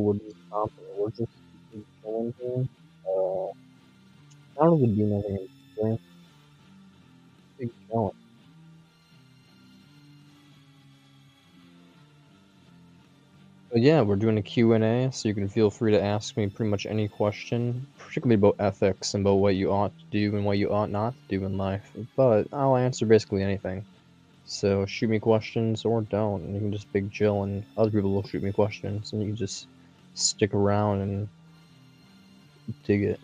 we're just stopping. We're just chilling here. Not really doing anything in particular. Big chilling. But yeah, we're doing a Q&A, so you can feel free to ask me pretty much any question, particularly about ethics and about what you ought to do and what you ought not to do in life. But I'll answer basically anything. So shoot me questions or don't, and you can just big chill, and other people will shoot me questions, and you can just stick around and dig it.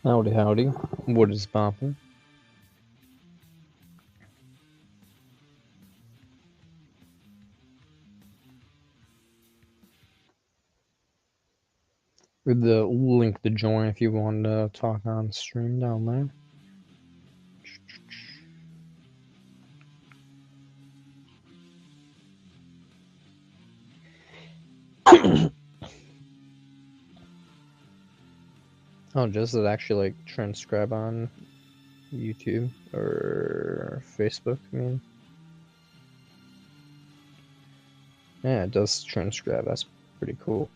Howdy, howdy. What is poppin'? With the link to join if you want to talk on stream down there. Oh, does it actually like transcribe on YouTube or Facebook? I mean, yeah, it does transcribe. That's pretty cool.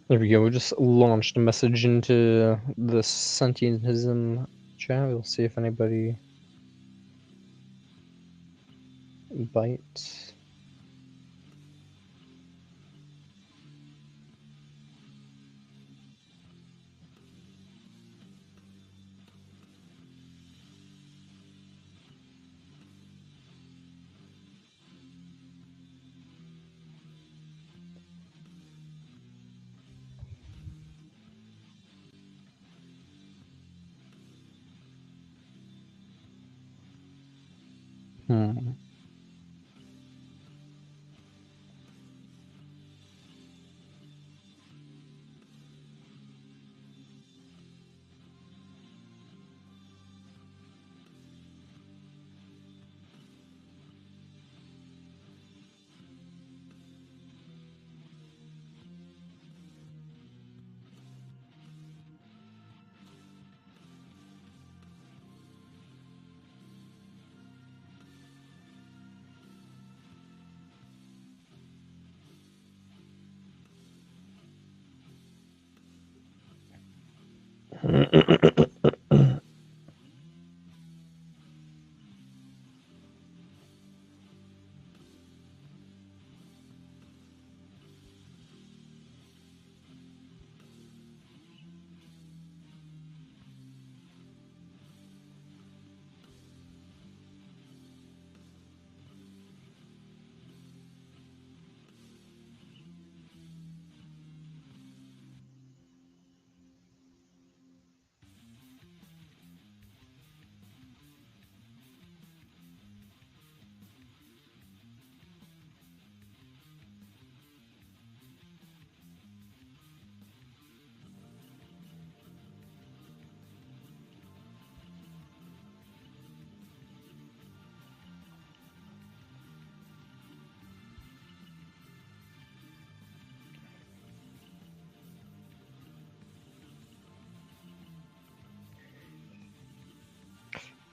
There we go. We just launched a message into the Sentientism chat. We'll see if anybody bites. Hmm.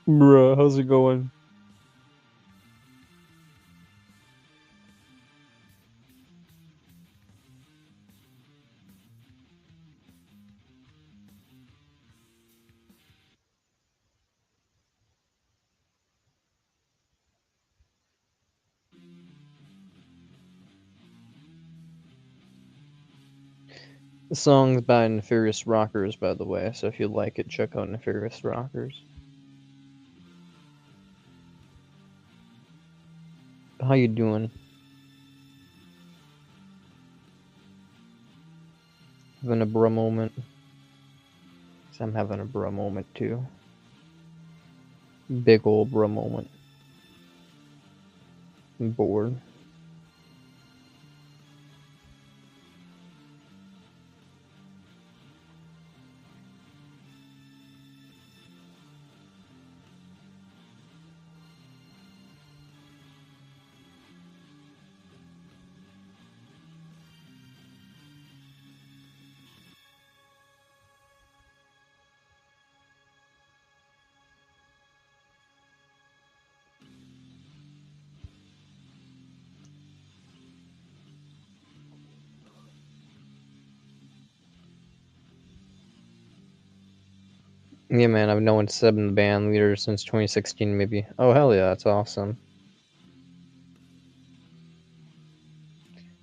Bruh, how's it going? The song's by Nefarious Rockers, by the way, so if you like it, check out Nefarious Rockers. How you doing? Having a bruh moment? 'Cause I'm having a bruh moment too. Big ol' bruh moment. I'm bored. Yeah, man, I've known Seb in the band leader since 2016, maybe. Oh, hell yeah, that's awesome.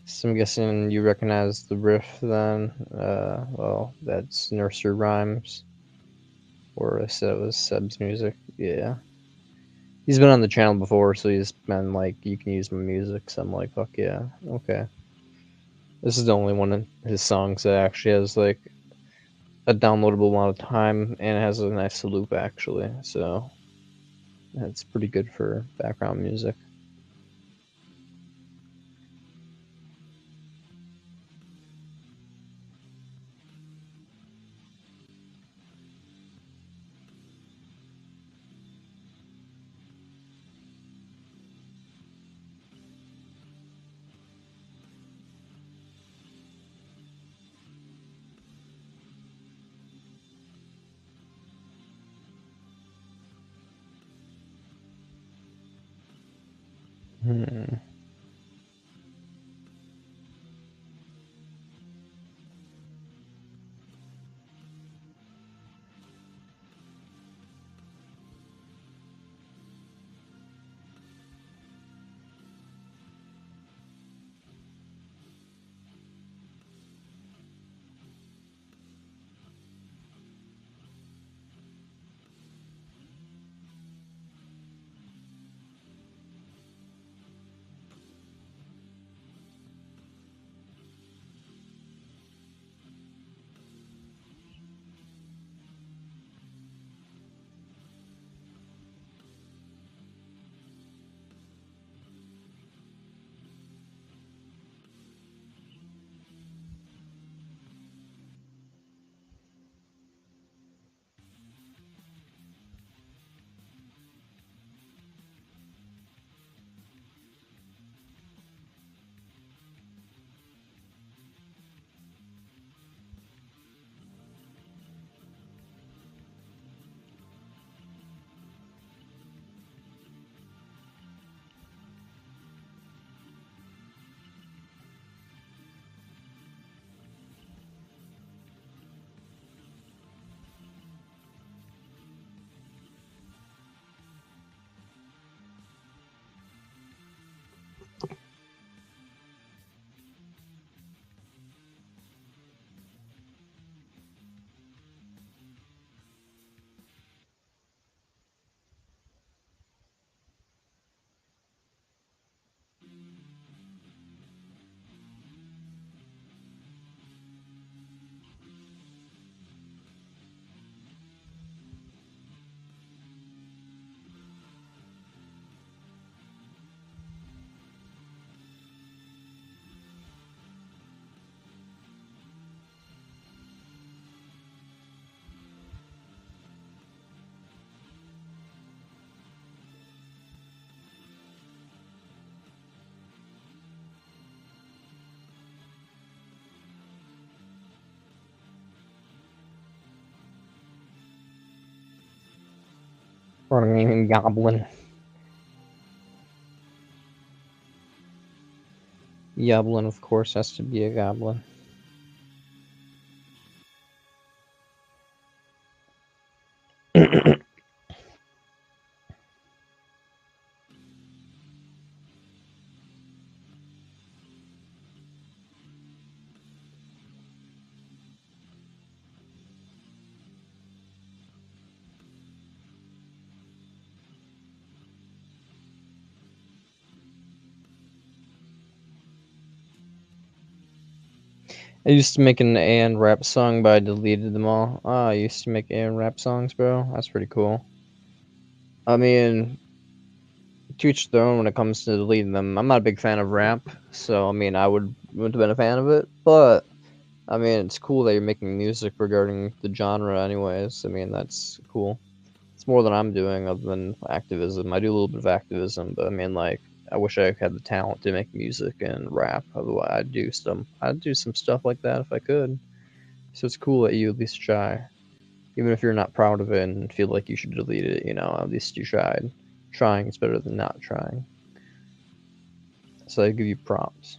So I'm guessing you recognize the riff then? Well, that's Nursery Rhymes. Or I said it was Seb's music. Yeah. He's been on the channel before, so he's been like, you can use my music. So I'm like, fuck yeah, okay. This is the only one of his songs that actually has like a downloadable amount of time, and it has a nice loop actually. So that's pretty good for background music. Hmm. Running Goblin. Goblin, of course, has to be a goblin. I used to make an A&R rap song, but I deleted them all. I used to make A&R rap songs, bro. That's pretty cool. I mean, to each their own when it comes to deleting them. I'm not a big fan of rap, so I mean, I wouldn't have been a fan of it. But I mean, it's cool that you're making music regarding the genre, anyways. I mean, that's cool. It's more than I'm doing other than activism. I do a little bit of activism, but I mean, like, I wish I had the talent to make music and rap. Otherwise, I'd do some stuff like that if I could. So it's cool that you at least try, even if you're not proud of it and feel like you should delete it. You know, at least you tried. Trying is better than not trying. So I give you props.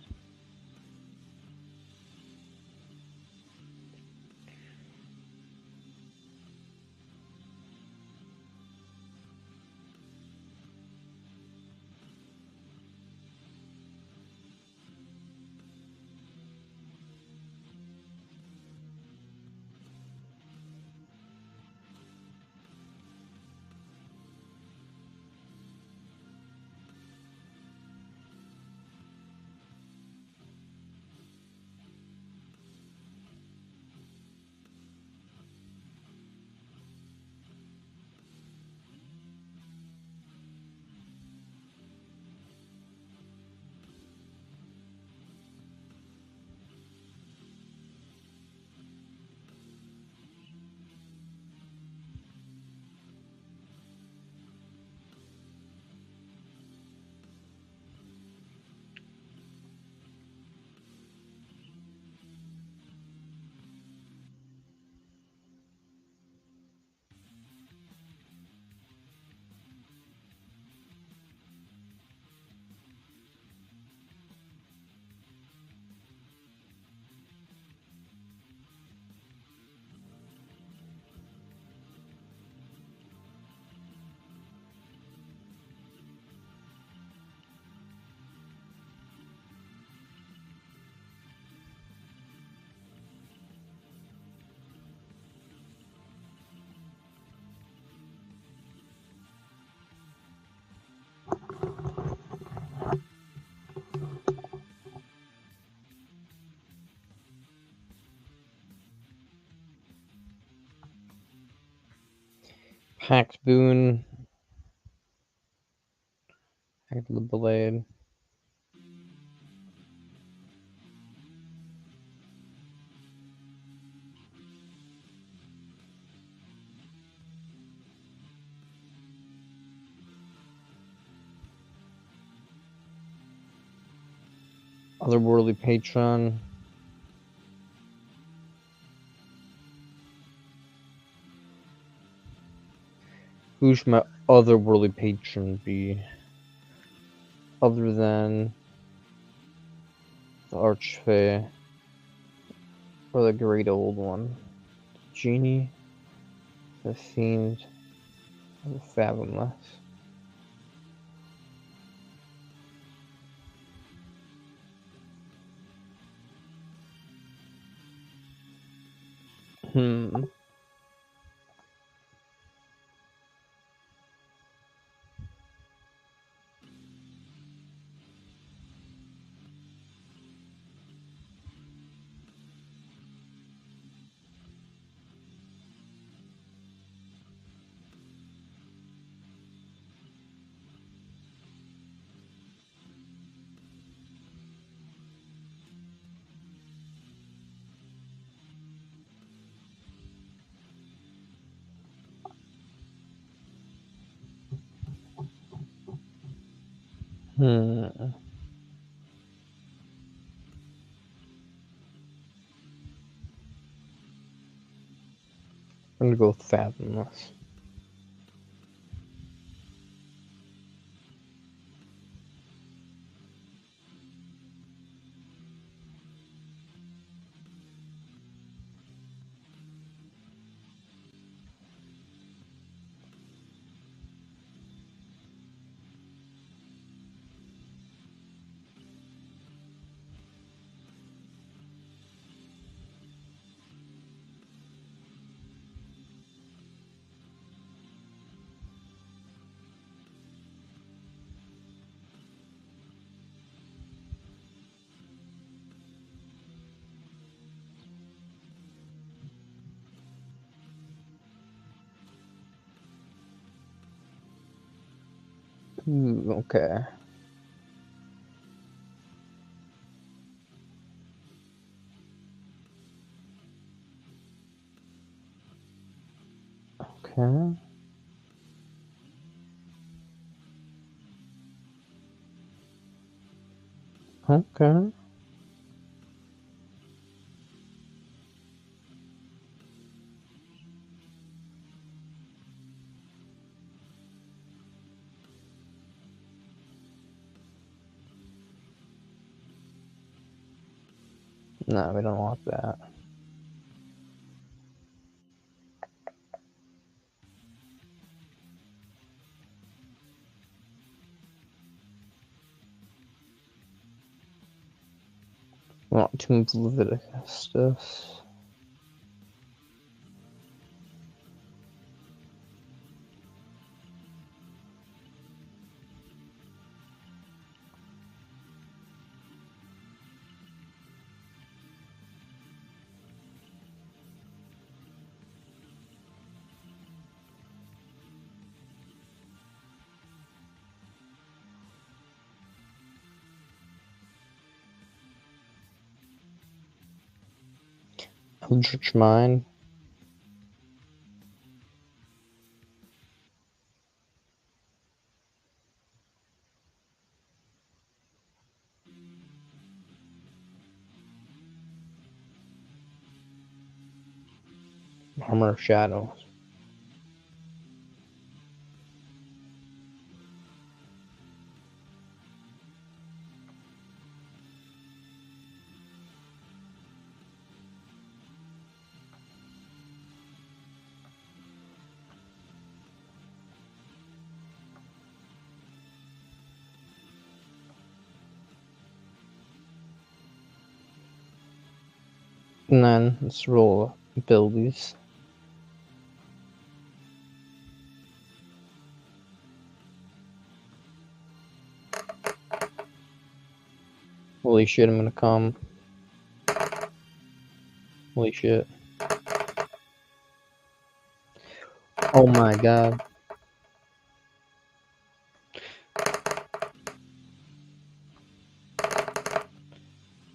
Hacked Boon. Hacked the Blade. Otherworldly Patron. Who should my otherworldly patron be? Other than the Archfey or the Great Old One? The Genie, the Fiend, or the Fathomless? I'm gonna go with Fathomless. Ooh, okay. Okay. Okay. No, we don't want that. We want Tomb of Leviticus. Eldritch Mine. Armor of Shadows. And then let's roll abilities. Holy shit, I'm gonna come. Holy shit. Oh my god.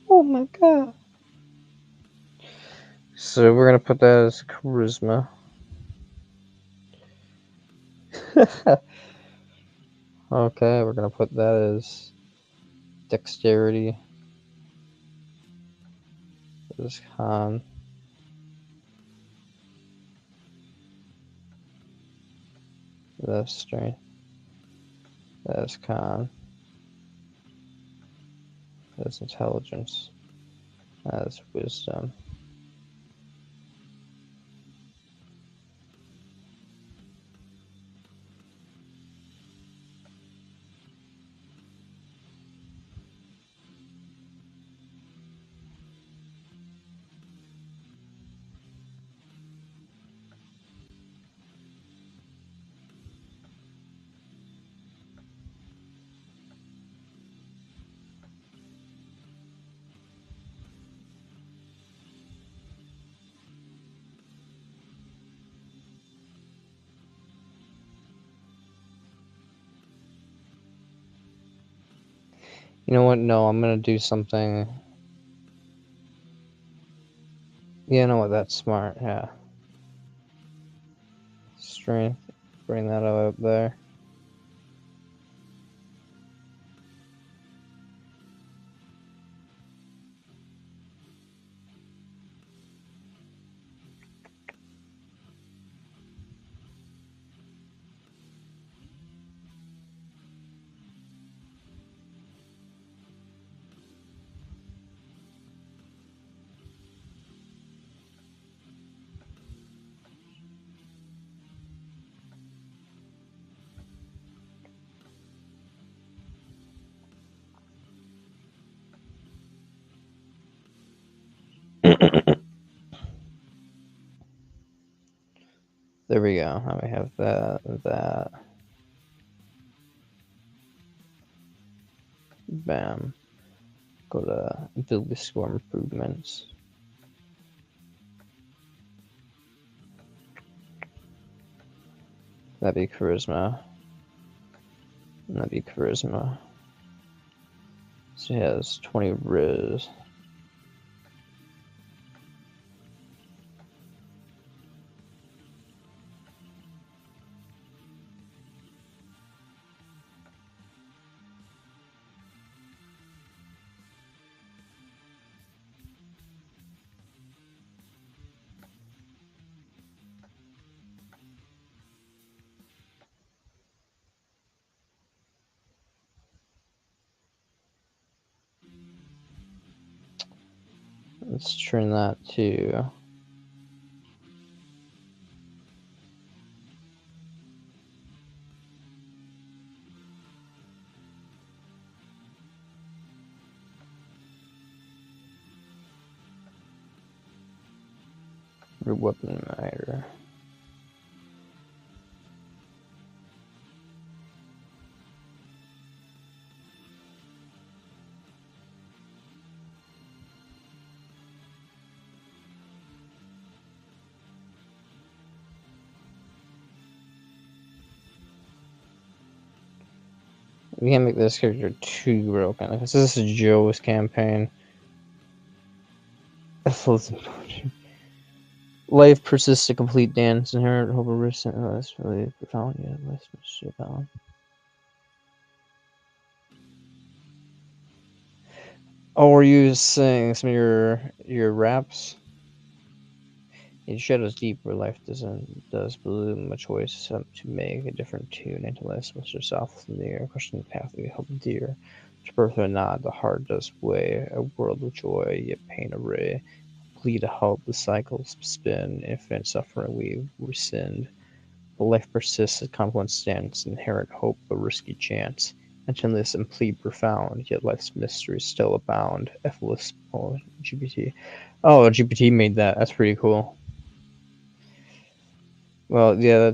Oh my god. So we're gonna put that as charisma. Okay, we're gonna put that as dexterity. As con. That's strength. That's con. That's intelligence. That's wisdom. You know what? No, I'm gonna do something. You know what? That's smart. Yeah. Strength. Bring that up there. There we go. Now we have that. Bam. Go to ability score improvements. That'd be charisma. And that'd be charisma. So he has 20 riz. Let's turn that to your weapon matter. We can't make this character too broken because this is Joe's campaign. Life persists a complete dance, inherent hope of risk, and that's really profound. Yeah, life persists profound. Oh, were you saying some of your raps? It shadows deep where life does bloom a choice to make a different tune. Antinatalism was yourself in the air, question the path we hope dear. To birth or not, the heart does weigh a world of joy, yet pain array. Plea to halt the cycles spin, infinite suffering we rescind. But life persists as confluence stands, inherent hope a risky chance. Mentionless and plea profound, yet life's mysteries still abound. Effortless GPT. Oh, GPT made that. That's pretty cool. Well, yeah,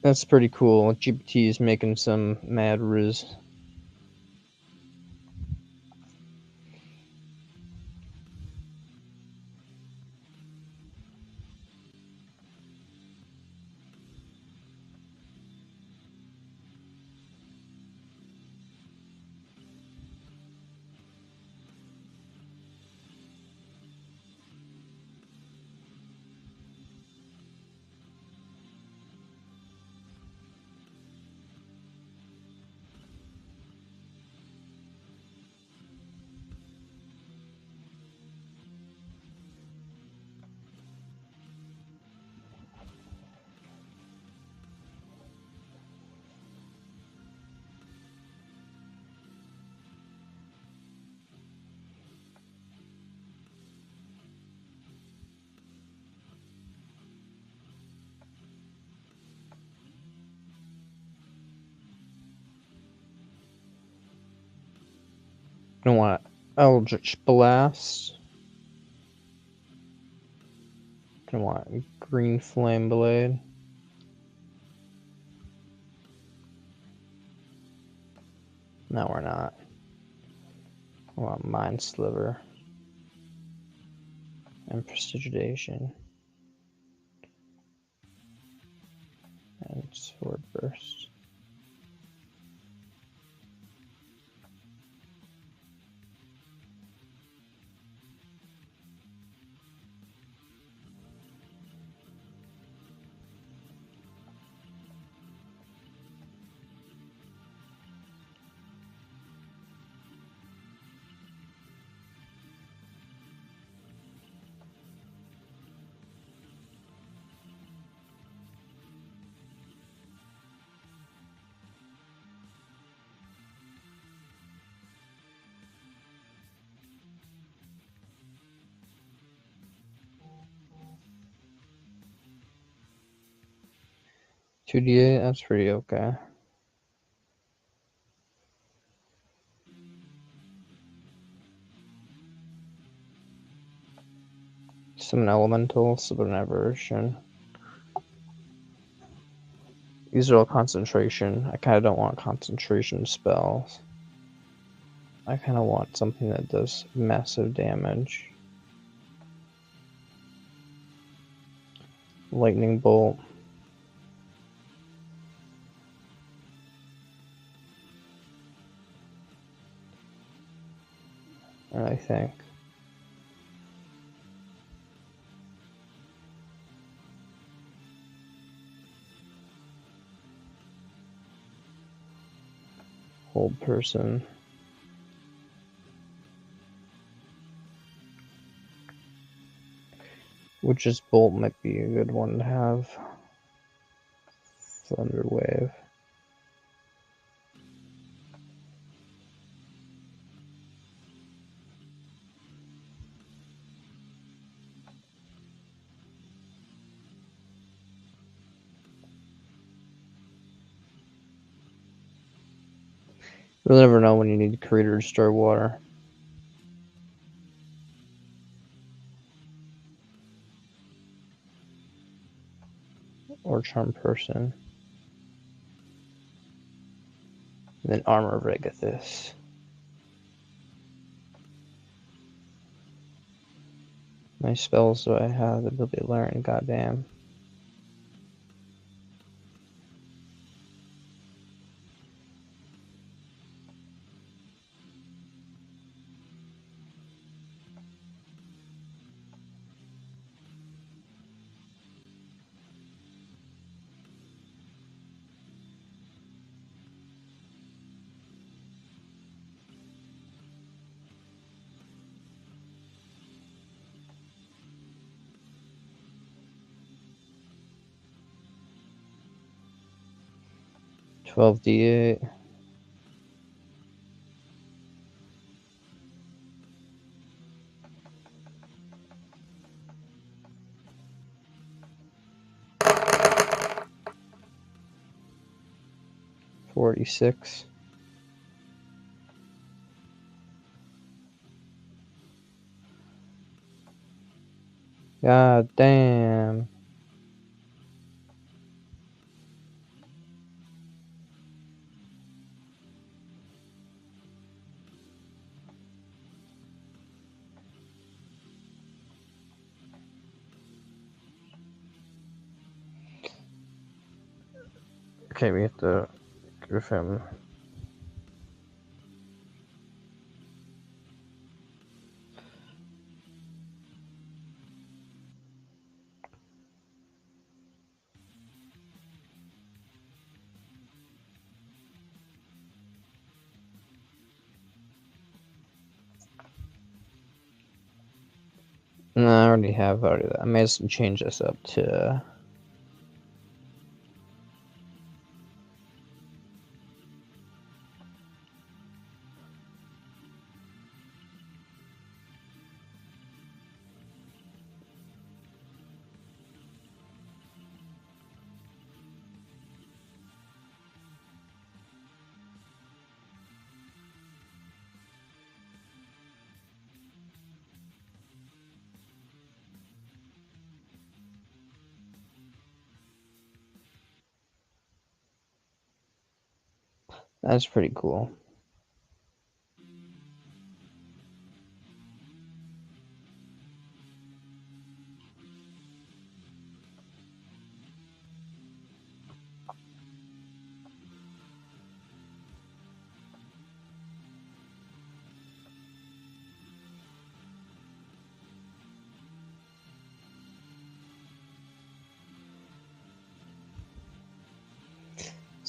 that's pretty cool. GPT is making some mad riz. Gonna want Eldritch Blast. Gonna want Green Flame Blade. No, we're not. I want Mind Sliver. And Prestidigitation. And Sword Burst. Two D8, that's pretty okay. Summon Elemental, Summon Aversion. These are all concentration. I kind of don't want concentration spells. I kind of want something that does massive damage. Lightning Bolt. And I think Hold Person. Witch's Bolt might be a good one to have. Thunder Wave. You'll never know when you need Creator to Restore Water. Or Charm Person. And then Armor of Regathus. My spells do I have the ability to learn? Goddamn. $12d8. $46. God damn. Okay, we have to give him. No, I already have that. I may have to change this up to. That's pretty cool.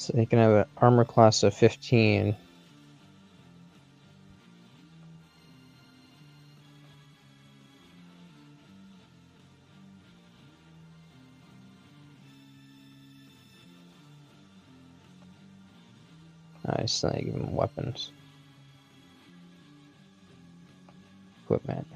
So you can have an armor class of 15. Nice, then you give them weapons. Equipment.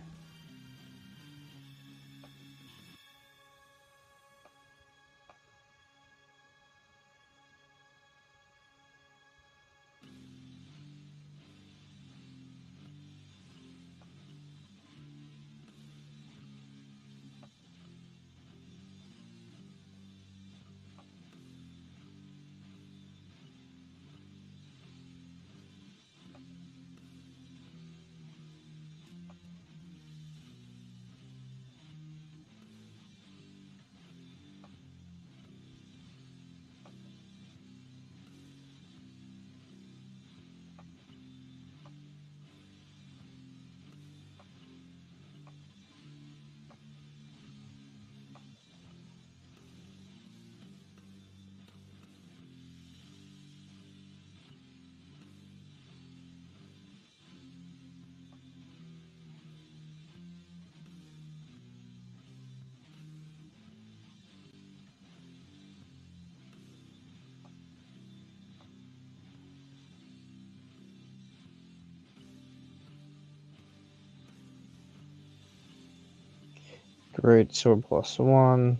Great sword +1.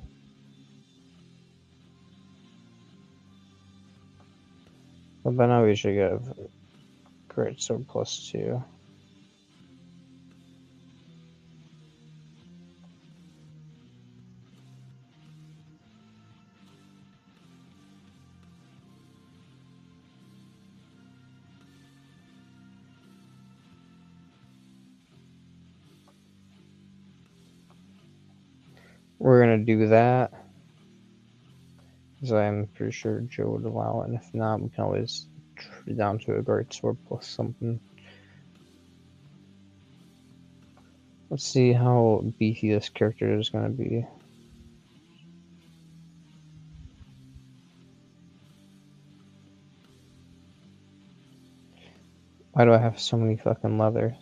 Well, by now we should get great sword +2. We're gonna do that, because I'm pretty sure Joe would allow it, and if not, we can always trade down to a great sword +something. Let's see how beefy this character is gonna be. Why do I have so many fucking leathers?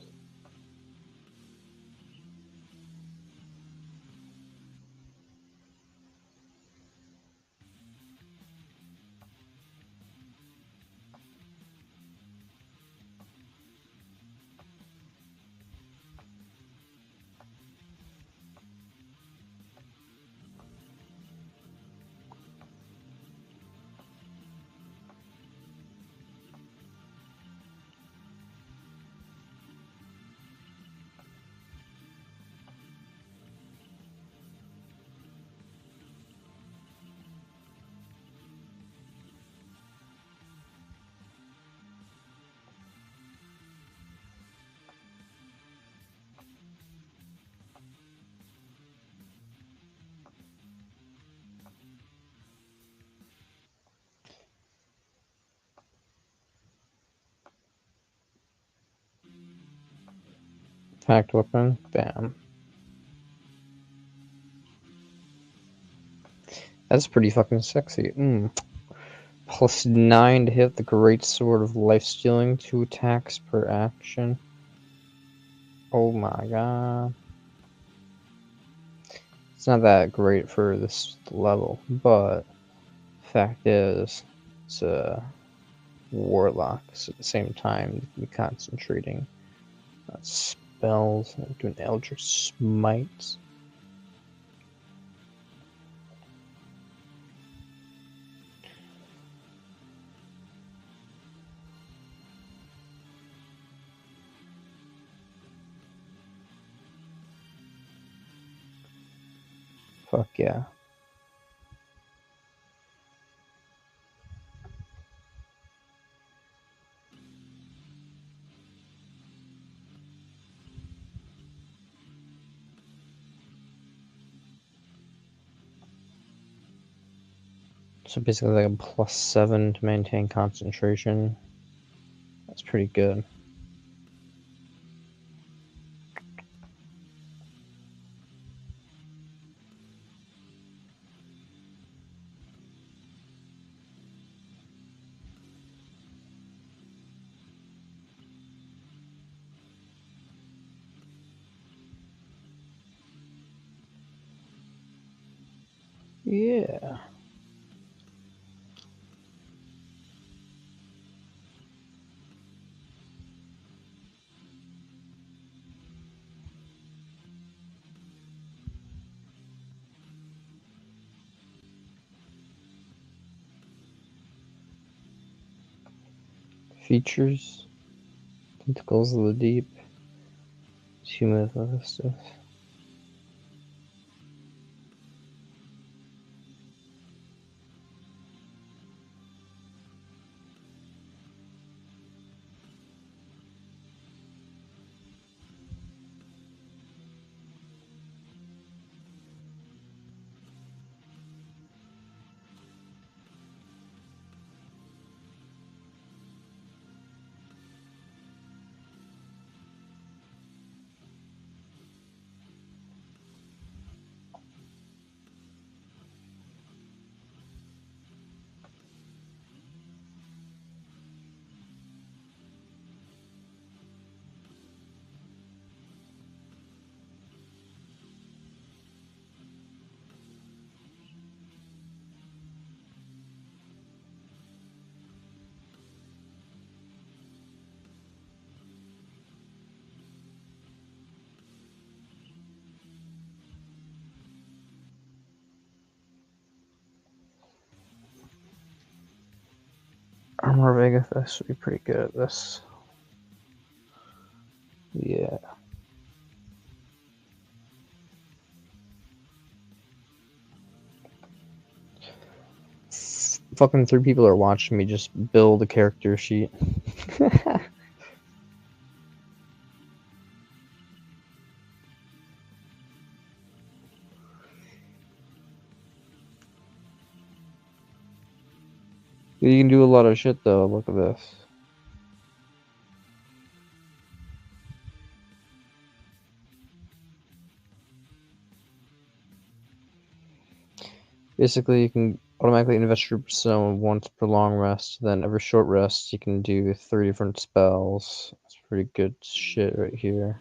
Packed weapon, bam. That's pretty fucking sexy. +9 to hit the great sword of life stealing, 2 attacks per action. Oh my god. It's not that great for this level, but fact is, it's a warlock, so at the same time, you can be concentrating on spells, and doing eldritch smites. Fuck yeah. So basically like a +7 to maintain concentration. That's pretty good. Yeah. Features. Tentacles of the deep. Human other stuff. Armor of Agathis would be pretty good at this. Yeah. Fucking 3 people are watching me just build a character sheet. You can do a lot of shit though, look at this. Basically, you can automatically invest your persona once per long rest, then every short rest you can do 3 different spells. That's pretty good shit right here.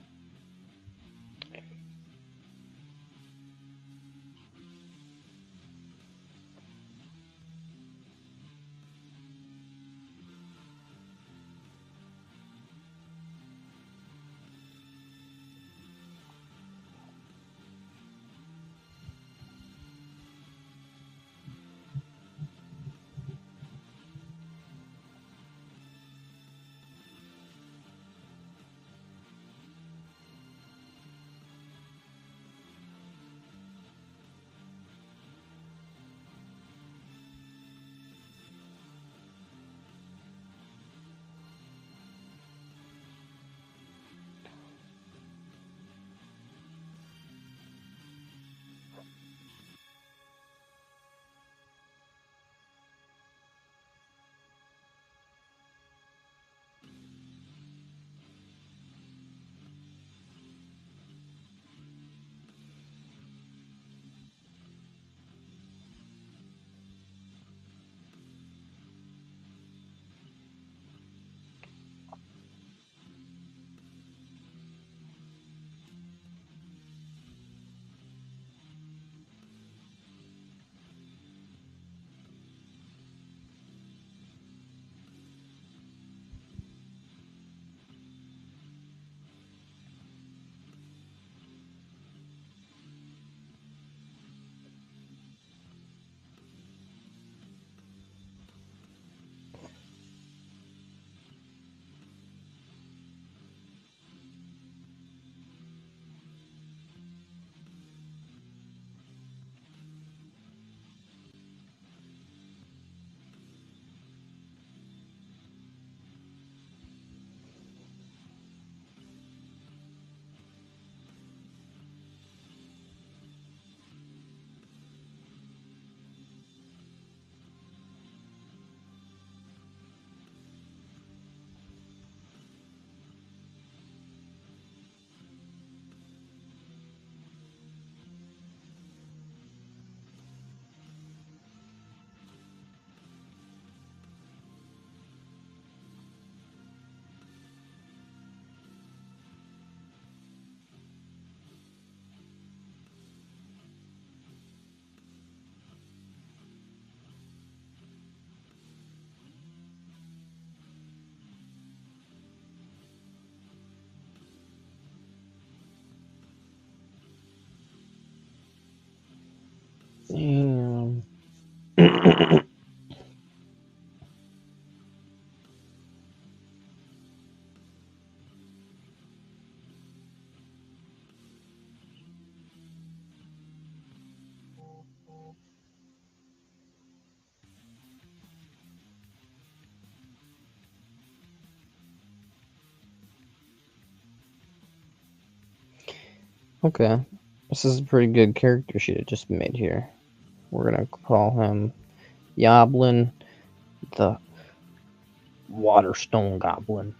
Damn. Okay, this is a pretty good character sheet I just made here. We're gonna call him Yoblin, the Waterstone Goblin.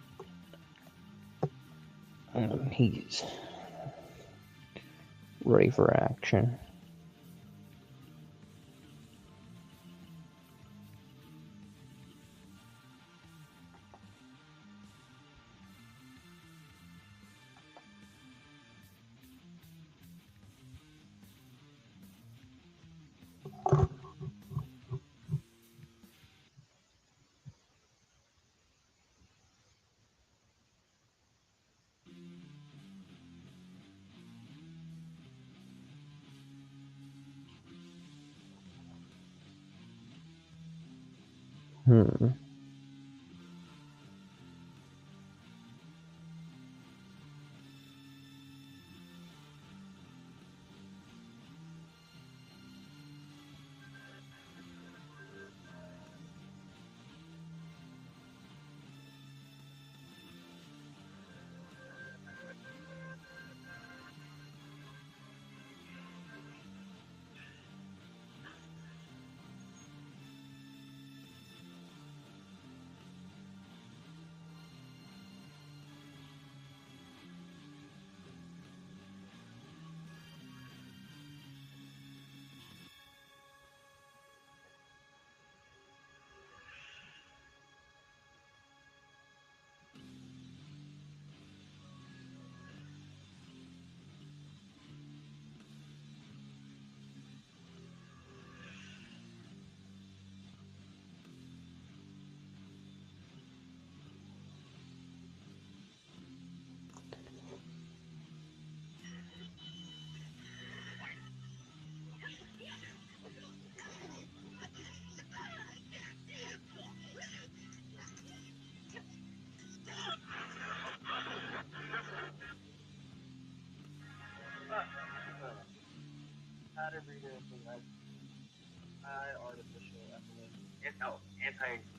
And he's ready for action. Hmm.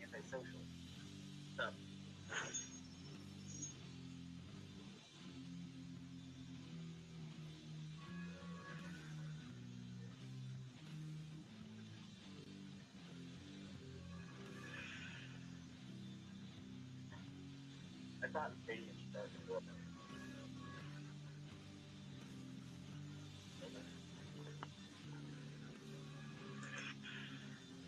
Antisocial stuff. I thought stadium started.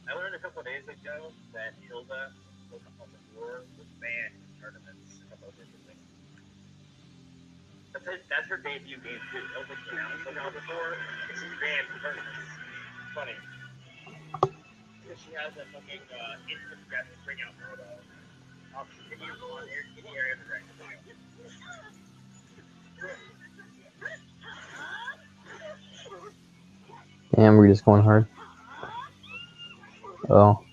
I learned a couple of days ago that Hilda was on the floor was banned in tournaments. A couple of different things. That's her debut game too. I don't think she announced it now before. And she's banned from tournaments. Funny. Because she has a fucking instant death bring out mode option. Any area of the dragon. Damn, we're just going hard. Oh.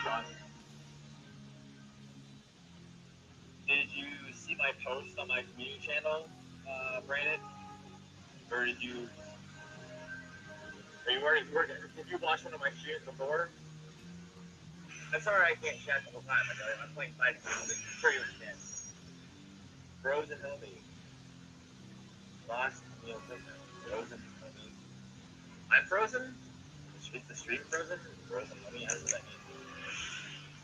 Sean. Did you see my post on my community channel, Brandon? Or did you? Did you watch one of my streams before? I'm sorry I can't chat the whole time. I'm playing fighting games. I'm sure you understand. Frozen homie. Lost meal fitness. Frozen homie. I'm frozen? Is the stream frozen? Frozen homie? How does that mean?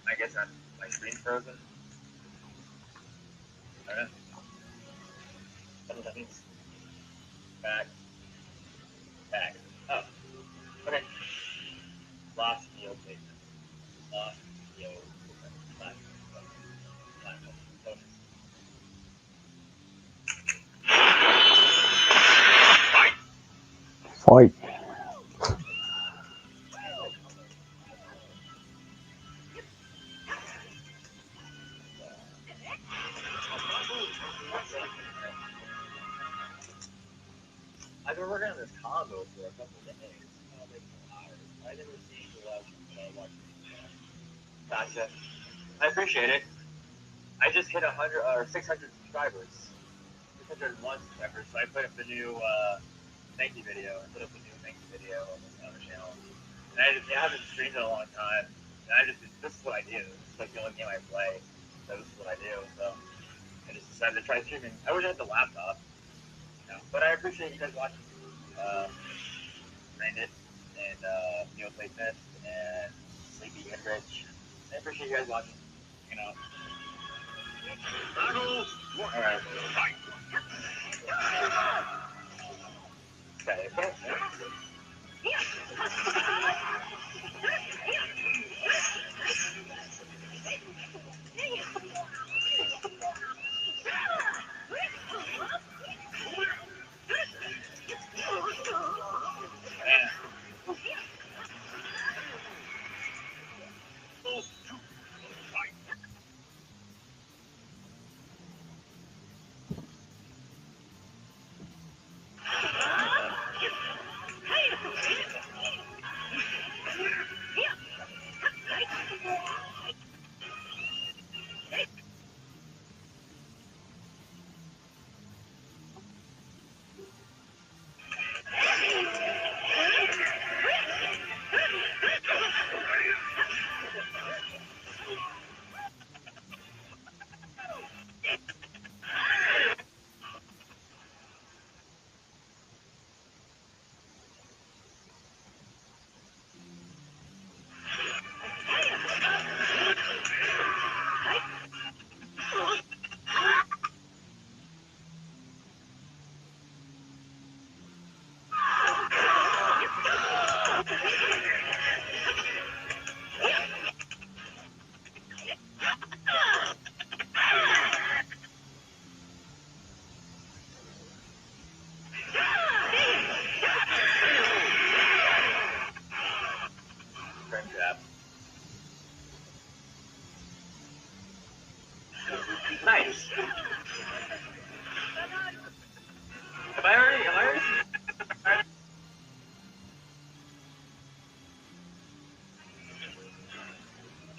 I guess my screen's frozen. I don't know. What does that mean? Back. Back. Oh. Okay. Lost meal fitness. Lost meal fitness. Fight. I've been working on this combo for a couple of days. Hours. I never seen the last one, but I watched it. Gotcha. I appreciate it. I just hit 100 or 600 subscribers. 601 subscribers. So I put up the new thank you video. I put up a new thank you video on this other channel. And I haven't streamed in a long time. And this is what I do. It's like the only game I play. So this is what I do. So I just decided to try streaming. I wish I had the laptop. You know, but I appreciate you guys watching. Brandon and Neil Playfest and Sleepy and Rich. I appreciate you guys watching. You know. Alright. Okay, okay. Nice. Am I already?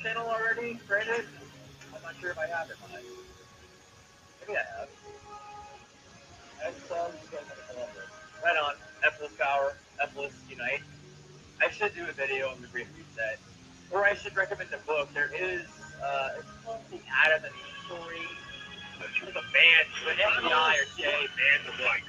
Channel already, Brandon? I'm not sure if I have it. Maybe I have. Right on. Effortless Power. Effortless Unite. I should do a video on the Great Reset. Or I should recommend a book. There is, it's called The Adam and Eve Story. It's a band, the FBI or CIA banned the book.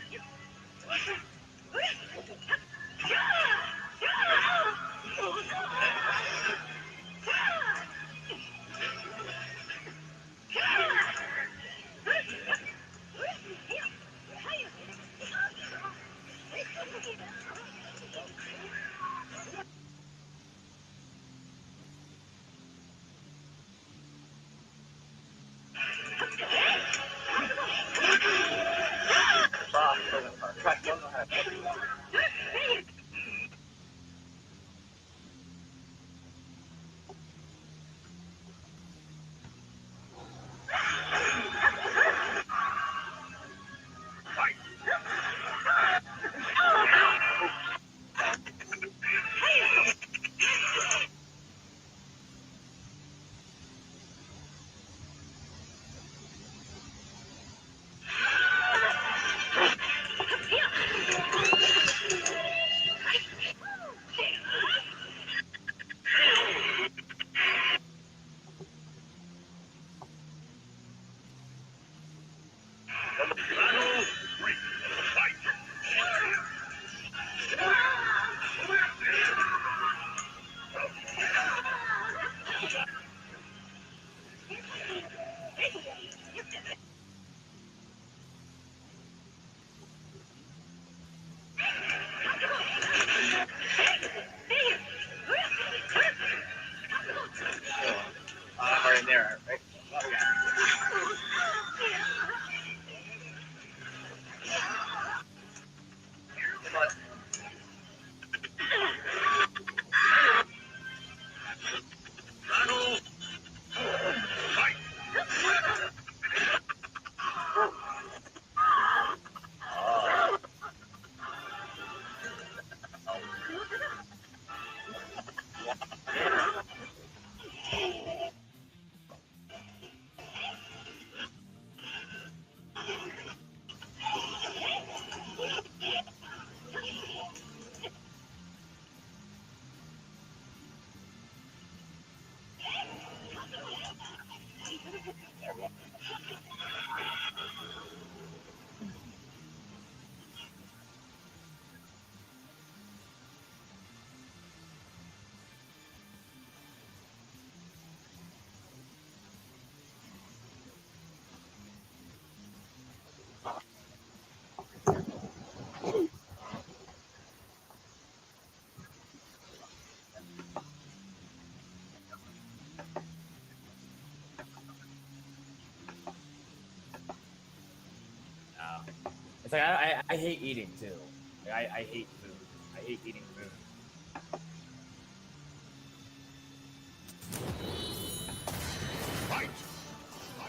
like I hate eating too. Like, I hate food. I hate eating food.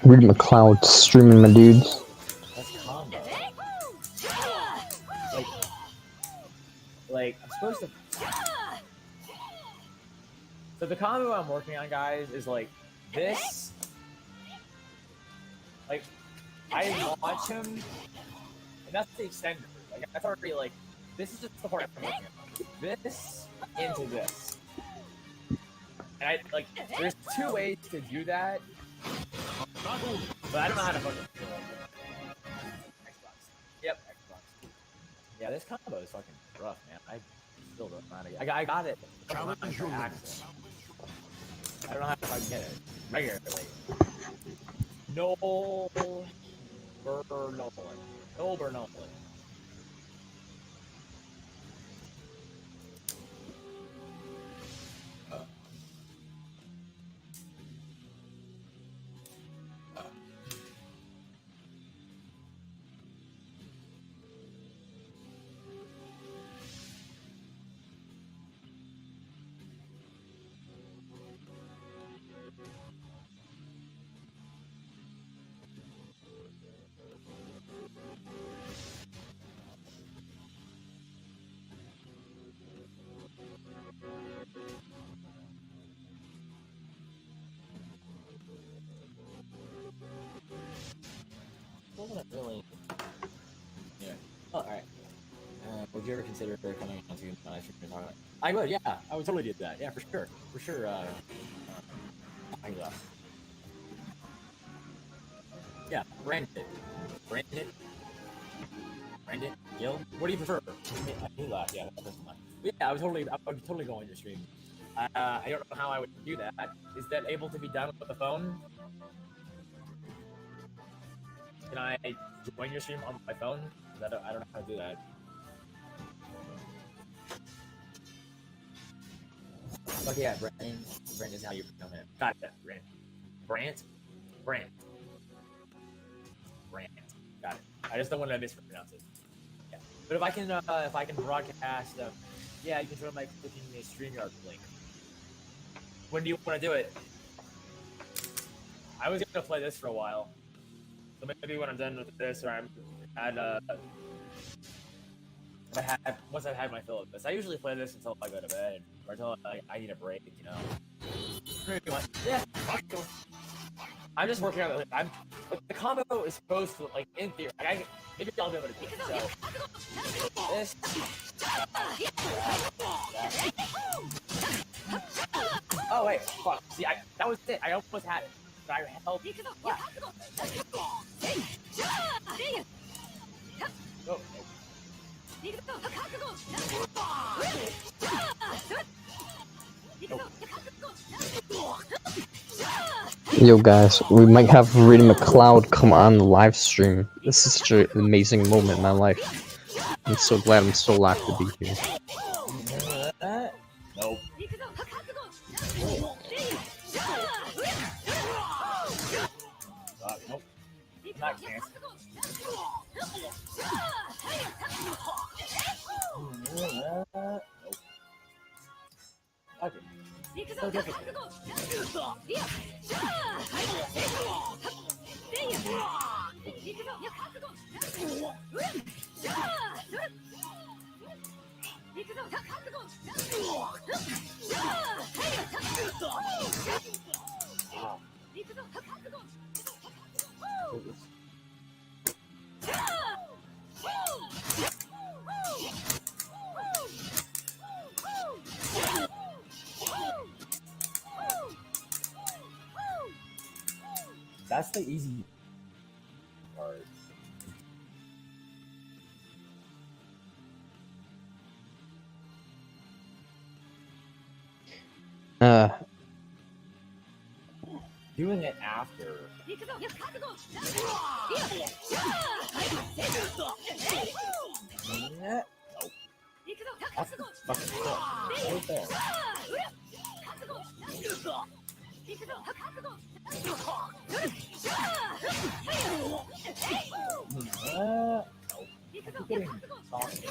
Rita McCloud streaming, my dudes. That's combo. Like I'm supposed to. So the combo I'm working on, guys, is like this. Like I launch him, and that's the extender. Like that's already like this is just the part I'm working on. This into this, and I like. There's two ways to do that, but I don't know how to fucking do it. Xbox. Yep, Xbox. Yeah, this combo is fucking rough, man. I still don't know how to get. I got it. Challenge your limits. I don't know how to get it regularly. Noel Bernoulli. Noel Bernoulli. Wasn't really. Yeah. Oh, all right. Would you ever consider coming on to my stream and talking about it? I would, yeah. I would totally do that. Yeah, for sure. For sure. I love. Yeah, Brandon. Brandon. Gil. What do you prefer? I knew that. Yeah, that's mine. But yeah, I would totally go on your stream. I don't know how I would do that. Is that able to be done with the phone? Can I join your stream on my phone? I don't know how to do that. Okay, yeah, Brent is how you pronounce it. Got it, Brant. Got it. I just don't want to mispronounce it. Yeah. But if I can broadcast, yeah, you can join my clicking the StreamYard link. When do you want to do it? I was gonna play this for a while. So maybe when I'm done with this, or I'm at once I've had my fill of this, I usually play this until I go to bed, or until I need a break, you know. Yeah, I'm just working on it. The combo is supposed to, like, in theory, like, maybe I'll be able to do it. So this. Oh wait, fuck. See, that was it. I almost had it. But I held. Yeah. Oh, Yo guys, we might have Rita McCloud come on the live stream. This is such an amazing moment in my life. I'm so glad I'm so alive to be here. Nope. Nope. Not cancer. Nope. Okay. So difficult. That's the easy part. Doing it after. Nope. That's the fucking thing. Right there. Nope. keep getting saucy.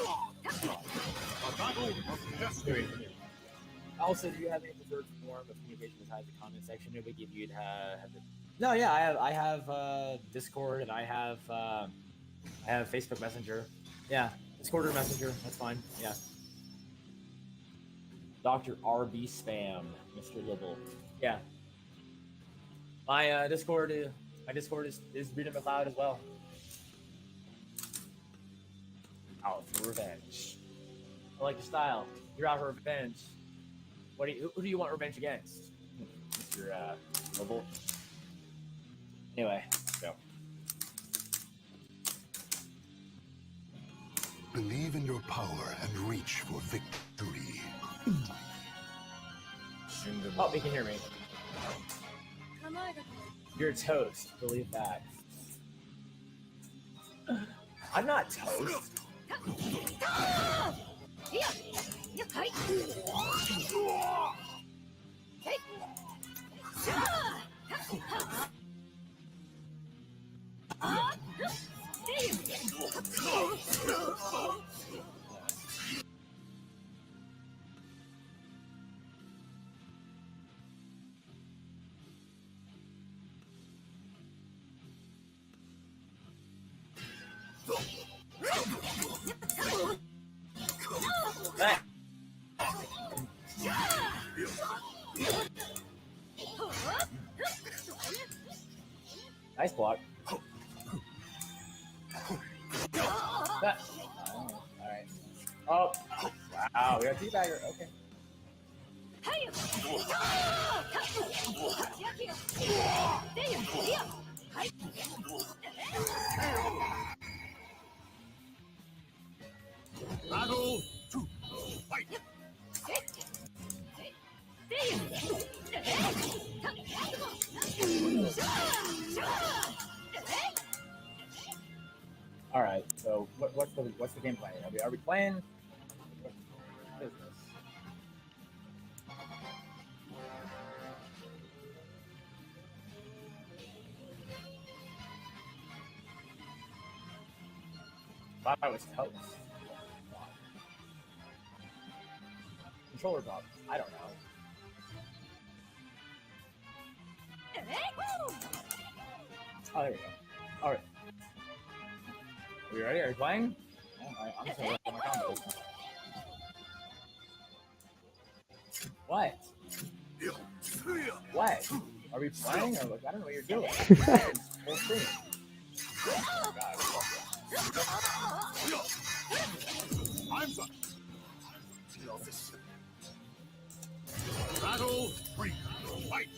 Also, do you have any preferred form of communication besides the comment section? No big if you'd have it. No, yeah, I have Discord and I have Facebook Messenger. Yeah, Discord or Messenger, that's fine. Yeah. Dr. RB Spam, Mr. Libble. Yeah. My Discord is Rita McCloud as well. Out for revenge. I like your style. You're out for revenge. Who do you want revenge against, Mr. Libble? Anyway, let's go. Believe in your power and reach for victory. Oh, he can hear me. You're toast. Believe that. I'm not toast. Hey. Nice block. That. Oh, alright. Oh, wow, we got T-Bagger. Okay. Battle to fight. All right. So what's the game plan? Are we playing? What is this? Thought I was toast. Controller problems. I don't know. Oh, there we go. All right. Are you ready? Are you playing? Oh, I'm just gonna work on my combos. What? What? Are we playing or like, I don't know what you're doing? Full screen. Oh, God. I'm done. Battle 3. Fight.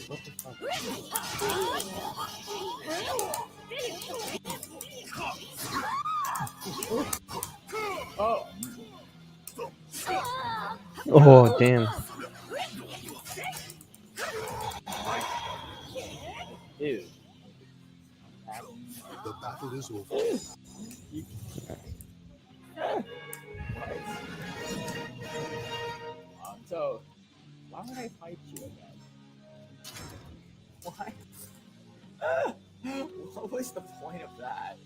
What the fuck? Oh. Oh, damn. Dude. The battle is over. So, why would I fight you again? Why? What was the point of that?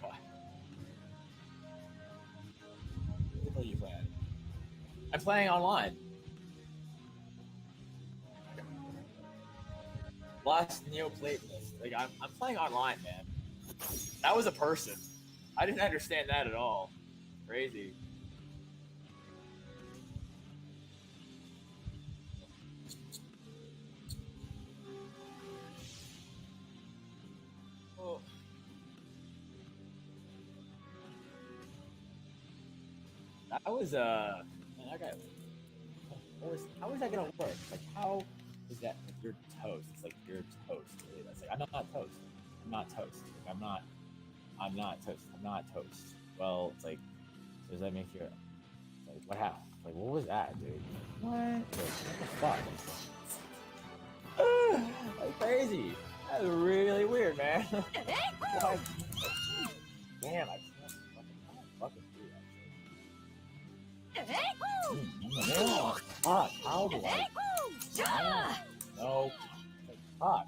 What the hell are you playing? I'm playing online. Lost Neoplatonist. Like I'm playing online, man. That was a person. I didn't understand that at all. Crazy. That was man, I got. How is that gonna work? Like, how is that? Like, you're toast. It's like you're toast. Really. That's like I'm not toast. I'm not toast. Like, I'm not toast. I'm not toast. Well, it's like, so does that make you? Like, what happened? Like, what was that, dude? What? Like, what the fuck? Like crazy. That's really weird, man. Like, damn, I can't fucking do that shit. Yeah, fuck. How do I? No. Like, fuck.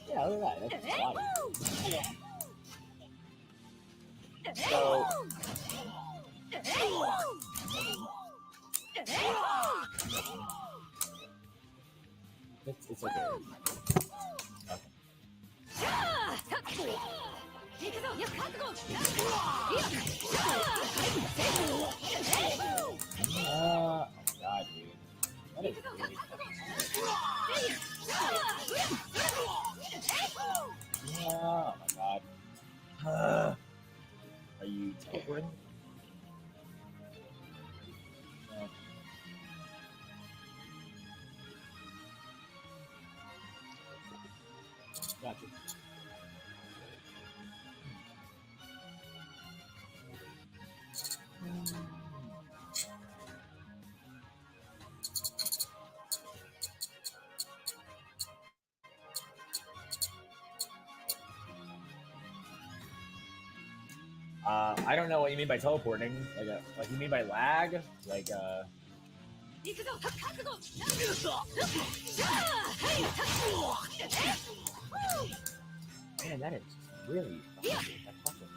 Yeah, look at that. That's a lot. So. It's okay. Oh god, dude. That is really oh my god. Are you teleporting? No. Gotcha. I don't know what you mean by teleporting. Like you mean by lag? Like man, that is really fucking.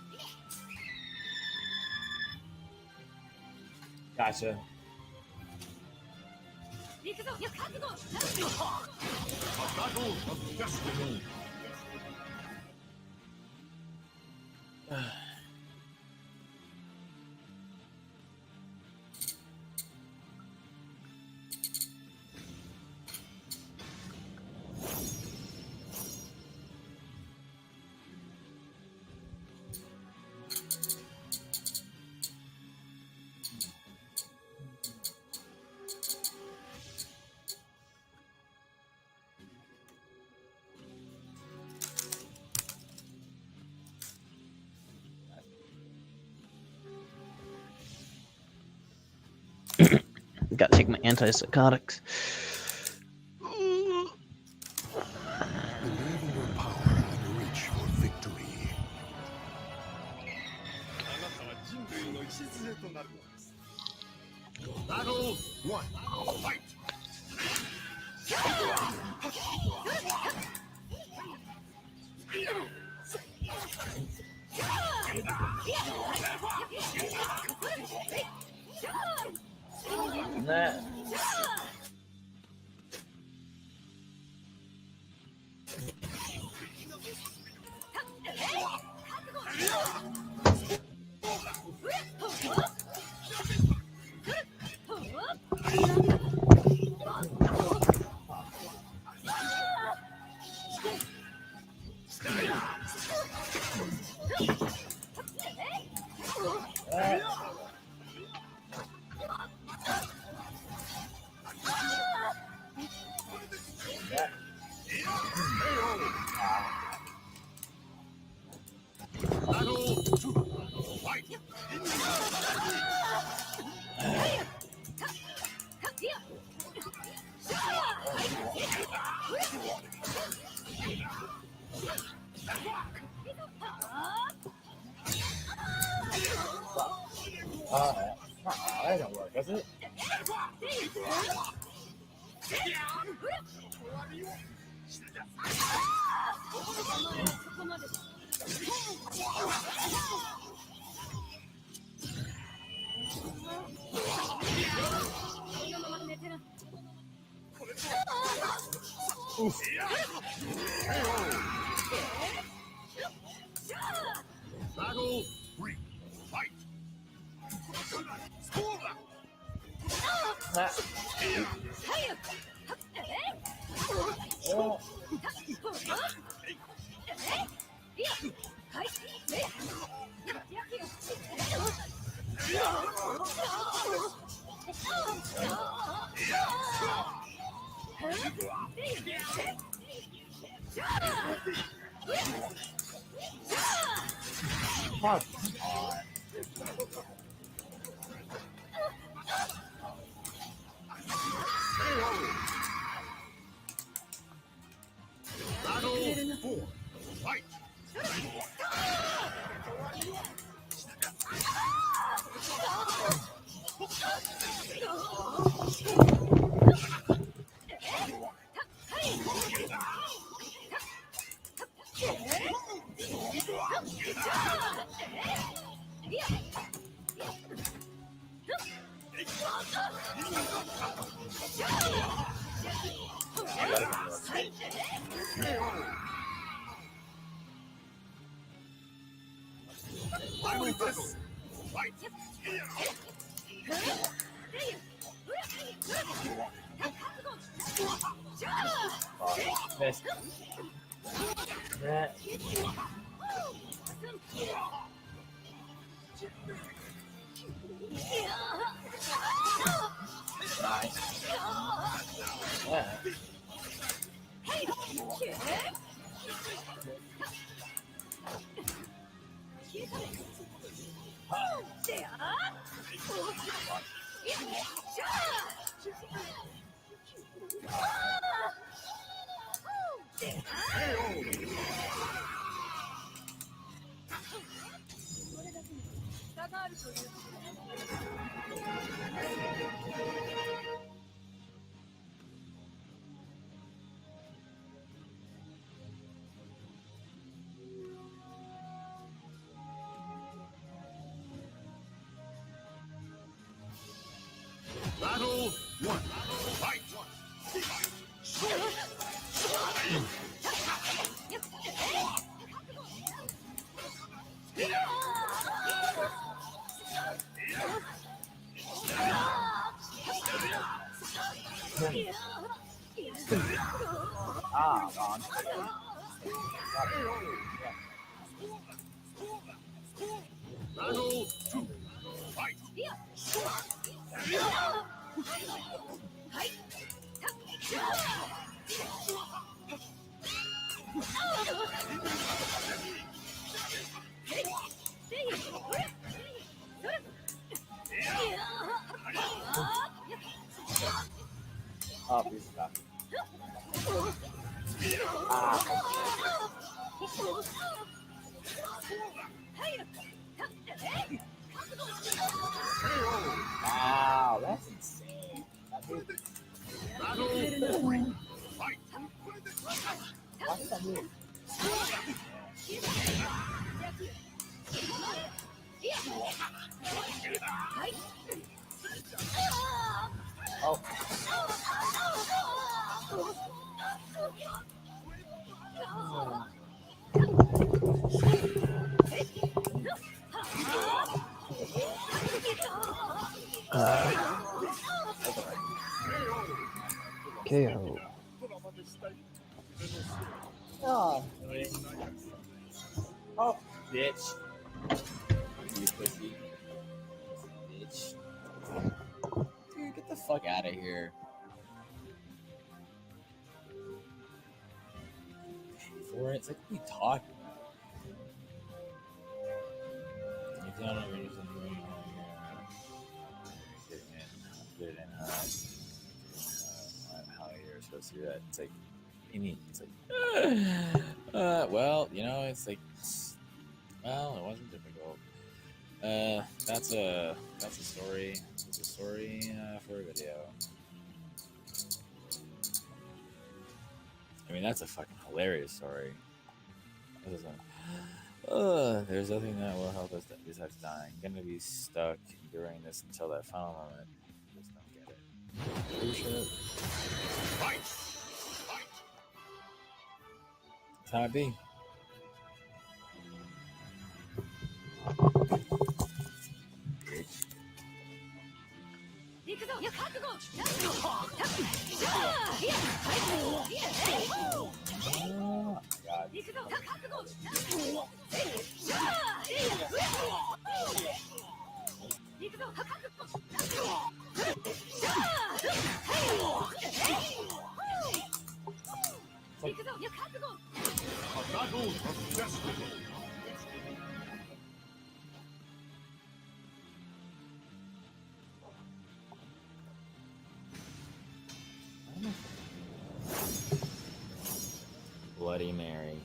Gotcha. A battle of destiny. Gotta take my antipsychotics. Believe in your power and reach for victory. Battle 1. Fight! Nah. Battle 2. Fight! That doesn't work, does it? Battle 3. Fight! Nah. Oh. Fuck on. Battle 4. Fight. Final battle. Fight. Missed. That. Nice. Yeah. Battle 1. Fight. Ah, gone. Battle 2. Fight. Oh, he's stuck. Ah. Wow, that's insane. That dude, Battle 3. Fight. why did that move? Oh. KO. Oh, oh, bitch. You pussy. Bitch. Dude, get the fuck out of here. For it's like, what are you talking about? You don't know what you're doing. Put it in how you're supposed to do that. It's like, what do you mean? It's like, well, you know, it's like, well, it wasn't difficult. That's a story. It's a story for a video. I mean, that's a fucking hilarious story. There's nothing that will help us besides dying. Gonna be stuck during this until that final moment. Just don't get it. Oh shit. Fight. That's how it be. Oh my god. A battle of destiny. Bloody Mary.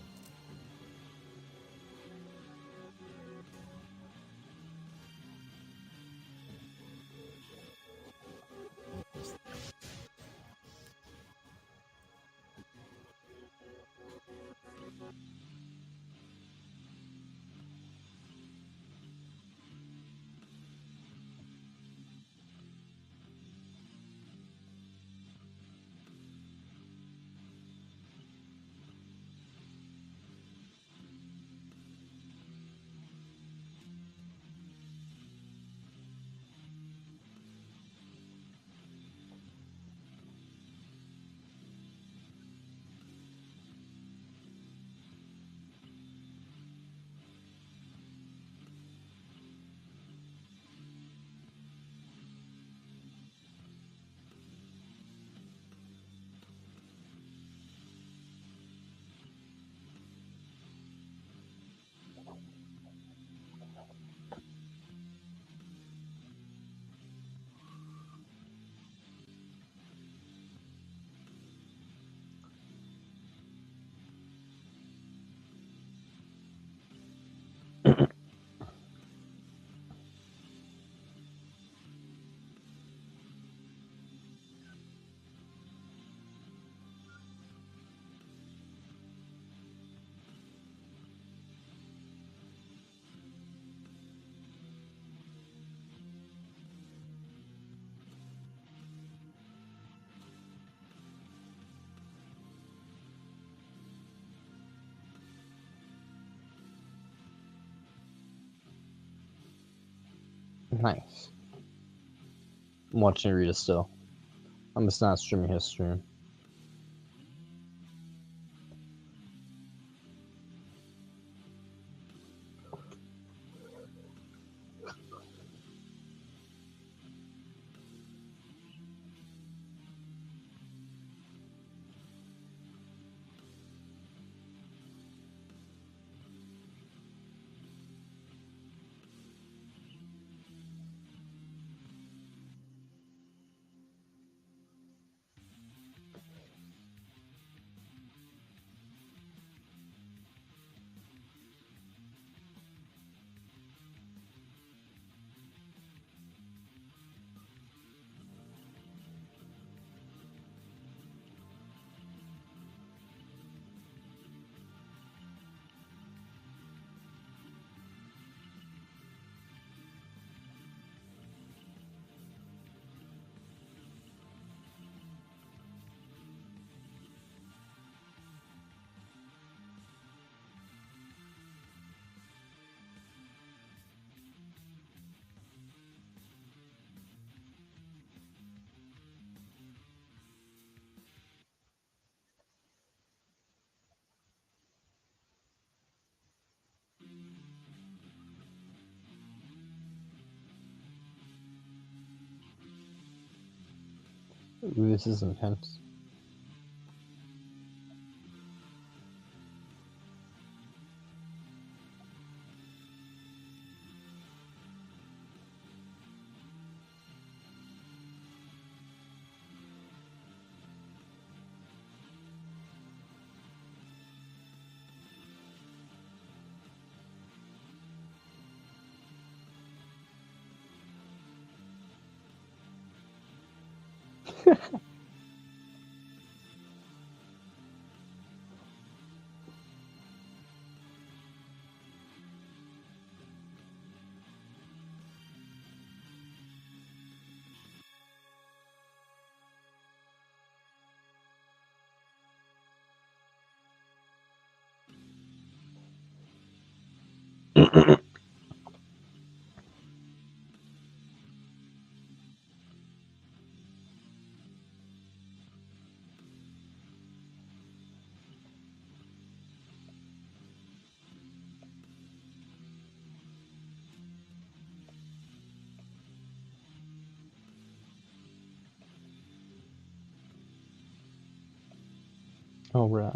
Nice. I'm watching Rita still. I'm just not streaming his stream. Ooh, this is intense. Oh, right.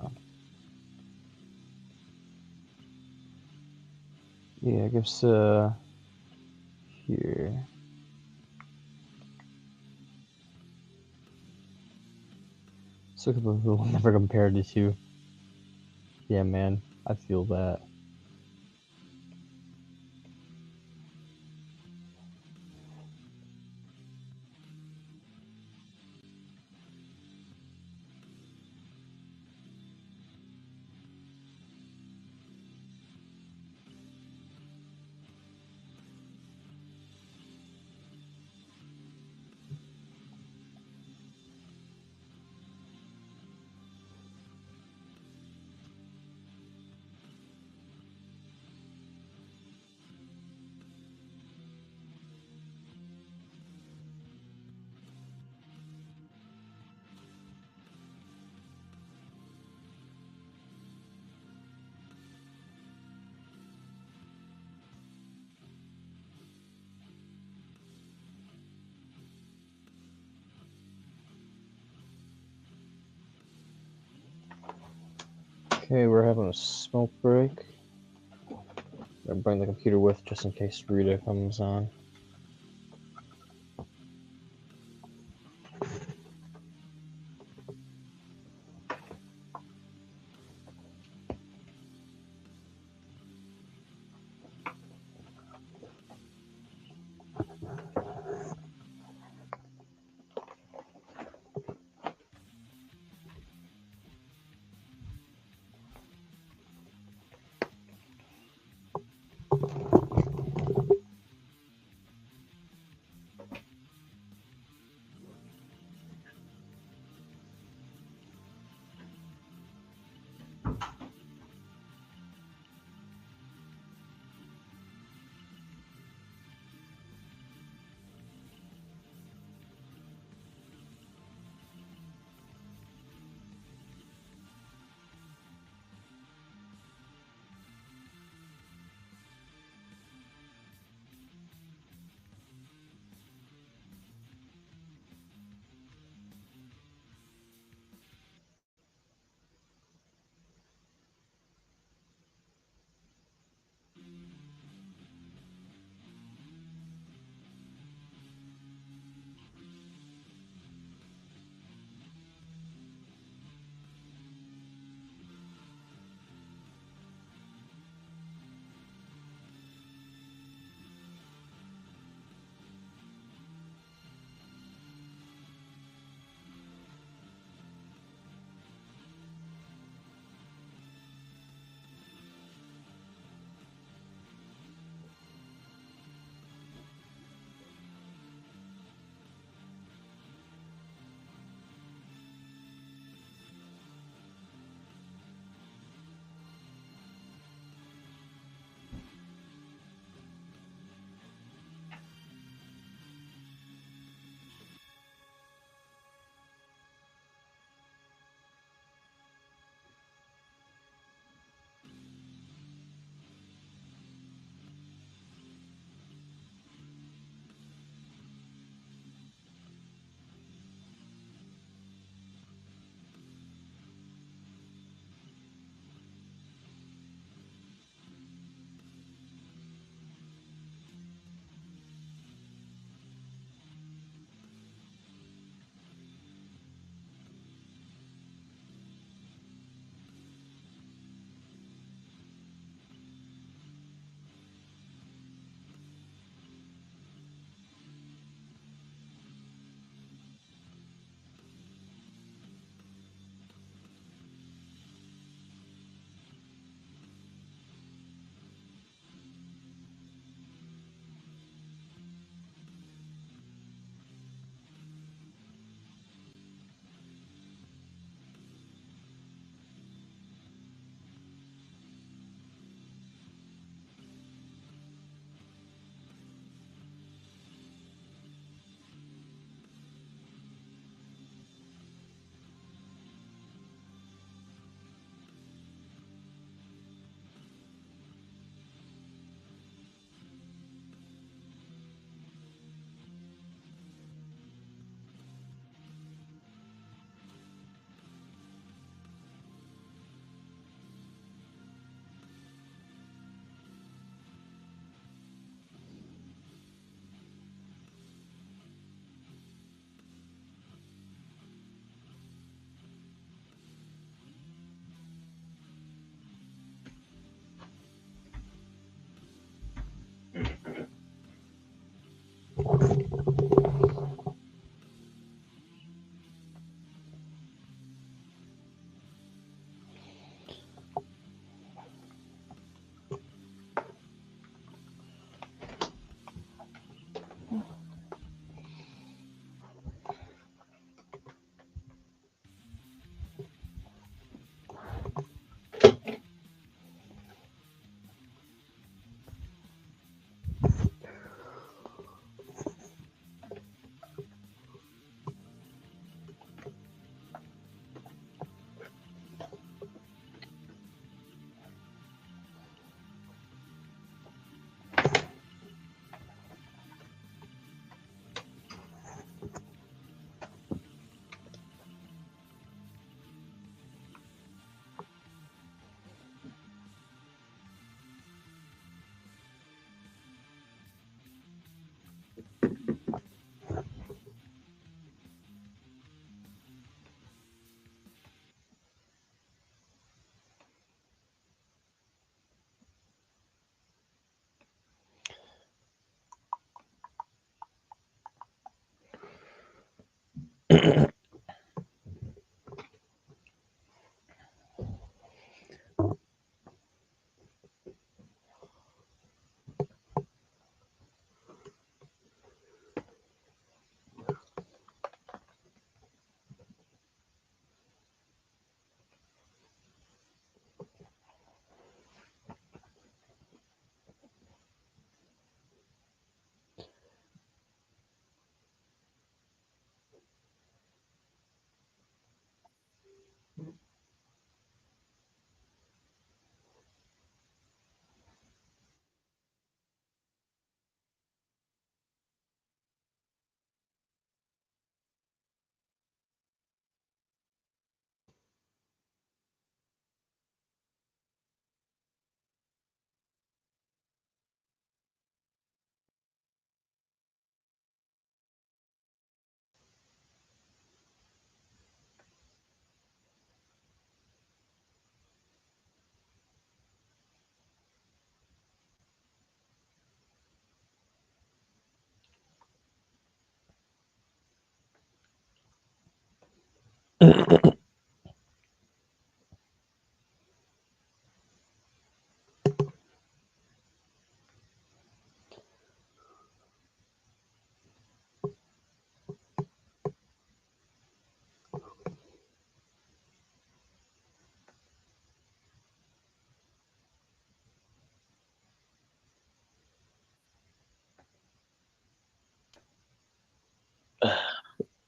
Yeah, I guess, here. Let's look at who will never compare the two. Yeah, man, I feel that. Okay, we're having a smoke break. I'll bring the computer with just in case Rita comes on.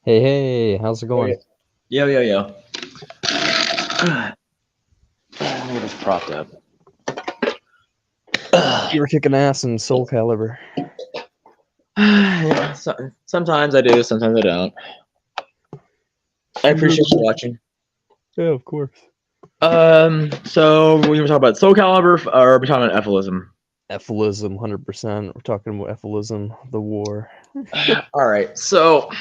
Hey, how's it going? Yo. Let me get this propped up. You were kicking ass in Soul Calibur. Yeah, sometimes I do, sometimes I don't. I appreciate you watching. Yeah, of course. So we were talking about Soul Calibur, or are we talking about Ephilism? Ephilism, 100%. We're talking about Ephilism, the war. All right, so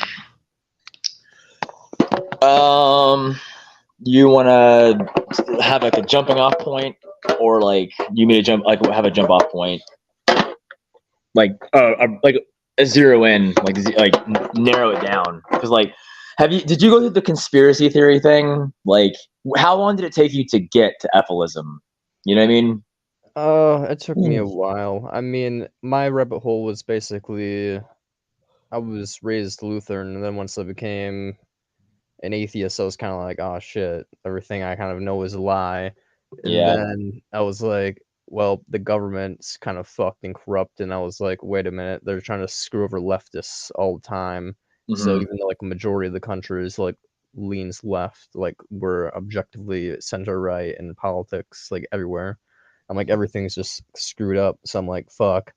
you want to have like a jumping off point, or like you mean to jump, like have a jump off point, like a zero in, like narrow it down, because like. Did you go through the conspiracy theory thing? Like, how long did it take you to get to Ephilism? You know what I mean? It took me a while. I mean, my rabbit hole was basically, I was raised Lutheran, and then once I became an atheist, I was kind of like, oh shit, everything I kind of know is a lie. And Yeah. then I was like, well, the government's kind of fucked and corrupt, and I was like, wait a minute, they're trying to screw over leftists all the time. So even though like a majority of the country is like leans left, like we're objectively center right in politics, like everywhere. I'm like, everything's just screwed up. So I'm like, fuck.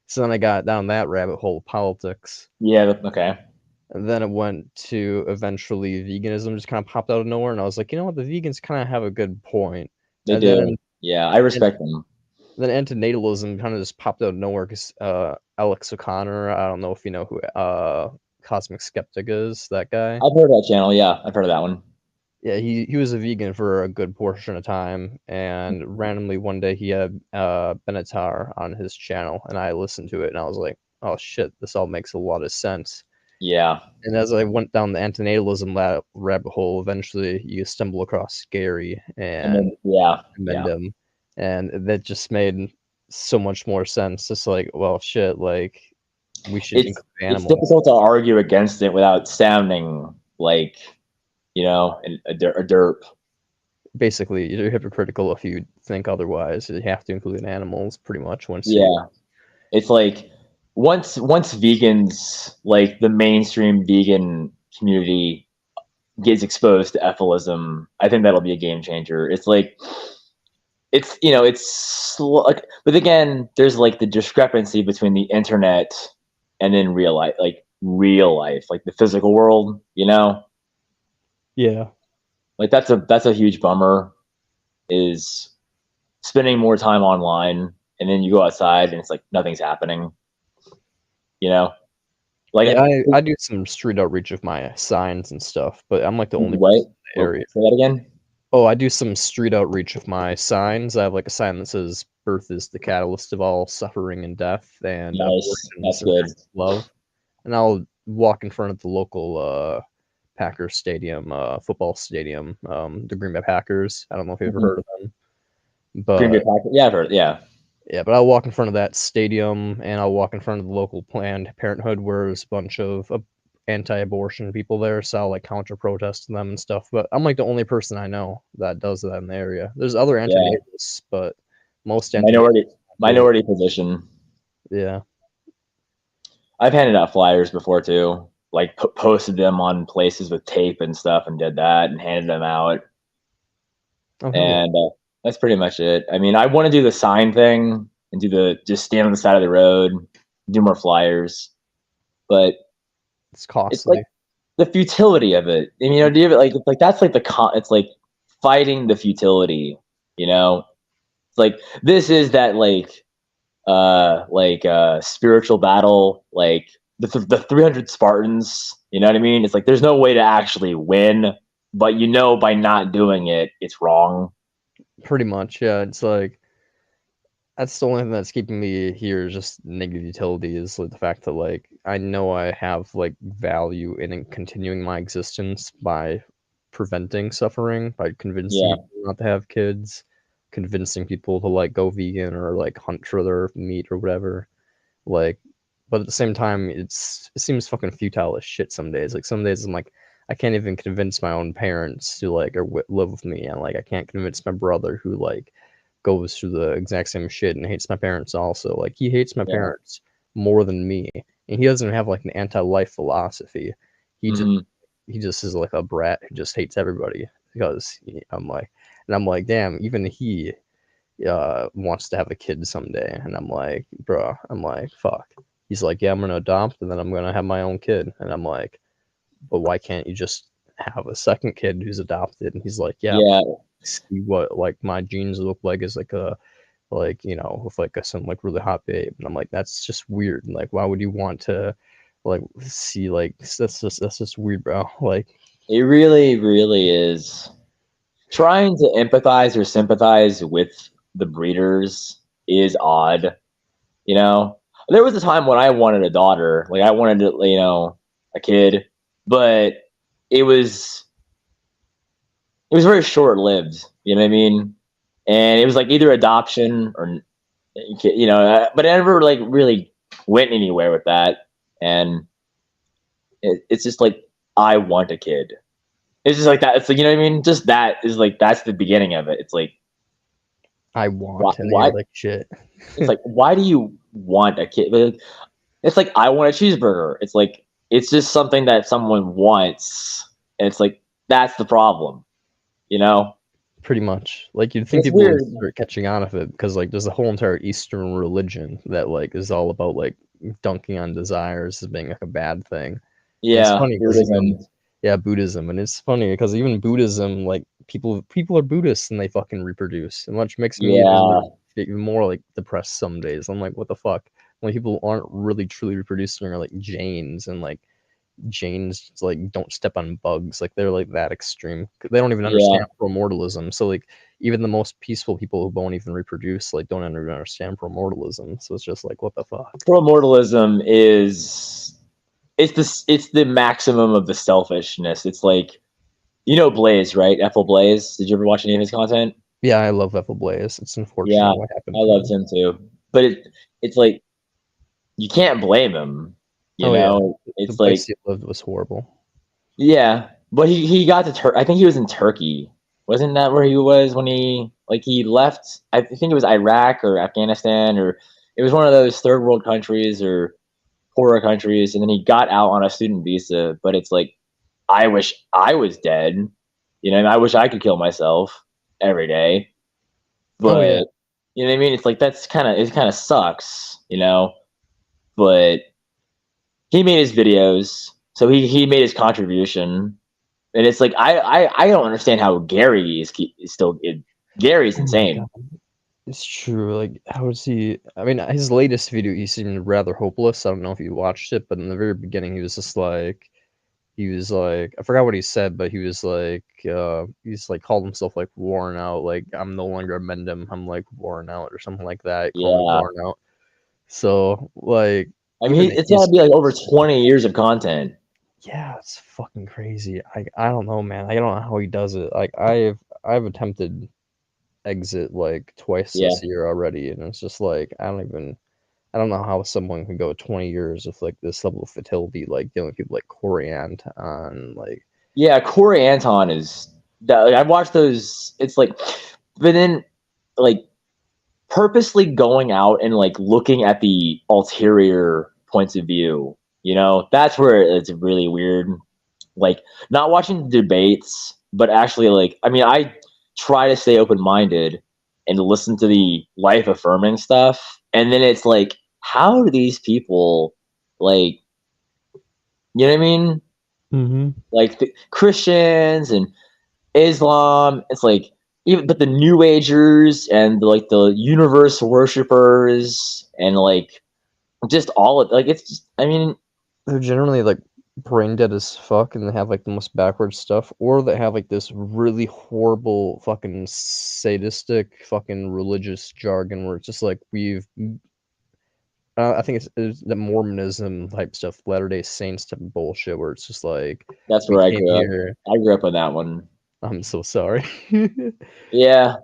So then I got down that rabbit hole of politics. Yeah, okay. And then it went to eventually veganism just kind of popped out of nowhere. And I was like, you know what? The vegans kind of have a good point. They And do. then, Yeah, I respect them. Then antinatalism kind of just popped out of nowhere because Alex O'Connor, I don't know if you know who Cosmic Skeptic is, that guy. I've heard of that channel. Yeah, I've heard of that one. Yeah, he was a vegan for a good portion of time, and randomly one day he had Benatar on his channel, and I listened to it, and I was like, oh shit, this all makes a lot of sense. Yeah. And as I went down the antinatalism rabbit hole, eventually you stumble across Gary and Mendham, and that just made so much more sense. It's like, well, shit, like we should include animals. It's difficult to argue against it without sounding like, you know, a derp. Basically, you're hypocritical if you think otherwise. You have to include animals, pretty much. It's like once vegans, like the mainstream vegan community, gets exposed to Ephilism, I think that'll be a game changer. It's like, it's, you know, it's like, but again, there's like the discrepancy between the internet and then real life, like the physical world, you know? Yeah. Like that's a huge bummer, is spending more time online and then you go outside and it's like nothing's happening, you know? Like, yeah, I do some street outreach of my signs and stuff, but I'm like the only person in the area. Say that again? Oh, I do some street outreach of my signs. I have like a sign that says "Birth is the catalyst of all suffering and death," and That's good. Love. And I'll walk in front of the local Packers stadium, football stadium, the Green Bay Packers. I don't know if you've ever heard of them, but Green Bay Packers. Yeah, I've heard. Yeah. Yeah, but I'll walk in front of that stadium, and I'll walk in front of the local Planned Parenthood where there's a bunch of anti-abortion people there, so I'll like counter-protest them and stuff. But I'm like the only person I know that does that in the area. There's other anti-natalists, but most minority position. Yeah, I've handed out flyers before too, like posted them on places with tape and stuff, and did that and handed them out. And that's pretty much it. I mean, I want to do the sign thing and just stand on the side of the road, do more flyers, but it's costly. It's like the futility of it. And, you know, do you like that's like it's like fighting the futility, you know? It's like, this is that spiritual battle, like the 300 Spartans, you know what I mean? It's like, there's no way to actually win, but you know, by not doing it, it's wrong. Pretty much, yeah. It's like, that's the only thing that's keeping me here, is just negative utility, is like the fact that like I know I have like value in continuing my existence by preventing suffering by convincing Yeah. people not to have kids, convincing people to like go vegan or like hunt for their meat or whatever. Like, but at the same time, it seems fucking futile as shit some days. Like some days I'm like, I can't even convince my own parents to like or live with me, and like I can't convince my brother who like goes through the exact same shit and hates my parents also. Like he hates my Yeah. parents more than me, and he doesn't have like an anti-life philosophy. He just Mhm. he just is like a brat who just hates everybody because I'm like, damn, even he wants to have a kid someday, and I'm like, bro, I'm like, fuck. He's like, yeah, I'm gonna adopt, and then I'm gonna have my own kid, and I'm like, but why can't you just have a second kid who's adopted? And he's like, yeah, Yeah. see what like my genes look like is like a like with like some like really hot babe, and I'm like, that's just weird. Like, why would you want to like see like that's just weird, bro. Like, It really, really is. Trying to empathize or sympathize with the breeders is odd. You know, there was a time when I wanted a daughter, like I wanted to, a kid, but it was very short lived. You know what I mean? And it was like either adoption or but I never like really went anywhere with that. And it's just like I want a kid. It's just like that. It's like, you know what I mean? Just that is like that's the beginning of it. It's like I why? want, and Why? you're like, shit. It's like why do you want a kid? It's like I want a cheeseburger. It's like it's just something that someone wants, and it's like that's the problem, you know. Pretty much. Like you'd think It's people weird. would start catching on of it because like there's a whole entire Eastern religion that like is all about like dunking on desires as being like a bad thing. And it's Yeah, funny because Buddhism. even Buddhism, and it's funny because even Buddhism, like people are Buddhists and they fucking reproduce, and which makes me Yeah, even more like depressed some days. I'm like, what the fuck? When people aren't really truly reproducing are like Jains, and like Janes like don't step on bugs, like they're like that extreme. They don't even yeah. understand promortalism. So like even the most peaceful people who won't even reproduce like don't even understand promortalism. So it's just like, what the fuck? Pro-mortalism is it's the maximum of the selfishness. It's like Blaze, right? Ethel Blaze. Did you ever watch any of his content? Yeah, I love Ethel Blaze. It's Yeah, unfortunate what I happened to loved him. him too. But it's like you can't blame him. Oh yeah, the It's place like he lived was horrible. yeah, but he got to I think he was in Turkey. Wasn't that where he was when he left? I think it was Iraq or Afghanistan, or it was one of those third world countries or poorer countries, and then he got out on a student visa. But it's like I wish I was dead. And I wish I could kill myself every day. Oh yeah, But you know what I mean? It's like it kind of sucks. But he made his videos, so he made his contribution, and it's like I don't understand how Gary is still Gary's oh my insane. god, it's true. Like, how is he? I mean, his latest video, he seemed rather hopeless. I don't know if you watched it, but in the very beginning, he was just like, I forgot what he said, but he's like called himself like worn out, like I'm no longer a Mendem, I'm like worn out or something like that. He called me Yeah, worn out. So like I mean even it's got to he's be like over 20 years of content. yeah, it's fucking crazy. I don't know, man. I don't know how he does it. Like I've attempted exit like twice Yeah, this year already, and it's just like I don't know how someone can go 20 years with like this level of fertility, like dealing with people like Coriant on like yeah. Corey Anton is that like, I've watched those. It's like, but then like purposely going out and like looking at the ulterior points of view. That's where it's really weird. Like not watching the debates, but actually like I mean I try to stay open minded and listen to the life affirming stuff, and then it's like how do these people like you know what I mean? mm-hmm. Like the Christians and Islam, it's like even but the New Agers and like the universe worshippers and like just all of like it's just I mean They're generally like brain dead as fuck, and they have like the most backwards stuff, or they have like this really horrible fucking sadistic fucking religious jargon where it's just like I think it's the Mormonism type stuff, Latter-day Saints type of bullshit, where it's just like That's we where I came grew up. here. I grew up on that one. I'm so sorry. Yeah.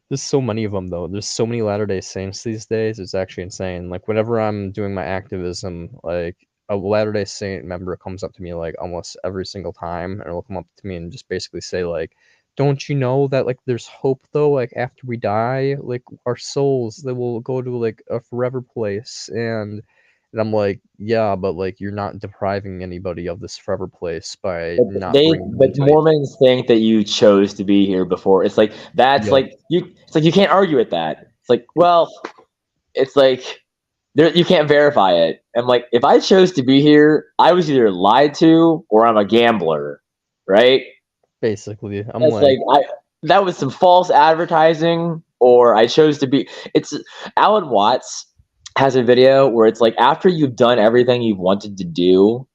There's so many of them though. There's so many Latter-day Saints these days. It's actually insane. Like whenever I'm doing my activism, like a Latter-day Saint member comes up to me like almost every single time, and will come up to me and just basically say like, "Don't you know that like there's hope though? Like after we die, like our souls they will go to like a forever place." And I'm like, "Yeah, but like you're not depriving anybody of this forever place by But not bringing them into it." Mormons think that you chose to be here before. It's like that's Yep. like you. It's like you can't argue with that. It's like, well, it's like there, you can't verify it. I'm like, if I chose to be here, I was either lied to or I'm a gambler, right? Basically, I'm That's like, like that was some false advertising, or I chose to be. It's Alan Watts has a video where it's like after you've done everything you've wanted to do,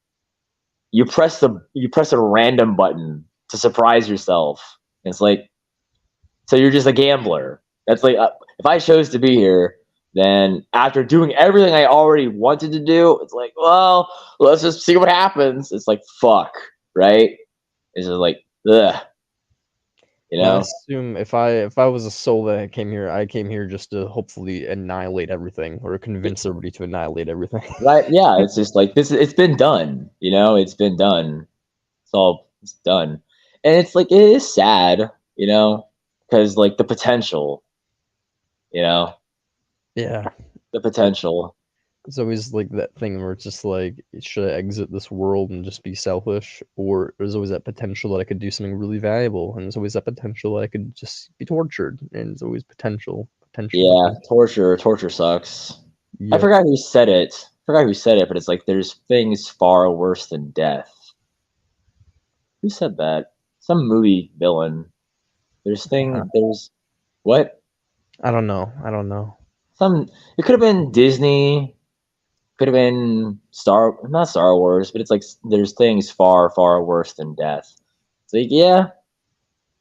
you press a random button to surprise yourself. And it's like, so you're just a gambler. That's like if I chose to be here, then after doing everything I already wanted to do, it's like, well, let's just see what happens. It's like fuck, right? It's just like, ugh, you well, I know. assume if I was a soul that came here, I came here just to hopefully annihilate everything or convince everybody to annihilate everything. Right? Yeah, it's just like this. It's been done. You know, it's been done. It's done, and it's like it is sad. You know, because like the potential. You know, Yeah, the potential. it's always like that thing where it's just like, should I exit this world and just be selfish, or there's always that potential that I could do something really valuable, and there's always that potential that I could just be tortured, and it's always potential. Yeah, torture sucks. I Yep. forgot who said it. But it's like there's things far worse than death. Who said that? Some movie villain. There's what? I don't know. I don't know. Some it could have been Disney, could have been not Star Wars, but it's like there's things far worse than death. It's like, yeah,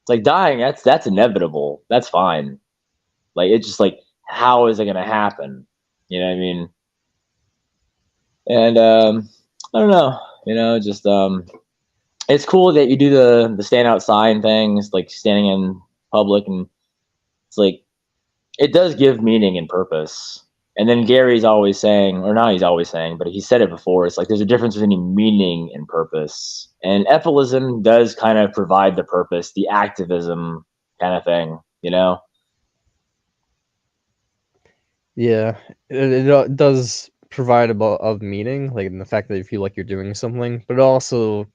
it's like dying, that's inevitable. That's fine. Like it's just like how is it gonna happen? You know what I mean? And I don't know, just it's cool that you do the stand outside things, like standing in public, and it's like it does give meaning and purpose. And then Gary's always saying, or not he's always saying, but he said it before, it's like there's a difference between meaning and purpose. And Efilism does kind of provide the purpose, the activism kind of thing, you know? Yeah, it does provide of meaning, like in the fact that you feel like you're doing something, but it also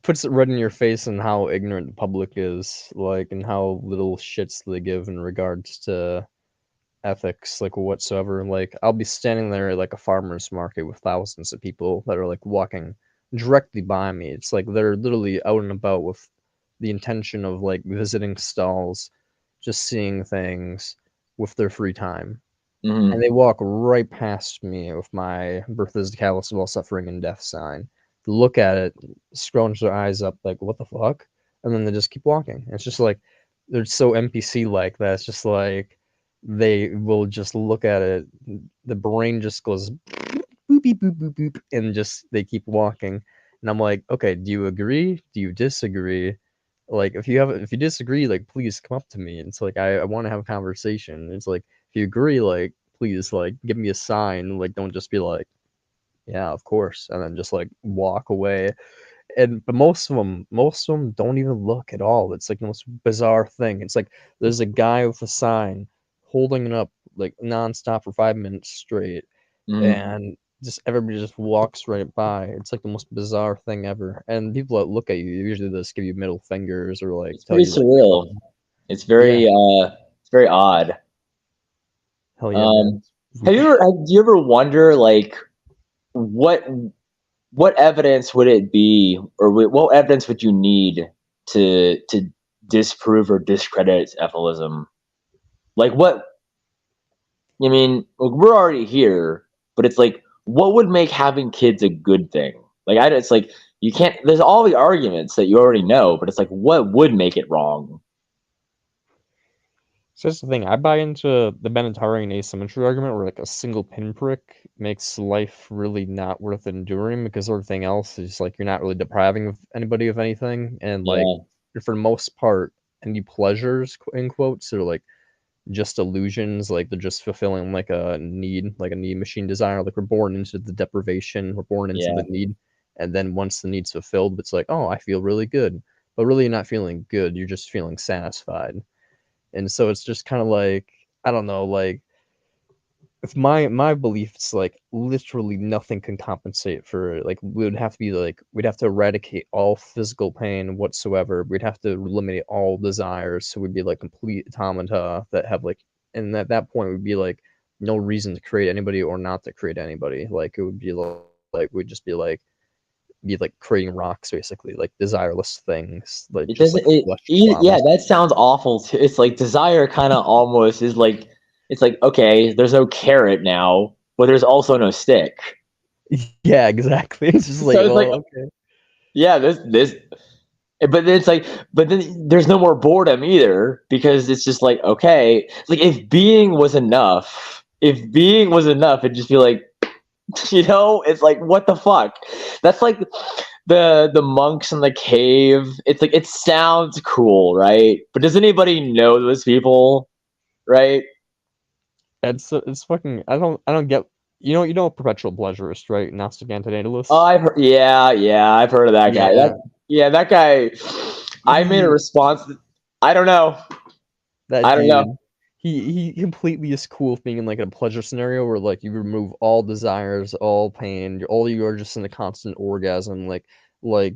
puts it right in your face and how ignorant the public is, like, and how little shits they give in regards to ethics, like whatsoever. Like, I'll be standing there at like a farmer's market with thousands of people that are like walking directly by me. It's like they're literally out and about with the intention of like visiting stalls, just seeing things with their free time. Mm-hmm. And they walk right past me with my birth is the catalyst of all suffering and death sign. They look at it, scrunch their eyes up, like, what the fuck? And then they just keep walking. It's just like, they're so NPC like that. It's just like, they will just look at it. The brain just goes boop, beep, boop, boop, boop, and just, they keep walking. And I'm like, okay, do you agree? Do you disagree? Like, if you disagree, like, please come up to me. It's like, I want to have a conversation. It's like, if you agree, like, please, like, give me a sign. Like, don't just be like, yeah, of course, and then just like walk away. But most of them don't even look at all. It's like the most bizarre thing. It's like there's a guy with a sign holding it up like nonstop for 5 minutes straight, Mm-hmm. and just everybody just walks right by. It's like the most bizarre thing ever. And people that look at you usually just give you middle fingers or like It's tell pretty you like, surreal. It's yeah, very odd. hell yeah, man. Do you ever wonder like what what evidence would it be, or what evidence would you need to disprove or discredit Efilism? Like what? I mean, like, we're already here, but it's like, what would make having kids a good thing? Like, it's like you can't. There's all the arguments that you already know, but it's like, what would make it wrong? So that's the thing. I buy into the Benatarian asymmetry argument, where like a single pinprick makes life really not worth enduring because everything else is like you're not really depriving of anybody of anything, and like for the most part, any pleasures in quotes are like just illusions. Like they're just fulfilling like a need machine desire. Like we're born into the deprivation, we're born into the need, and then once the need's fulfilled, it's like, oh, I feel really good, but really you're not feeling good. You're just feeling satisfied. And so it's just kind of like, I don't know, like if my belief is like literally nothing can compensate for like we would have to be like we'd have to eradicate all physical pain whatsoever. We'd have to eliminate all desires, so we'd be like complete automata that have like, and at that point would be like no reason to create anybody or not to create anybody. Like it would be like we'd just be like creating rocks basically, like desireless things, like It just doesn't. like flesh Yeah, bombs. that sounds awful too. It's like desire kind of almost is like it's like okay, there's no carrot now, but there's also no stick. Yeah, exactly. It's just like, So it's like oh, okay. yeah, this, but then it's like, but then there's no more boredom either because it's just like okay, it's like if being was enough, it'd just be like it's like what the fuck. That's like the monks in the cave. It's like it sounds cool, right? But does anybody know those people, right? It's fucking. I don't get. You know, perpetual pleasurist, right? Gnostic Oh, antinatalist. I've heard, yeah, I've heard of that guy. Yeah, That guy. I made a he response. I don't know. that I don't know. dude. He completely is cool with being in like a pleasure scenario where like you remove all desires, all pain, all you are just in a constant orgasm. Like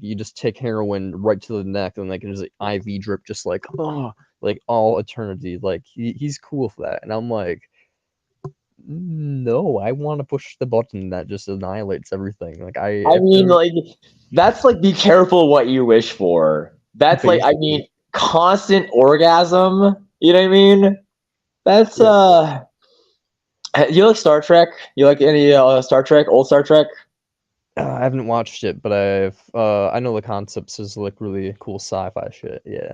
you just take heroin right to the neck and like there's an IV drip, just like oh, like all eternity. Like he's cool for that, and I'm like. No, I want to push the button that just annihilates everything. Like I if mean, there like that's like be careful what you wish for. That's like I basically, mean, constant orgasm. You know what I mean? That's yeah. You like Star Trek? You like any Star Trek? Old Star Trek? I haven't watched it, but I know the concepts is like really cool sci-fi shit. Yeah.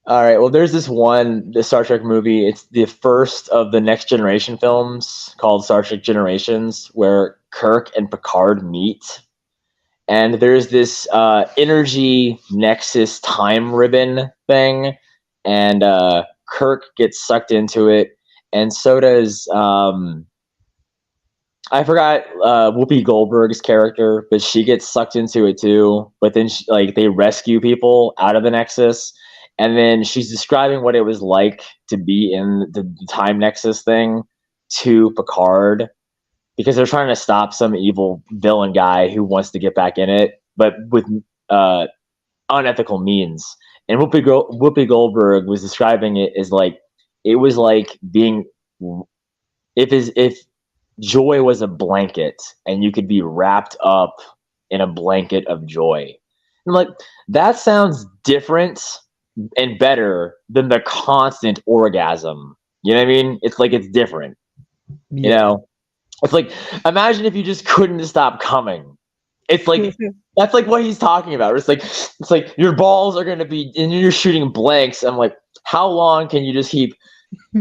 All right. Well, there's the Star Trek movie. It's the first of the Next Generation films called Star Trek Generations, where Kirk and Picard meet, and there's this energy nexus time ribbon thing, and Kirk gets sucked into it, and so does I forgot Whoopi Goldberg's character, but she gets sucked into it too. But then they rescue people out of the Nexus, and then she's describing what it was like to be in the time Nexus thing to Picard because they're trying to stop some evil villain guy who wants to get back in it, but with uh, unethical means. And Whoopi Goldberg was describing it as like it was like being if joy was a blanket and you could be wrapped up in a blanket of joy. I'm like, that sounds different and better than the constant orgasm. You know what I mean? It's like it's different. You Yeah. know? It's like imagine if you just couldn't stop coming. It's like that's like what he's talking about. It's like your balls are gonna be and you're shooting blanks. I'm like, how long can you just keep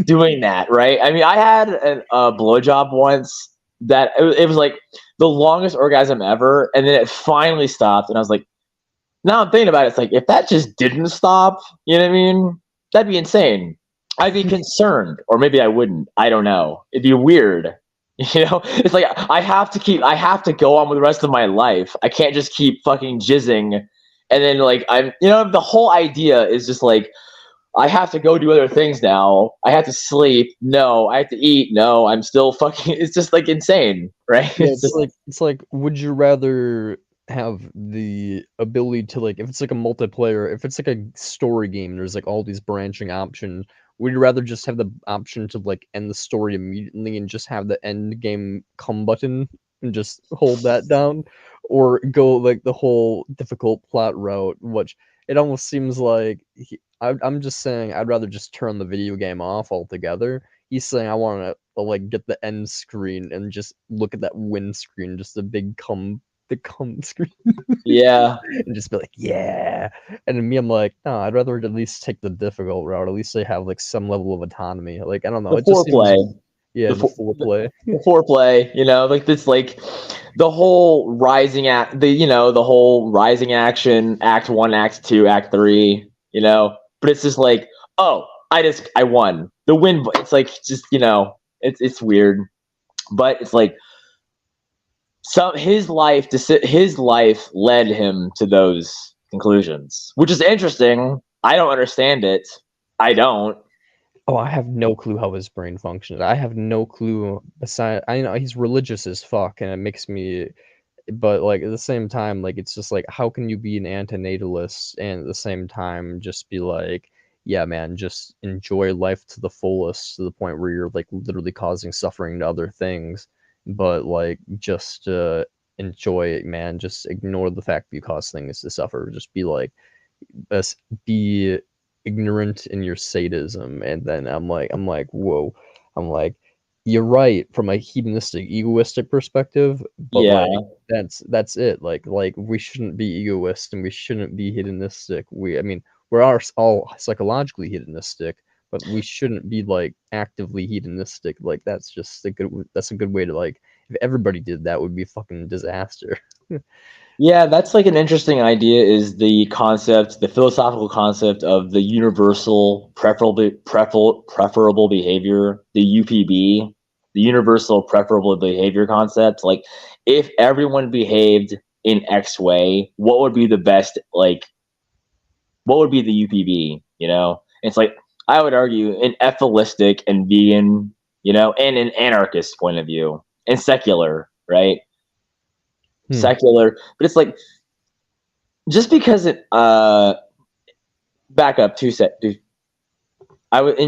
doing that, right? I mean, I had a blowjob once that it was like the longest orgasm ever, and then it finally stopped, and I was like, now I'm thinking about it, it's like if that just didn't stop, you know what I mean? That'd be insane. I'd be concerned, or maybe I wouldn't. I don't know. It'd be weird. You know, it's like I have to go on with the rest of my life. I can't just keep fucking jizzing, and then like the whole idea is just like I have to go do other things now. I have to sleep. No, I have to eat. No, I'm still fucking. It's just like insane, right? Yeah, It's just it's like would you rather have the ability to like if it's like a multiplayer, if it's like a story game, there's like all these branching options. Would you rather just have the option to like end the story immediately and just have the end game come button and just hold that down, or go like the whole difficult plot route, which it almost seems like I'm just saying I'd rather just turn the video game off altogether. He's saying I want to like get the end screen and just look at that win screen, just a big cum the cum screen Yeah. and just be like, yeah. And then me, I'm like, no, I'd rather at least take the difficult route. At least they have like some level of autonomy. Like, I don't know. The It just seems, foreplay. yeah, the The foreplay. foreplay, like this, like the whole the whole rising action, act 1, act 2, act 3, but it's just like, oh, I won the win. It's like, just, it's weird, but it's like his life led him to those conclusions, which is interesting. I don't understand it. I don't. Oh, I have no clue how his brain functions. I have no clue. Besides, I know he's religious as fuck, and it makes me. But like at the same time, like it's just like, how can you be an antinatalist and at the same time just be like, yeah, man, just enjoy life to the fullest to the point where you're like literally causing suffering to other things, but like just enjoy it, man. Just ignore the fact that you cause things to suffer. Just be like, be ignorant in your sadism. And then I'm like, whoa. I'm like, you're right from a hedonistic, egoistic perspective, but Yeah. like that's it. Like we shouldn't be egoist and we shouldn't be hedonistic. I mean, we're all psychologically hedonistic, but we shouldn't be like actively hedonistic. Like that's a good way to, like, if everybody did that, would be a fucking disaster. Yeah, that's like an interesting idea, is the philosophical concept of the universal preferable behavior, the UPB, the universal preferable behavior concept. Like, if everyone behaved in X way, what would be the best, like, what would be the UPB, It's like, I would argue an ethilistic and vegan, and an anarchist point of view, and secular, right? Secular, but it's like, just because it back up in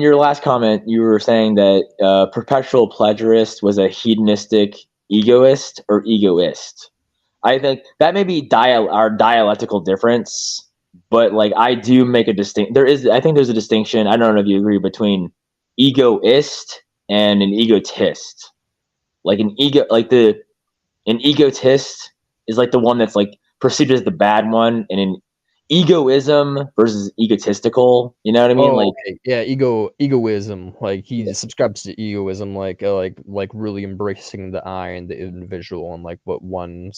your last comment, you were saying that perpetual plagiarist was a hedonistic egoist or egoist. I think that may be our dialectical difference, but like, I do make a I think there's a distinction, I don't know if you agree, between egoist and an egotist. Like an egotist is like the one that's like perceived as the bad one, and an egoism versus egotistical. You know what I mean? Like, okay. Yeah, egoism. Like he subscribes to egoism, like really embracing the I and the individual and like what one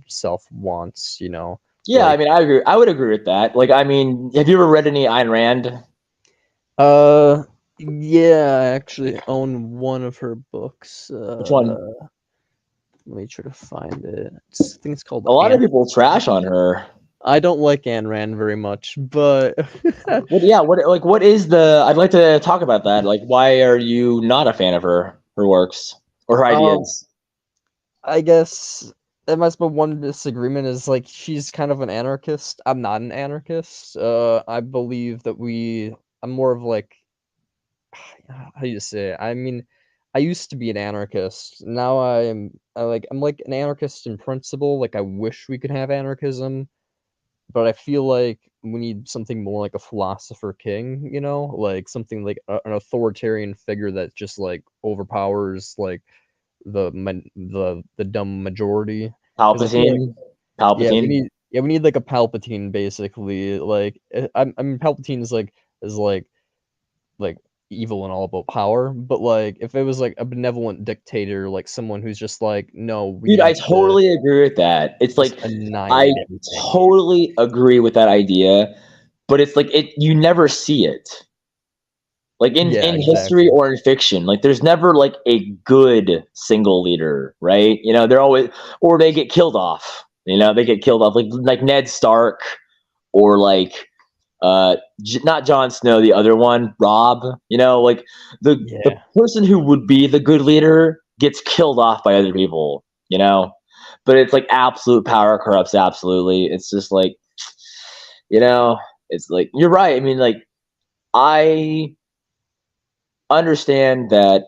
self wants. yeah, Like, I mean, I agree. I would agree with that. Like, I mean, have you ever read any Ayn Rand? yeah, I actually own one of her books. Which one? Let me try to find it. I think it's called A lot of people trash on her. I don't like Ayn Rand very much, but What is the? I'd like to talk about that. Like, why are you not a fan of her works or her ideas? I guess there must be one disagreement is like she's kind of an anarchist. I'm not an anarchist. I believe that I'm more of like, how do you say it? I mean, I used to be an anarchist. Now I'm like an anarchist in principle. Like I wish we could have anarchism, but I feel like we need something more like a philosopher king, like something like an authoritarian figure that just like overpowers like the dumb majority. 'Cause I feel like, Palpatine. we need like a Palpatine basically. Like I mean Palpatine is like evil and all about power, but like if it was like a benevolent dictator, like someone who's just like, no, we Dude, I need to totally agree with that. It's like, I annihilate everything. totally agree with that idea, but it's like, you never see it. Like in Yeah, history exactly. or in fiction, like there's never like a good single leader, right? They're always, or they get killed off. They get killed off, like Ned Stark, or like not Jon Snow, the other one, Rob. Like the person who would be the good leader gets killed off by other people. But it's like absolute power corrupts absolutely. It's just like, it's like, you're right. I mean, like, I understand that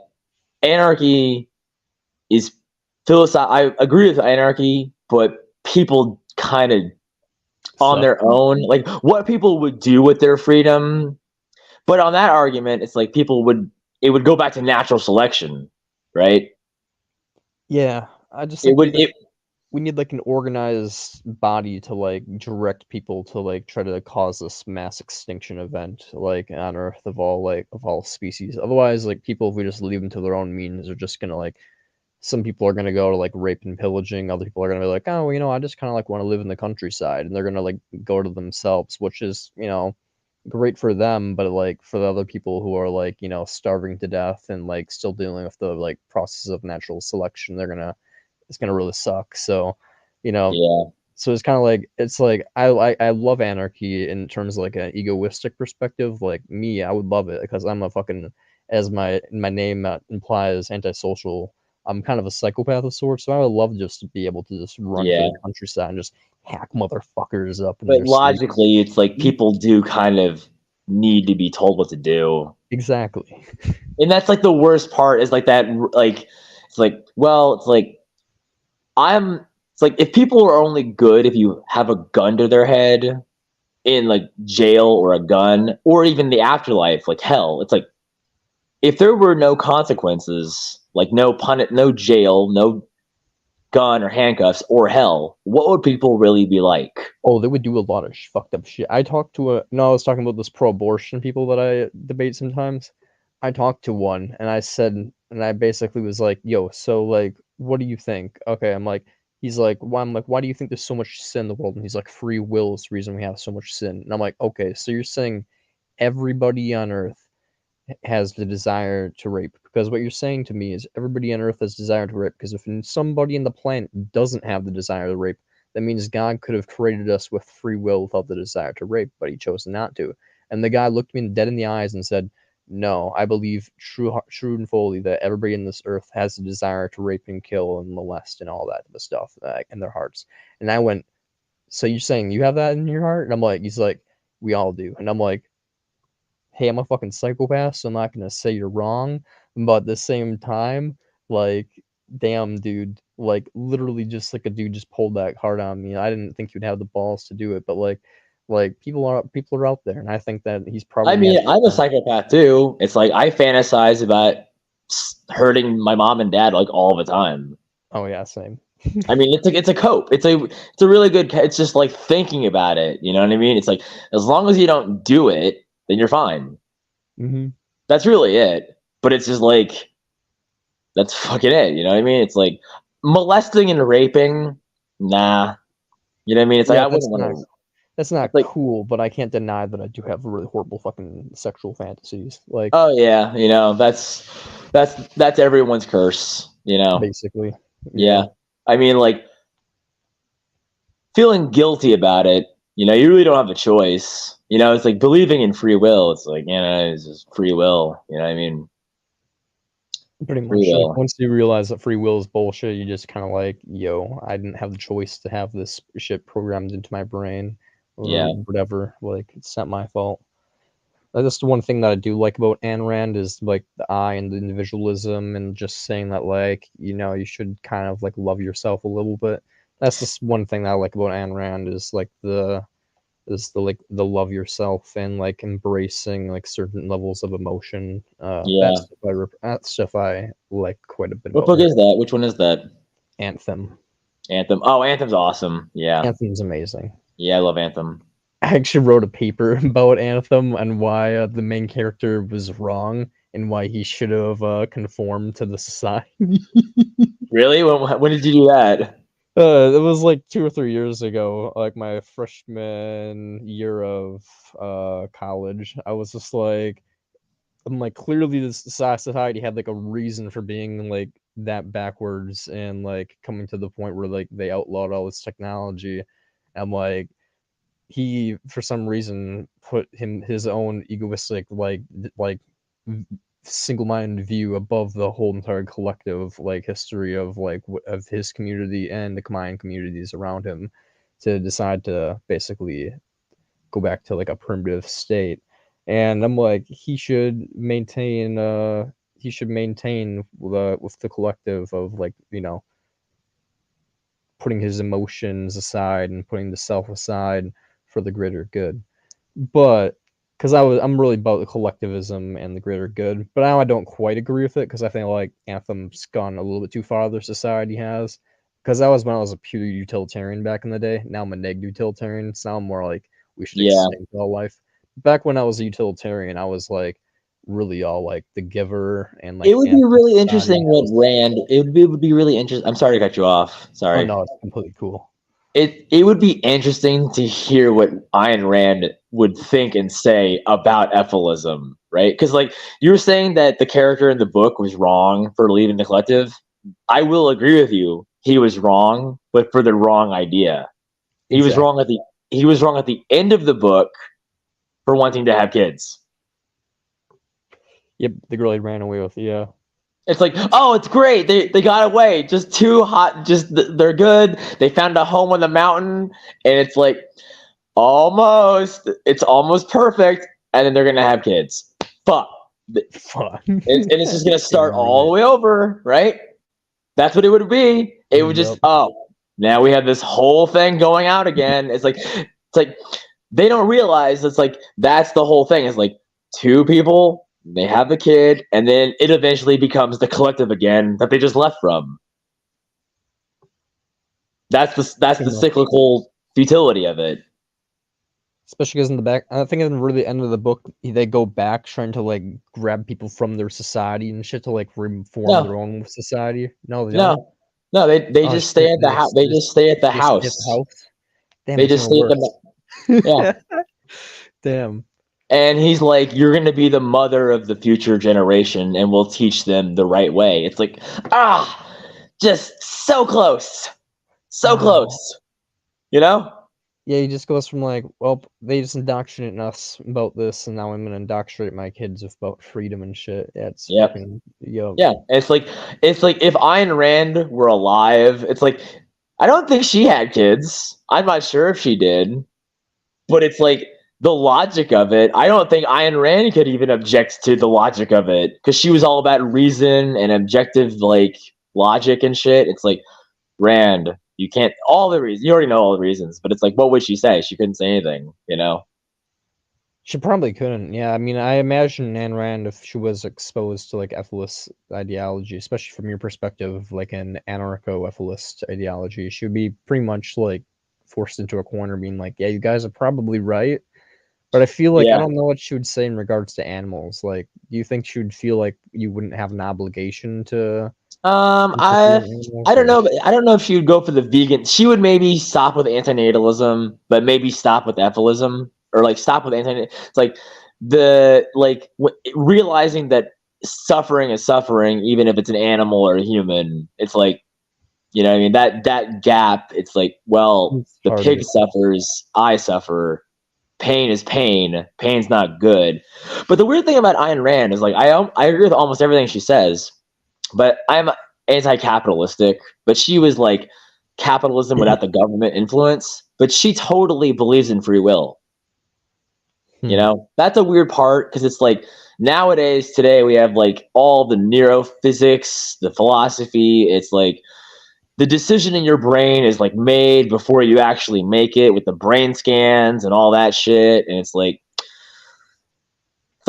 anarchy is I agree with anarchy, but people kind of on their own, like what people would do with their freedom. But on that argument, it's like it would go back to natural selection, right? Yeah, I just It think would we need like an organized body to like direct people to like try to cause this mass extinction event like on Earth of all species. Otherwise, like people, if we just leave them to their own means, are just gonna like some people are gonna go to like rape and pillaging. Other people are gonna be like, oh, well, I just kind of like want to live in the countryside, and they're gonna like go to themselves, which is great for them, but like for the other people who are like starving to death and like still dealing with the like process of natural selection, it's gonna really suck. So, you know, Yeah. so it's kind of like I love anarchy in terms of like an egoistic perspective. Like me, I would love it because I'm a fucking, as my name implies, antisocial. I'm kind of a psychopath of sorts, so I would love just to be able to just run through Yeah. the countryside and just hack motherfuckers up in But their sleep. logically, it's like people do kind of need to be told what to do. Exactly. And that's like the worst part is like that, like, it's like, well, it's like, it's like if people are only good if you have a gun to their head in like jail or a gun or even the afterlife, like hell, it's like, if there were no consequences, like no jail, no gun or handcuffs or hell, what would people really be like? Oh, they would do a lot of fucked up shit. I was talking about this pro-abortion people that I debate sometimes. I talked to one and I basically was like, yo, so like, what do you think? Okay, he's like, why do you think there's so much sin in the world? And he's like, free will is the reason we have so much sin. And I'm like, okay, so you're saying everybody on earth has the desire to rape, because what you're saying to me is everybody on earth has desire to rape, because if somebody in the planet doesn't have the desire to rape, that means God could have created us with free will without the desire to rape, but he chose not to. And the guy looked me dead in the eyes and said, no, I believe true and fully that everybody in this earth has the desire to rape and kill and molest and all that stuff in their hearts. And I went, so you're saying you have that in your heart? And I'm like, he's like, we all do. And I'm like, hey, I'm a fucking psychopath, so I'm not gonna say you're wrong. But at the same time, like, damn, dude, like literally just like a dude just pulled that card on me. I didn't think you'd have the balls to do it, but like people are out there, and I think that he's I probably mean, I'm a psychopath too. It's like I fantasize about hurting my mom and dad like all the time. Oh yeah, same. I mean, it's a cope. It's a really good. It's just like thinking about it. You know what I mean? It's like as long as you don't do it, then you're fine. Mm-hmm. That's really it. But it's just like that's fucking it. You know what I mean? It's like molesting and raping. Nah. You know what I mean? It's like Yeah, I wouldn't want to. that's not Like, cool, but I can't deny that I do have really horrible fucking sexual fantasies. Like, oh yeah, you know that's everyone's curse. You know. basically. Yeah. I mean, like feeling guilty about it. You know, you really don't have a choice. You know, it's like believing in free will. It's like, it's just free will. You know what I mean? Pretty Free much. Like will. once you realize that free will is bullshit, you just kind of like, yo, I didn't have the choice to have this shit programmed into my brain or Yeah. whatever. Like it's not my fault. That's the one thing that I do like about Ayn Rand is like the I and the individualism and just saying that like, you should kind of like love yourself a little bit. That's just one thing that I like about Ayn Rand is like the love yourself and like embracing like certain levels of emotion. Yeah. That stuff I like quite a bit What about book her. is that? Which one is that? Anthem. Anthem. Oh, Anthem's awesome. Yeah. Anthem's amazing. Yeah, I love Anthem. I actually wrote a paper about Anthem and why the main character was wrong and why he should have conformed to the society. Really? When did you do that? It was like 2 or 3 years ago, like my freshman year of college. I'm like, clearly this society had like a reason for being like that backwards and like coming to the point where like they outlawed all this technology. I'm like, he for some reason put his own egoistic single-minded view above the whole entire collective like history of like of his community and the Mayan communities around him to decide to basically go back to like a primitive state. And I'm like, he should maintain with the collective of like, putting his emotions aside and putting the self aside for the greater good. But because I'm really about the collectivism and the greater good, but now I don't quite agree with it because I think like Anthem's gone a little bit too far. Their society has because that was when I was a pure utilitarian back in the day. Now I'm a negative utilitarian. So now I'm more like we should Yeah. extinct all life. Back when I was a utilitarian, I was like really all like the giver and like It would be really anti-society. interesting what Rand. It would be really interesting. I'm sorry to cut you off. Oh Sorry. no, it's completely cool. It would be interesting to hear what Ayn Rand would think and say about Ephilism, right? Because like you were saying that the character in the book was wrong for leaving the collective. I will agree with you. He was wrong, but for the wrong idea. He was wrong at the end of the book for wanting to have kids. Yep, the girl he ran away with. Yeah. It's like, oh, it's great. They got away. Just too hot. Just they're good. They found a home on the mountain, and it's like almost. It's almost perfect, and then they're gonna have kids. Fuck. Fuck. And it's just gonna start all the way over, right? That's what it would be. It would just now we have this whole thing going out again. It's like they don't realize it's like that's the whole thing. It's like two people. They have a kid, and then it eventually becomes the collective again that they just left from. That's the cyclical futility of it. Especially because in the back, I think in the really end of the book, they go back trying to like grab people from their society and shit to like reform their own society. No, they don't. No, they just stay at the house. They just stay at the house. Damn, they just stay at the yeah. Damn. And he's like, you're going to be the mother of the future generation, and we'll teach them the right way. It's like, just so close. So close. You know? Yeah, he just goes from like, well, they just indoctrinate us about this, and now I'm going to indoctrinate my kids about freedom and shit. Yeah, it's fucking, Yeah, it's like if Ayn Rand were alive, it's like, I don't think she had kids. I'm not sure if she did. But it's like, the logic of it, I don't think Ayn Rand could even object to the logic of it because she was all about reason and objective like logic and shit. It's like, Rand, you can't all the reasons. You already know all the reasons, but it's like, what would she say? She couldn't say anything, you know. She probably couldn't. Yeah, I mean, I imagine Ayn Rand, if she was exposed to like ethicist ideology, especially from your perspective, like an anarcho-ethicist ideology, she would be pretty much like forced into a corner, being like, "Yeah, you guys are probably right." But I feel like I don't know what she would say in regards to animals. Like, do you think she would feel like you wouldn't have an obligation to? I don't know. I don't know if she would go for the vegan. She would maybe stop with antinatalism, but maybe stop with ephilism, or like stop with antinatalism. It's like realizing that suffering is suffering, even if it's an animal or a human. It's like, you know what I mean? That gap. It's like, well, the pig suffers, I suffer. Pain is pain. Pain's not good. But the weird thing about Ayn Rand is like I agree with almost everything she says, but I'm anti-capitalistic. But she was like capitalism without the government influence. But she totally believes in free will. You know, that's a weird part because it's like nowadays, today we have like all the neurophysics, the philosophy. It's like the decision in your brain is like made before you actually make it with the brain scans and all that shit. And it's like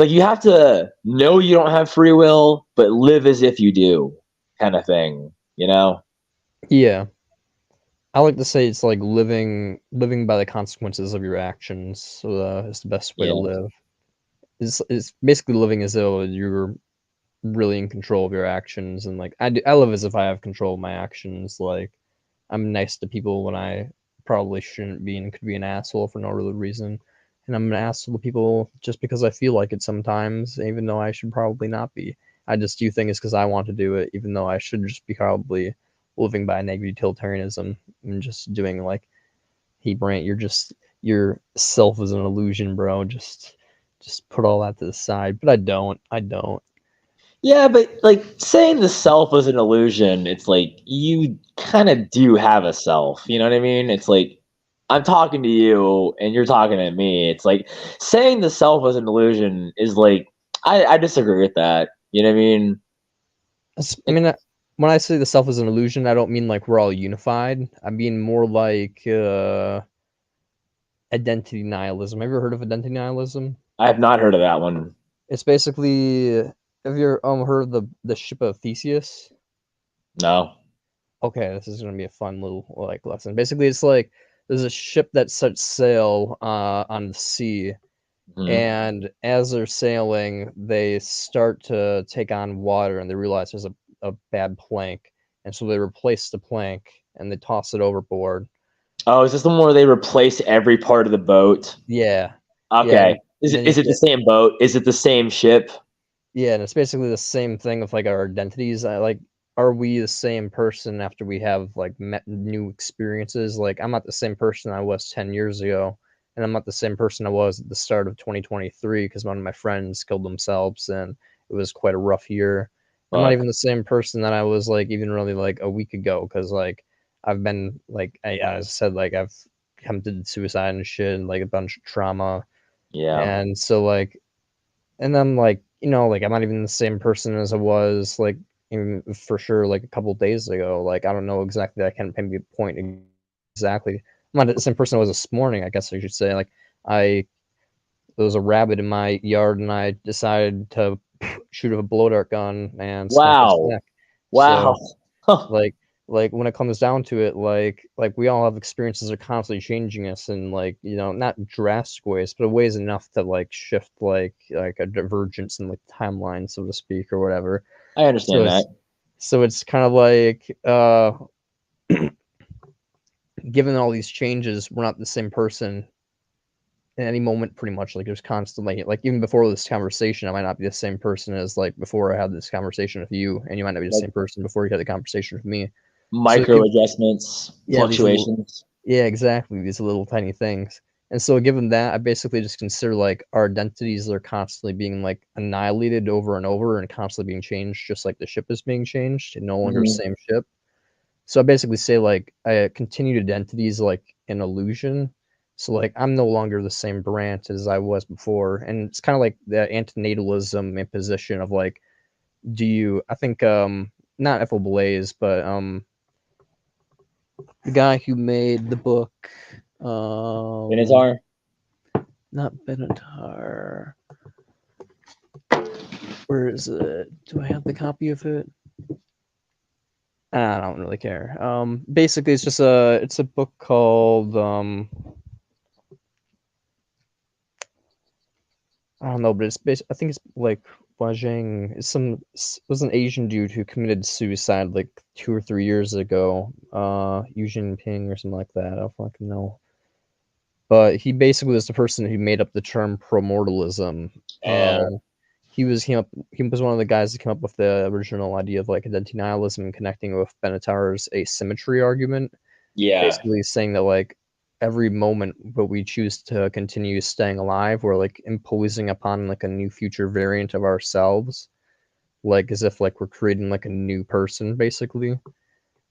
you have to know you don't have free will, but live as if you do, kind of thing, you know? Yeah. I like to say it's like living by the consequences of your actions. So it's the best way to live. It's basically living as though you're really in control of your actions, and like I live as if I have control of my actions. Like I'm nice to people when I probably shouldn't be, and could be an asshole for no real reason, and I'm an asshole to people just because I feel like it sometimes, even though I should probably not be. I just do things because I want to do it, even though I should just be probably living by negative utilitarianism and just doing like, hey Brant, your self is an illusion, bro. Just put all that to the side. But I don't. Yeah, but like saying the self is an illusion, it's like you kind of do have a self. You know what I mean? It's like I'm talking to you and you're talking to me. It's like saying the self is an illusion is like I disagree with that. You know what I mean? I mean, when I say the self is an illusion, I don't mean like we're all unified. I mean more like identity nihilism. Have you ever heard of identity nihilism? I have not heard of that one. It's basically, have you heard of the ship of Theseus? No. Okay, this is gonna be a fun little like lesson. Basically, it's like there's a ship that sets sail on the sea, Mhm. and as they're sailing, they start to take on water, and they realize there's a bad plank, and so they replace the plank and they toss it overboard. Oh, is this the one where they replace every part of the boat? Yeah, yeah, Okay. and then you Is have it the to same boat? Is it the same ship? yeah, and it's basically the same thing with like our identities. Like, are we the same person after we have like met new experiences? Like, I'm not the same person I was 10 years ago, and I'm not the same person I was at the start of 2023 because one of my friends killed themselves, and it was quite a rough year. I'm not Fuck. even the same person that I was like even really like a week ago because like I've been like as I said like I've attempted suicide and shit and like a bunch of trauma, Yeah. and so like and then, like, you know, like, I'm not even the same person as I was, like, even for sure, like, a couple days ago. Like, I don't know exactly. I can't pinpoint exactly. I'm not the same person I was this morning, I guess I should say. Like, I there was a rabbit in my yard, and I decided to shoot a blow dart gun and snap its Wow. neck. Wow. So, like when it comes down to it, like we all have experiences that are constantly changing us in like, you know, not drastic ways, but ways enough to like shift like a divergence in like timeline, so to speak, or whatever. I So understand that. it's kind of like given all these changes, we're not the same person in any moment pretty much. Like there's constantly like even before this conversation, I might not be the same person as like before I had this conversation with you, and you might not be the Like same person before you had the conversation with me. So micro adjustments, yeah, these little fluctuations. yeah, exactly, these little tiny things. And so given that, I basically just consider like our identities are constantly being like annihilated over and over and constantly being changed, just like the ship is being changed and no longer the Mhm. same ship. So I basically say like continued identity is like an illusion. So like I'm no longer the same Brant as I was before. And it's kind of like the antinatalism imposition of like, do you I think not Ethel Blaze, but the guy who made the book Minotaur? not Benatar. Where is it? Do I have the copy of it? I don't really care. Basically, it's a book called I don't know, but I think it's like Wajing. It was an Asian dude who committed suicide like 2 or 3 years ago. Yu Jinping or something like that. I don't fucking know. But he basically was the person who made up the term promortalism, Oh, and he was one of the guys that came up with the original idea of like identity nihilism and connecting with Benatar's asymmetry argument, yeah. basically saying that like every moment that we choose to continue staying alive, we're like imposing upon like a new future variant of ourselves, like as if like we're creating like a new person basically.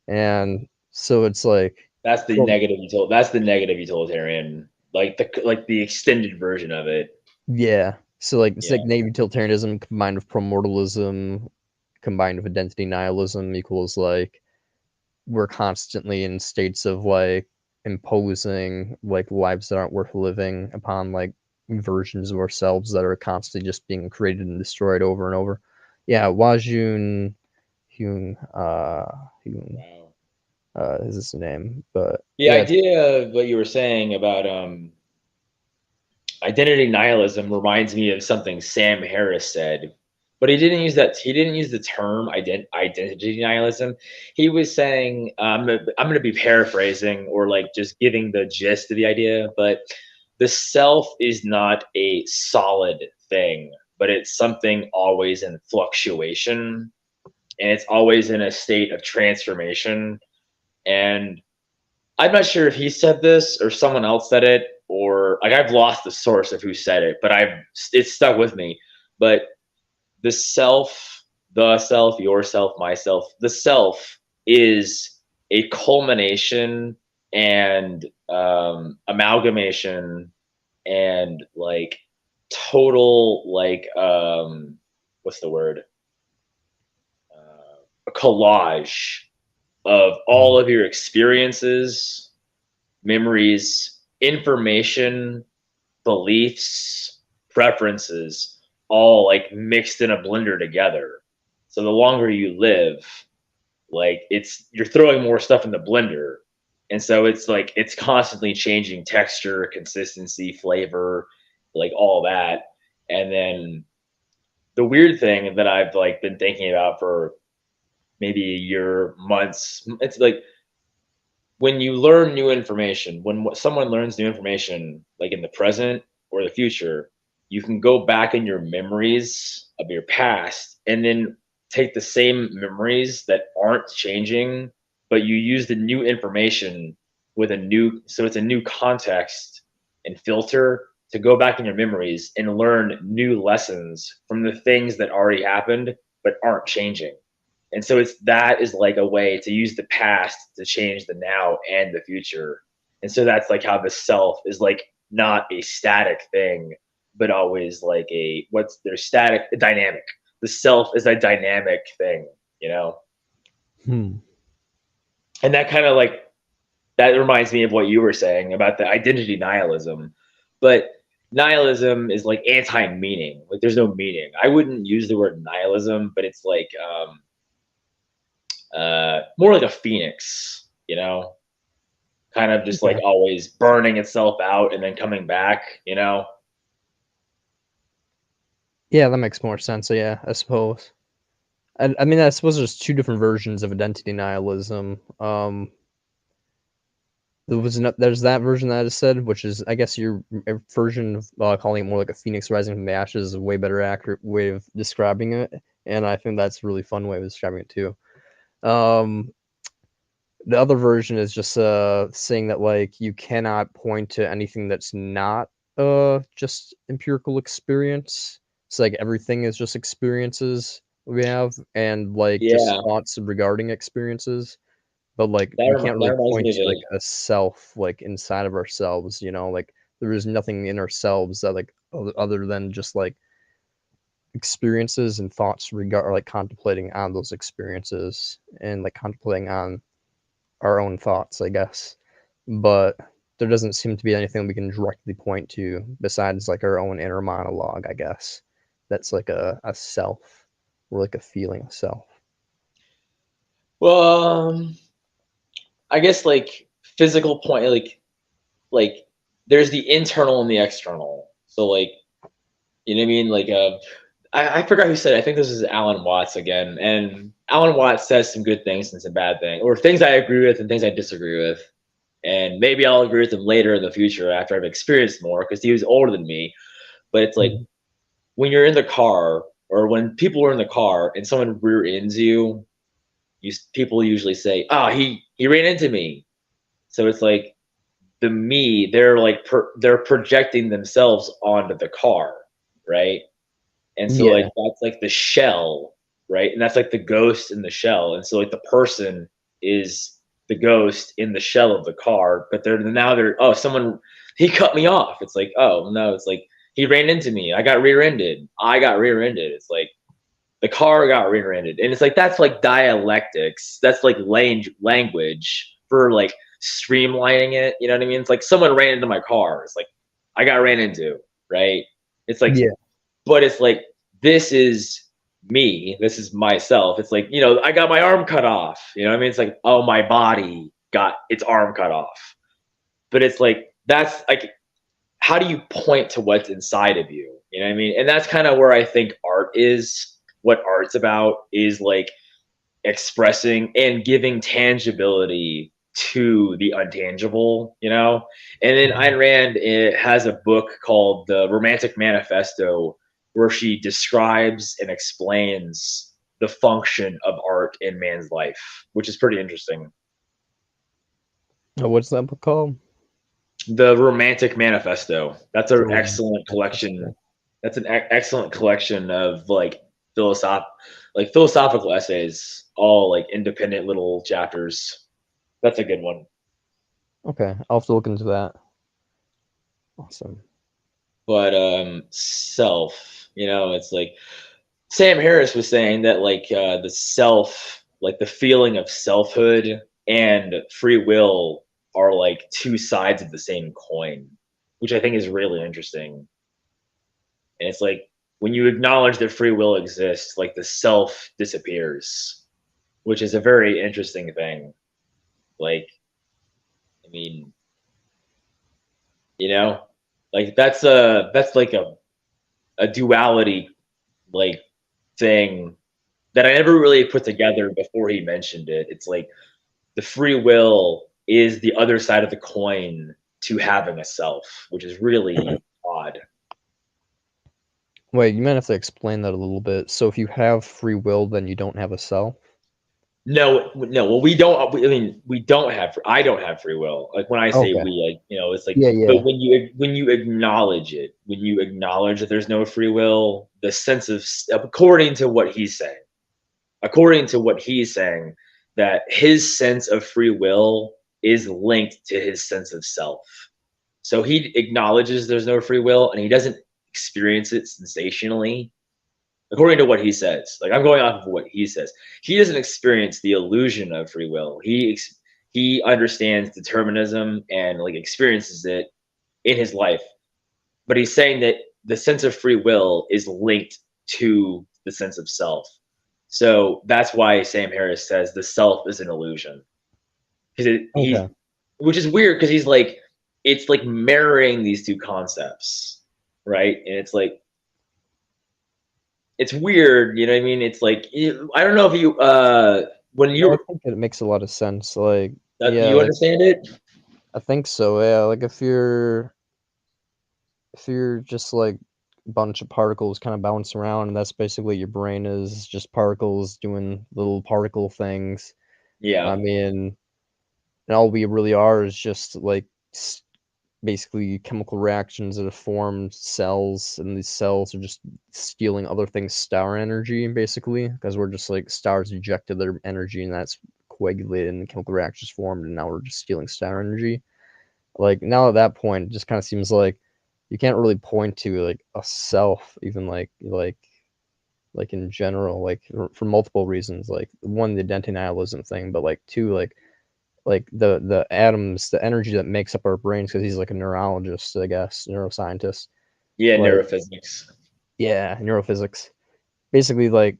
And so it's like That's the pro- that's the negative utilitarian. Like the extended version of it. yeah, so like it's Yeah. like native utilitarianism combined with promortalism combined with identity nihilism equals like we're constantly in states of like imposing like lives that aren't worth living upon like versions of ourselves that are constantly just being created and destroyed over and over. Yeah, Wajun Hyun Hyun Wow. is his name. But The yeah, idea of what you were saying about identity nihilism reminds me of something Sam Harris said, but he didn't use that. He didn't use the term identity nihilism. He was saying, I'm going to be paraphrasing or like just giving the gist of the idea, but the self is not a solid thing, but it's something always in fluctuation, and it's always in a state of transformation. And I'm not sure if he said this or someone else said it, or like I've lost the source of who said it, but it's stuck with me. But the self, yourself, myself, the self is a culmination and amalgamation and like total like what's the word? A collage of all of your experiences, memories, information, beliefs, preferences, all like mixed in a blender together. So the longer you live, Like you're throwing more stuff in the blender. And so it's like it's constantly changing texture, consistency, flavor, like all that. And then the weird thing that I've like been thinking about for maybe a year, months, it's like when you learn new information, when someone learns new information, like in the present or the future, you can go back in your memories of your past and then take the same memories that aren't changing, but you use the new information with so it's a new context and filter to go back in your memories and learn new lessons from the things that already happened but aren't changing. And so that is like a way to use the past to change the now and the future. And so that's like how the self is like not a static thing, but always like they're static, dynamic. The self is a dynamic thing, you know? And that kind of like, that reminds me of what you were saying about the identity nihilism. But nihilism is like anti-meaning. Like there's no meaning. I wouldn't use the word nihilism, but it's like, more like a phoenix, you know, kind of just like always burning itself out and then coming back, you know. Yeah, that makes more sense. So yeah, I suppose. I mean, I suppose there's two different versions of identity nihilism. There's that version that I just said, which is, I guess, your version of calling it more like a phoenix rising from the ashes is a way better accurate way of describing it, and I think that's a really fun way of describing it too. The other version is just saying that like you cannot point to anything that's not just empirical experience. It's like everything is just experiences we have, and like just Yeah, thoughts regarding experiences. But like that, we can't that really reminds point me of to like a self like inside of ourselves, you know, like there is nothing in ourselves that like other than just like experiences and thoughts regard like contemplating on those experiences and like contemplating on our own thoughts, I guess. But there doesn't seem to be anything we can directly point to besides like our own inner monologue, I guess. That's like a self or like a feeling of self. well, I guess like physical point, like there's the internal and the external. So like, you know what I mean? Like, I forgot who said it. I think this is Alan Watts again. And Alan Watts says some good things and some bad things, or things I agree with and things I disagree with. And maybe I'll agree with him later in the future after I've experienced more because he was older than me. But it's like when you're in the car or when people are in the car and someone rear ends you, people usually say, "Oh, he ran into me." So it's like the me, they're like they're projecting themselves onto the car, right? And so like Yeah. that's like the shell, right? And that's like the ghost in the shell. And so like the person is the ghost in the shell of the car, but they're oh, someone, he cut me off. It's like, oh no, it's like he ran into me. I got rear-ended. I got rear-ended. It's like the car got rear-ended. And it's like that's like dialectics. That's like language for like streamlining it. You know what I mean? It's like someone ran into my car. It's like I got ran into, right? It's like, Yeah. but it's like this is me, this is myself. It's like, you know, I got my arm cut off, you know what I mean? It's like, oh, my body got its arm cut off. But it's like that's like, how do you point to what's inside of you, you know what I mean? And that's kind of where I think art is, what art's about is like expressing and giving tangibility to the untangible, you know? And then Ayn Rand, it has a book called The Romantic Manifesto where she describes and explains the function of art in man's life, which is pretty interesting. What's that book called? The Romantic Manifesto. That's an The excellent collection. Manifesto. That's an excellent collection of like philosophical essays, all like independent little chapters. That's a good one. Okay, I'll have to look into that. Awesome. But self, you know, it's like Sam Harris was saying that like the self, like the feeling of selfhood and free will are like two sides of the same coin, which I think is really interesting. And it's like when you acknowledge that free will exists, like the self disappears, which is a very interesting thing. Like, I mean, you know, like that's like a duality like thing that I never really put together before he mentioned it. It's like the free will is the other side of the coin to having a self, which is really odd. Wait, you might have to explain that a little bit. So if you have free will, then you don't have a self? No, no. Well, we don't. I mean, we don't have. I don't have free will. Like when I say Okay. we, like it's like. Yeah, But yeah. when you acknowledge it, when you acknowledge that there's no free will, the sense of according to what he's saying, that his sense of free will is linked to his sense of self. So he acknowledges there's no free will, and he doesn't experience it sensationally according to what he says. Like I'm going off of what he says. He doesn't experience the illusion of free will. He understands determinism and like experiences it in his life. But he's saying that the sense of free will is linked to the sense of self. So that's why Sam Harris says the self is an illusion. Because he's Okay. which is weird because he's like it's like marrying these two concepts, right? And it's like it's weird, you know what I mean? It's like I don't know if you when No, I you think it makes a lot of sense. Like, do yeah, you like understand it? I think so. Yeah, like if you're just like a bunch of particles kind of bounce around, and that's basically your brain is just particles doing little particle things. I Yeah. mean, and all we really are is just like basically chemical reactions that have formed cells, and these cells are just stealing other things' star energy, basically, because we're just like stars ejected their energy, and that's coagulated and chemical reactions formed, and now we're just stealing star energy. Like now at that point, it just kind of seems like you can't really point to like a self, even like in general, like for multiple reasons. Like one, the Antinatalism thing, but like two, like the atoms, the energy that makes up our brains, because he's like a neurologist, I guess, neuroscientist. Yeah, Like, neurophysics. yeah, neurophysics. Basically, like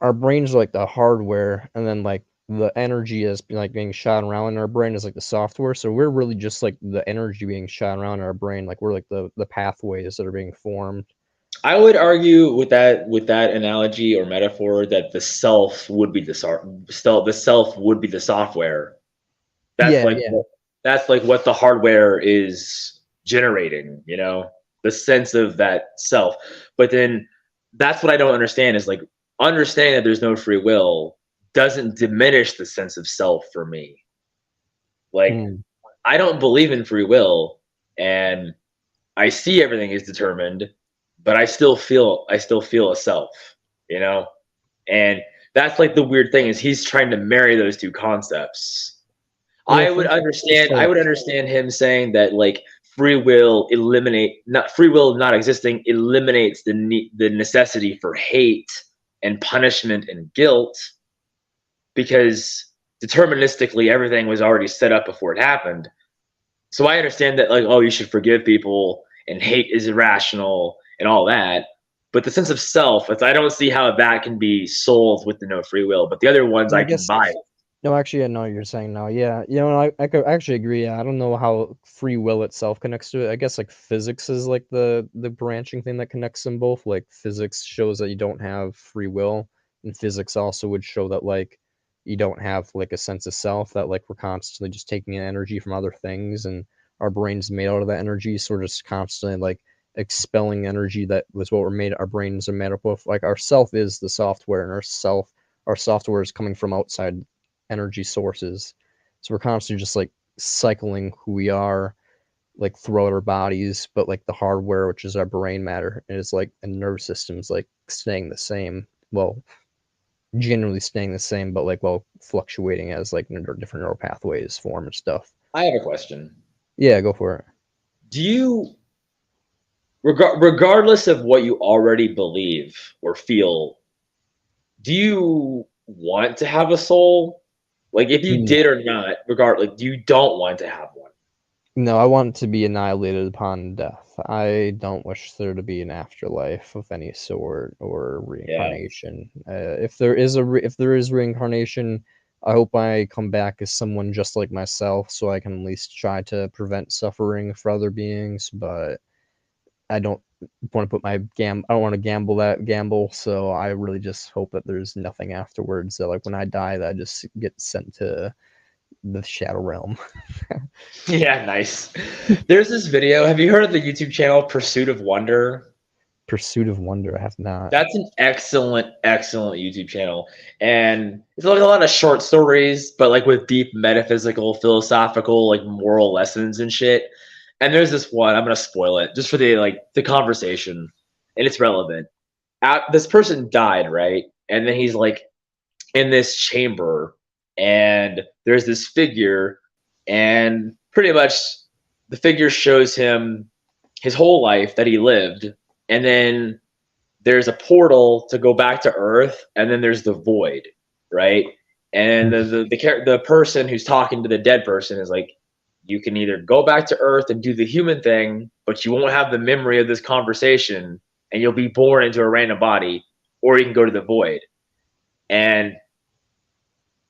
our brains are like the hardware, and then like the energy is like being shot around in our brain is like the software. So we're really just like the energy being shot around in our brain. Like we're like the pathways that are being formed. I would argue with that analogy or metaphor that the self would be the self would be the software. That's Yeah, like yeah. that's like what the hardware is generating, the sense of that self. But then that's what I don't understand is like understanding that there's no free will doesn't diminish the sense of self for me. Like Hmm. I don't believe in free will and I see everything is determined, but I still feel a self, you know? And that's like the weird thing is he's trying to marry those two concepts. Well, I I would think it's just understand I like, would understand him saying that like free will not existing eliminates the necessity for hate and punishment and guilt because deterministically everything was already set up before it happened. So I understand that like oh you should forgive people and hate is irrational and all that. But the sense of self, I don't see how that can be solved with the no free will. But the other ones well, I I can guess buy. no, actually, I know what you're saying now. Yeah, I could actually agree. Yeah, I don't know how free will itself connects to it. I guess like physics is like the branching thing that connects them both. Like physics shows that you don't have free will, and physics also would show that like you don't have like a sense of self. That like we're constantly just taking in energy from other things, and our brains made out of that energy. So we're just constantly like expelling energy that was what we're made. Our brains are made up of. Like our self is the software, and our software is coming from outside energy sources. So we're constantly just like cycling who we are like throughout our bodies, but like the hardware, which is our brain matter, and it's like the nerve system's like staying the same. Well, generally staying the same, but like fluctuating as like different neural pathways form and stuff. I have a question. Yeah, go for it. Do you regardless of what you already believe or feel, do you want to have a soul? Like if you No, did or not, regardless, you don't want to have one. No, I want to be annihilated upon death. I don't wish there to be an afterlife of any sort or reincarnation. If there is if there is reincarnation, I hope I come back as someone just like myself, so I can at least try to prevent suffering for other beings. But I don't want to put my I don't want to gamble. So I really just hope that there's nothing afterwards. That like when I die, that I just get sent to the shadow realm. Yeah, nice. There's this video. Have you heard of the YouTube channel Pursuit of Wonder? Pursuit of Wonder. I have not. That's an excellent, excellent YouTube channel. And it's like a lot of short stories, but like with deep metaphysical, philosophical, like moral lessons and shit. And there's this one, I'm gonna spoil it just for the conversation. And it's relevant. This person died, right? And then he's like in this chamber, and there's this figure, and pretty much the figure shows him his whole life that he lived, and then there's a portal to go back to Earth, and then there's the void, right? And the person who's talking to the dead person is like, you can either go back to Earth and do the human thing, but you won't have the memory of this conversation, and you'll be born into a random body, or you can go to the void. And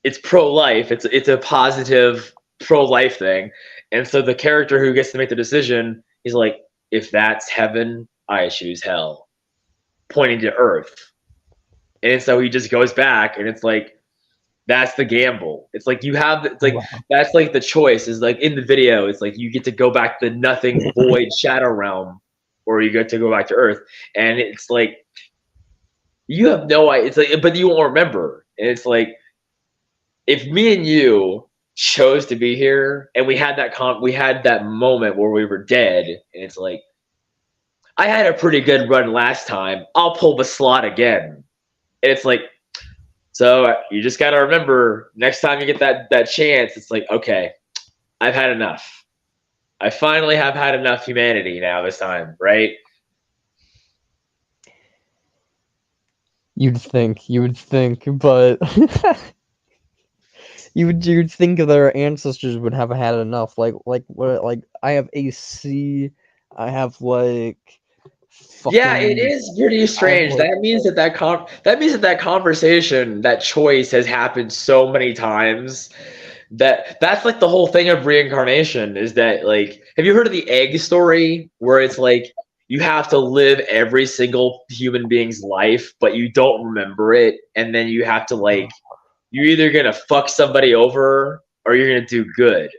it's pro-life. It's a positive pro-life thing. And so the character who gets to make the decision, he's like, if that's heaven, I choose hell, pointing to Earth. And so he just goes back, and it's like, that's the gamble. It's like that's like the choice is like in the video. It's like you get to go back to the nothing void shadow realm, or you get to go back to Earth. And it's like you have no idea. It's like, but you won't remember. And it's like, if me and you chose to be here, and we had that moment where we were dead, and it's like, I had a pretty good run last time. I'll pull the slot again. And it's like, so you just got to remember next time you get that chance, it's like, okay, I've had enough. I finally have had enough humanity now this time, right? You'd think, but you'd think their ancestors would have had enough. Like what? Like I have AC. I have like. Yeah, it is pretty strange. Like, that means that conversation, that choice has happened so many times. That's like the whole thing of reincarnation is that, like, have you heard of the egg story where it's like you have to live every single human being's life, but you don't remember it, and then you have to like you're either gonna fuck somebody over or you're gonna do good,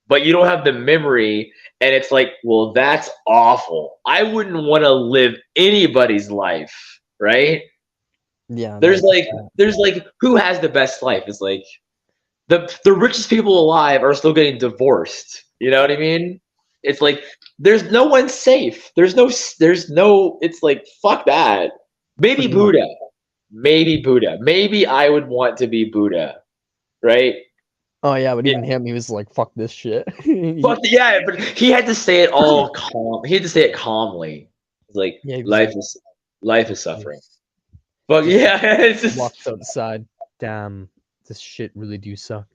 but you don't have the memory. And it's like, well, that's awful. I wouldn't want to live anybody's life, right? Yeah. There's like who has the best life? It's like the richest people alive are still getting divorced. You know what I mean? It's like there's no one safe. There's no it's like fuck that. Maybe Buddha. Maybe I would want to be Buddha, right? Oh yeah, but even him, he was like, "Fuck this shit." But yeah, but he had to say it all calm. He had to say it calmly. Like life is suffering. But yeah, it's just walks outside. Damn, this shit really do suck.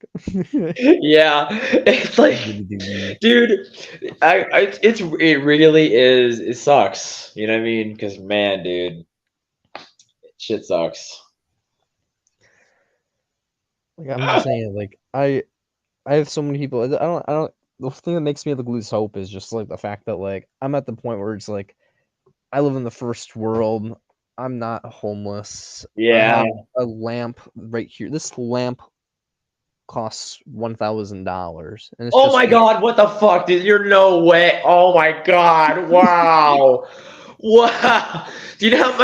yeah, it's like, dude, it really is. It sucks. You know what I mean? Because man, dude, shit sucks. Like I'm just saying, like I have so many people. I don't. The thing that makes me like lose hope is just like the fact that like I'm at the point where it's like I live in the first world. I'm not homeless. Yeah. I have a lamp right here. This lamp costs $1,000. And it's oh just my like, god, what the fuck, dude? You're no way. Oh my god, wow. Wow. Do you know how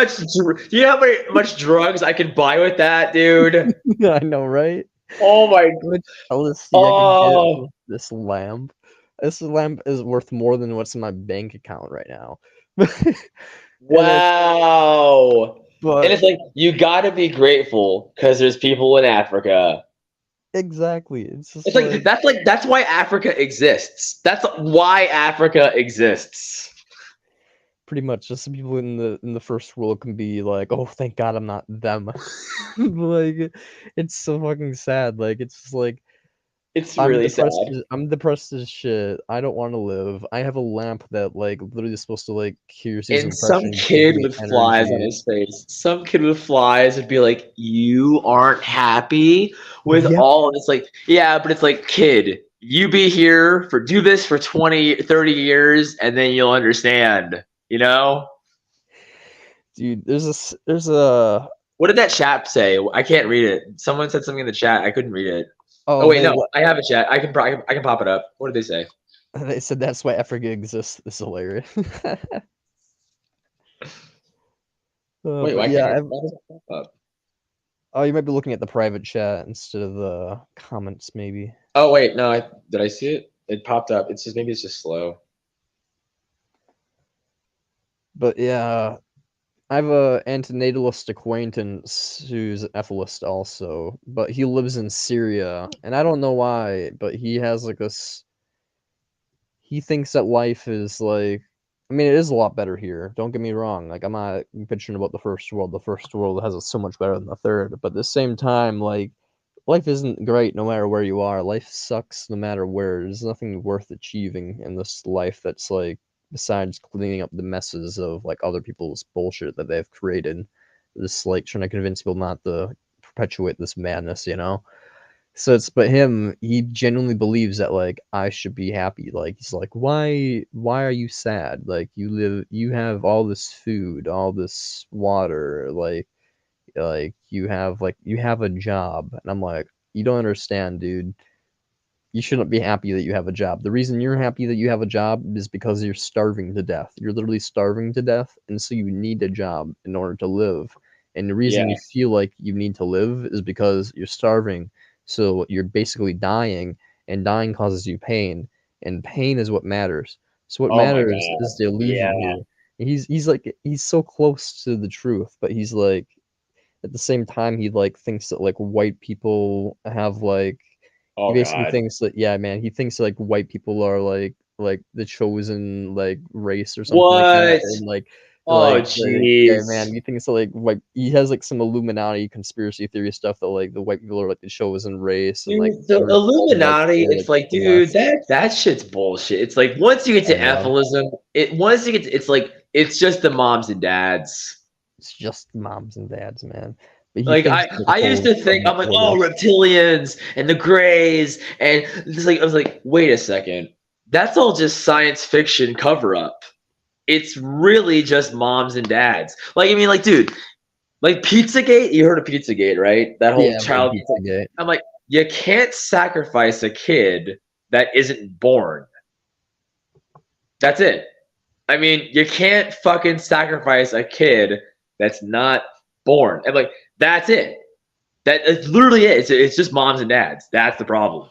much drugs I can buy with that, dude? I know, right? Oh my god. I can get with this lamp. This lamp is worth more than what's in my bank account right now. Wow. And it's like you gotta be grateful because there's people in Africa. Exactly. It's like that's why Africa exists. That's why Africa exists. Pretty much, just the people in the first world can be like, "Oh, thank God I'm not them." Like, it's so fucking sad. Like, it's just like It's really sad. I'm depressed as shit. I don't want to live. I have a lamp that like literally is supposed to like cure season And some depression, give kid me with flies on energy. his face. Some kid with flies would be like, "You aren't happy with Yep. all." And it's like, yeah, but it's like, kid, you be here for do this for 20, 30 years, and then you'll understand. You know? Dude, there's a What did that chat say? I can't read it. Someone said something in the chat. I couldn't read it. Oh oh wait, no, I have a chat. I can pop it up. What did they say? they said that's why Africa exists. This is hilarious. Wait, but why yeah, can't why does it pop up? oh, you might be looking at the private chat instead of the comments, maybe. Oh wait, no, did I see it? It popped up. It's just maybe it's just slow. But yeah, I have a antinatalist acquaintance who's an ethicist also, but he lives in Syria, and I don't know why, but he has like this. He thinks that life is like, I mean, it is a lot better here. Don't get me wrong. Like, I'm not bitching about the first world. The first world has it so much better than the third, but at the same time, like, life isn't great no matter where you are. Life sucks no matter where. There's nothing worth achieving in this life that's like besides cleaning up the messes of like other people's bullshit that they've created. Just like trying to convince people not to perpetuate this madness, you know? So it's but him, he genuinely believes that like I should be happy. Like he's like, why are you sad? Like you have all this food, all this water, you have a job. And I'm like, you don't understand, dude. You shouldn't be happy that you have a job. The reason you're happy that you have a job is because you're starving to death. You're literally starving to death, and so you need a job in order to live. And the reason Yeah. you feel like you need to live is because you're starving. So you're basically dying, and dying causes you pain, and pain is what matters. So what Oh my matters god. is the illusion Yeah. here. He's like he's so close to the truth, but he's like at the same time he like thinks that like white people have like he Oh basically god. thinks that yeah man he thinks like white people are like the chosen like race or something like that What? and Oh yeah jeez. man he thinks that like white he has like some Illuminati conspiracy theory stuff that like the white people are like the chosen race and like Dude, the all the white Illuminati, people are like it's like, the dude, left. that shit's bullshit. It's like once you get I to know apholism, once you get to, it's like it's just the moms and dads. it's just moms and dads, man. But he Like thinks I, that I used whole to think I'm like, oh, reptilians and the Greys, and it's like I was like, wait a second, that's all just science fiction cover up. It's really just moms and dads. Like I mean, like dude, like Pizzagate. You heard of Pizzagate, right? That whole yeah, child. Pizzagate. I'm like, you can't sacrifice a kid that isn't born. That's it. I mean, you can't fucking sacrifice a kid that's not born. And like, that's it. That it's literally it. It's just moms and dads. That's the problem.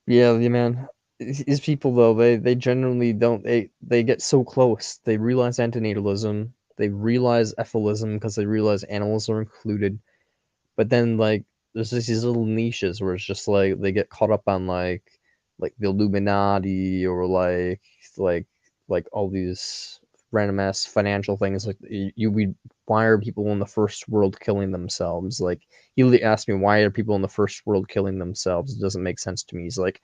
Yeah, man. These people though, they generally don't they get so close. They realize antinatalism, they realize ethylism because they realize animals are included. But then like there's just these little niches where it's just like they get caught up on like the Illuminati or like like all these random ass financial things like why are people in the first world killing themselves? Like he asked me why are people in the first world killing themselves? It doesn't make sense to me. He's like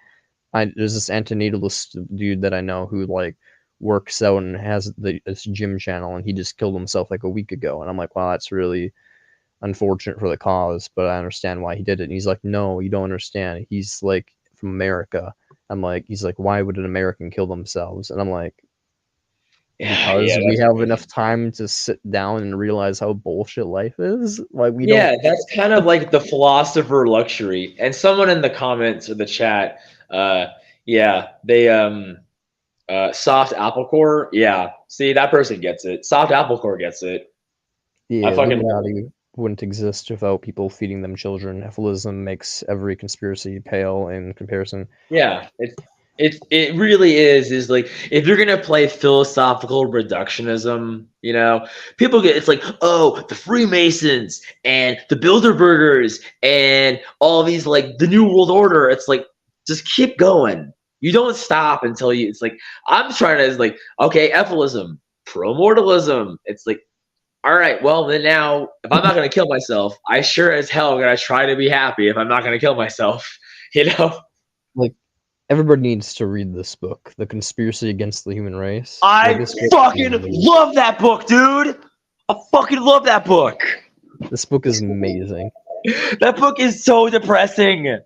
there's this antinatalist dude that I know who like works out and has this gym channel, and he just killed himself like a week ago. And I'm like, wow, that's really unfortunate for the cause, but I understand why he did it. And he's like, no, you don't understand. He's like from America. I'm like, he's like, why would an American kill themselves? And I'm like, because we That's have crazy. enough time to sit down and realize how bullshit life is. Like we Yeah, don't. that's kind of like the philosopher luxury. And someone in the comments or the chat, uh, yeah, they soft apple core. Yeah, see that person gets it. Soft apple core gets it. I Yeah, fucking Illuminati wouldn't exist without people feeding them children. Nephilisim makes every conspiracy pale in comparison. yeah. It really is like if you're gonna play philosophical reductionism, you know, people get it's like, oh, the Freemasons and the Bilderbergers and all these like the New World Order. It's like just keep going. You don't stop until you. It's like I'm trying to. It's like okay, ephilism, promortalism. It's like all right, well then now if I'm not gonna kill myself, I sure as hell gonna try to be happy if I'm not gonna kill myself. You know, Like, everybody needs to read this book, The Conspiracy Against the Human Race. I This book fucking is amazing. love that book, dude. I fucking love that book. This book is amazing. That book is so depressing.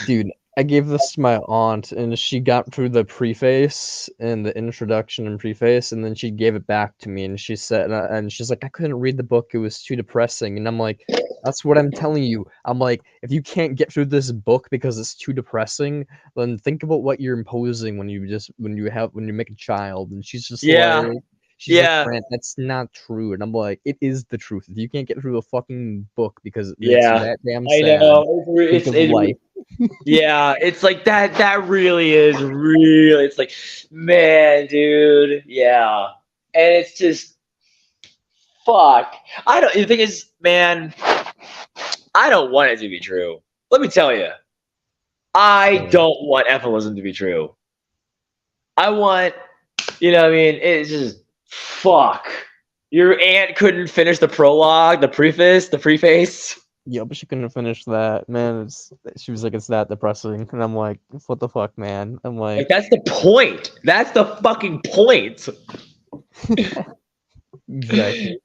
Dude, I gave this to my aunt, and she got through the preface and the introduction and preface, and then she gave it back to me, and she said, and she's like, I couldn't read the book; it was too depressing. And I'm like, that's what I'm telling you. I'm like, if you can't get through this book because it's too depressing, then think about what you're imposing when you make a child. And she's just Yeah. she's Yeah. like, Grant, that's not true. And I'm like, it is the truth. If you can't get through a fucking book because it makes you Yeah. that damn I sad, know. think of life. Yeah, it's like that. That really is real. It's like, man, dude. Yeah, and it's just fuck. I don't. The thing is, man, I don't want it to be true. Let me tell you, I don't want Ethylism to be true. I want, you know, what I mean, it's just fuck. Your aunt couldn't finish the prologue, the preface. Yeah, but she couldn't finish that. Man, she was like, it's that depressing. And I'm like, what the fuck, man? I'm Like like, that's the point. That's the fucking point. exactly.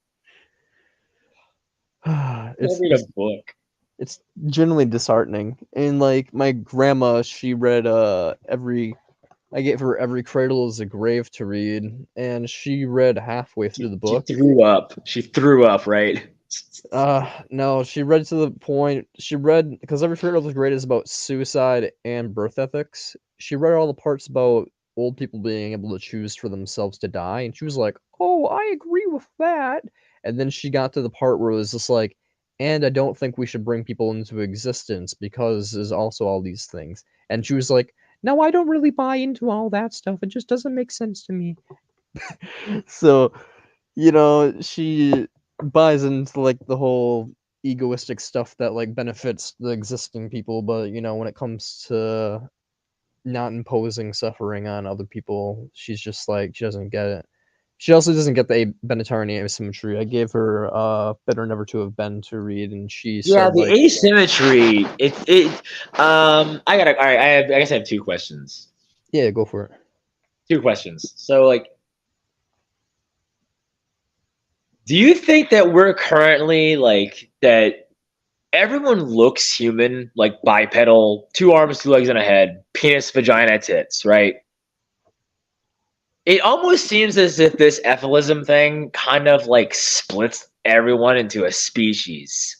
Read a book. It's genuinely disheartening. And like my grandma, she read I gave her Every Cradle is a Grave to read, and she read halfway through the book. She threw up, right? No, she read to the point. She read because Every Cradle is Great is about suicide and birth ethics. She read all the parts about old people being able to choose for themselves to die, and she was like, "Oh, I agree with that." And then she got to the part where it was just like, "And I don't think we should bring people into existence because there's also all these things." And she was like, "No, I don't really buy into all that stuff. It just doesn't make sense to me." So, she buys into like the whole egoistic stuff that like benefits the existing people, but when it comes to not imposing suffering on other people, she's just like, she doesn't get it. She also doesn't get the Benatarian asymmetry. I gave her Better Never to Have Been to read, and she Yeah, said the like, asymmetry. All right. I guess I have two questions. yeah, go for it. Two questions. So, like, do you think that we're currently like that? Everyone looks human, like bipedal, 2 arms, 2 legs, and a head, penis, vagina, tits, right? It almost seems as if this ethylism thing kind of like splits everyone into a species.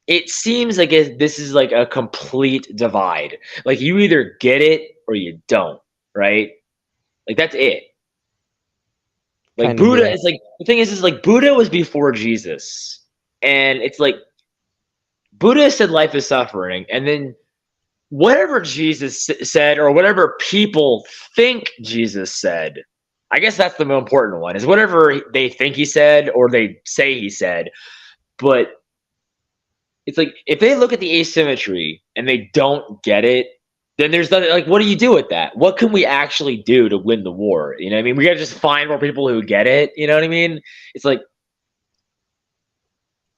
It seems like this is like a complete divide. Like you either get it or you don't, right? Like that's it. Like Kinda, Buddha yeah. is like the thing is like Buddha was before Jesus, and it's like Buddha said life is suffering, and then whatever Jesus said or whatever people think Jesus said, I guess that's the most important one, is whatever they think he said or they say he said. But it's like if they look at the asymmetry and they don't get it, then there's nothing, like, what do you do with that? What can we actually do to win the war? You know what I mean? We gotta just find more people who get it. You know what I mean? It's like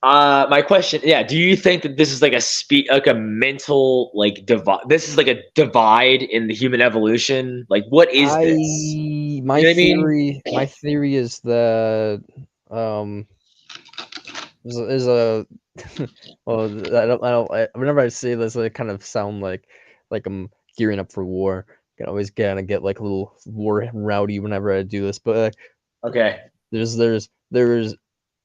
my question, yeah, do you think that this is like a mental like divide? This is like a divide in the human evolution. Like, what is this? My You know what I theory, my theory is that is a well, whenever I say this, I kind of sound like I'm gearing up for war. I can always get like a little war rowdy whenever I do this, but Okay. there's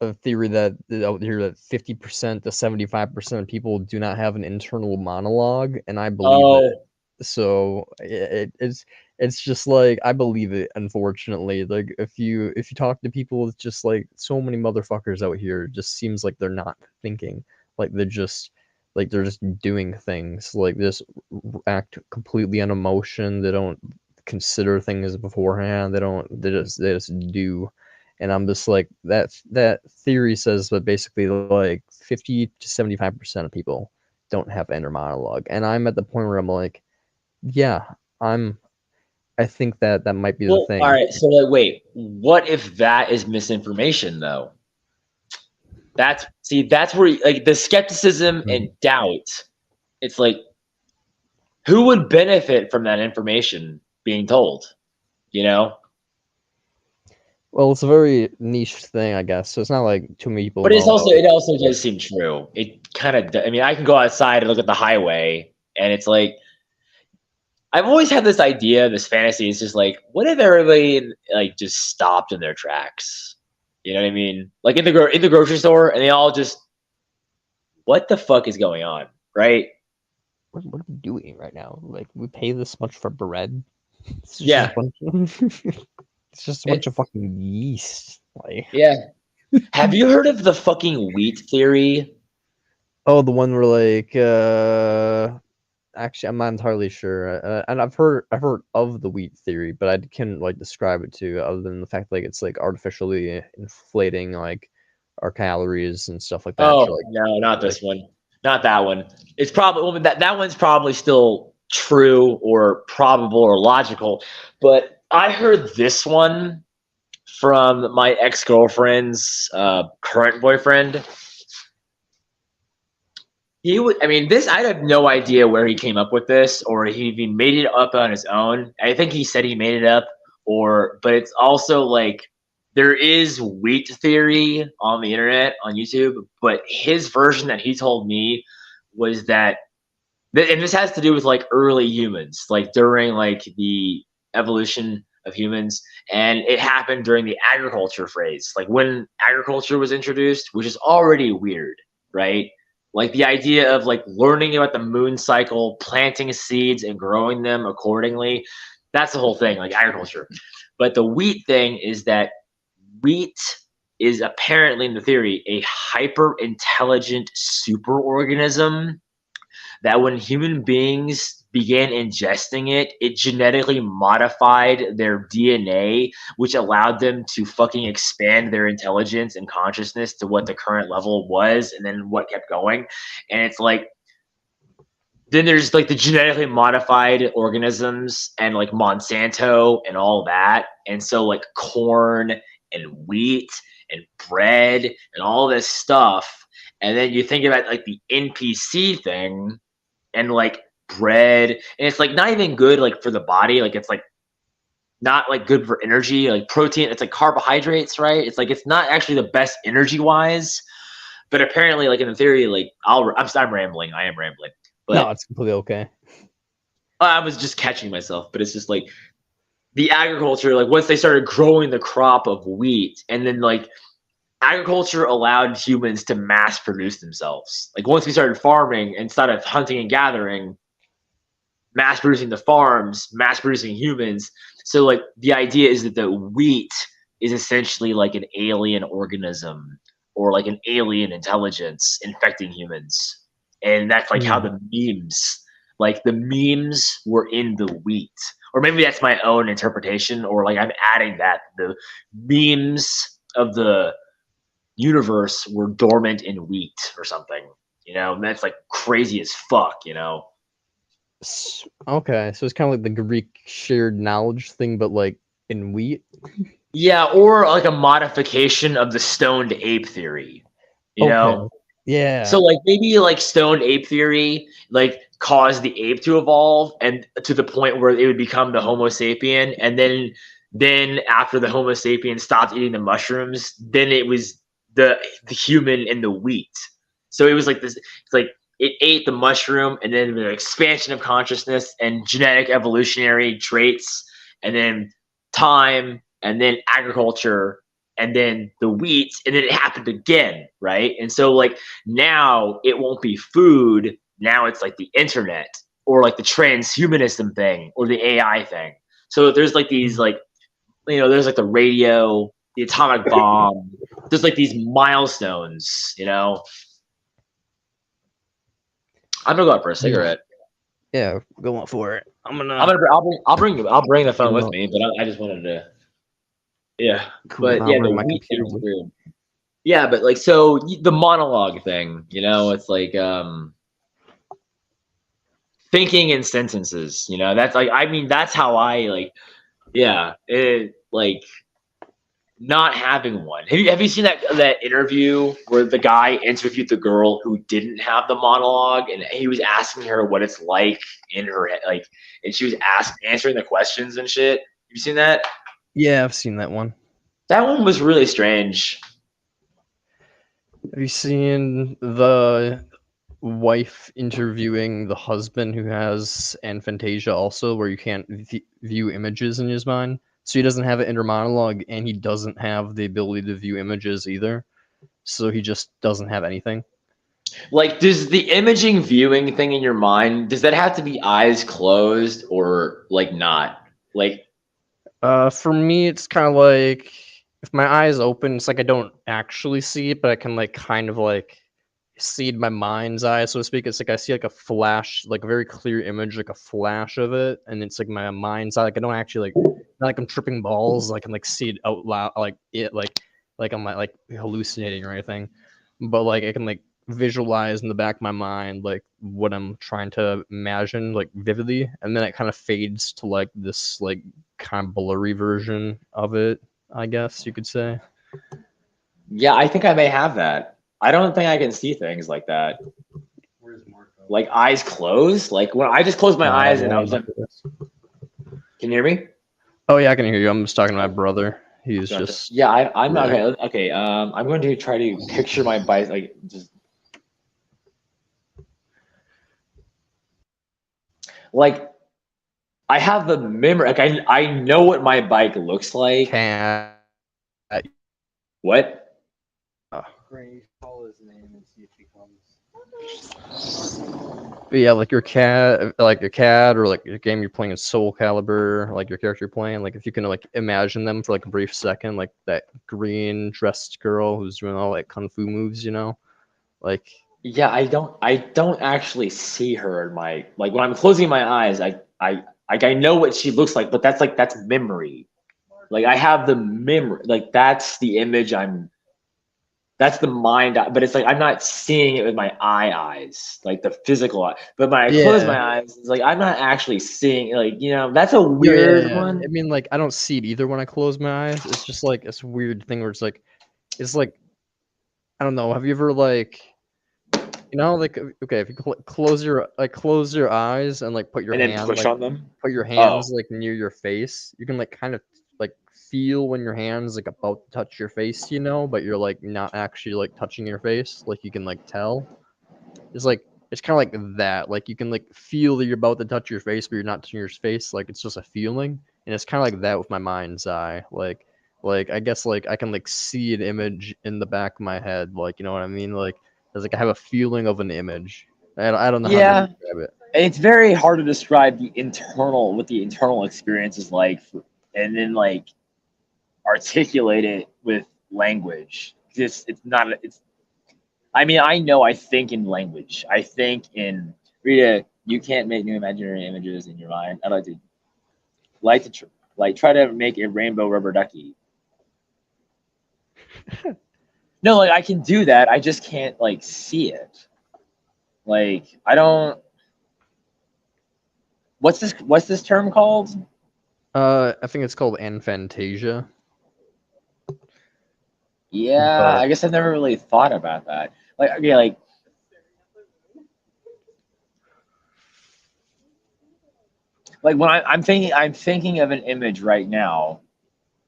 a theory that out here that 50% to 75% of people do not have an internal monologue, and I believe it. So it's just like I believe it. Unfortunately, like if you talk to people, it's just like so many motherfuckers out here. It just seems like they're not thinking. They're just doing things. Like this act completely on emotion. They don't consider things beforehand. They just do. And I'm just like that theory says that basically like 50 to 75% of people don't have inner monologue, and I'm at the point where I'm like, yeah, I think that might be the thing. All right, so like, wait, what if that is misinformation though? That's where like the skepticism and doubt. It's like who would benefit from that information being told? You know? Well, it's a very niche thing, I guess. So it's not like too many people But know about it also does seem true. It kind of, I mean, I can go outside and look at the highway, and it's like, I've always had this idea, this fantasy. It's just like, what if everybody like just stopped in their tracks? You know what I mean? Like in the grocery store, and they all just, what the fuck is going on, right? what are we doing right now? Like, we pay this much for bread? It's just Yeah. a bunch it's just a bunch of fucking yeast. Like, Yeah. Have you heard of the fucking wheat theory? oh, the one where like, actually, I'm not entirely sure. And I've heard of the wheat theory, but I can't like describe it to you other than the fact like it's like artificially inflating like our calories and stuff like that. Oh, like, no, not this one. Not that one. It's probably, well, that one's probably still true or probable or logical. But I heard this one from my ex-girlfriend's current boyfriend. He would, I mean, this, I have no idea where he came up with this, or he made it up on his own. I think he said he made it up, but it's also like, there is wheat theory on the internet, on YouTube, but his version that he told me was that, and this has to do with like early humans, like during like the evolution of humans, and it happened during the agriculture phase, like when agriculture was introduced, which is already weird, right? Like the idea of like learning about the moon cycle, planting seeds and growing them accordingly. That's the whole thing, like agriculture. But the wheat thing is that wheat is apparently, in the theory, a hyper intelligent superorganism that when human beings began ingesting it, it genetically modified their DNA, which allowed them to fucking expand their intelligence and consciousness to what the current level was, and then what kept going. And it's like, then there's like the genetically modified organisms and like Monsanto and all that. And so like corn and wheat and bread and all this stuff. And then you think about like the NPC thing, and like bread, and it's like not even good like for the body, like it's like not like good for energy, like protein, it's like carbohydrates, right? It's like it's not actually the best energy wise, but apparently like in the theory, like I'm rambling, I am rambling, but no, it's completely okay. I was just catching myself. But it's just like the agriculture, like once they started growing the crop of wheat, and then like agriculture allowed humans to mass produce themselves. Like once we started farming and started hunting and gathering, mass producing the farms, mass producing humans. So like the idea is that the wheat is essentially like an alien organism or like an alien intelligence infecting humans. And that's like how the memes were in the wheat. Or maybe that's my own interpretation, or like I'm adding that the memes of the universe were dormant in wheat or something, you know. And that's like crazy as fuck, you know. Okay, so it's kind of like the Greek shared knowledge thing, but like in wheat. Yeah, or like a modification of the stoned ape theory, you know. Yeah. So like maybe like stoned ape theory like caused the ape to evolve and to the point where it would become the Homo sapien, and then after the Homo sapien stopped eating the mushrooms, then it was the human and the wheat. So it was like this, it's like it ate the mushroom, and then the expansion of consciousness and genetic evolutionary traits, and then time, and then agriculture, and then the wheat, and then it happened again, right? And so like now it won't be food, now it's like the internet, or like the transhumanism thing, or the AI thing. So there's like these like, you know, there's like the radio, the atomic bomb, there's like these milestones, you know. I'm gonna go out for a cigarette. Yeah, going for it. I'll bring the phone with me, but I just wanted to. Yeah, cool. But yeah, the wheat thing is weird. Yeah, but like, so the monologue thing, you know, it's like thinking in sentences, you know. That's like, I mean, that's how I like. Yeah, it like not having one. Have you seen that interview where the guy interviewed the girl who didn't have the monologue, and he was asking her what it's like in her head, like, and she was answering the questions and shit. You seen that? Yeah, I've seen that one. That one was really strange. Have you seen the wife interviewing the husband who has aphantasia also, where you can't view images in his mind? So he doesn't have an inner monologue, and he doesn't have the ability to view images either. So he just doesn't have anything. Like, does the imaging viewing thing in your mind, does that have to be eyes closed or like not? Like, For me, it's kind of like if my eyes open, it's like I don't actually see it, but I can like kind of like see it in my mind's eye, so to speak. It's like I see like a flash, like a very clear image, like a flash of it, and it's like my mind's eye. Like I don't actually like, not like I'm tripping balls. I can like see it out loud, like it, like I'm like hallucinating or anything, but like I can like visualize in the back of my mind like what I'm trying to imagine like vividly, and then it kind of fades to like this like kind of blurry version of it, I guess you could say. yeah, I think I may have that. I don't think I can see things like that. Like eyes closed. Like when I just closed my eyes and I was like, can you hear me? Oh yeah, I can hear you. I'm just talking to my brother. He's Gotcha. just Yeah, I'm not okay. Okay, I'm going to try to picture my bike, like just like I have the memory. Like I know what my bike looks like. cat. What? Call his name and see if he comes. But yeah, like your cat, or like your game you're playing in Soul Calibur, like your character you're playing, like if you can like imagine them for like a brief second, like that green dressed girl who's doing all like kung fu moves, you know, like Yeah, I don't actually see her in my, like when I'm closing my eyes, I know what she looks like, but that's memory. Like I have the memory, like that's the image that's the mind, but it's like I'm not seeing it with my eyes, like the physical eye. But when I close my eyes, it's like I'm not actually seeing, like, you know, that's a weird one. I mean, like I don't see it either when I close my eyes. It's just like this weird thing where it's like I don't know. Have you ever like, you know, like okay, if you close your eyes and like put your And then hand push like on them. put your hands like near your face, you can like kind of like feel when your hands like about to touch your face, you know, but you're like not actually like touching your face, like you can like tell. It's like it's kind of like that, like you can like feel that you're about to touch your face, but you're not touching your face, like it's just a feeling, and it's kind of like that with my mind's eye, like I guess like I can like see an image in the back of my head, like you know what I mean, like it's like I have a feeling of an image. I don't know how to describe it. It's very hard to describe what the internal experience is like, and then like articulate it with language. It's not. It's. I mean, I know. I think in language. I think in Rita. You can't make new imaginary images in your mind. I try to make a rainbow rubber ducky. No, like I can do that. I just can't like see it. Like I don't. What's this term called? I think it's called aphantasia. Yeah, But I guess I've never really thought about that. Like, okay, like when I'm thinking of an image right now,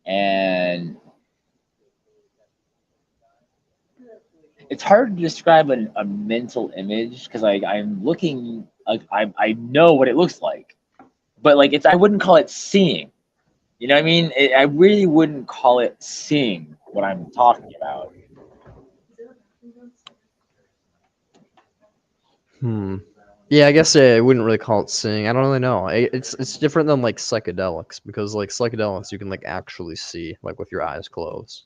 and it's hard to describe a mental image because like I'm looking, like I know what it looks like, but like I wouldn't call it seeing. You know what I mean? I really wouldn't call it seeing what I'm talking about. yeah, I guess I wouldn't really call it seeing. I don't really know. It's different than like psychedelics, because like psychedelics you can like actually see like with your eyes closed.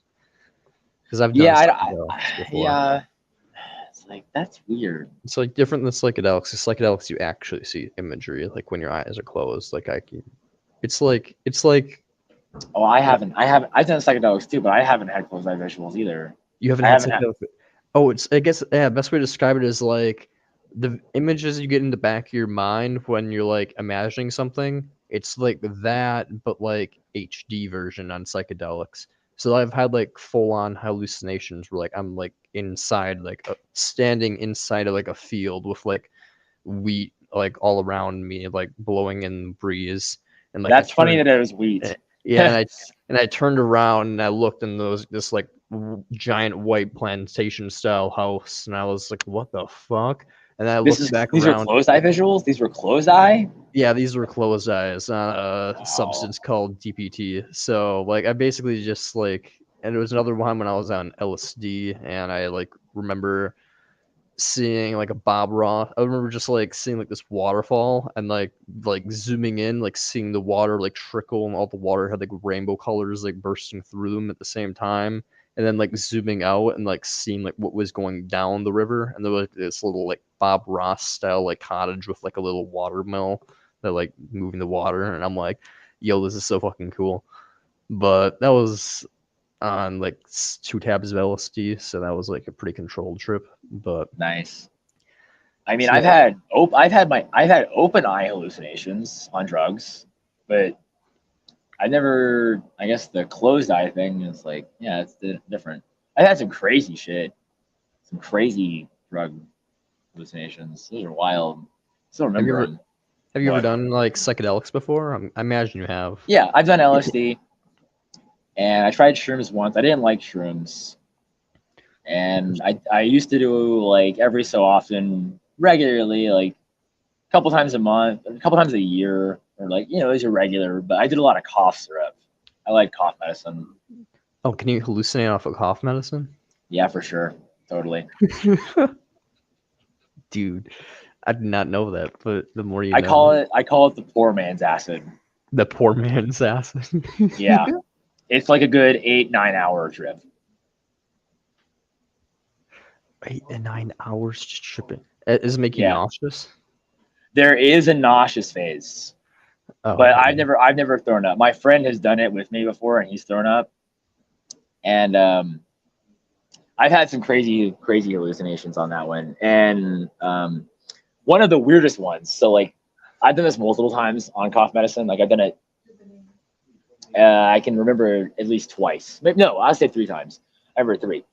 Because I've done psychedelics before. Yeah. It's like that's weird. It's like different than psychedelics. Because psychedelics you actually see imagery like when your eyes are closed. Like it's like Oh, I've done psychedelics too, but I haven't had closed eye visuals either. you haven't had psychedelics. Oh, it's I guess best way to describe it is like the images you get in the back of your mind when you're like imagining something. It's like that, but like HD version on psychedelics. So I've had like full on hallucinations where like I'm like inside, like standing inside of like a field with like wheat like all around me, like blowing in the breeze, and like That's funny that it was wheat. yeah, and I turned around and I looked, and there was this like giant white plantation style house, and I was like, what the fuck? And then I looked back These are around. closed eye visuals. These were closed eye. Yeah, these were closed eyes on a Wow. substance called DPT. So like I basically just like, and there was another one when I was on LSD, and I like remember seeing like a Bob Ross. I remember just like seeing like this waterfall and like zooming in, like seeing the water like trickle, and all the water had like rainbow colors like bursting through them at the same time. And then like zooming out and like seeing like what was going down the river, and there was like, this little like Bob Ross style like cottage with like a little water mill that like moving the water, and I'm like, yo, this is so fucking cool. But that was on like 2 tabs of LSD, so that was like a pretty controlled trip. But Nice. I mean, so, I've had open eye hallucinations on drugs, but I never. I guess the closed eye thing is like, yeah, it's different. I've had some crazy shit, some crazy drug hallucinations. Those are wild. Still remember them. have you ever What? done like psychedelics before? I imagine you have. Yeah, I've done LSD, and I tried shrooms once. I didn't like shrooms, and I used to do like every so often, regularly, like a couple times a month, a couple times a year, or like these are regular. But I did a lot of cough syrup. I like cough medicine. Oh, can you hallucinate off of cough medicine? Yeah, for sure, totally. Dude, I did not know that, but the more you I know. call it the poor man's acid. The poor man's acid. Yeah, it's like a good 8-9 hour trip. 8 to 9 hours just tripping. Is it making you Yeah. nauseous? There is a nauseous phase, Oh, but okay. I've never thrown up. My friend has done it with me before, and he's thrown up. And I've had some crazy hallucinations on that one. And one of the weirdest ones. So like, I've done this multiple times on cough medicine. Like I've done it. I can remember at least twice. Maybe, no, I'll say 3 times. I remember 3.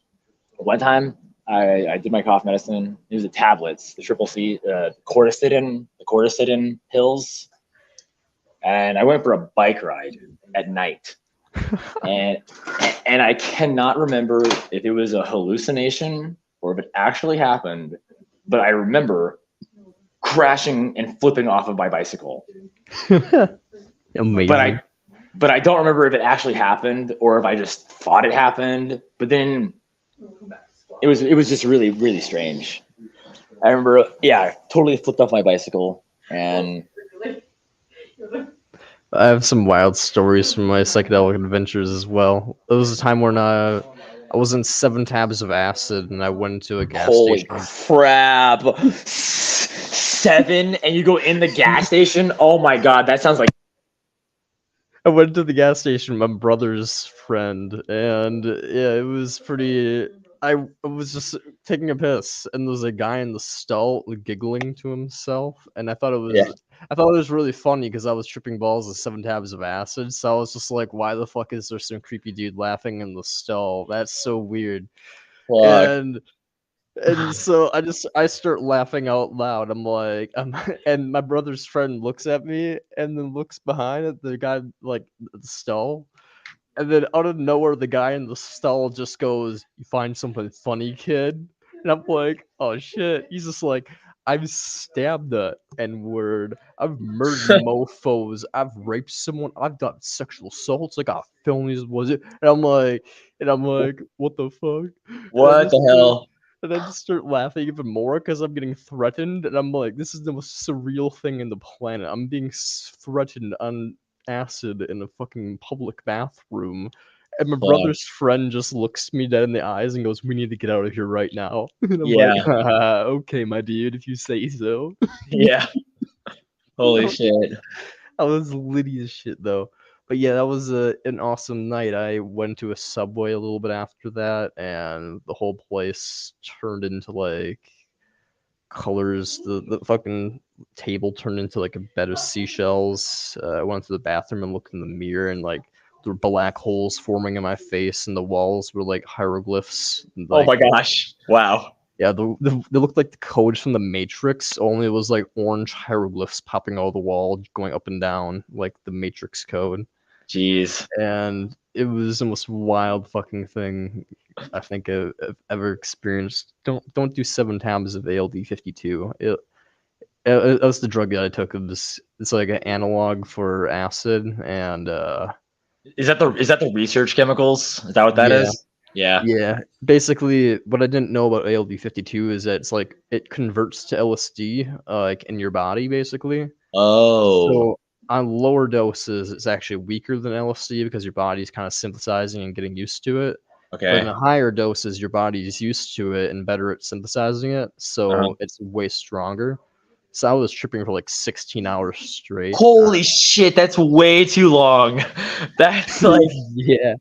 One time I did my cough medicine. It was the tablets, the triple C, the Corticidin pills. And I went for a bike ride at night. and I cannot remember if it was a hallucination or if it actually happened, but I remember crashing and flipping off of my bicycle. Amazing. But I don't remember if it actually happened or if I just thought it happened. But then it was just really, really strange. I remember, yeah, totally flipped off my bicycle. And I have some wild stories from my psychedelic adventures as well. There was a time when I was in 7 tabs of acid, and I went to a gas holy station. crap. 7 and you go in the gas station? Oh my god, that sounds like I went to the gas station with my brother's friend, and yeah, it was pretty. I was just taking a piss, and there was a guy in the stall giggling to himself, and I thought it was really funny because I was tripping balls with 7 tabs of acid, so I was just like, why the fuck is there some creepy dude laughing in the stall? That's so weird. And so I start laughing out loud. I'm like, and my brother's friend looks at me and then looks behind at the guy like the stall, and then out of nowhere, the guy in the stall just goes, "You find something funny, kid?" And I'm like, "Oh shit!" He's just like, "I've stabbed the N-word. I've murdered mofos. I've raped someone. I've done sexual assaults. I got felonies. Was it?" And I'm like, "What the fuck?" what the hell? And I just start laughing even more because I'm getting threatened, and I'm like, "This is the most surreal thing in the planet. I'm being threatened on acid in a fucking public bathroom." And my brother's friend just looks me dead in the eyes and goes, "We need to get out of here right now." And I'm like, "Okay, my dude, if you say so." Yeah. Holy shit. I was litty as shit though. But yeah, that was an awesome night. I went to a Subway a little bit after that, and the whole place turned into like colors. The fucking table turned into like a bed of seashells. I went to the bathroom and looked in the mirror, and like there were black holes forming in my face, and the walls were like hieroglyphs. Oh Like, my gosh! Wow. yeah, they looked like the codes from the Matrix, only it was like orange hieroglyphs popping out of the wall, going up and down, like the Matrix code. Jeez. And it was the most wild fucking thing I think I've ever experienced. Don't do 7 tabs of ALD52. It was the drug that I took. It's like an analog for acid, and Is that the research chemicals? Is that what that yeah, is? Yeah. yeah. Basically, what I didn't know about ALD52 is that it's like it converts to LSD, like in your body, basically. Oh. So on lower doses, it's actually weaker than LSD because your body's kind of synthesizing and getting used to it. But in Okay. higher doses, your body's used to it and better at synthesizing it, Uh-huh. so it's way stronger. So I was tripping for like 16 hours straight. Holy shit! That's way too long. That's like Yeah,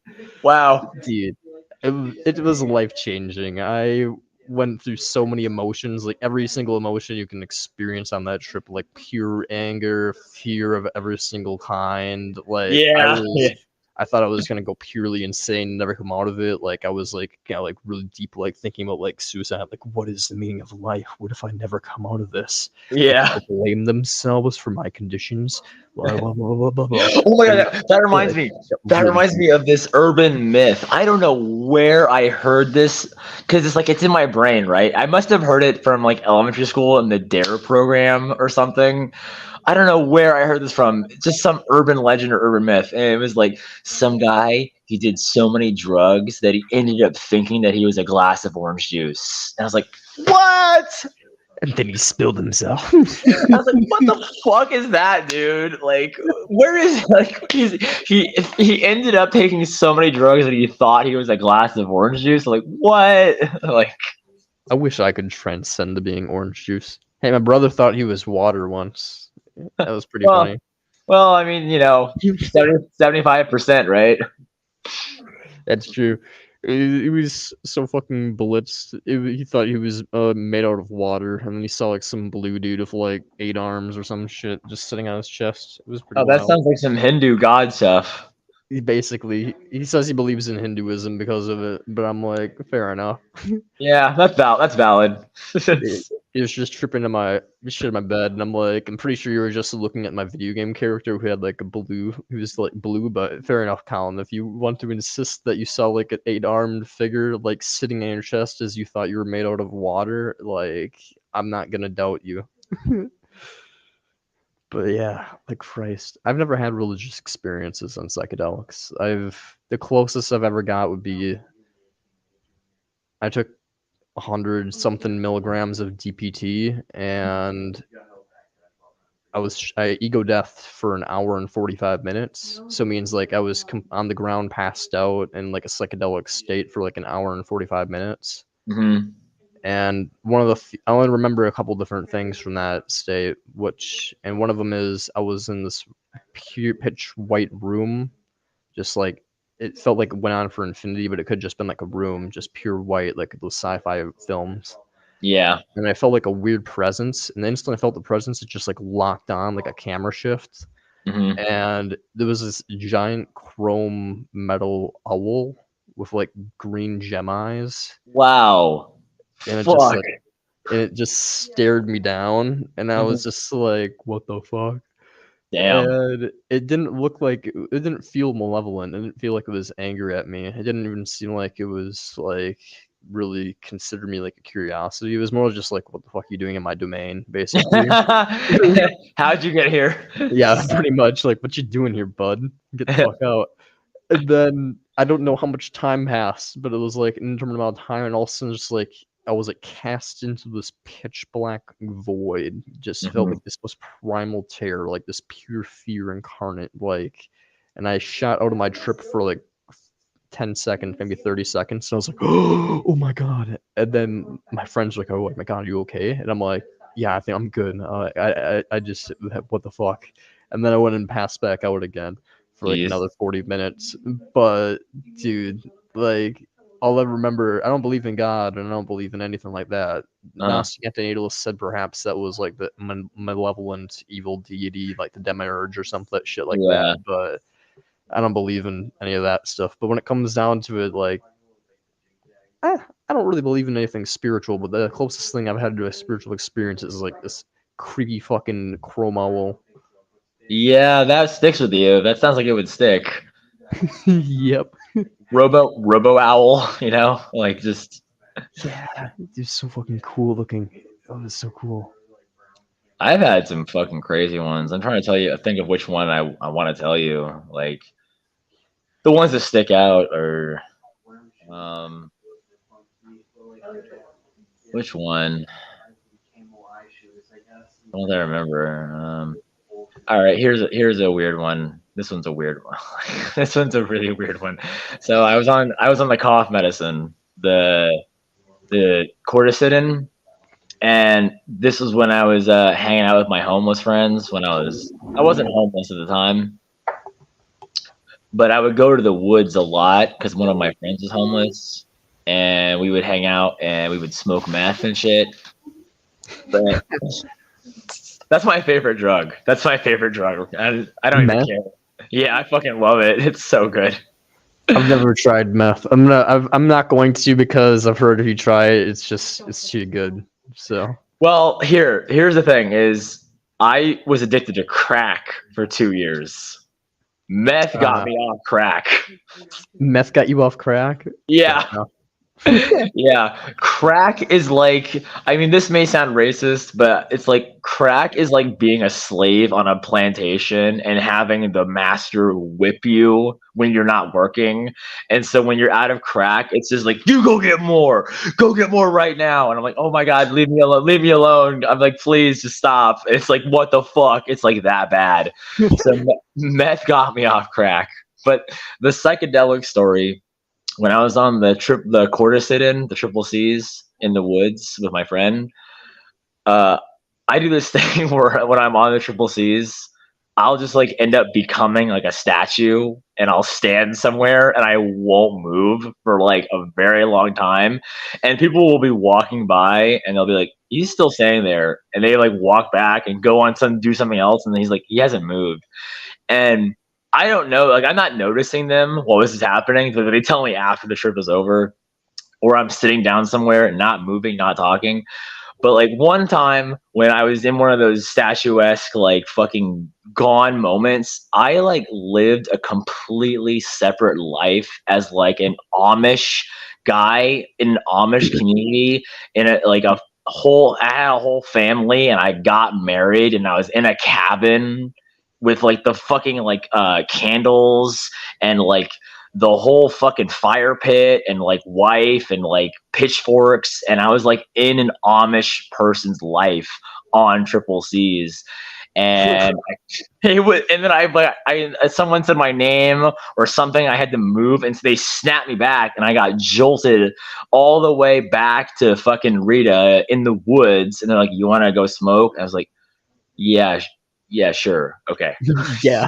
wow. dude, it was life changing. I went through so many emotions, like every single emotion you can experience on that trip, like pure anger, fear of every single kind. Like Yeah. Yeah. I thought I was gonna go purely insane, never come out of it. Like I was like, like really deep, like thinking about like suicide. Like, what is the meaning of life? What if I never come out of this? Will Yeah. people blame themselves for my conditions? Blah, blah, blah, blah, blah, blah. Oh my god, that reminds Like, me. got That really reminds me of this urban myth. I don't know where I heard this because it's like it's in my brain, right? I must have heard it from like elementary school in the DARE program or something. I don't know where I heard this from. It's just some urban legend or urban myth. And it was like some guy, he did so many drugs that he ended up thinking that he was a glass of orange juice. And I was like, what? And then he spilled himself. I was like, what the fuck is that, dude? Like, where is like he ended up taking so many drugs that he thought he was a glass of orange juice. Like, what? Like, I wish I could transcend to being orange juice. Hey, my brother thought he was water once. That was pretty well, funny. well, I mean, 75%, right? That's true. He was so fucking blitzed. He thought he was made out of water, and then he saw like some blue dude with like 8 arms or some shit just sitting on his chest. It was pretty Oh, that wild. sounds like some Hindu god stuff. He says he believes in Hinduism because of it, but I'm like, fair enough. Yeah, that's valid. He was just tripping to my shit in my bed, and I'm like, I'm pretty sure you were just looking at my video game character who had like who was like blue, but fair enough, Colin. If you want to insist that you saw like an 8-armed figure like sitting on your chest as you thought you were made out of water, like I'm not gonna doubt you. But yeah, like Christ, I've never had religious experiences on psychedelics. The closest I've ever got would be I took 100 something milligrams of DPT, and I ego death for an hour and 45 minutes. So it means like I was on the ground, passed out in like a psychedelic state for like an hour and 45 minutes. Hmm. And I only remember a couple different things from that state, and one of them is I was in this pure pitch white room, just like it felt like it went on for infinity, but it could just been like a room, just pure white, like those sci-fi films. Yeah. And I felt like a weird presence, and the instant I felt the presence, it just like locked on like a camera shift, Hmm. and there was this giant chrome metal owl with like green gem eyes, Wow. and Fuck. it just stared me down, and I was just like, what the fuck? Damn. And it didn't feel malevolent. It didn't feel like it was angry at me. It didn't even seem like it was like really considered me like a curiosity. It was more just like, what the fuck are you doing in my domain, basically. How'd you get here? Yeah, pretty much. Like, what you doing here, bud? Get the fuck out. And then I don't know how much time passed, but it was like an indeterminate amount of time, and all of a sudden, just like I was like cast into this pitch black void. Just felt like this was primal terror, like this pure fear incarnate. Like, and I shot out of my trip for like 10 seconds, maybe 30 seconds. And I was like, oh my God. And then my friends were like, oh my God, are you okay? And I'm like, yeah, I think I'm good. I just, what the fuck? And then I went and passed back out again for like Jeez. another 40 minutes. But dude, like, all I remember, I don't believe in God and I don't believe in anything like that. Gnostic Antinatalists said perhaps that was like the malevolent evil deity, like the demiurge or something shit like Yeah. that. But I don't believe in any of that stuff. But when it comes down to it, like, I don't really believe in anything spiritual. But the closest thing I've had to a spiritual experience is like this creepy fucking chrome owl. Yeah, that sticks with you. That sounds like it would stick. Yep. Robo owl, you know, like just. Yeah, it's so fucking cool looking. Oh, it's so cool. I've had some fucking crazy ones. I'm trying to think of which one I want to tell you. Like the ones that stick out are, which one? Well, I remember. All right, here's a weird one. This one's a weird one. This one's a really weird one. So I was on the cough medicine, the corticidin, and this was when I was hanging out with my homeless friends. When I wasn't homeless at the time, but I would go to the woods a lot because one of my friends was homeless, and we would hang out and we would smoke meth and shit. But that's my favorite drug. That's my favorite drug. I don't even Meth? care. Yeah, I fucking love it. It's so good. I've never tried meth. I'm not going to because I've heard if you try it, it's too good. So Well, here's the thing: is I was addicted to crack for 2 years. Meth got me off crack. meth got you off crack? Yeah. Yeah, crack is like, I mean, this may sound racist, but it's like crack is like being a slave on a plantation and having the master whip you when you're not working. And so when you're out of crack, it's just like, you go get more right now. And I'm like, oh my God, leave me alone. I'm like, please just stop. It's like, what the fuck? It's like that bad. So meth got me off crack. But the psychedelic story, when I was on the corticidin, the triple C's in the woods with my friend, I do this thing where when I'm on the triple C's, I'll just like end up becoming like a statue, and I'll stand somewhere and I won't move for like a very long time. And people will be walking by and they'll be like, he's still standing there. And they like walk back and go on do something else. And then he's like, he hasn't moved. And I don't know, like I'm not noticing them while this is happening. So they tell me after the trip is over, or I'm sitting down somewhere and not moving, not talking. But like one time when I was in one of those statuesque, like fucking gone moments, I like lived a completely separate life as like an Amish guy in an Amish community in a I had a whole family, and I got married, and I was in a cabin with like the fucking like candles and like the whole fucking fire pit and like wife and like pitchforks, and I was like in an Amish person's life on triple C's. And someone said my name or something, I had to move, and so they snapped me back, and I got jolted all the way back to fucking Rita in the woods, and they're like, you want to go smoke? And I was like, yeah, sure, okay. Yeah,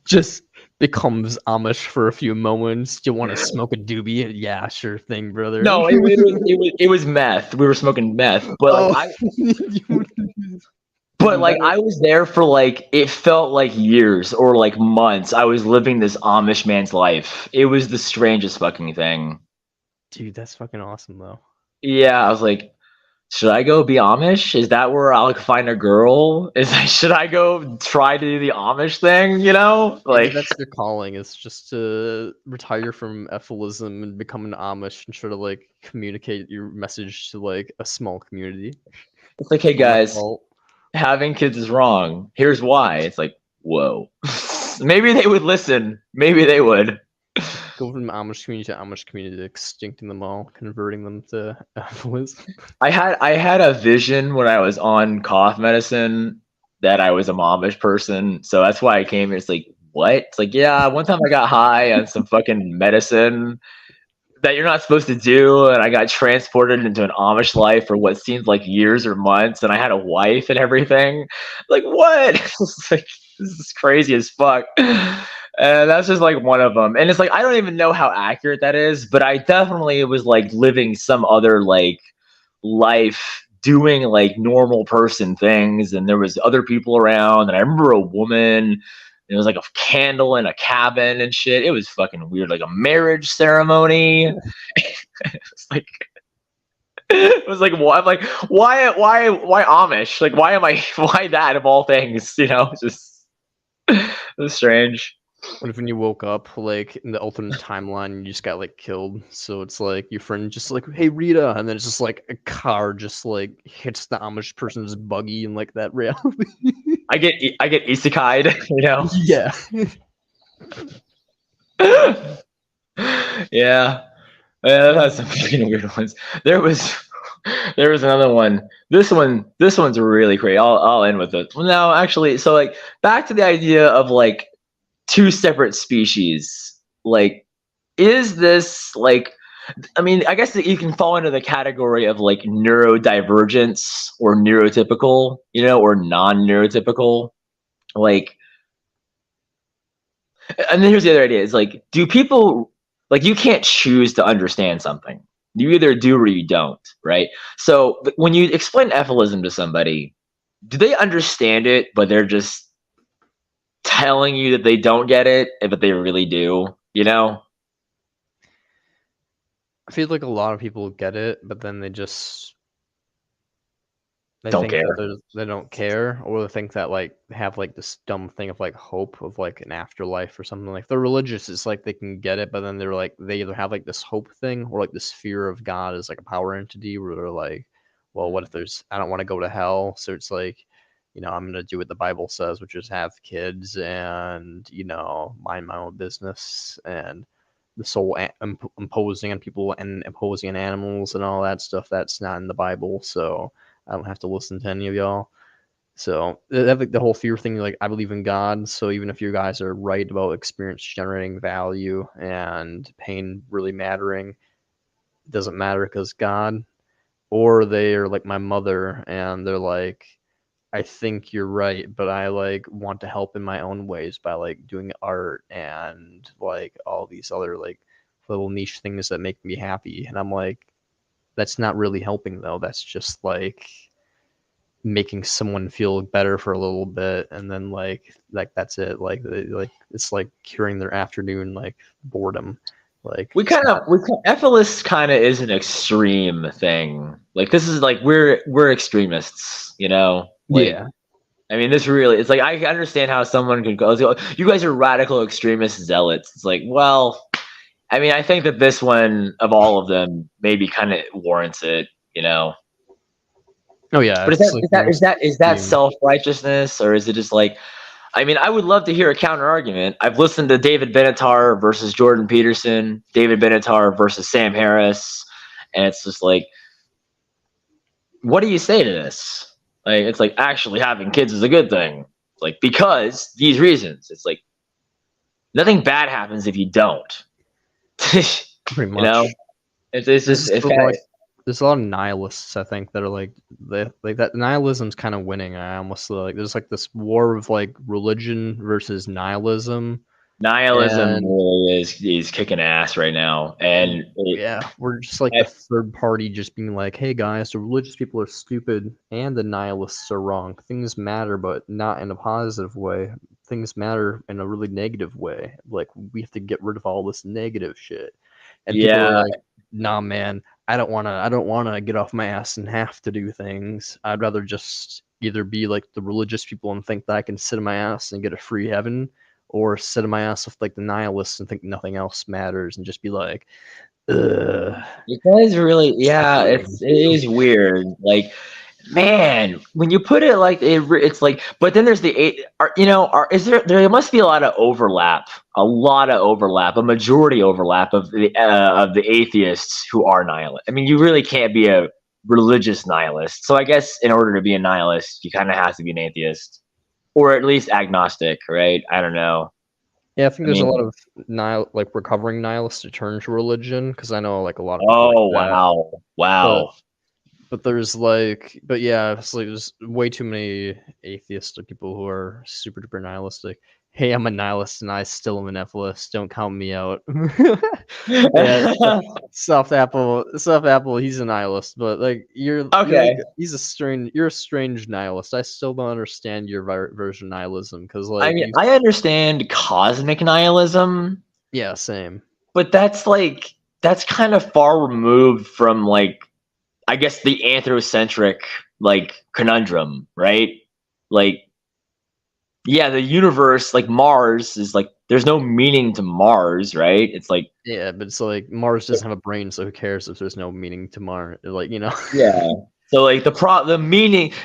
just becomes Amish for a few moments. Do you want to smoke a doobie? Yeah, sure thing, brother. No, it was meth. We were smoking meth, but I was there for like, it felt like years or like months. I was living this Amish man's life. It was the strangest fucking thing. Dude, that's fucking awesome though. Yeah, I was like, should I go be Amish? Is that where I'll find a girl? Should I go try to do the Amish thing? You know, like that's your calling. Is just to retire from Ephilism and become an Amish and try to like communicate your message to like a small community. It's like, hey guys, having kids is wrong. Here's why. It's like, whoa. Maybe they would listen. Maybe they would. Go from Amish community to Amish community, extincting them all, converting them to Ephilism. I had a vision when I was on cough medicine that I was a Amish person, so that's why I came here. It's like, what? It's like, yeah, one time I got high on some fucking medicine that you're not supposed to do, and I got transported into an Amish life for what seemed like years or months, and I had a wife and everything. Like, what? It's like, this is crazy as fuck. And that's just like one of them. And it's like, I don't even know how accurate that is, but I definitely was like living some other like life, doing like normal person things, and there was other people around, and I remember a woman It was like a candle in a cabin and shit. It was fucking weird, like a marriage ceremony. It's like, it was like, I'm like, why Amish? Like, why that of all things? You know, just it was strange. What if when you woke up, like in the alternate timeline, you just got like killed? So it's like your friend just like, "Hey Rita," and then it's just like a car just like hits the Amish person's buggy in like that reality. I get isekai'd, you know. Yeah. Yeah, I've had some fucking weird ones. There was another one. This one's really crazy. I'll end with it. No, actually, so like back to the idea of like two separate species. Like, is this like? I mean, I guess that you can fall into the category of like neurodivergence or neurotypical, you know, or non-neurotypical. Like, and then here's the other idea: is like, do people like you can't choose to understand something? You either do or you don't, right? So when you explain ephilism to somebody, do they understand it, but they're just telling you that they don't get it, but they really do? You know? I feel like a lot of people get it, but then they just Don't care. they don't care, or they think that like have like this dumb thing of like hope of like an afterlife or something. Like if they're religious, it's like they can get it, but then they're like they either have like this hope thing or like this fear of God as like a power entity where they're like, well, what if I don't want to go to hell, so it's like, you know, I'm gonna do what the Bible says, which is have kids and, you know, mind my own business, and the soul imposing on people and imposing on animals and all that stuff that's not in the Bible, so I don't have to listen to any of y'all. So the whole fear thing, like I believe in God, so even if you guys are right about experience generating value and pain really mattering, it doesn't matter because God. Or they are like my mother and they're like, I think you're right, but I like want to help in my own ways by like doing art and like all these other like little niche things that make me happy. And I'm like, that's not really helping though. That's just like making someone feel better for a little bit, and then like that's it. Like it's like curing their afternoon like boredom. Like Ephelis kind of is an extreme thing. Like this is like we're extremists, you know. Like, yeah. I mean, this really, it's like, I understand how someone could go, you guys are radical extremist zealots. It's like, well, I mean, I think that this one of all of them maybe kind of warrants it, you know. Oh yeah. But is that self-righteousness, or is it just like, I mean, I would love to hear a counter argument. I've listened to David Benatar versus Jordan Peterson, David Benatar versus Sam Harris, and it's just like, what do you say to this? Like, it's like actually having kids is a good thing. Like, because these reasons. It's like nothing bad happens if you don't. Pretty much. You know? It's just there's a lot of nihilists, I think, that are like that nihilism's kind of winning. I almost feel like there's like this war of like religion versus nihilism. Nihilism really is kicking ass right now, and we're just like the third party, just being like, "Hey guys, the religious people are stupid, and the nihilists are wrong. Things matter, but not in a positive way. Things matter in a really negative way. Like we have to get rid of all this negative shit." And people are like, "Nah, man, I don't wanna get off my ass and have to do things. I'd rather just either be like the religious people and think that I can sit in my ass and get a free heaven." Or sit in my ass with like the nihilists and think nothing else matters and just be like, ugh. It does really, yeah, it is weird. Like, man, when you put it like it's like, but then there's there must be a lot of overlap, a majority overlap of the atheists who are nihilists. I mean, you really can't be a religious nihilist. So I guess in order to be a nihilist, you kind of have to be an atheist. Or at least agnostic, right? I don't know. Yeah, I think there's a lot of recovering nihilists to turn to religion, because I know like a lot of people wow. But there's like, but yeah, it's like there's way too many atheists or people who are super duper nihilistic. Hey, I'm a nihilist and I still am a nephalist. Don't count me out. Yeah, soft apple, he's a nihilist, but like you're like Okay. you're a strange nihilist. I still don't understand your version of nihilism because I like mean, you, I understand cosmic nihilism, yeah, same. but that's kind of far removed from like I guess the anthrocentric like conundrum, right? Like yeah, the universe like Mars is like there's no meaning to Mars, right? It's like Yeah, but it's like Mars doesn't have a brain, so who cares if there's no meaning to Mars? Like, you know. yeah. So like the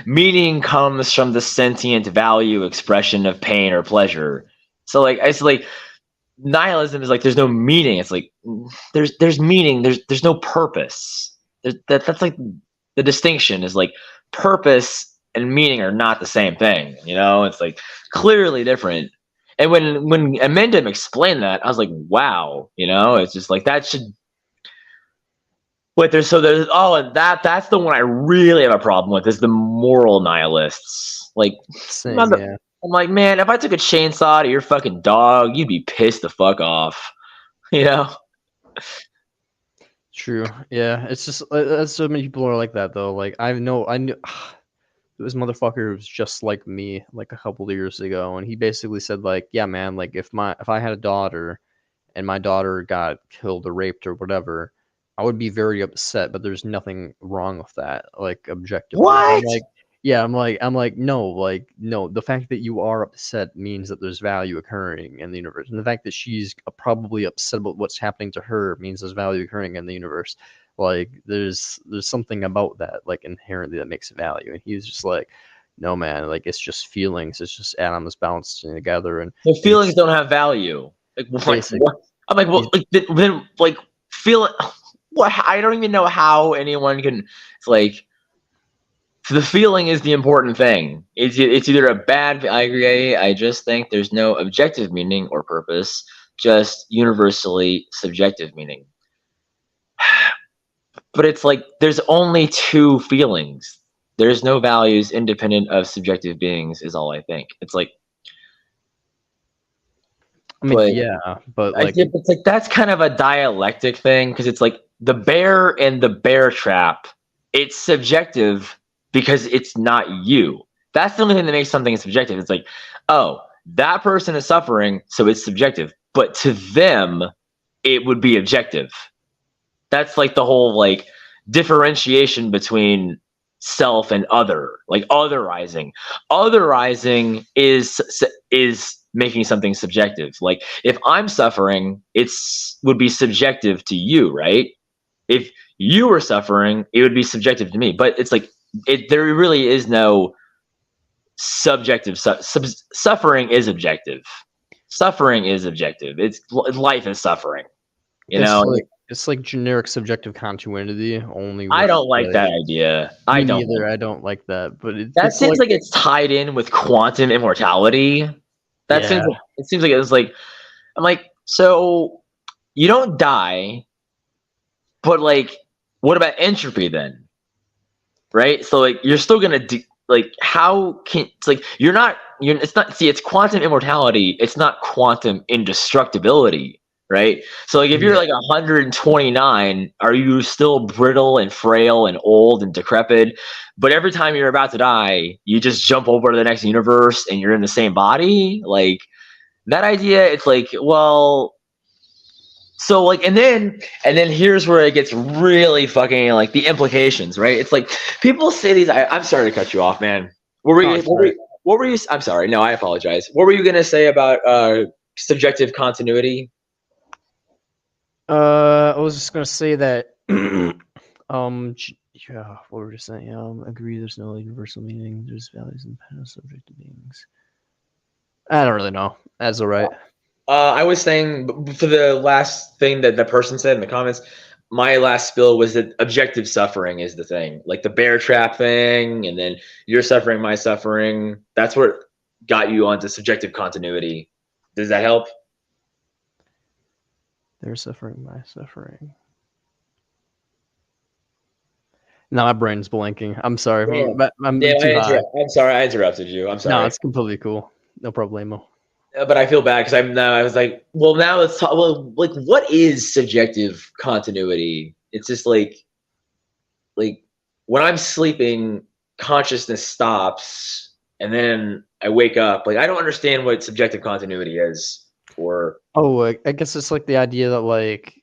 meaning comes from the sentient value expression of pain or pleasure. So like it's like nihilism is like there's no meaning. It's like there's meaning. There's no purpose. That's like the distinction is like purpose and meaning are not the same thing. You know, it's like clearly different. And when Amendum explained that, I was like, wow. You know, it's just like that should. Wait, there's and that's the one I really have a problem with is the moral nihilists. Like, Same, yeah. I'm like, man, if I took a chainsaw to your fucking dog, you'd be pissed the fuck off. You know? True. Yeah, it's just so many people are like that though. Like I knew this motherfucker was just like me like a couple of years ago, and he basically said like, yeah, man, like if I had a daughter and my daughter got killed or raped or whatever, I would be very upset, but there's nothing wrong with that, like objectively. What? I'm like, yeah, no. The fact that you are upset means that there's value occurring in the universe, and the fact that she's probably upset about what's happening to her means there's value occurring in the universe. Like, there's something about that, like inherently that makes value. And he's just like, no, man, like it's just feelings, it's just atoms bouncing together, and The feelings don't have value. Like what? I'm like, well, like then like feel what? I don't even know how anyone can. It's like the feeling is the important thing. It's either a bad. I agree. I just think there's no objective meaning or purpose, just universally subjective meaning. But it's like there's only two feelings. There's no values independent of subjective beings. Is all I think. It's like. I mean, yeah, but like, it's like that's kind of a dialectic thing because it's like the bear and the bear trap. It's subjective because it's not you. That's the only thing that makes something subjective. It's like, oh, that person is suffering, so it's subjective. But to them, it would be objective. That's like the whole like differentiation between self and other, like otherizing. Otherizing is making something subjective. Like if I'm suffering, would be subjective to you, right? If you were suffering, it would be subjective to me. But it's like there really is no subjective. Suffering is objective. Suffering is objective. It's life is suffering. You know, it's like generic subjective continuity. Only I don't like that idea. I don't either. I don't like that. But that seems like it's tied in with quantum immortality. That seems like it's like I'm like, so you don't die, but like what about entropy then? Right? So like you're still gonna like how can it's like it's quantum immortality, it's not quantum indestructibility, right? So like if you're like 129, are you still brittle and frail and old and decrepit? But every time you're about to die, you just jump over to the next universe and you're in the same body? Like that idea, it's like, well, so like and then here's where it gets really fucking like the implications, right? It's like people say these I'm sorry to cut you off, man. What were you I'm sorry, no, I apologize. What were you gonna say about subjective continuity? I was just gonna say that yeah, what were we saying? Agree there's no universal meaning, there's values independent of subjective beings. I don't really know. That's all right. I was saying for the last thing that the person said in the comments, my last spill was that objective suffering is the thing, like the bear trap thing, and then your suffering, my suffering. That's what got you onto subjective continuity. Does that help? Their suffering, my suffering. Now my brain's blanking. I'm sorry. I'm too high. I'm sorry I interrupted you. I'm sorry. No, it's completely cool. No problemo. but I feel bad because I was like, well, now let's talk. Well, like, what is subjective continuity? It's just like when I'm sleeping, consciousness stops, and then I wake up. Like, I don't understand what subjective continuity is. Or I guess it's like the idea that like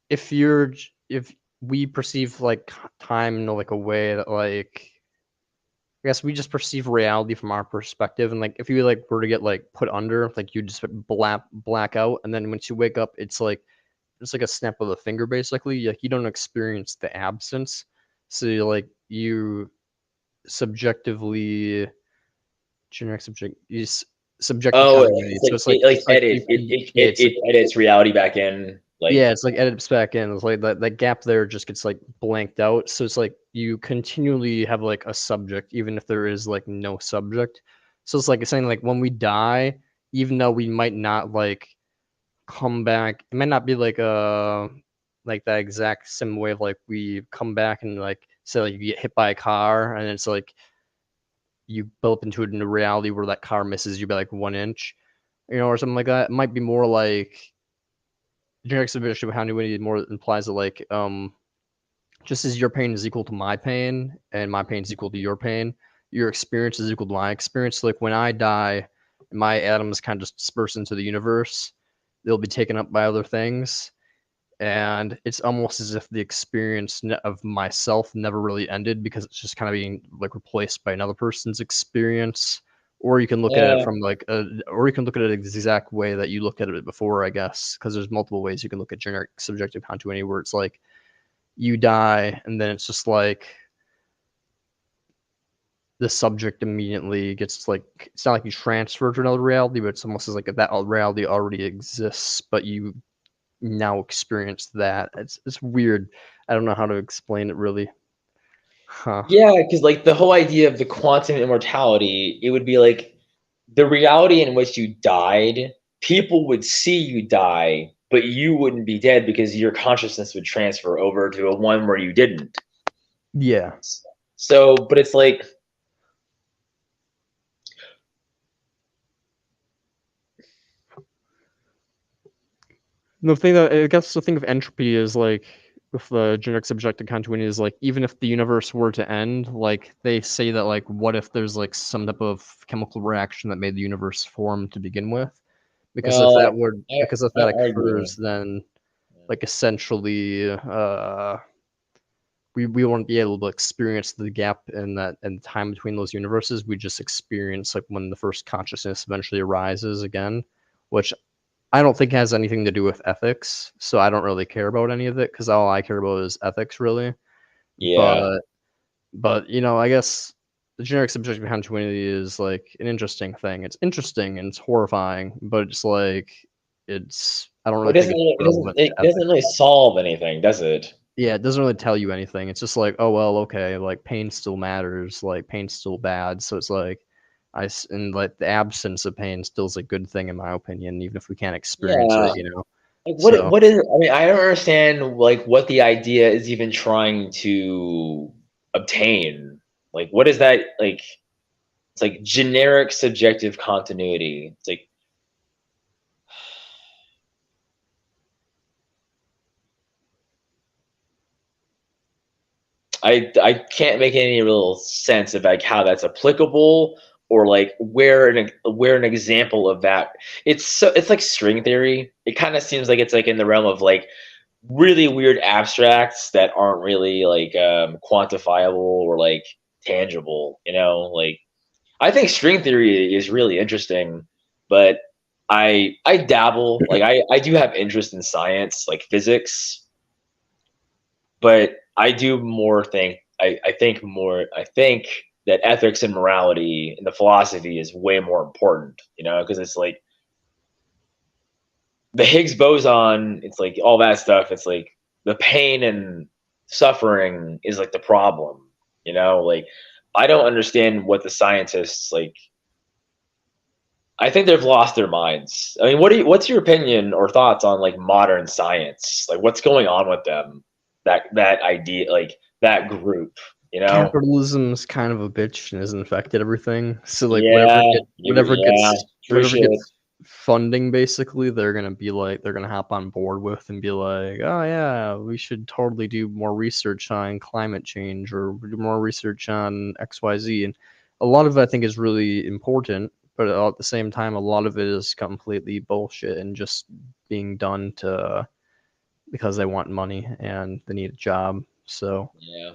if we perceive like time in like a way that like I guess we just perceive reality from our perspective, and like if you like were to get like put under, like you just black out, and then once you wake up, it's like a snap of the finger, basically. Like you don't experience the absence, so you subjectively generic subject use subjective oh, continuity. it's like So it's like it like it's like edit you it can it, yeah, it, it's like it edits reality back in. Like, yeah, it's like edits back in. It's like that gap there just gets like blanked out. So it's like you continually have like a subject, even if there is like no subject. So it's like saying like when we die, even though we might not like come back, it might not be like that exact same way of like we come back and like say like you get hit by a car and it's like you build up into a new reality where that car misses you by like 1 inch, or something like that. It might be more like generic subjective continuity more implies that like just as your pain is equal to my pain and my pain is equal to your pain, your experience is equal to my experience. Like when I die, my atoms kind of disperse into the universe. They'll be taken up by other things, and it's almost as if the experience of myself never really ended because it's just kind of being like replaced by another person's experience. Or you can look at it yeah, from like or you can look at it the exact way that you looked at it before, I guess, because there's multiple ways you can look at generic subjective continuity where it's like you die and then it's just like the subject immediately gets like it's not like you transfer to another reality, but it's almost as like that reality already exists, but you now experience that. It's weird. I don't know how to explain it really. Huh. yeah, because like the whole idea of the quantum immortality, it would be like the reality in which you died. People would see you die, but you wouldn't be dead because your consciousness would transfer over to a one where you didn't. Yeah. So, but it's like, The thing that I guess the thing of entropy is like with the generic subjective continuity is like even if the universe were to end, like they say that like what if there's like some type of chemical reaction that made the universe form to begin with? Because if well, that were I, because if I that argue. occurs, then like essentially we won't be able to experience the gap in that and time between those universes. We just experience like when the first consciousness eventually arises again, which I don't think has anything to do with ethics. So I don't really care about any of it because all I care about is ethics, really. Yeah, But I guess the generic subjective continuity is like an interesting thing. It's interesting and it's horrifying, but it's like I don't well, really think it's relevant to it doesn't ethics. really solve anything, does it? Yeah, it doesn't really tell you anything. It's just like, oh well, okay, like pain still matters, like pain's still bad. So it's like and like the absence of pain still is a good thing in my opinion, even if we can't experience Yeah. it. Like So what is I mean, I don't understand like what the idea is even trying to obtain. Like what is that like it's like generic subjective continuity. It's like I can't make any real sense of like how that's applicable or like where an example of that. It's like string theory. It kind of seems like it's like in the realm of like really weird abstracts that aren't really like quantifiable or like tangible, like I think string theory is really interesting, but I dabble, like I do have interest in science like physics, but I do more think I think that ethics and morality and the philosophy is way more important, because it's like the Higgs boson, it's like all that stuff. It's like the pain and suffering is like the problem, like I don't understand what the scientists like. I think they've lost their minds. I mean, what's your opinion or thoughts on like modern science? Like what's going on with them? That idea, like that group. You know? Capitalism's kind of a bitch and has infected everything. So like Yeah, whatever appreciate it. gets funding, basically, they're gonna hop on board with and be like, oh yeah, we should totally do more research on climate change or do more research on XYZ. And a lot of it I think is really important, but at the same time, a lot of it is completely bullshit and just being done to because they want money and they need a job. Yeah.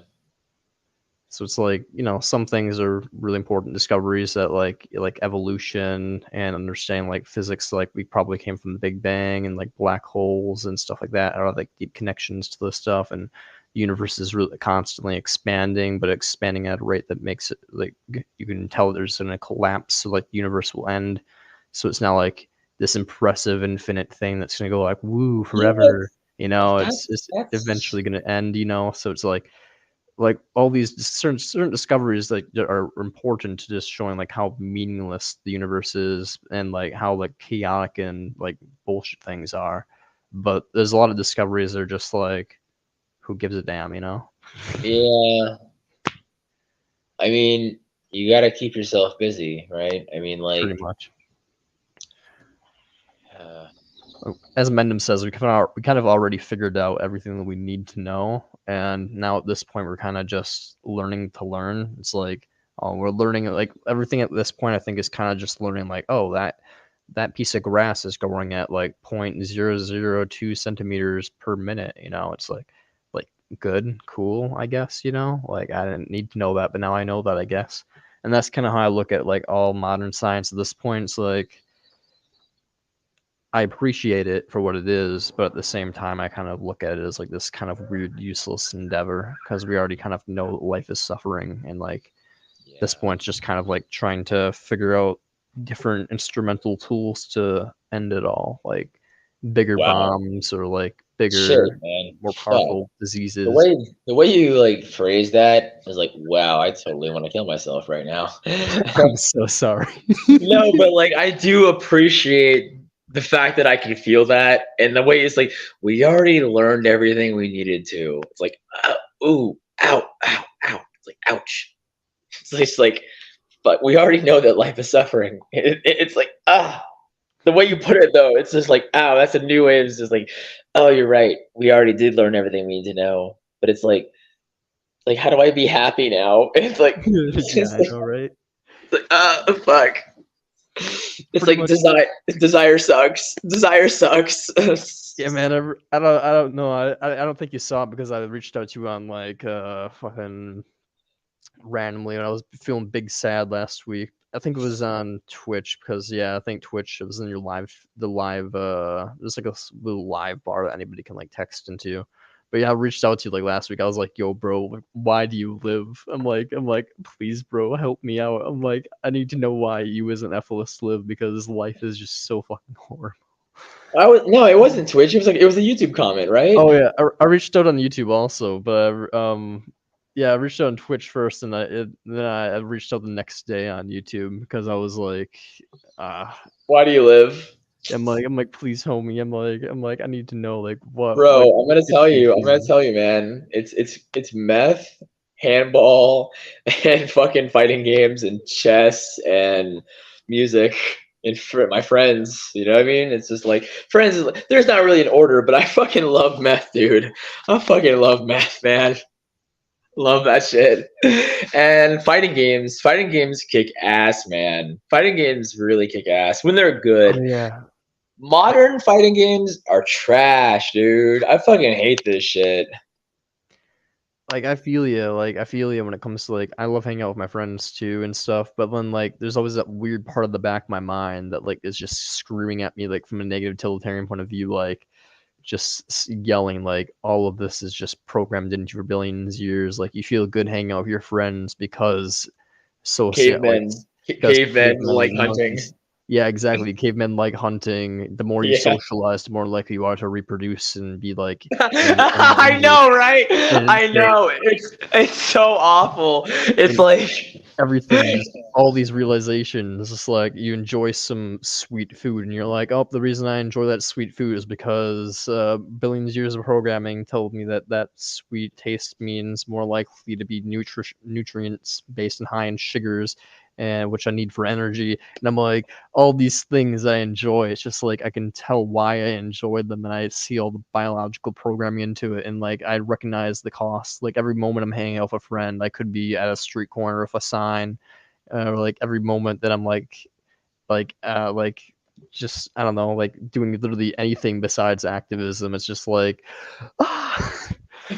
So it's like, some things are really important discoveries that like evolution and understanding like physics, like we probably came from the Big Bang and like black holes and stuff like that are like deep connections to this stuff, and the universe is really constantly expanding, but expanding at a rate that makes it like you can tell there's gonna collapse, so like the universe will end. So it's not like this impressive infinite thing that's gonna go like woo Yeah, forever. It's that's eventually gonna end. So it's like all these certain discoveries that are important to just showing like how meaningless the universe is and like how like chaotic and like bullshit things are. But there's a lot of discoveries that are just like, who gives a damn? yeah. I mean, you got to keep yourself busy, right? I mean, Pretty like, much. uh, As Mendham says, we kind of already figured out everything that we need to know, and now at this point we're kind of just learning to learn. It's like, we're learning like everything at this point. I think is kind of just learning like, oh, that piece of grass is growing at like 0.002 centimeters per minute. It's like good, cool, I guess. Like I didn't need to know that, but now I know that, I guess. And that's kind of how I look at like all modern science at this point. It's like I appreciate it for what it is, but at the same time, I kind of look at it as like this kind of weird, useless endeavor because we already kind of know life is suffering, and like yeah. this point, it's just kind of like trying to figure out different instrumental tools to end it all, like bigger Wow. bombs or like Shit, bigger, man. more Fuck. powerful The diseases. way the way you like phrase that is like, wow, I totally want to kill myself right now. I'm so sorry. No, but like I do appreciate the fact that I can feel that, and the way it's like we already learned everything we needed to. It's like, ooh, ow, ow, ow. It's like, ouch. It's like, but we already know that life is suffering. It's like, the way you put it though, it's just like, ow, that's a new way. It's just like, oh, you're right. We already did learn everything we need to know. But it's like, how do I be happy now? It's like, it's Yeah, just I like, know, right? fuck. It's Pretty like much. desire sucks. Desire sucks. Yeah, man. I don't know. I don't think you saw it because I reached out to you on like fucking randomly when I was feeling big sad last week. I think it was on Twitch because I think Twitch it was in your there's like a little live bar that anybody can like text into. But yeah, I reached out to you like last week. I was like, "Yo, bro, like, why do you live?" I'm like, please, bro, help me out. I'm like, I need to know why you as an FLS live because life is just so fucking horrible. No, it wasn't Twitch. It was a YouTube comment, right? Oh yeah, I reached out on YouTube also, but I reached out on Twitch first, and then I reached out the next day on YouTube because I was like, uh, Why do you live? I'm like, please help me. I'm like, I need to know like what Bro, I'm gonna gets tell you you. I'm gonna feeling. tell you, man. It's meth, handball, and fucking fighting games and chess and music and my friends. You know what I mean? It's just like friends. There's not really an order, but I fucking love meth, dude. I fucking love meth, man. Love that shit. And fighting games. Fighting games kick ass, man. Fighting games really kick ass when they're Oh good. yeah, Modern fighting games are trash, dude. I fucking hate this shit. like I feel you. Like I feel you when it comes to like I love hanging out with my friends too and stuff. But then like there's always that weird part of the back of my mind that like is just screaming at me like from a negative utilitarian point of view, like just yelling like all of this is just programmed into your billions years. Like you feel good hanging out with your friends because like Cavemen. because Cavemen cavemen like and hunting. monkeys. Yeah, exactly. Cavemen like hunting. The more you Yeah. socialize, the more likely you are to reproduce and be like. I know, right? And I so know. It's so awful. It's and like everything, just all these realizations. Just like you enjoy some sweet food, and you're like, oh, the reason I enjoy that sweet food is because billions of years of programming told me that that sweet taste means more likely to be nutrients based and high in sugars, and which I need for energy. And I'm like, all these things I enjoy. It's just like I can tell why I enjoy them, and I see all the biological programming into it, and like I recognize the cost. Like every moment I'm hanging out with a friend, I could be at a street corner with a sign, or like every moment that I'm like just I don't know, like doing literally anything besides activism. It's just like, ah,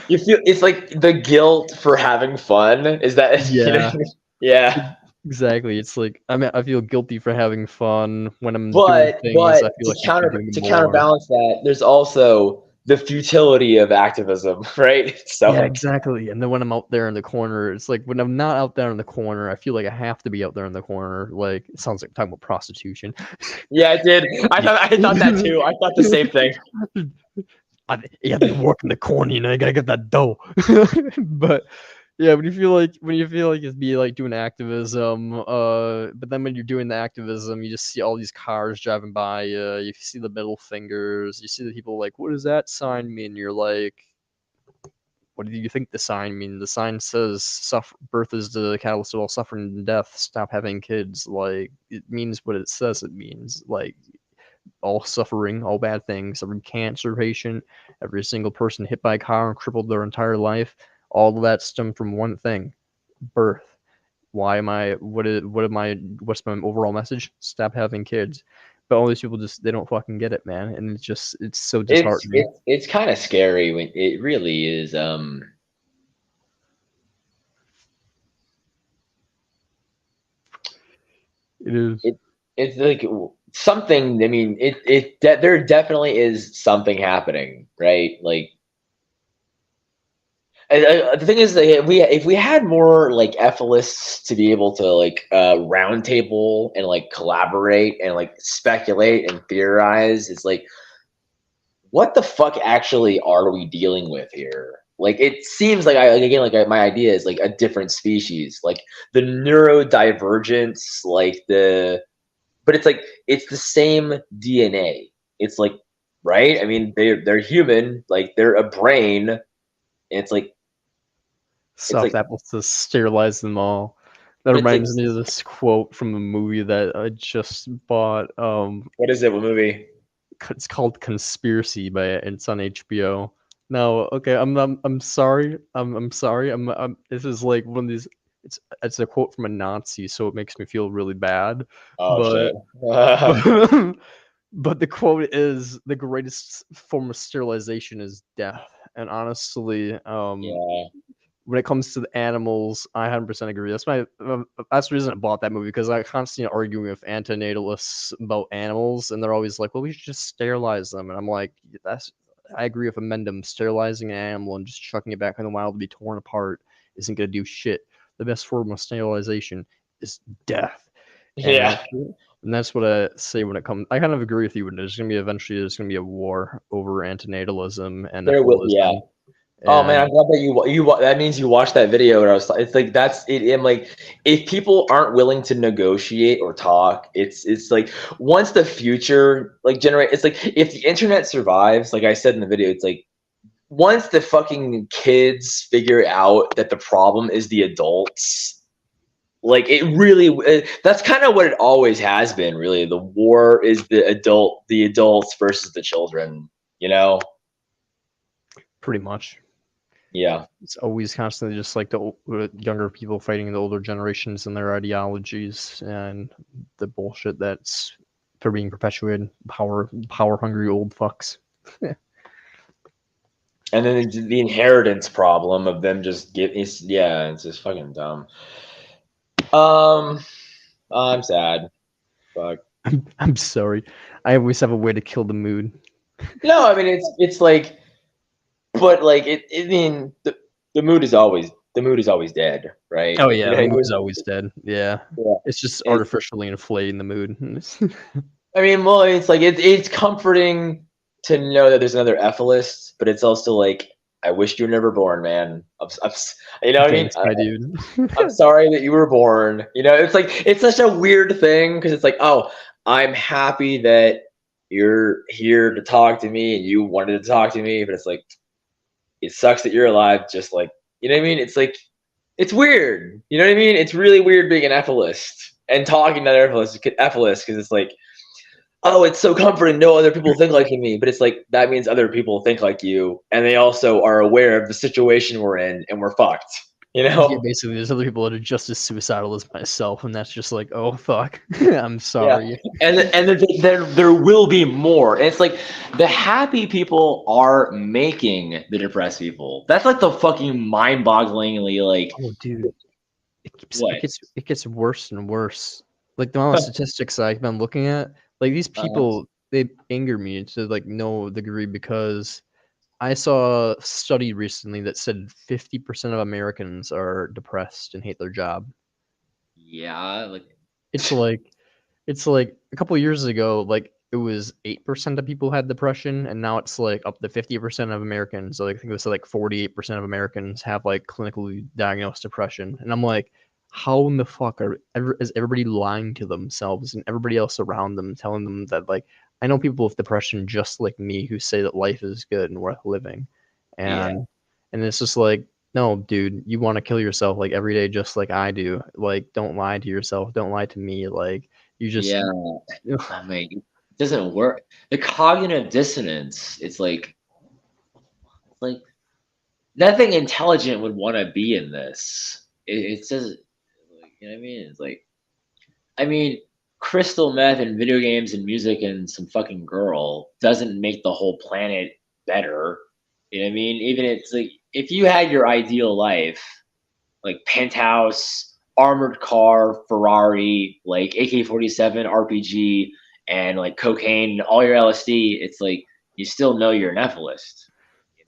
you feel it's like the guilt for having fun. Is that you know? yeah. Yeah. Exactly. It's like I feel guilty for having fun when I'm doing things. I But feel like I should be doing to more. counterbalance that, there's also the futility of activism, right? Yeah, So exactly. And then when I'm out there in the corner, it's like when I'm not out there in the corner, I feel like I have to be out there in the corner. Like it sounds like talking about prostitution. yeah, I did. I thought that too. I thought the same thing. You have to work in the corner, you know, you gotta get that dough. But yeah, when you feel like it's be like doing activism, but then when you're doing the activism, you just see all these cars driving by, you see the middle fingers, you see the people like, what does that sign mean? You're like, what do you think the sign means? The sign says birth is the catalyst of all suffering and death. Stop having kids. Like it means what it says it means. Like all suffering, all bad things, every cancer patient, every single person hit by a car and crippled their entire life, all of that stemmed from one thing: birth. Why am I? What's my overall message? Stop having kids. But all these people just they don't fucking get it, man, and it's so disheartening. It's kind of scary when it really is. It is. It's like something. I mean, there definitely is something happening, right? Like the thing is, that if we had more like ethalists to be able to like round table and like collaborate and like speculate and theorize, it's like, what the fuck actually are we dealing with here? Like it seems like my idea is like a different species, like the neurodivergence, like but it's like it's the same DNA. It's like, right? I mean, they're human, like they're a brain. It's like Soft apples to sterilize them all. That but it's like, reminds me of this quote from a movie that I just bought. what is it? What movie? It's called Conspiracy it's on HBO. No, okay, I'm sorry. I'm sorry. This is like one of these. It's a quote from a Nazi, so it makes me feel really bad. Oh But shit. but the quote is the greatest form of sterilization is death. And honestly, Yeah. when it comes to the animals, I 100% agree. That's the reason I bought that movie, because I constantly arguing with antinatalists about animals, and they're always like, "Well, we should just sterilize them," and I'm like, "That's." I agree with amendum. Sterilizing an animal and just chucking it back in the wild to be torn apart isn't gonna do shit. The best form of sterilization is death, and Yeah. that's what I say when it comes. I kind of agree with you. When there's gonna be a war over antinatalism and There will. Yeah. nephilitism. Oh man, And I'm glad that you that means you watched that video. Where I was, it's like that's it. I'm like, if people aren't willing to negotiate or talk, it's like once the future like generate, it's like if the internet survives, like I said in the video, it's like once the fucking kids figure out that the problem is the adults, like it really, that's kind of what it always has been. Really, the war is the adults versus the children. You know? pretty much. Yeah. It's always constantly just like the younger people fighting the older generations and their ideologies and the bullshit that's for being perpetuated. Power hungry old fucks. And then the inheritance problem of them just it's just fucking dumb. I'm sad. Fuck. I'm sorry. I always have a way to kill the mood. No, I mean it's like, but like I mean the mood is always the mood is always dead, right? Oh Like, yeah, you know the what I mood's mean? always dead. Yeah, Yeah. it's just It- artificially inflating the mood. I mean, well, it's like it's comforting to know that there's another Epholist, but it's also like I wish you were never born, man. You know what I mean? Thanks, my dude. I'm sorry that you were born. You know, it's like it's such a weird thing because it's like, oh, I'm happy that you're here to talk to me and you wanted to talk to me, but it's like it sucks that you're alive. Just like you know what I mean? It's like it's weird. You know what I mean? It's really weird being an Epholist and talking to other Epholist because it's like, oh, it's so comforting. No other people think like me, but it's like that means other people think like you, and they also are aware of the situation we're in, and we're fucked. You know? Yeah, basically, there's other people that are just as suicidal as myself, and that's just like, oh fuck, I'm sorry. And there will be more. And it's like the happy people are making the depressed people. That's like the fucking mind-bogglingly like. Oh, dude, What? it gets worse and worse. Like the amount of statistics I've been looking at, like these people, they anger me to like no degree because I saw a study recently that said 50% of Americans are depressed and hate their job. Yeah, like It's like a couple of years ago, like it was 8% of people had depression, and now it's like up to 50% of Americans. So I think it was like 48% of Americans have like clinically diagnosed depression. And I'm like, how in the fuck is everybody lying to themselves and everybody else around them, telling them that like I know people with depression just like me who say that life is good and worth living, Yeah. and it's just like, no, dude, you want to kill yourself like every day just like I do. Like, don't lie to yourself. Don't lie to me. Like, you just Yeah. I mean, it doesn't work. The cognitive dissonance, it's like nothing intelligent would want to be in this. It's just like, you know what I mean? It's like, I mean, crystal meth and video games and music and some fucking girl doesn't make the whole planet better. You know what I mean? Even it's like if you had your ideal life, like penthouse, armored car, Ferrari, like AK-47, RPG, and like cocaine, all your LSD, it's like you still know you're an Epholist.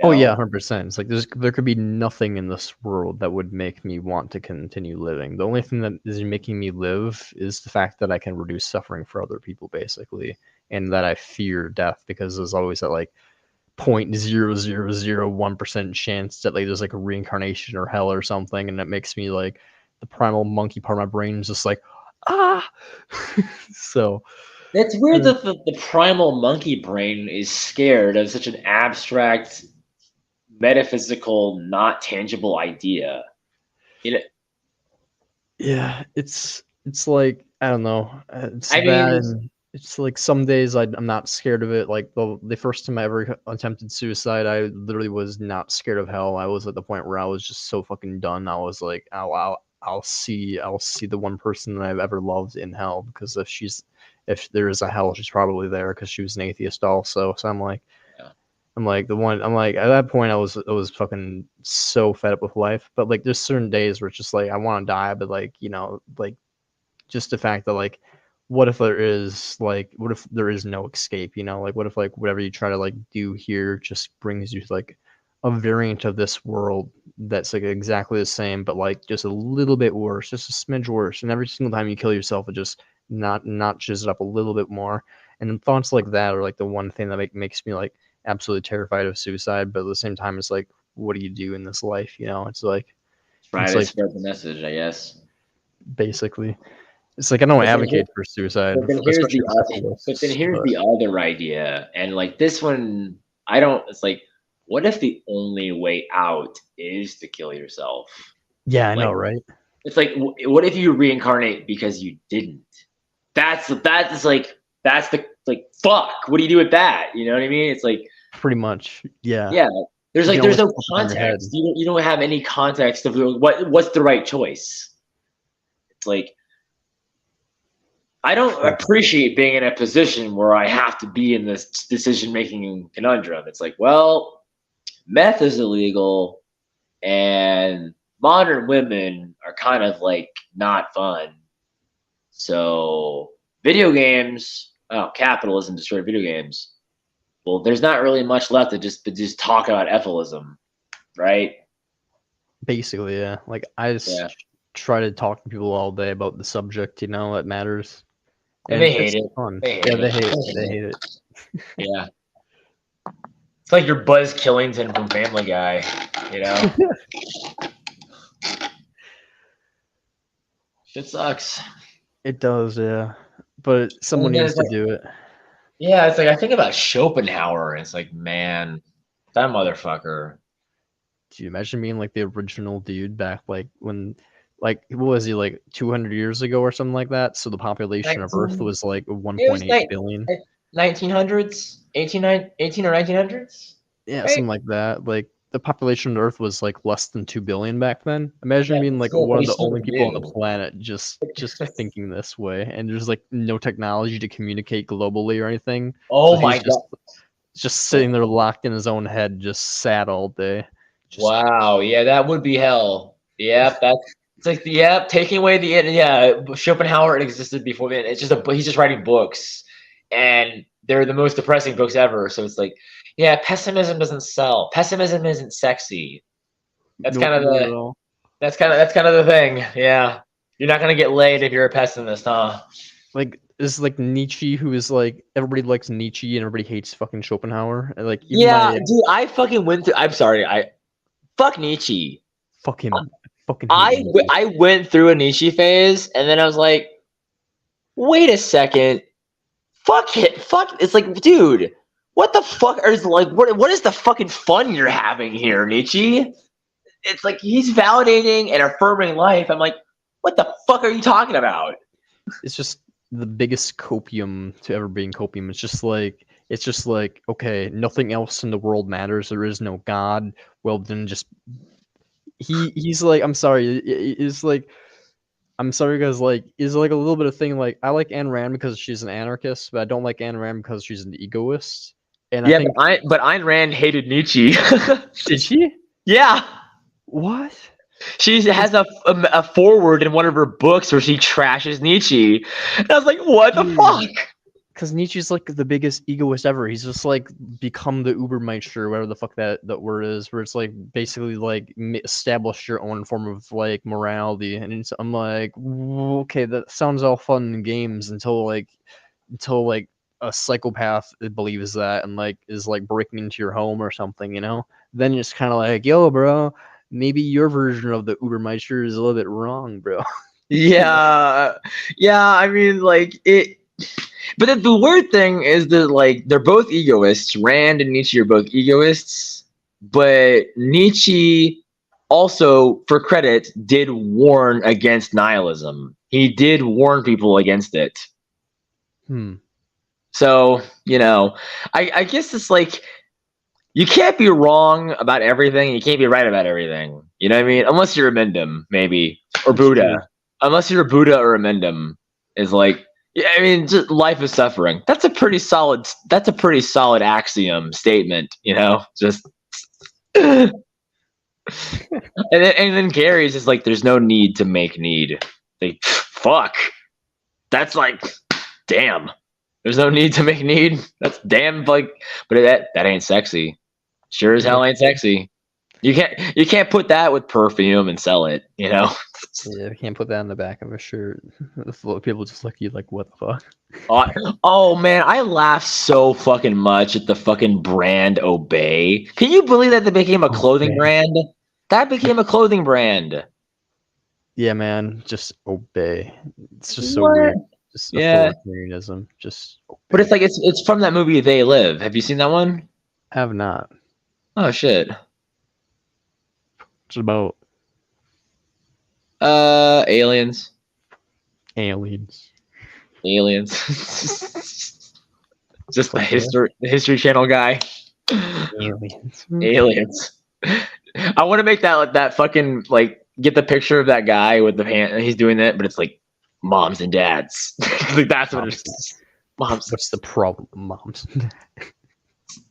oh yeah, 100%. It's like there could be nothing in this world that would make me want to continue living. The only thing that is making me live is the fact that I can reduce suffering for other people, basically, and that I fear death because there's always that like 0.0001% chance that like there's like a reincarnation or hell or something, and that makes me like the primal monkey part of my brain is just like ah. So It's weird that the primal monkey brain is scared of such an abstract, metaphysical, not tangible idea. You know, yeah, it's like I don't know. It's I that, mean, and it's like some days I'm not scared of it. Like the first time I ever attempted suicide, I literally was not scared of hell. I was at the point where I was just so fucking done. I was like, I'll see the one person that I've ever loved in hell, because if there is a hell, she's probably there because she was an atheist also. So I'm like, yeah. I'm like at that point I was fucking so fed up with life. But like there's certain days where it's just like I want to die, but like, you know, like just the fact that like what if there is no escape, you know? Like what if like whatever you try to like do here just brings you to like a variant of this world that's like exactly the same but like just a little bit worse, just a smidge worse, and every single time you kill yourself it just notches it up a little bit more. And thoughts like that are like the one thing that makes me like absolutely terrified of suicide, but at the same time it's like, what do you do in this life, you know? Try It's to like spread the message, I guess. basically it's like I don't But then, advocate for suicide, but then here's especially the for but then Epholist, here's but the other idea, and like this one, I don't. It's like, what if the only way out is to kill yourself? yeah, I Like, know, right? it's like, what if you reincarnate because you didn't? That's the like fuck. What do you do with that? You know what I mean? It's like, Pretty much, yeah. yeah. There's You can like there's always no flip it in your head. context. You don't have any context of what's the right choice. It's like I don't appreciate being in a position where I have to be in this decision-making conundrum. It's like, well, meth is illegal, and modern women are kind of like not fun. So video games, oh, capitalism destroyed video games. Well, there's not really much left to just talk about Epholism, right? Basically, yeah. Like I just Yeah. try to talk to people all day about the subject, you know, that matters. And they it's hate it. fun. They hate Yeah, it. they hate it. They hate it. Yeah. It's like your Buzz Killington from Family Guy, you know? Shit sucks. It does, yeah. But someone then needs it's to like- do it. Yeah, it's like I think about Schopenhauer, and it's like, man, that motherfucker. Do you imagine being like the original dude back like when like what was he like 200 years ago or something like that? So the population of Earth was like 1.8 billion. 1900s, 18 or 1900s. Yeah, right? something like that. Like the population of Earth was like less than 2 billion back then. Imagine Yeah, being like still- one but of the he still only people on the knew. planet just thinking this way, and there's like no technology to communicate globally or anything. Oh So my he's god! just sitting there locked in his own head, just sad all day. Just, Wow, yeah, that would be hell. Yep, that's it's like taking away the Schopenhauer existed before then. It's just he's just writing books, and they're the most depressing books ever. So it's like, yeah, pessimism doesn't sell. Pessimism isn't sexy. That's nope, kind of not at the all. that's kind of the thing. Yeah, you're not gonna get laid if you're a pessimist, huh? Like it's like Nietzsche, who is like everybody likes Nietzsche and everybody hates fucking Schopenhauer. And, like even Yeah, my dude, I fucking went through. I'm sorry, I fuck Nietzsche. fucking I hate Nietzsche. I went through a Nietzsche phase, and then I was like, wait a second, fuck it, fuck. It's like, dude, what the fuck is like, what is the fucking fun you're having here, Nietzsche? It's like he's validating and affirming life. I'm like, what the fuck are you talking about? It's just the biggest copium to ever being copium. It's just like okay, nothing else in the world matters. There is no God. Well, then just he's like, I'm sorry. It's like I'm sorry, guys. Like, is like a little bit of thing. Like, I like Ayn Rand because she's an anarchist, but I don't like Ayn Rand because she's an egoist. And Yeah, I think but Ayn Rand hated Nietzsche. did she? Yeah, What? she has a foreword in one of her books where she trashes Nietzsche. And I was like, what the fuck? Because Nietzsche's like the biggest egoist ever. He's just like become the Ubermeister, whatever the fuck that word is, where it's like basically like establish your own form of like morality. And I'm like, okay, that sounds all fun and games until like a psychopath believes that and like is like breaking into your home or something, you know? Then it's kind of like, yo, bro, maybe your version of the Ubermeister is a little bit wrong, bro. Yeah, I mean, like it. But the weird thing is that like they're both egoists. Rand and Nietzsche are both egoists, but Nietzsche also, for credit, did warn against nihilism. He did warn people against it. So, you know, I guess it's like you can't be wrong about everything. You can't be right about everything. You know what I mean? Unless you're a Mendem, maybe, or Buddha. True. Unless you're a Buddha or a Mendem, is like, yeah, I mean, just life is suffering. That's a pretty solid axiom statement, you know. Just and then Gary's is like, there's no need to make need. Like, fuck. That's like, damn. There's no need to make need. That's damn like, but that ain't sexy. Sure as hell ain't sexy. You can't put that with perfume and sell it, you know. Yeah, I can't put that on the back of a shirt. People just look at you like, what the fuck? Oh man, I laughed so fucking much at the fucking brand Obey. Can you believe that became a clothing brand? That became a clothing brand. Yeah, man, just obey. It's just so What? weird. Just Yeah. authoritarianism. Just obey. But it's like it's from that movie They Live. Have you seen that one? Have not. Oh shit. It's about Aliens. aliens. Just the history channel guy. Aliens. Aliens. I want to make that fucking like get the picture of that guy with the hand and he's doing that, but it's like moms and dads. Like that's what it is. Moms. What's the problem, moms?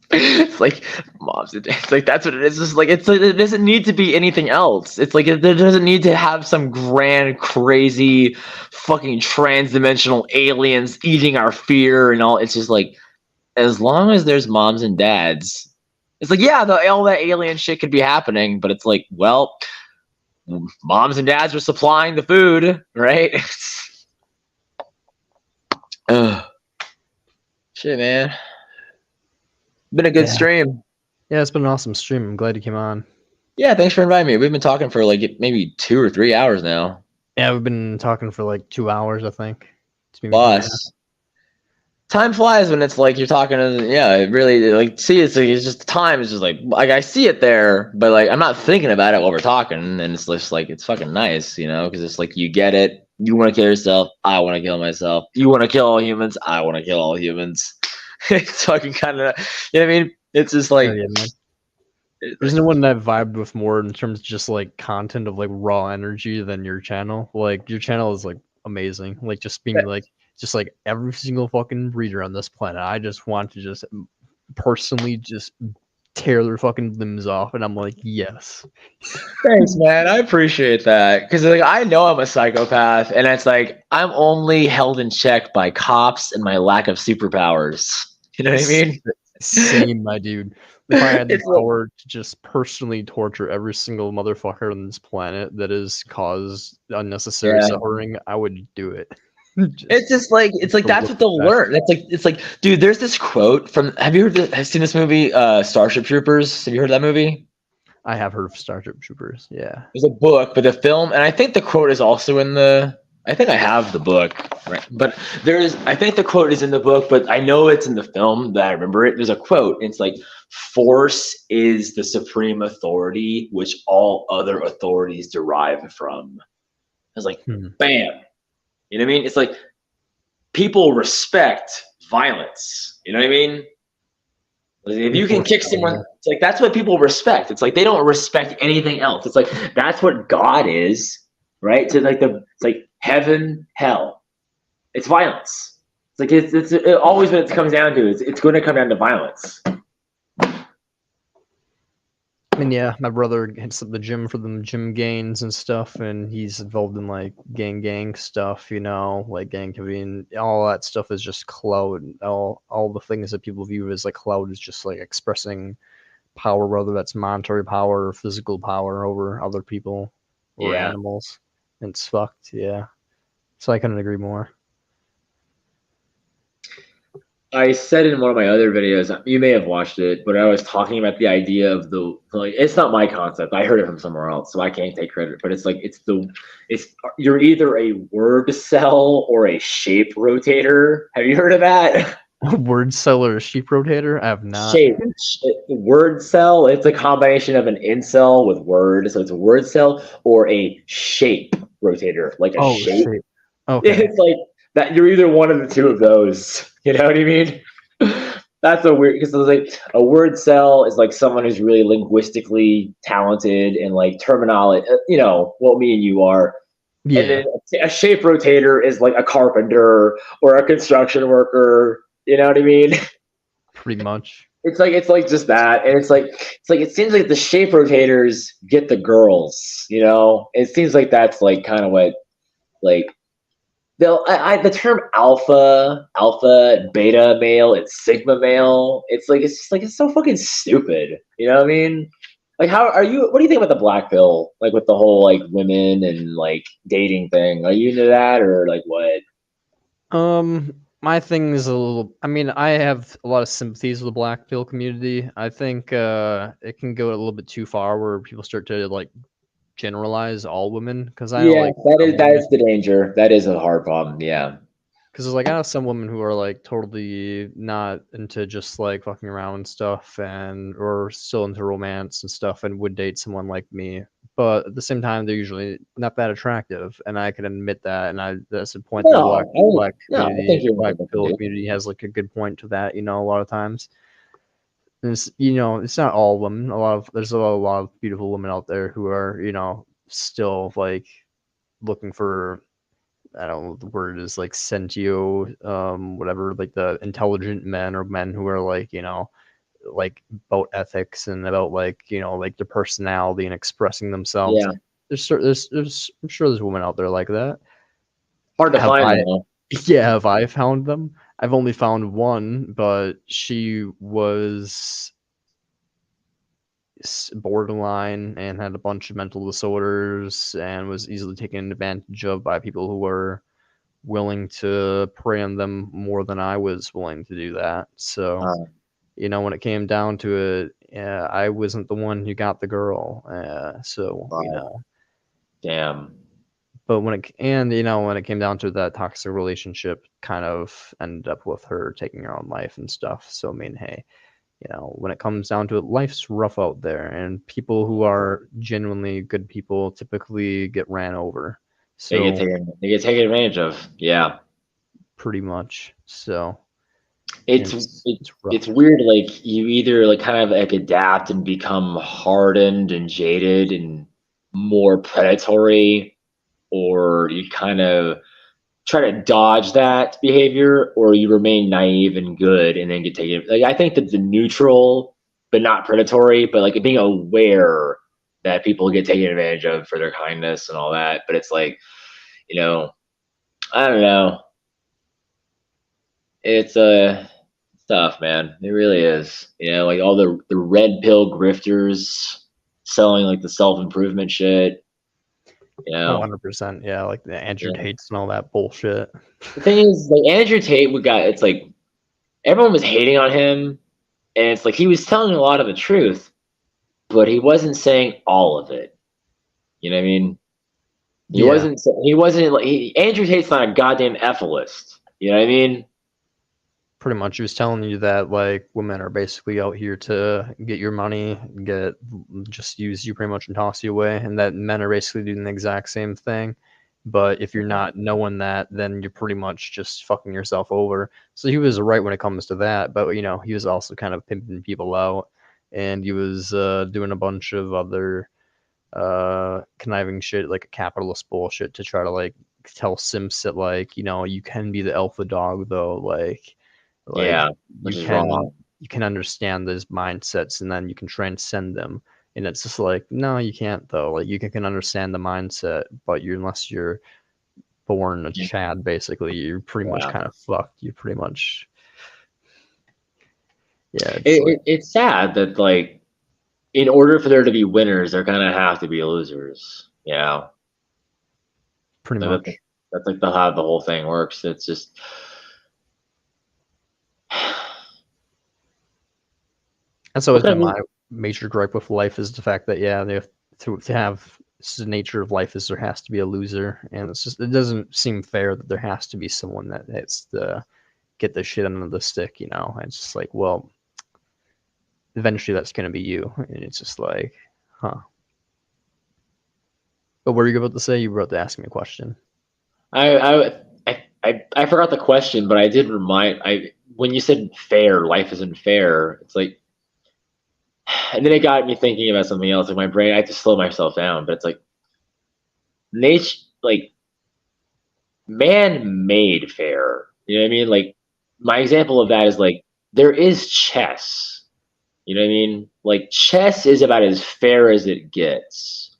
It's like moms and dads. Like that's what it is. It's like it doesn't need to be anything else. It's like it doesn't need to have some grand, crazy, fucking trans-dimensional aliens eating our fear and all. It's just like as long as there's moms and dads. It's like, yeah, all that alien shit could be happening, but it's like, well, moms and dads were supplying the food, right? Shit, man. Been a good stream. Yeah, it's been an awesome stream. I'm glad you came on. Yeah, thanks for inviting me. We've been talking for like maybe 2 or 3 hours now. Yeah, we've been talking for like 2 hours, I think. Plus, time flies when it's like you're talking to, yeah, it really, like, see, it's just time is just like I see it there, but like I'm not thinking about it while we're talking, and it's just like it's fucking nice, you know, because it's like you get it. You want to kill yourself, I want to kill myself. You want to kill all humans, I want to kill all humans. It's fucking kind of, you know what I mean? It's just like, man. There's no one that I've vibed with more in terms of just like content of like raw energy than your channel. Like your channel is like amazing. Like just being like every single fucking breeder on this planet. I just want to just personally just tear their fucking limbs off, and I'm like, yes. Thanks, man. I appreciate that, because like I know I'm a psychopath, and it's like I'm only held in check by cops and my lack of superpowers. You know what I mean? Same, my dude. If I had the power to just personally torture every single motherfucker on this planet that has caused unnecessary suffering, I would do it. It's just like that's what they'll learn. It's like, dude. There's this quote from. Have you seen this movie, Starship Troopers? Have you heard that movie? I have heard of Starship Troopers. Yeah. There's a book, but the film, and I think the quote is also in the. I think I have the book, right? But I think the quote is in the book, but I know it's in the film that I remember it. There's a quote. And it's like, "Force is the supreme authority, which all other authorities derive from." I was like, bam. You know what I mean? It's like people respect violence. You know what I mean? If you can kick someone, it's like that's what people respect. It's like they don't respect anything else. It's like that's what God is, right? So like it's like heaven, hell. It's violence. It's like it's always what it comes down to. It's going to come down to violence. And yeah, my brother hits up the gym for the gym gains and stuff, and he's involved in like gang stuff, you know, like gang activity, and all that stuff is just clout. All the things that people view as like clout is just like expressing power, whether that's monetary power or physical power over other people or animals. And it's fucked, yeah. So I couldn't agree more. I said in one of my other videos, you may have watched it, but I was talking about the idea of it's not my concept. I heard it from somewhere else, so I can't take credit. But it's like you're either a word cell or a shape rotator. Have you heard of that? A word cell or a sheep rotator? I have not. Word cell. It's a combination of an incel with word, so it's a word cell or a shape rotator, like a shape. Okay. It's like that. You're either one of the two of those. You know what I mean? That's a weird, because like a word cell is like someone who's really linguistically talented and like terminology, you know, what me and you are. Yeah. And then a shape rotator is like a carpenter or a construction worker. You know what I mean? Pretty much. It's like just that, and it's like it seems like the shape rotators get the girls. You know, it seems like that's like kind of what like. The term alpha, beta male, and sigma male. It's so fucking stupid. You know what I mean? Like, what do you think about the black pill? Like with the whole like women and like dating thing. Are you into that or like what? My thing is a little. I mean, I have a lot of sympathies with the black pill community. I think it can go a little bit too far where people start to like generalize all women, because I know, like, that is the danger. That is a hard problem. Yeah, because like I know some women who are like totally not into just like fucking around and stuff, or still into romance and stuff, and would date someone like me, but at the same time they're usually not that attractive, and I can admit that, and that's a point that black pill community has like a good point to that, you know, a lot of times. And it's, you know, it's not all women. There's a lot of beautiful women out there who are, you know, still like looking for, I don't know what the word is, like sentio, whatever, like the intelligent men or men who are like, you know, like about ethics and about like, you know, like their personality and expressing themselves. Yeah. I'm sure there's women out there like that. Hard to find them. Yeah, have I found them? I've only found one, but she was borderline and had a bunch of mental disorders and was easily taken advantage of by people who were willing to prey on them more than I was willing to do that. So, when it came down to it, I wasn't the one who got the girl. Damn. But when it came down to that toxic relationship, kind of ended up with her taking her own life and stuff. So, I mean, hey, when it comes down to it, life's rough out there, and people who are genuinely good people typically get ran over. So they get taken advantage of. Yeah. Pretty much. So it's rough. weird. Like you either like kind of like adapt and become hardened and jaded and more predatory, or you kind of try to dodge that behavior, or you remain naive and good and then get taken. Like I think that the neutral but not predatory, but like being aware that people get taken advantage of for their kindness and all that. But it's like, I don't know. It's tough, man. It really is. Like all the red pill grifters selling like the self-improvement shit. 100%. Yeah, like the Andrew Tates and all that bullshit. The thing is, like Andrew Tate, it's like everyone was hating on him, and it's like he was telling a lot of the truth, but he wasn't saying all of it. You know what I mean? He wasn't like Andrew Tate's not a goddamn ethicist. You know what I mean? Pretty much, he was telling you that like women are basically out here to get your money, just use you pretty much and toss you away, and that men are basically doing the exact same thing. But if you're not knowing that, then you're pretty much just fucking yourself over. So he was right when it comes to that, but he was also kind of pimping people out, and he was doing a bunch of other conniving shit, like a capitalist bullshit, to try to like tell simps that like you can be the alpha dog though, which is wrong. You can understand those mindsets and then you can transcend them. And it's just like, no, you can't though. Like you can understand the mindset, but unless you're born a Chad, basically, you're pretty much kind of fucked. You pretty much, It's sad that like, in order for there to be winners, there kind of have to be losers. Pretty much. That's like how the whole thing works. It's just. That's always been my major gripe with life, is the fact that they have to have the nature of life is there has to be a loser, and it doesn't seem fair that there has to be someone that has to get the shit under the stick. It's just like, well, eventually that's gonna be you, and it's just like, huh. But what were you about to say? You were about to ask me a question. I forgot the question, but I did when you said fair, life isn't fair. It's like. And then it got me thinking about something else. Like my brain, I have to slow myself down. But it's like nature, like man made fair. You know what I mean? Like my example of that is like there is chess. You know what I mean? Like chess is about as fair as it gets.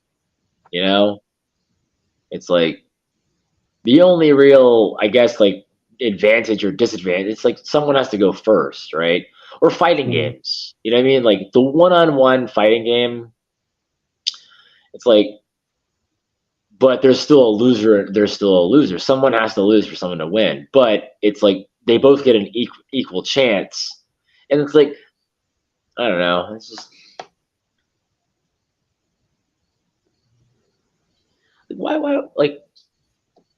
It's like the only real, I guess, like advantage or disadvantage. It's like someone has to go first, right? Or fighting games, you know what I mean? Like the one-on-one fighting game, it's like, but there's still a loser. There's still a loser. Someone has to lose for someone to win. But it's like they both get an equal chance, and it's like, I don't know. It's just why like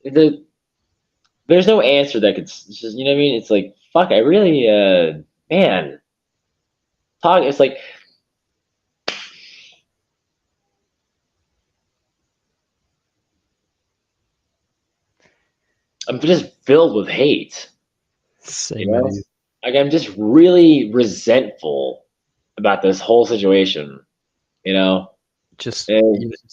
there's no answer that could. It's just, you know what I mean? It's like fuck. I really man, talk. It's like I'm just filled with hate. Same. Like I'm just really resentful about this whole situation. It's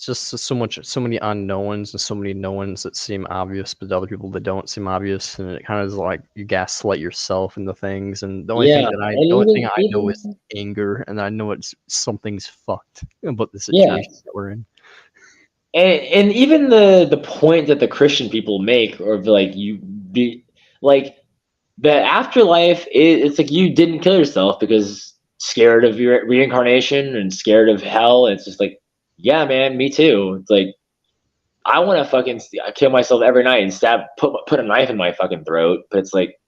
just so many unknowns and so many knowns that seem obvious, but other people that don't seem obvious, and it kind of is like you gaslight yourself into things. And the only thing I know is anger, and I know something's fucked about the situation that we're in. And even the point that the Christian people make, or like you be like the afterlife, it's like you didn't kill yourself because scared of reincarnation and scared of hell. And it's just like, yeah, man, me too. It's like, I want to fucking kill myself every night and put a knife in my fucking throat. But it's like,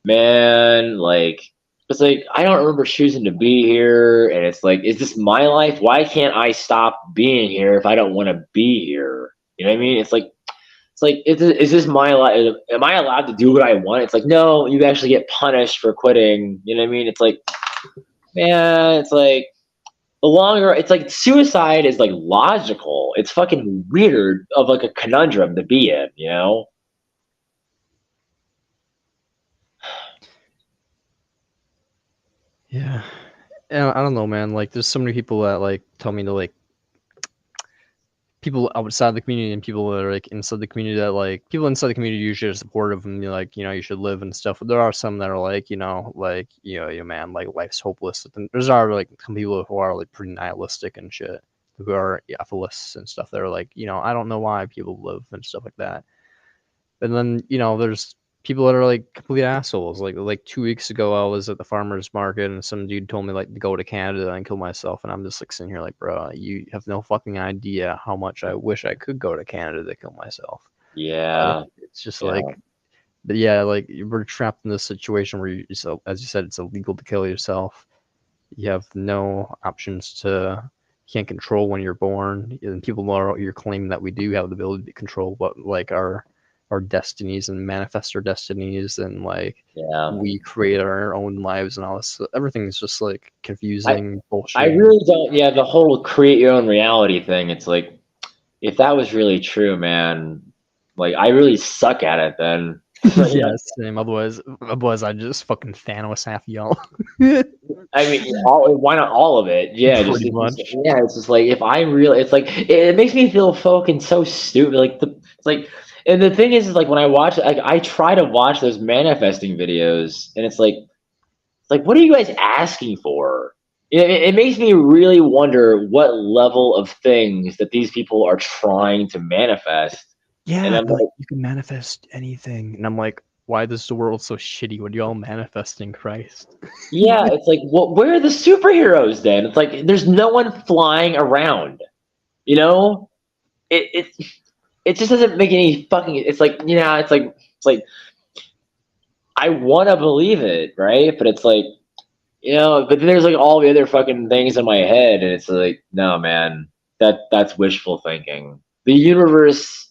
man, like, it's like, I don't remember choosing to be here. And it's like, is this my life? Why can't I stop being here if I don't want to be here? You know what I mean? It's like, is this my life? Am I allowed to do what I want? It's like, no, you actually get punished for quitting. You know what I mean? It's like, man, it's like, the longer, it's like suicide is like logical. It's fucking weird of like a conundrum to be in, you know? Yeah. I don't know, man. Like, there's so many people that like tell me to like people outside the community and people that are like inside the community that like people inside the community usually are supportive and like, you know, you should live and stuff. But there are some that are like, you know, man, like life's hopeless. And there's like some people who are like pretty nihilistic and shit, who are atheists and stuff. They're like, you know, I don't know why people live and stuff like that. And then, you know, there's people that are like complete assholes. Like 2 weeks ago, I was at the farmer's market and some dude told me like to go to Canada and kill myself. And I'm just like sitting here like, bro, you have no fucking idea how much I wish I could go to Canada to kill myself. Yeah. It's just Yeah. like, but yeah, like we're trapped in this situation where you, so as you said, it's illegal to kill yourself. You have no options to, you can't control when you're born. And people are, you're claiming that we do have the ability to control what like our destinies and manifest our destinies and like Yeah. we create our own lives and all this. Everything's just like confusing bullshit. I really don't. Yeah, the whole create your own reality thing. It's like, if that was really true, man, like I really suck at it then. Yeah, same. Otherwise I just fucking Thanos half y'all. I mean, why not all of it? Yeah, Pretty much. Yeah, it's just like if I really, it's like it makes me feel fucking so stupid. Like it's like, and the thing is like when I watch, like I try to watch those manifesting videos, and it's like what are you guys asking for? It makes me really wonder what level of things that these people are trying to manifest. Yeah, And I'm like, you can manifest anything. And I'm like, why is the world so shitty? What are y'all manifesting, Christ? yeah, it's like, well, where are the superheroes then? It's like there's no one flying around. You know, it just doesn't make any fucking. It's like, yeah, it's like I want to believe it, right? But it's like, you know, but then there's like all the other fucking things in my head, and it's like, no, man, that's wishful thinking. The universe,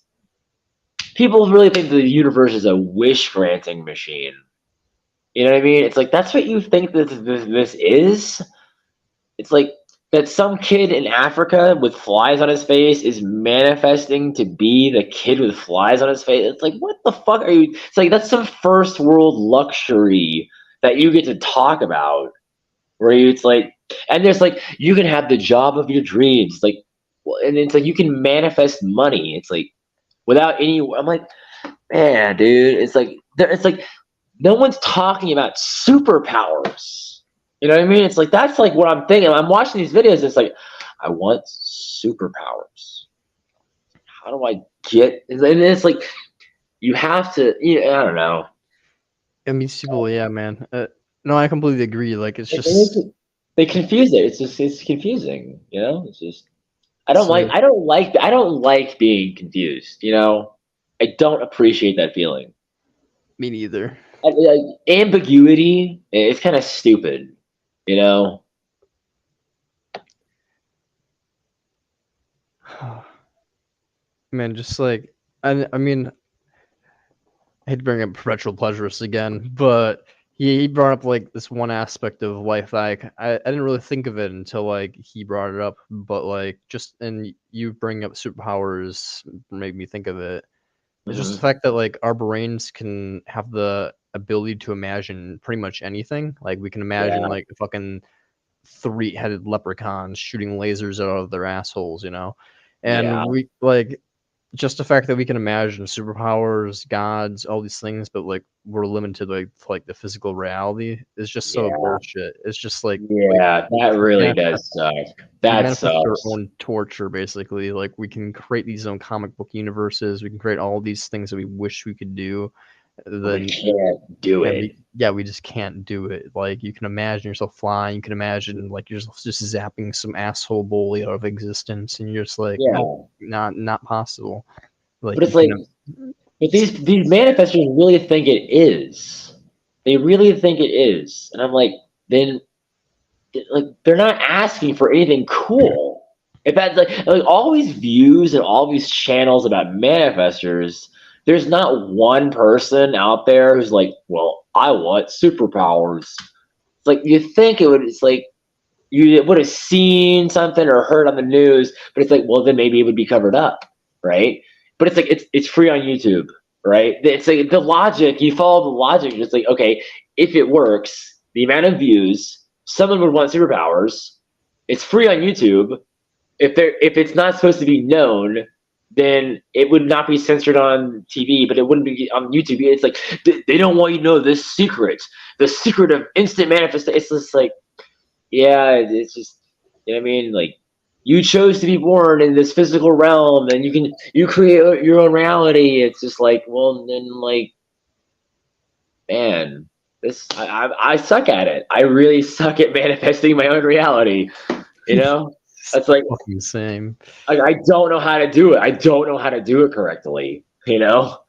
people really think the universe is a wish granting machine. You know what I mean? It's like that's what you think this is. It's like that some kid in Africa with flies on his face is manifesting to be the kid with flies on his face. It's like, what the fuck are you? It's like that's some first world luxury that you get to talk about. Where it's like, and there's like, you can have the job of your dreams, like, and it's like you can manifest money. It's like without any. I'm like, man, dude, it's like no one's talking about superpowers. You know what I mean? It's like that's like what I'm thinking. I'm watching these videos. It's like I want superpowers. How do I get? And it's like you have to. I don't know. I mean, people, yeah, man. No, I completely agree. Like, it's just they confuse it. It's confusing. You know, it's just I don't like being confused. You know, I don't appreciate that feeling. Me neither. Ambiguity, it's kind of stupid. You know. Man, just like I mean, I hate to bring up perpetual pleasurists again, but he brought up like this one aspect of life. Like I didn't really think of it until like he brought it up, but like just and you bring up superpowers made me think of it. It's just the fact that like our brains can have the ability to imagine pretty much anything. Like we can imagine like fucking 3-headed leprechauns shooting lasers out of their assholes, you know? And we like just the fact that we can imagine superpowers, gods, all these things, but like we're limited like the physical reality is just so bullshit. It's just like that really does suck. That sucks. Our own torture, basically. Like we can create these own comic book universes. We can create all these things that we wish we could do. then can't do it. we just can't do it. Like, you can imagine yourself flying. You can imagine like you're just zapping some asshole bully out of existence, and you're just like, Yeah. nope, not possible. Like, But it's you like, can, but these manifestors really think it is. They really think it is, and I'm like, then, like, they're not asking for anything cool. If that's like all these views and all these channels about manifestors, there's not one person out there who's like, well, I want superpowers. It's like you think it would. It's like you would have seen something or heard on the news, but it's like, well, then maybe it would be covered up, right? But it's like it's free on YouTube, right? It's like the logic. You follow the logic. It's like, okay, if it works, the amount of views, someone would want superpowers. It's free on YouTube. If it's not supposed to be known, then it would not be censored on TV, but it wouldn't be on YouTube. It's like they don't want you to know this secret, the secret of instant manifestation. It's just like, yeah, it's just, you know what I mean? Like, you chose to be born in this physical realm, and you create your own reality. It's just like, well, then, like, man, this I suck at it. I really suck at manifesting my own reality. You know, it's like fucking same. I don't know how to do it. I don't know how to do it correctly. You know.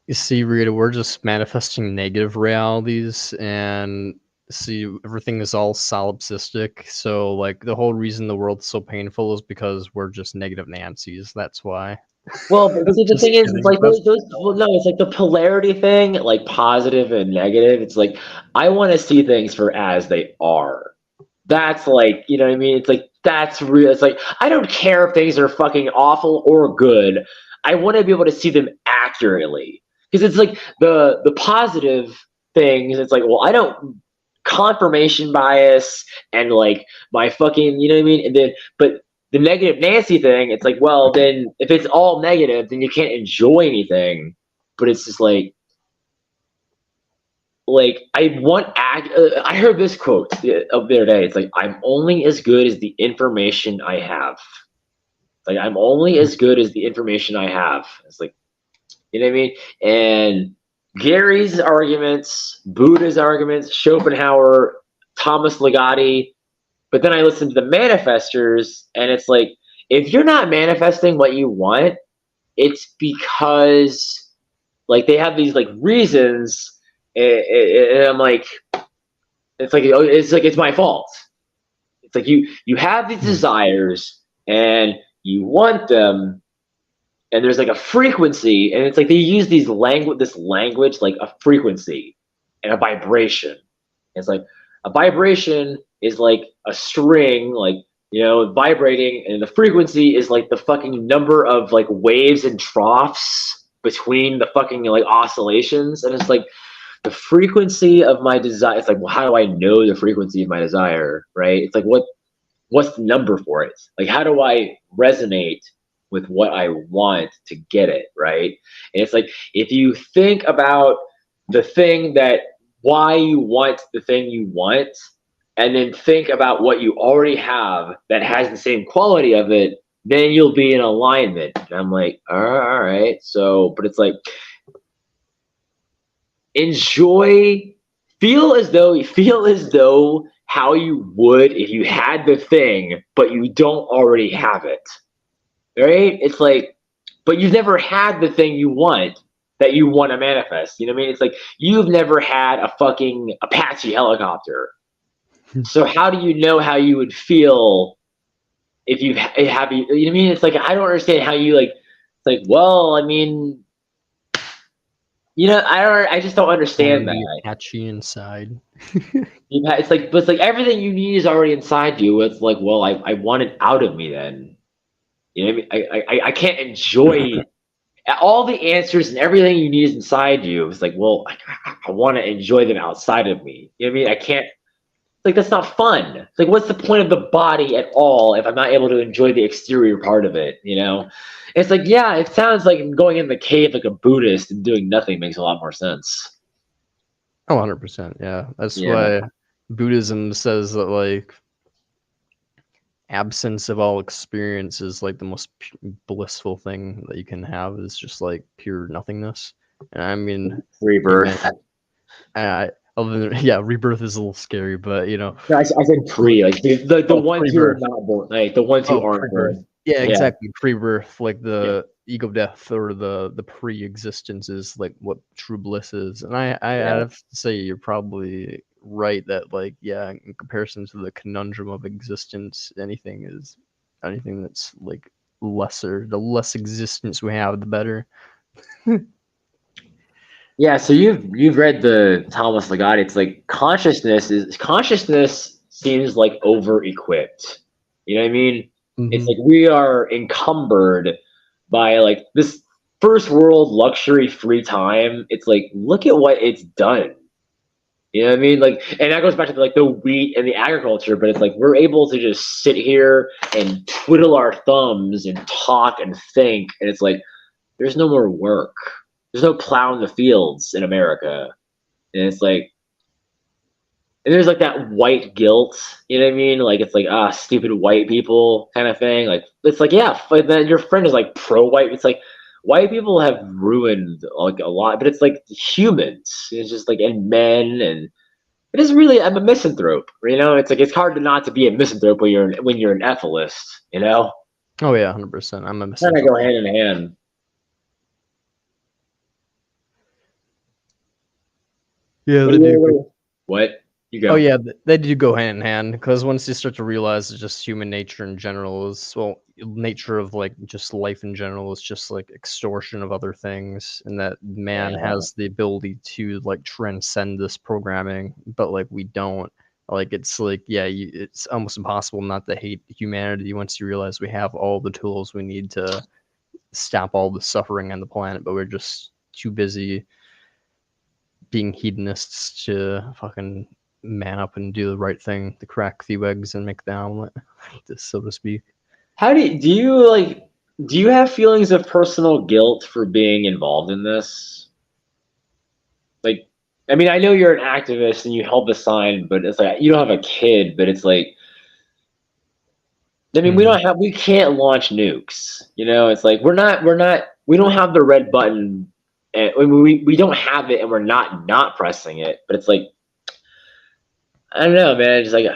You see, Rita, we're just manifesting negative realities, and see, everything is all solipsistic. So, like, the whole reason the world's so painful is because we're just negative Nancys. That's why. Well, but see, the Just thing is, kidding. it's like well, no, it's like the polarity thing, like positive and negative. It's like I want to see things for as they are. That's like, you know what I mean? It's like that's real. It's like I don't care if things are fucking awful or good. I want to be able to see them accurately because it's like the positive things. It's like, well, I don't confirmation bias and like my fucking, you know what I mean? And then, but the negative Nancy thing, it's like, well, then if it's all negative, then you can't enjoy anything. But it's just like I want I heard this quote the other day. It's like, I'm only as good as the information I have. Like, I'm only as good as the information I have. It's like, you know what I mean? And Gary's arguments, Buddha's arguments, Schopenhauer, Thomas Ligotti. But then I listen to the manifestors, and it's like, if you're not manifesting what you want, it's because like they have these like reasons, and I'm like, it's like it's my fault. It's like you have these desires and you want them, and there's like a frequency, and it's like they use this language like a frequency and a vibration. It's like a vibration is like a string, like, you know, vibrating, and the frequency is like the fucking number of like waves and troughs between the fucking like oscillations. And it's like the frequency of my desire. It's like, well, how do I know the frequency of my desire, right? It's like, what's the number for it? Like, how do I resonate with what I want to get it, right? And it's like, if you think about the thing that why you want the thing you want, and then think about what you already have that has the same quality of it, then you'll be in alignment. And I'm like, all right. So, but it's like, feel as though how you would if you had the thing, but you don't already have it. Right? It's like, but you've never had the thing you want that you want to manifest. You know what I mean? It's like you've never had a fucking Apache helicopter. So how do you know how you would feel if you have, you know what I mean? It's like, I don't understand how you like, it's like, well, I mean, you know, I just don't understand that. Apache inside. It's like, but it's like everything you need is already inside you. It's like, well, I want it out of me then. You know what I mean? I can't enjoy all the answers and everything you need is inside you. It's like, well, I want to enjoy them outside of me. You know what I mean? I can't. Like, that's not fun. It's like, what's the point of the body at all if I'm not able to enjoy the exterior part of it, you know? It's like, yeah, it sounds like going in the cave like a Buddhist and doing nothing makes a lot more sense. Oh, 100%, yeah. That's Yeah. why Buddhism says that, like, absence of all experience is, like, the most blissful thing that you can have, is just, like, pure nothingness. And I mean, Rebirth. other than, yeah, rebirth is a little scary, but you know, No, I said pre, like the ones who are pre-birth. not born, like the ones who aren't Pre-birth. born. Yeah, Yeah. exactly. Pre-birth, like Yeah. the ego death or the pre-existence is like what true bliss is. And I Yeah. have to say you're probably right that like yeah, in comparison to the conundrum of existence, anything that's like lesser, the less existence we have, the better. Yeah, so you've read the Thomas Ligotti. It's like consciousness seems like over equipped. You know what I mean? It's like we are encumbered by like this first world luxury free time. It's like look at what it's done. You know what I mean? Like, and that goes back to like the wheat and the agriculture, but it's like we're able to just sit here and twiddle our thumbs and talk and think, and it's like there's no more work. There's no plowing the fields in America. And it's like, and there's like that white guilt, you know what I mean? Like, it's like, stupid white people kind of thing. Like, it's like, yeah, but then your friend is like pro white. It's like, white people have ruined like a lot, but it's like humans. It's just like, and men, and it is really, I'm a misanthrope, you know? It's like, it's hard to not to be a misanthrope when you're an ethicist, you know? Oh yeah, 100%. I'm a Kind of go hand in hand. Yeah, they do. What? You go. Oh yeah, they do go hand in hand because once you start to realize it's just human nature in general is nature of like just life in general is just like extortion of other things, and that man has the ability to like transcend this programming, but like we don't. Like it's like it's almost impossible not to hate humanity once you realize we have all the tools we need to stop all the suffering on the planet, but we're just too busy being hedonists to fucking man up and do the right thing, to crack the eggs and make the omelet, so to speak. How do you have feelings of personal guilt for being involved in this? Like, I mean, I know you're an activist and you held the sign, but it's like you don't have a kid, but it's like, I mean, we can't launch nukes. You know, it's like we don't have the red button, and we don't have it, and we're not pressing it. But it's like, I don't know, man. It's like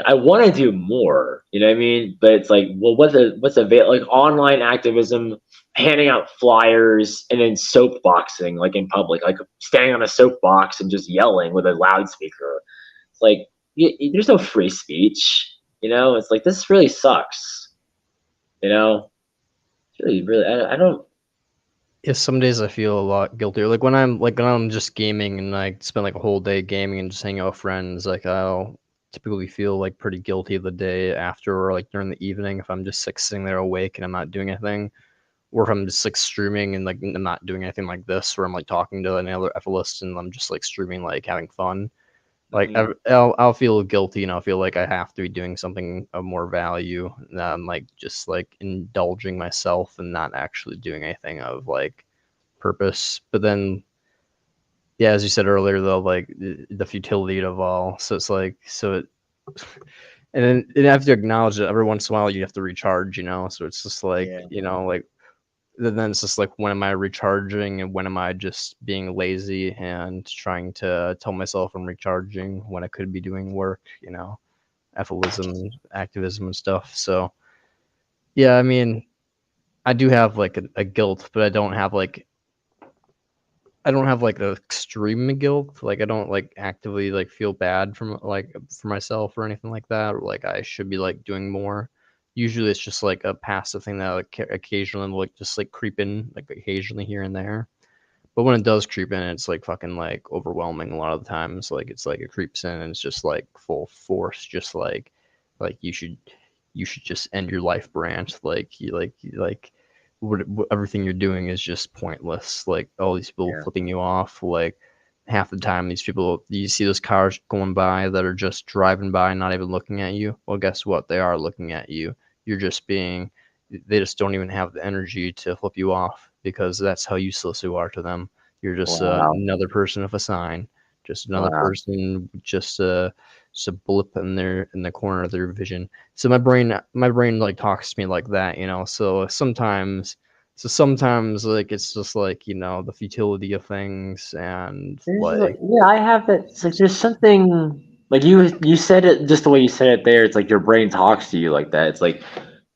I want to do more, you know what I mean? But it's like, well, what's available? Like online activism, handing out flyers, and then soapboxing, like in public, like standing on a soapbox and just yelling with a loudspeaker. It's like there's no free speech, you know? It's like this really sucks, you know? It's really, I don't. Yeah, some days I feel a lot guiltier. Like when I'm just gaming and I spend like a whole day gaming and just hanging out with friends, like I'll typically feel like pretty guilty the day after or like during the evening if I'm just like sitting there awake and I'm not doing anything. Or if I'm just like streaming and like I'm not doing anything like this where I'm like talking to another Epholist and I'm just like streaming like having fun. Like I'll feel guilty and I'll feel like I have to be doing something of more value. And I'm like just like indulging myself and not actually doing anything of like purpose. But then, yeah, as you said earlier, though, like the futility of all. So it's like and then you have to acknowledge that every once in a while you have to recharge. You know, so it's just like you know like. Then it's just like, when am I recharging and when am I just being lazy and trying to tell myself I'm recharging when I could be doing work, you know, ephilism, activism and stuff. So, yeah, I mean, I do have like a guilt, but I don't have like an extreme guilt. Like I don't like actively like feel bad for myself or anything like that, or like I should be like doing more. Usually it's just like a passive thing that like occasionally will, like just like creep in like occasionally here and there. But when it does creep in, it's like fucking like overwhelming a lot of the times. Like it's like it creeps in and it's just like full force, just like you should just end your life branch. Like everything you're doing is just pointless. Like all these people flipping you off. Like half the time these people, you see those cars going by that are just driving by, not even looking at you. Well, guess what? They are looking at you. You're just being, they just don't even have the energy to flip you off because that's how useless you are to them. You're just another person with a sign, just another person, just a blip in the corner of their vision. So my brain like talks to me like that, you know. So sometimes So sometimes like it's just like, you know, the futility of things and like Yeah, I have that. It's like there's something like you said it just the way you said it there. It's like your brain talks to you like that. It's like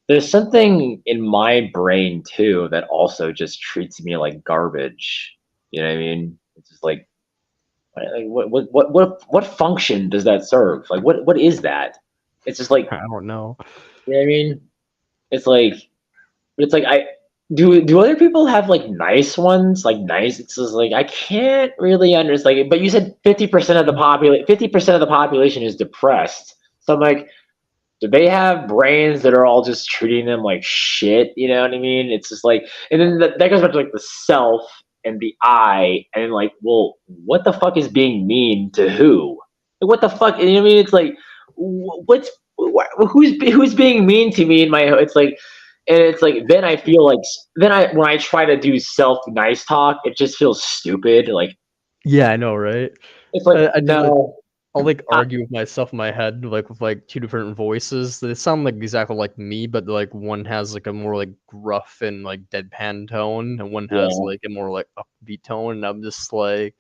there's something in my brain too that also just treats me like garbage. You know what I mean? It's just like what function does that serve? Like what is that? It's just like, I don't know. you know what I mean? It's like it's like I do other people have like nice ones? Like nice, it's just like I can't really understand. Like, but you said 50% of the 50% of the population is depressed. So I'm like, do they have brains that are all just treating them like shit? You know what I mean? It's just like, and then that goes back to like the self and the I, and like, well, what the fuck is being mean to who? Like, what the fuck? You know what I mean? It's like, what's who's being mean to me in my? It's like, and it's like then I feel like then I when I try to do self nice talk, it just feels stupid. Like Yeah, I know, right? it's like I just like no, I'll like I, argue with myself in my head like with like two different voices that sound like exactly like me, but like one has like a more like gruff and like deadpan tone, and one has yeah, like a more like upbeat tone. And I'm just like,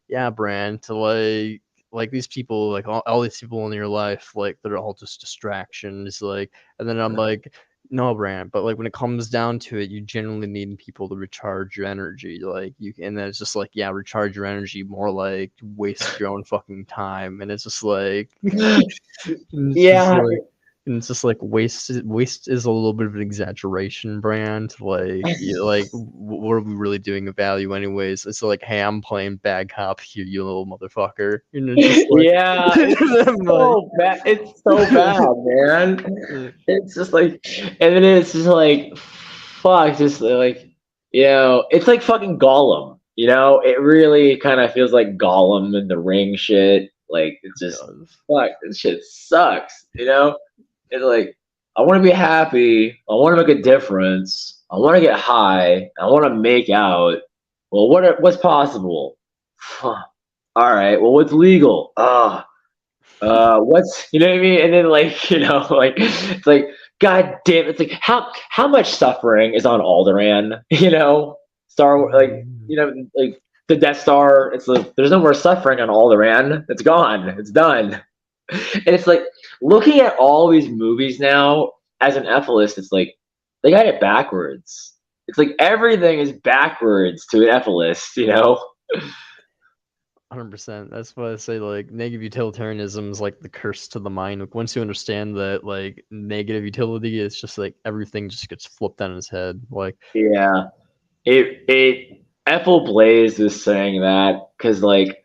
yeah, Brand, to like these people, like all these people in your life, like they're all just distractions, like, and then I'm like, no, Brand, but like when it comes down to it, you genuinely need people to recharge your energy, like you, and then it's just like, yeah, recharge your energy, more like waste your own fucking time, and it's just like, it's just yeah. like. And it's just like waste is a little bit of an exaggeration, Brand. Like, like what are we really doing of value anyways? It's like, hey, I'm playing bad cop here, you little motherfucker. And it's just like, Yeah, it's I'm like, so bad. It's so bad, man. It's just like, and then it's just like, fuck, just like, it's like fucking Gollum. It really kind of feels like Gollum in the ring shit. Like, it's it just, does. fuck, this shit sucks. It's like, I want to be happy. I want to make a difference. I want to get high. I want to make out. Well, what's possible? All right, well, what's legal? What's you know what I mean? And then like like it's like God damn, it's like how much suffering is on Alderaan? Star like like the Death Star. It's like there's no more suffering on Alderaan. It's gone. It's done. And it's like looking at all these movies now as an Ephelist, it's like they got it backwards. It's like everything is backwards to an Ephelist. 100%. That's why I say like negative utilitarianism is like the curse to the mind. Like once you understand that like negative utility is just like everything just gets flipped on its head. Like Yeah. It Ethel Blaze is saying that because like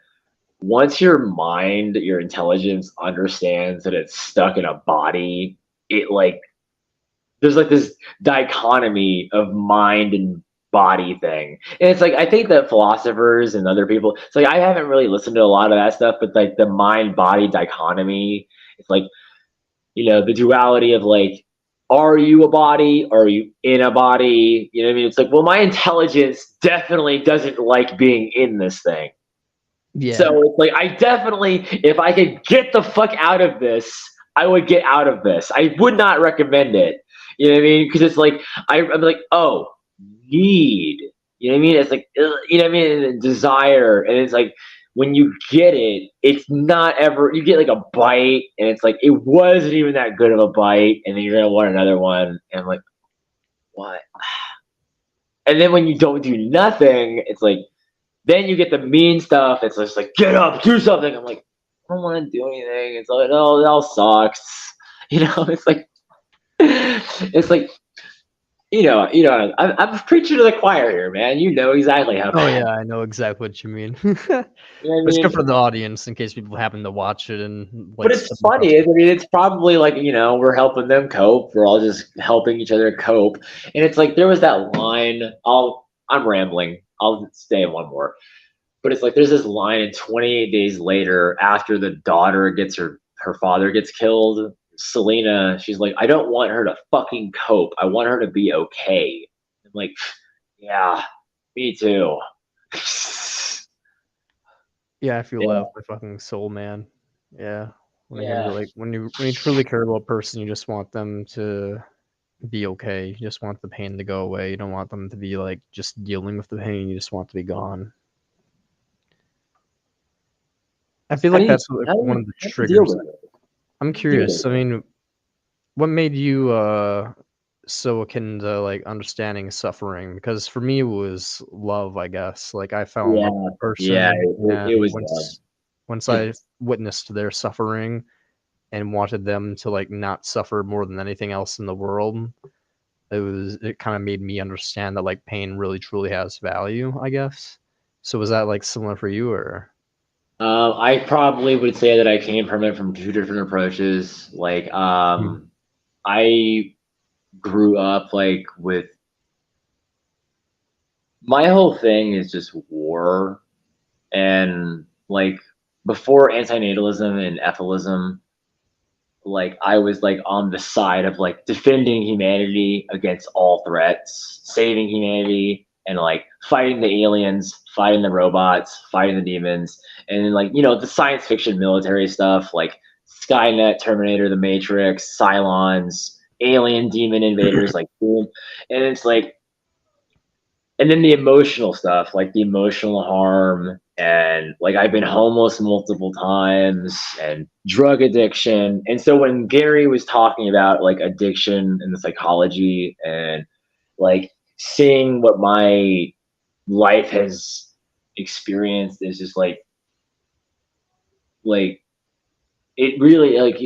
once your mind, your intelligence understands that it's stuck in a body, it like there's like this dichotomy of mind and body thing. And it's like I think that philosophers and other people, it's like I haven't really listened to a lot of that stuff, but like the mind body dichotomy, it's like the duality of like, are you a body? Are you in a body? You know what I mean? It's like, well, my intelligence definitely doesn't like being in this thing. yeah, So it's like, I definitely, if I could get the fuck out of this, I would get out of this. I would not recommend it. You know what I mean? Because it's like, I'm like, oh, need. You know what I mean? It's like, you know what I mean? And desire. And it's like, when you get it, it's not ever, you get like a bite, and it's like, it wasn't even that good of a bite. And then you're going to want another one. And I'm like, what? And then when you don't do nothing, it's like, then you get the mean stuff. It's just like, get up, do something. I'm like, I don't want to do anything. It's like, oh, it all sucks. It's like, it's like, I'm preaching to the choir here, man. You know exactly how oh bad. yeah, I know exactly what you mean. You know what I But it's good mean? for the audience in case people happen to watch it and But like it's funny. I mean, it's probably like, we're helping them cope. We're all just helping each other cope. And it's like, there was that line. I'm rambling. I'll stay in one more. But it's like there's this line in 28 Days Later after the daughter gets her father gets killed. Selena, she's like, I don't want her to fucking cope. I want her to be okay. I'm like, yeah, me too. yeah, I feel Yeah, left my fucking soul, man. Yeah. When you hear yeah, like when you truly care about a person, you just want them to be okay. You just want the pain to go away. You don't want them to be like just dealing with the pain. You just want it to be gone. I feel How do like you that's like, how do one you, of the how do you deal triggers. with it? I'm Deal with curious. I it. mean, what made you so akin to like understanding suffering? Because for me it was love, I guess. Like I fell in love Yeah, with a yeah, person, it and was love. once I witnessed their suffering and wanted them to like not suffer more than anything else in the world, it kind of made me understand that like pain really truly has value, I guess. So was that like similar for you, or? I probably would say that I came from it from two different approaches. Like, Hmm. I grew up like with my whole thing is just war, and like before antinatalism and ethylism, like I was like on the side of like defending humanity against all threats, saving humanity, and like fighting the aliens, fighting the robots, fighting the demons, and then like the science fiction military stuff like Skynet, Terminator, The Matrix, Cylons, alien demon invaders, like boom, and it's like and then the emotional stuff, like the emotional harm, and like I've been homeless multiple times, and drug addiction. And so when Gary was talking about like addiction and the psychology, and like seeing what my life has experienced is just like it really like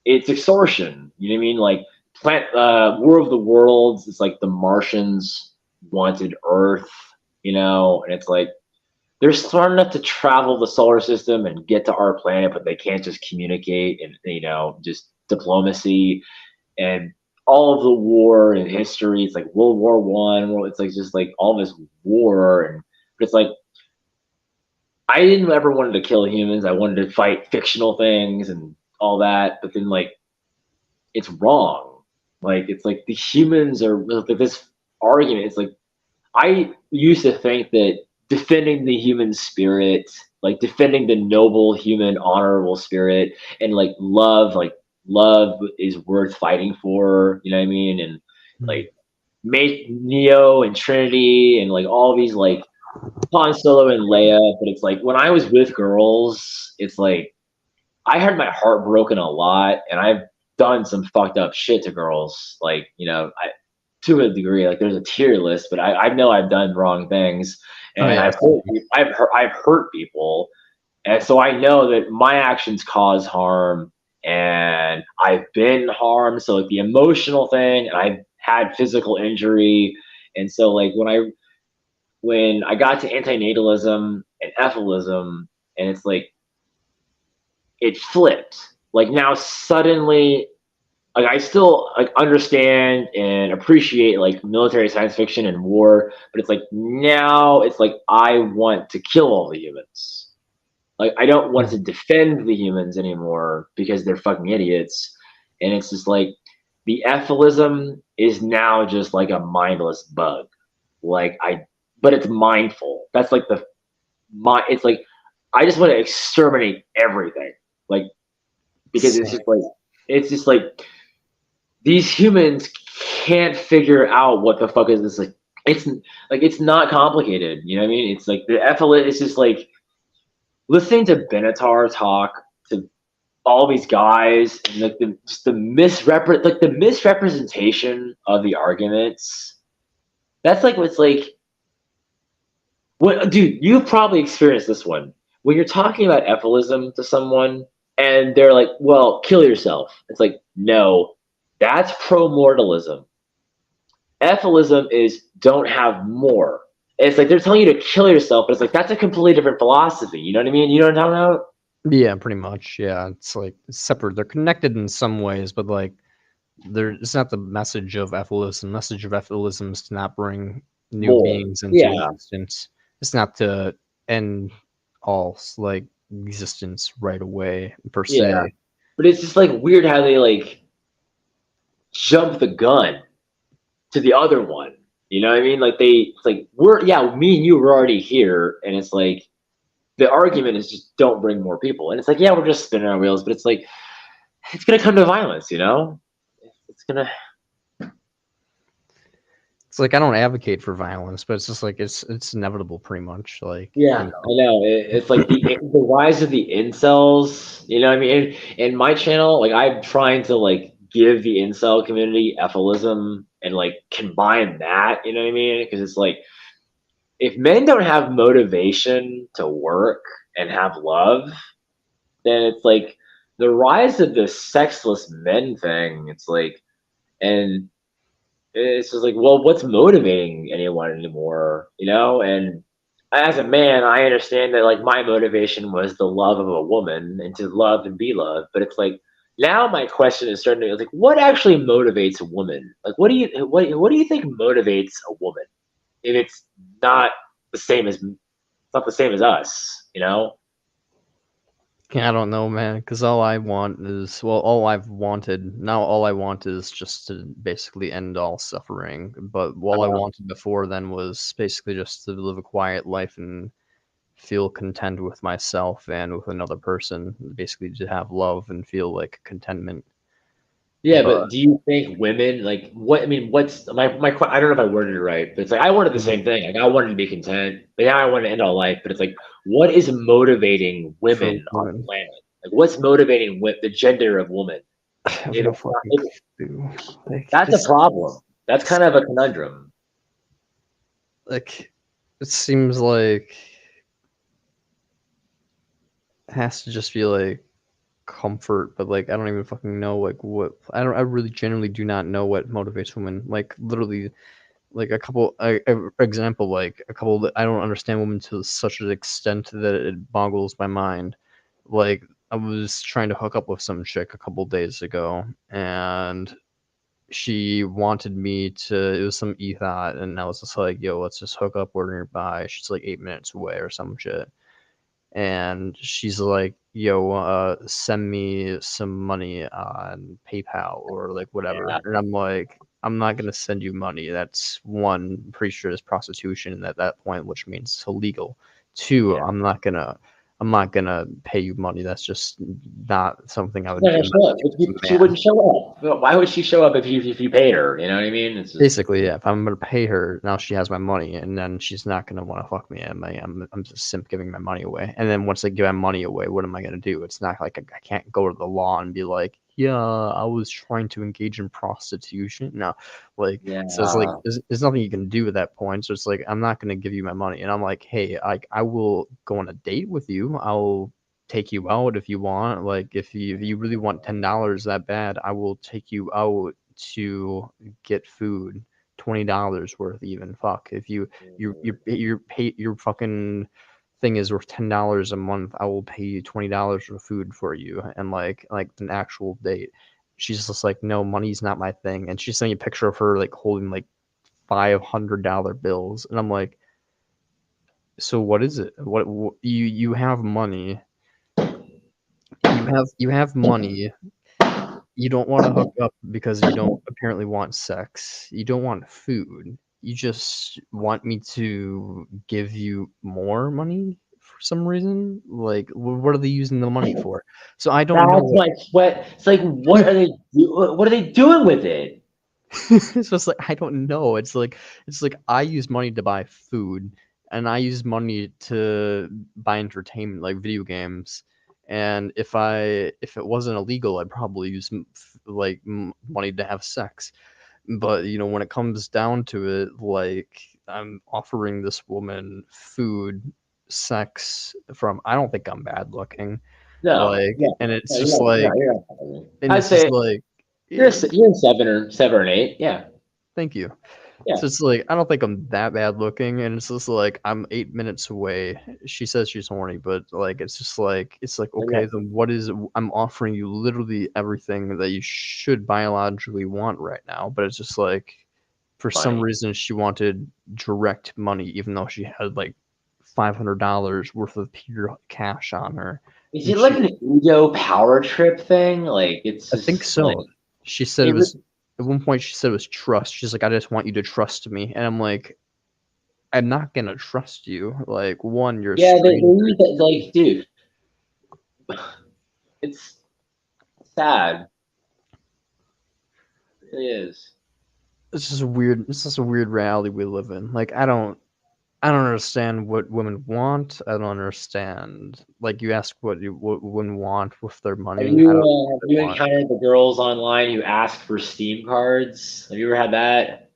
it's extortion. You know what I mean? Like plant War of the Worlds. It's like the Martians wanted Earth, and it's like they're smart enough to travel the solar system and get to our planet, but they can't just communicate and just diplomacy and all of the war in history. It's like World War I. It's like just like all this war, and but it's like I didn't ever wanted to kill humans. I wanted to fight fictional things and all that, but then like it's wrong. Like it's like the humans are like this argument. It's like I used to think that defending the human spirit, like defending the noble human honorable spirit, and like love is worth fighting for. You know what I mean? And Hmm. like make Neo and Trinity and like all these like Han Solo and Leia. But it's like when I was with girls, it's like I had my heart broken a lot, and I've done some fucked up shit to girls. Like, to a degree, like there's a tier list, but I know I've done wrong things, Oh and yeah. I've hurt people, and so I know that my actions cause harm, and I've been harmed. So like the emotional thing, and I've had physical injury, and so like when I got to antinatalism and ethylism, and it's like it flipped. Like now suddenly, like I still like understand and appreciate like military science fiction and war, but it's like now it's like I want to kill all the humans. Like I don't want Hmm. to defend the humans anymore because they're fucking idiots. And it's just like the ethylism is now just like a mindless bug. Like but it's mindful. That's like it's like I just want to exterminate everything. Like because Same. it's just like these humans can't figure out what the fuck is this. It's not complicated. You know what I mean? It's like the epilate is just like listening to Benatar talk to all these guys, and like the misrepresentation of the arguments. That's like what's like what, dude, you've probably experienced this one. When you're talking about ephilism to someone and they're like, well, kill yourself. It's like, no, that's pro-mortalism. Ephilism is don't have more. It's like they're telling you to kill yourself, but it's like that's a completely different philosophy. You know what I mean? You know what I'm talking about? Yeah, pretty much. Yeah, it's like separate. They're connected in some ways, but like it's not the message of ethylism. The message of ethylism is to not bring new More. beings into Yeah. existence. It's not to end like existence right away per Yeah. se. But it's just like weird how they like jump the gun to the other one. You know what I mean? Like it's like me and you were already here, and it's like the argument is just don't bring more people. And it's like, yeah, we're just spinning our wheels, but it's like it's gonna come to violence, you know? It's gonna. It's like I don't advocate for violence, but it's just like it's inevitable, pretty much. Like Yeah, you I know, know. It's like the rise of the incels. You know what I mean? In my channel, like I'm trying to like give the incel community apholism and like combine that. You know what I mean? Because it's like if men don't have motivation to work and have love, then it's like the rise of the sexless men thing. It's like, and it's just like, well, what's motivating anyone anymore? You know, and as a man, I understand that like my motivation was the love of a woman and to love and be loved. But it's like now my question is starting to be like, what actually motivates a woman? Like, what do you think motivates a woman if it's not the same as it's not the same as us? You know? I don't know, man. Because all I want is all I've wanted now. All I want is just to basically end all suffering. But all I wanted before then was basically just to live a quiet life and feel content with myself and with another person. Basically, to have love and feel like contentment. Yeah, But but do you think women like what? I mean, what's I don't know if I worded it right, but it's like I wanted the same thing. Like I wanted to be content, but now I want to end all life. But it's like, what is motivating for women on the women, planet? Like, what's motivating the gender of woman? I have If no it's not, fucking clue. Like that's a this, problem. That's kind of a conundrum. like it seems like it has to just be like comfort, but like I don't even fucking know like what I really genuinely do not know what motivates women. Like literally like a couple example like a couple that I don't understand women to such an extent that it boggles my mind. Like I was trying to hook up with some chick a couple days ago and she wanted me to it was some ethot and I was just like, yo, let's just hook up, we're nearby. She's like 8 minutes away or some shit. And she's like, "Yo, send me some money on PayPal or like whatever." Yeah, And I'm like, "I'm not gonna send you money. That's one, pretty sure is prostitution at that point, which means it's illegal. Two, yeah. I'm not gonna pay you money. That's just not something I She's would not do. gonna show up. She Man, wouldn't show up. Well, why would she show up if you paid her? You know what I mean? It's just basically, yeah. If I'm gonna pay her, now she has my money, and then she's not gonna want to fuck me. I'm just simp giving my money away. And then once I give my money away, what am I gonna do? It's not like I can't go to the law and be like, yeah, I was trying to engage in prostitution. No, like yeah. so it's like there's nothing you can do at that point. So it's like I'm not gonna give you my money, and I'm like, hey, I will go on a date with you. I'll take you out if you want. Like if you really want $10 that bad, I will take you out to get food. $20 worth even. Fuck. If your fucking thing is worth $10 a month, I will pay you $20 for food for you and like an actual date. She's just like, no, money's not my thing. And she sent me a picture of her like holding like $500 bills. And I'm like, so what is it? What you have money. You have money. You don't want to hook up because you don't apparently want sex. You don't want food. You just want me to give you more money for some reason? Like, what are they using the money for? So I don't know That's what. my sweat. It's like, what are they doing with it? It's just like I don't know. It's like I use money to buy food, and I use money to buy entertainment, like video games. And if it wasn't illegal, I'd probably use money to have sex. But when it comes down to it, like I'm offering this woman food, sex from. I don't think I'm bad looking, No, like, no, and it's no, just like, you're not funny. and I'd it's just say like, you're yeah, you're 7 or 8. Yeah, thank you. yeah, So it's like I don't think I'm that bad looking, and it's just like I'm 8 minutes away. She says she's horny, but like it's like yeah. okay, then what is I'm offering you literally everything that you should biologically want right now, but it's just like for some Money. reason she wanted direct money, even though she had like $500 worth of pure cash on her, Is and it like she an ego power trip thing? Like it's I think just like so. She said it it. was at one point she said it was trust. She's like, I just want you to trust me, and I'm like, I'm not gonna trust you. Like, one, you're a Yeah, they stranger. use it like, dude, it's sad. It really is. It's just a weird. It's just a weird reality we live in. Like I don't understand what women want. I don't understand. Like you ask what women want with their money. I don't know what Have they you want. encountered the girls online who ask for Steam cards? Have you ever had that?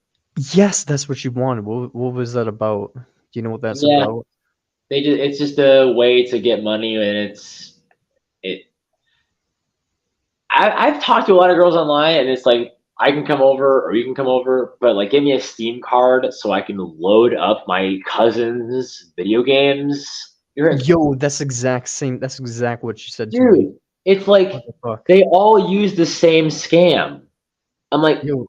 Yes, that's what you wanted. What was that about? Do you know what that's Yeah, about? it's just a way to get money, and it. I've talked to a lot of girls online, and it's like I can come over or you can come over, but like give me a Steam card so I can load up my cousin's video games. Yo, that's exact what you said to me. Dude, it's like What the fuck? they all use the same scam. I'm like, Yo,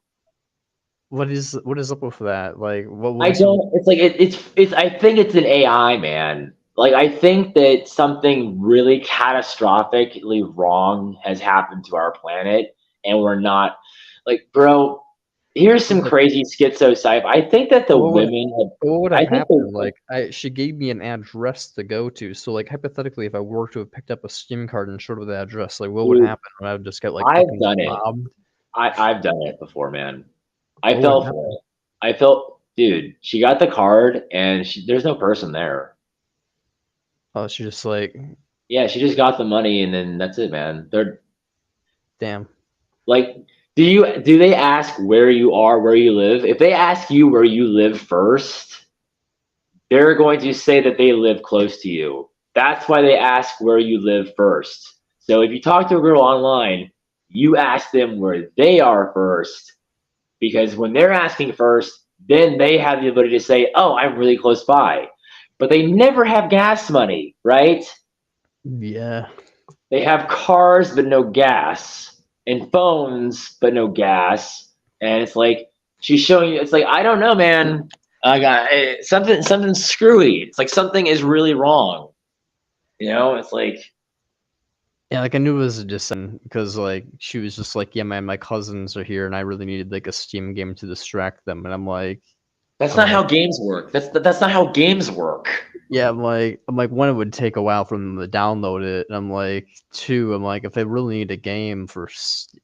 what is up with that? Like what I was the don't. It's like it's. I think it's an AI, man. Like I think that something really catastrophically wrong has happened to our planet, and we're not like, bro. Here's some crazy schizo sci. I think that the what would women have. what would have I think happened? the Like she gave me an address to go to. So like hypothetically if I were to have picked up a Steam card and showed her the address, like what would dude, happen? I would just get like I've fucking done it. robbed. I've done it before, man. I What would fell for happen? it. I felt, dude. She got the card, and there's no person there. Oh, she just like Yeah, she just got the money, and then that's it, man. They're damn. like, do they ask where you are, where you live? If they ask you where you live first, they're going to say that they live close to you. That's why they ask where you live first. So if you talk to a girl online, you ask them where they are first, because when they're asking first, then they have the ability to say, "Oh, I'm really close by." But they never have gas money, right? Yeah. They have cars but no gas, and phones but no gas, and it's like she's showing you. It's like I don't know, man. I got something screwy. It's like something is really wrong. It's like Yeah, like I knew it was a dissent because like she was just like, yeah, man, my cousins are here and I really needed like a Steam game to distract them. And that's I'm not how like, games work. That's not how games work. yeah, I'm like, one, it would take a while for them to download it, and I'm like, two, I'm like, if they really need a game for,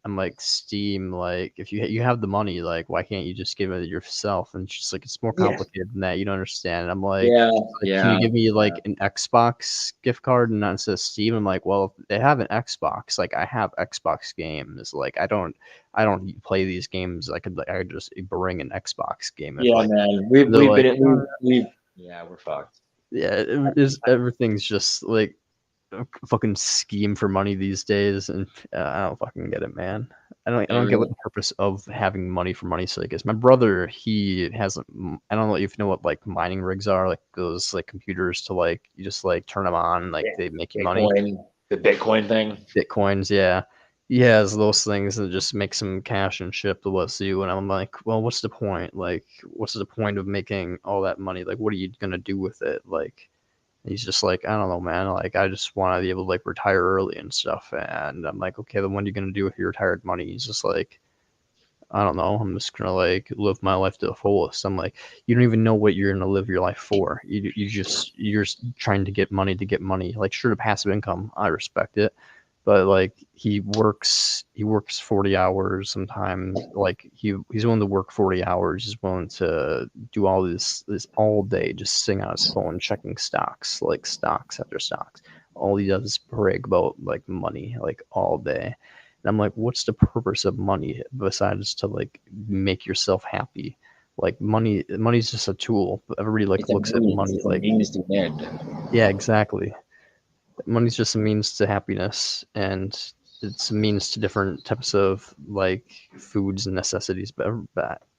I'm like, Steam, like, if you have the money, like, why can't you just give it yourself? And she's like, it's more Yeah, complicated than that. You don't understand. And I'm like, yeah, can you yeah, give me yeah. like an Xbox gift card and not instead of Steam? I'm like, well, if they have an Xbox, like, I have Xbox games. Like, I don't play these games. I could just bring an Xbox game if Yeah, like man. they're We've like, been we yeah, we're fucked. yeah, everything's just like a fucking scheme for money these days, and I don't fucking get it, man. I don't get what Everything. the purpose of having money for money's sake is. My brother, he has, I don't know if you know what like mining rigs are, like those like computers to like you just like turn them on, like Yeah, they make you money. Bitcoin, the Bitcoin thing. Bitcoins, yeah. He has those things that just make some cash and ship to us you, and I'm like, well, what's the point? Like, what's the point of making all that money? Like, what are you gonna do with it? Like, he's just like, I don't know, man. Like, I just want to be able to like retire early and stuff. And I'm like, okay, then what are you gonna do with your retired money? He's just like, I don't know. I'm just gonna like live my life to the fullest. I'm like, you don't even know what you're gonna live your life for. You're just trying to get money to get money. Like, sure, the passive income, I respect it, but like he works 40 hours sometimes. Like he's willing to work 40 hours. He's willing to do all this all day, just sitting on his phone checking stocks, like stocks after stocks. All he does is brag about like money, like all day. And I'm like, what's the purpose of money besides to like make yourself happy? Like money's just a tool. Everybody like looks at money It's a like, means to an end. yeah, exactly. Money's just a means to happiness, and it's a means to different types of like foods and necessities. But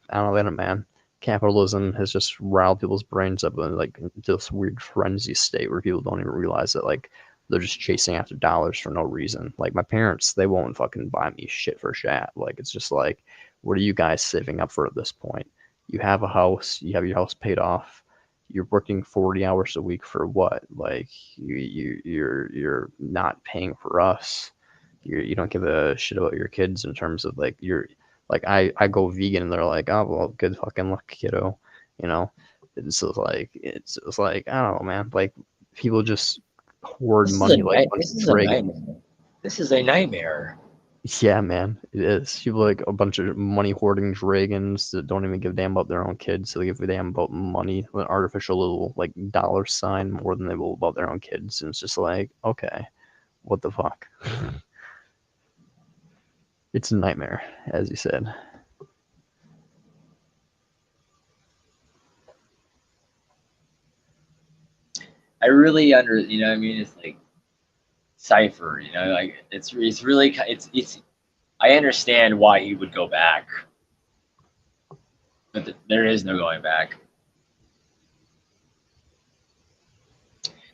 I don't know, man. Capitalism has just riled people's brains up in like into this weird frenzy state where people don't even realize that like they're just chasing after dollars for no reason. Like my parents, they won't fucking buy me shit for shat. Like it's just like, what are you guys saving up for at this point? You have a house, you have your house paid off, you're working 40 hours a week for what? Like you're not paying for us. You don't give a shit about your kids in terms of like you're like I go vegan and they're like, oh well, good fucking luck, kiddo. You know, it's like I don't know, man. Like people just hoard money like a bunch This of is a friggin'. nightmare. This is a nightmare. Yeah, man, it is. You have like a bunch of money hoarding dragons that don't even give a damn about their own kids. So they give a damn about money, an artificial little like dollar sign more than they will about their own kids. And it's just like, okay, what the fuck? It's a nightmare, as you said. I really you know what I mean? It's like Cypher, you know, like it's really it's I understand why he would go back, but there is no going back.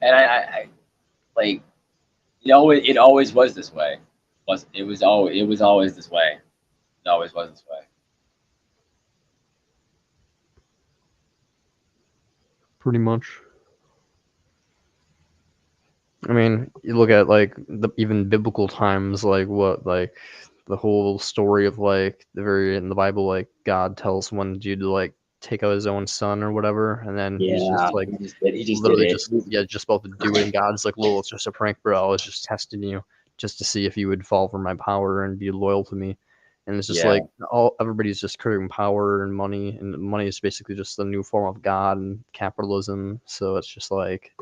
And I like it always was this way. It was always this way. It always was this way. Pretty much. I mean, you look at like the even biblical times, like what, like the whole story of like the very in the Bible, like God tells one dude to like take out his own son or whatever, and then he's Yeah, just like he just did literally it. just just about to do it, and God's like, "Well, it's just a prank, bro. I was just testing you, just to see if you would fall for my power and be loyal to me." And it's just Yeah, like everybody's just craving power and money is basically just the new form of God and capitalism. So it's just like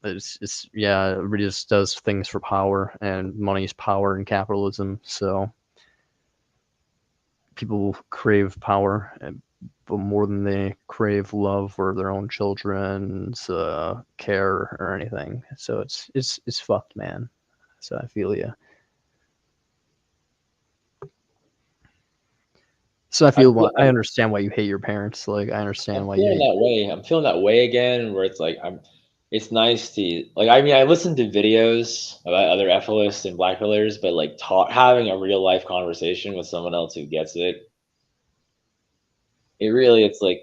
it's yeah, everybody just does things for power, and money's power and capitalism. So people crave power, but more than they crave love or their own children's care or anything. So it's fucked, man. So I feel you. So I understand why you hate your parents. Like I understand I'm why you feeling hate. that way. I'm feeling that way again, where it's like It's nice to like. I mean, I listen to videos about other Ethelists and Black Pillars, but like having a real life conversation with someone else who gets it, it's like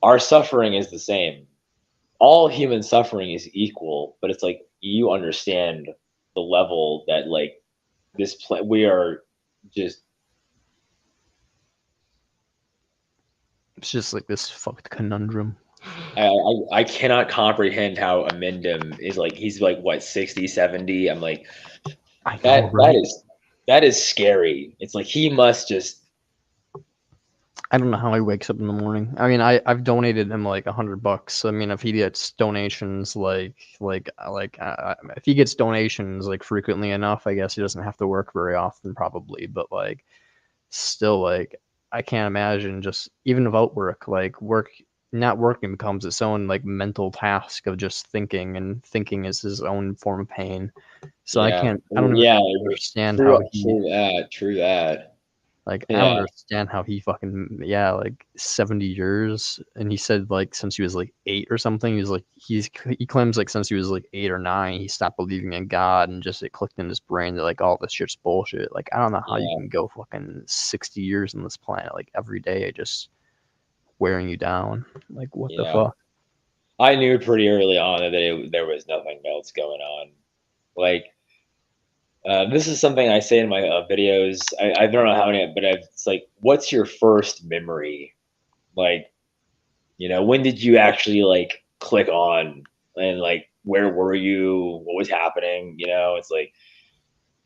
our suffering is the same. All human suffering is equal, but it's like you understand the level that like we are just. It's just like this fucked conundrum. I cannot comprehend how Amendum is like he's like what 60, 70. I'm like I know, right? that is scary. It's like he must just. I don't know how he wakes up in the morning. I mean, I've donated him like $100. I mean, if he gets donations if he gets donations like frequently enough, I guess he doesn't have to work very often, probably. But like, still, like, I can't imagine just even without work, like not working becomes its own like mental task of just thinking, and thinking is his own form of pain. So Yeah, I don't even yeah, understand how he true that. like, I don't Yeah, understand how he fucking yeah, like 70 years, and he said like since he was like 8 or something, he was like he claims like since he was like 8 or 9, he stopped believing in God, and just it clicked in his brain that like all this shit's bullshit. Like I don't know how you yeah, can go fucking 60 years on this planet like every day just wearing you down. Like what the yeah. fuck? I knew pretty early on that there was nothing else going on. Like, this is something I say in my videos. I don't know how many, but it's like, what's your first memory? Like, when did you actually like click on and like, where were you? What was happening? It's like,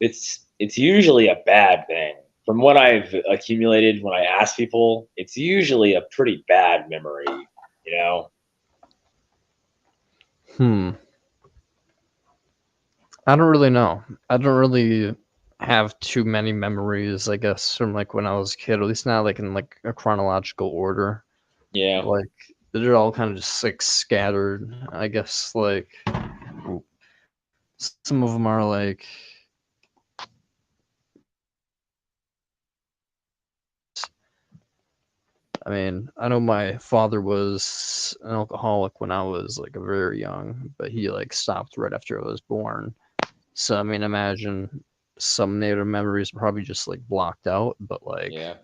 it's usually a bad thing. From what I've accumulated when I ask people, it's usually a pretty bad memory, you know? Hmm. I don't really know. I don't really have too many memories, I guess, from like when I was a kid, at least not like in like a chronological order. Yeah. Like they're all kind of just like scattered. I guess like some of them are like I mean, I know my father was an alcoholic when I was like very young, but he like stopped right after I was born. So I mean, imagine some native memories are probably just like blocked out, but like Yeah.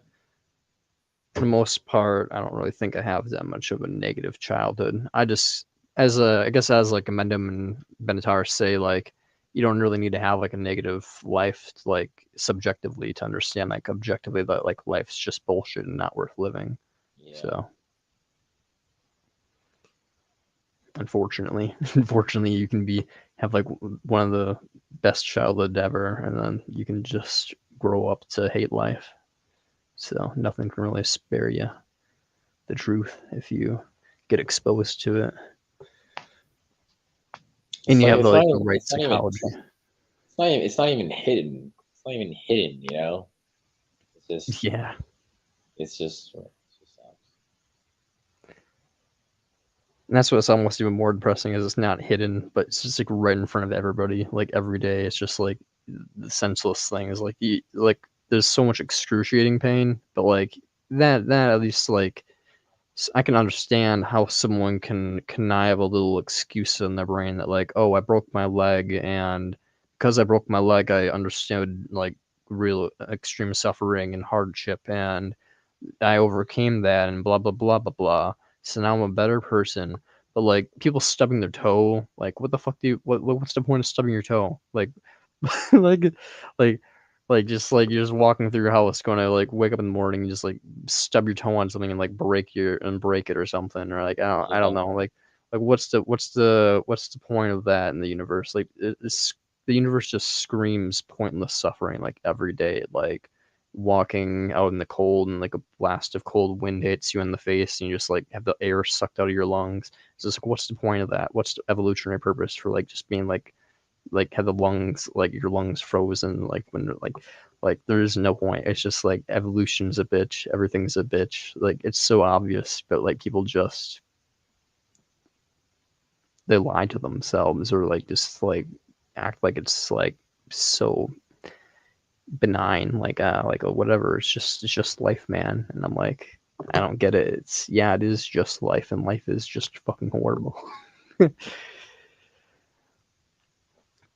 for the most part, I don't really think I have that much of a negative childhood. I just, I guess, as like Amendum and Benatar say, like, you don't really need to have like a negative life, like subjectively, to understand like objectively that like life's just bullshit and not worth living. Yeah. So Unfortunately, unfortunately, you can have like one of the best childhood ever, and then you can just grow up to hate life. So nothing can really spare you the truth if you get exposed to it, and It's you like have the, like the right psychology. it's not even hidden. It's not even hidden, you know? Yeah, It's just and that's what's almost even more depressing is it's not hidden, but it's just like right in front of everybody, like every day. It's just like the senseless thing is like like there's so much excruciating pain, but like that at least like I can understand how someone can connive a little excuse in their brain that like, oh, I broke my leg, and because I broke my leg, I understood like real extreme suffering and hardship, and I overcame that, and blah blah blah blah blah. So now I'm a better person. But like people stubbing their toe, like what the fuck do you what's the point of stubbing your toe? Like like like just like you're just walking through your house going to like wake up in the morning and just like stub your toe on something and like break it or something, or like I don't know, like what's the point of that in the universe? Like it's the universe just screams pointless suffering like every day, like walking out in the cold and like a blast of cold wind hits you in the face and you just like have the air sucked out of your lungs. It's just like what's the point of that? What's the evolutionary purpose for like just being like have the lungs like your lungs frozen like when like there's no point. It's just like evolution's a bitch, everything's a bitch, like it's so obvious, but like people just they lie to themselves or like just like act like it's like so benign, like oh, whatever, it's just life, man. And I'm like, I don't get it. It's yeah, it is just life, and life is just fucking horrible.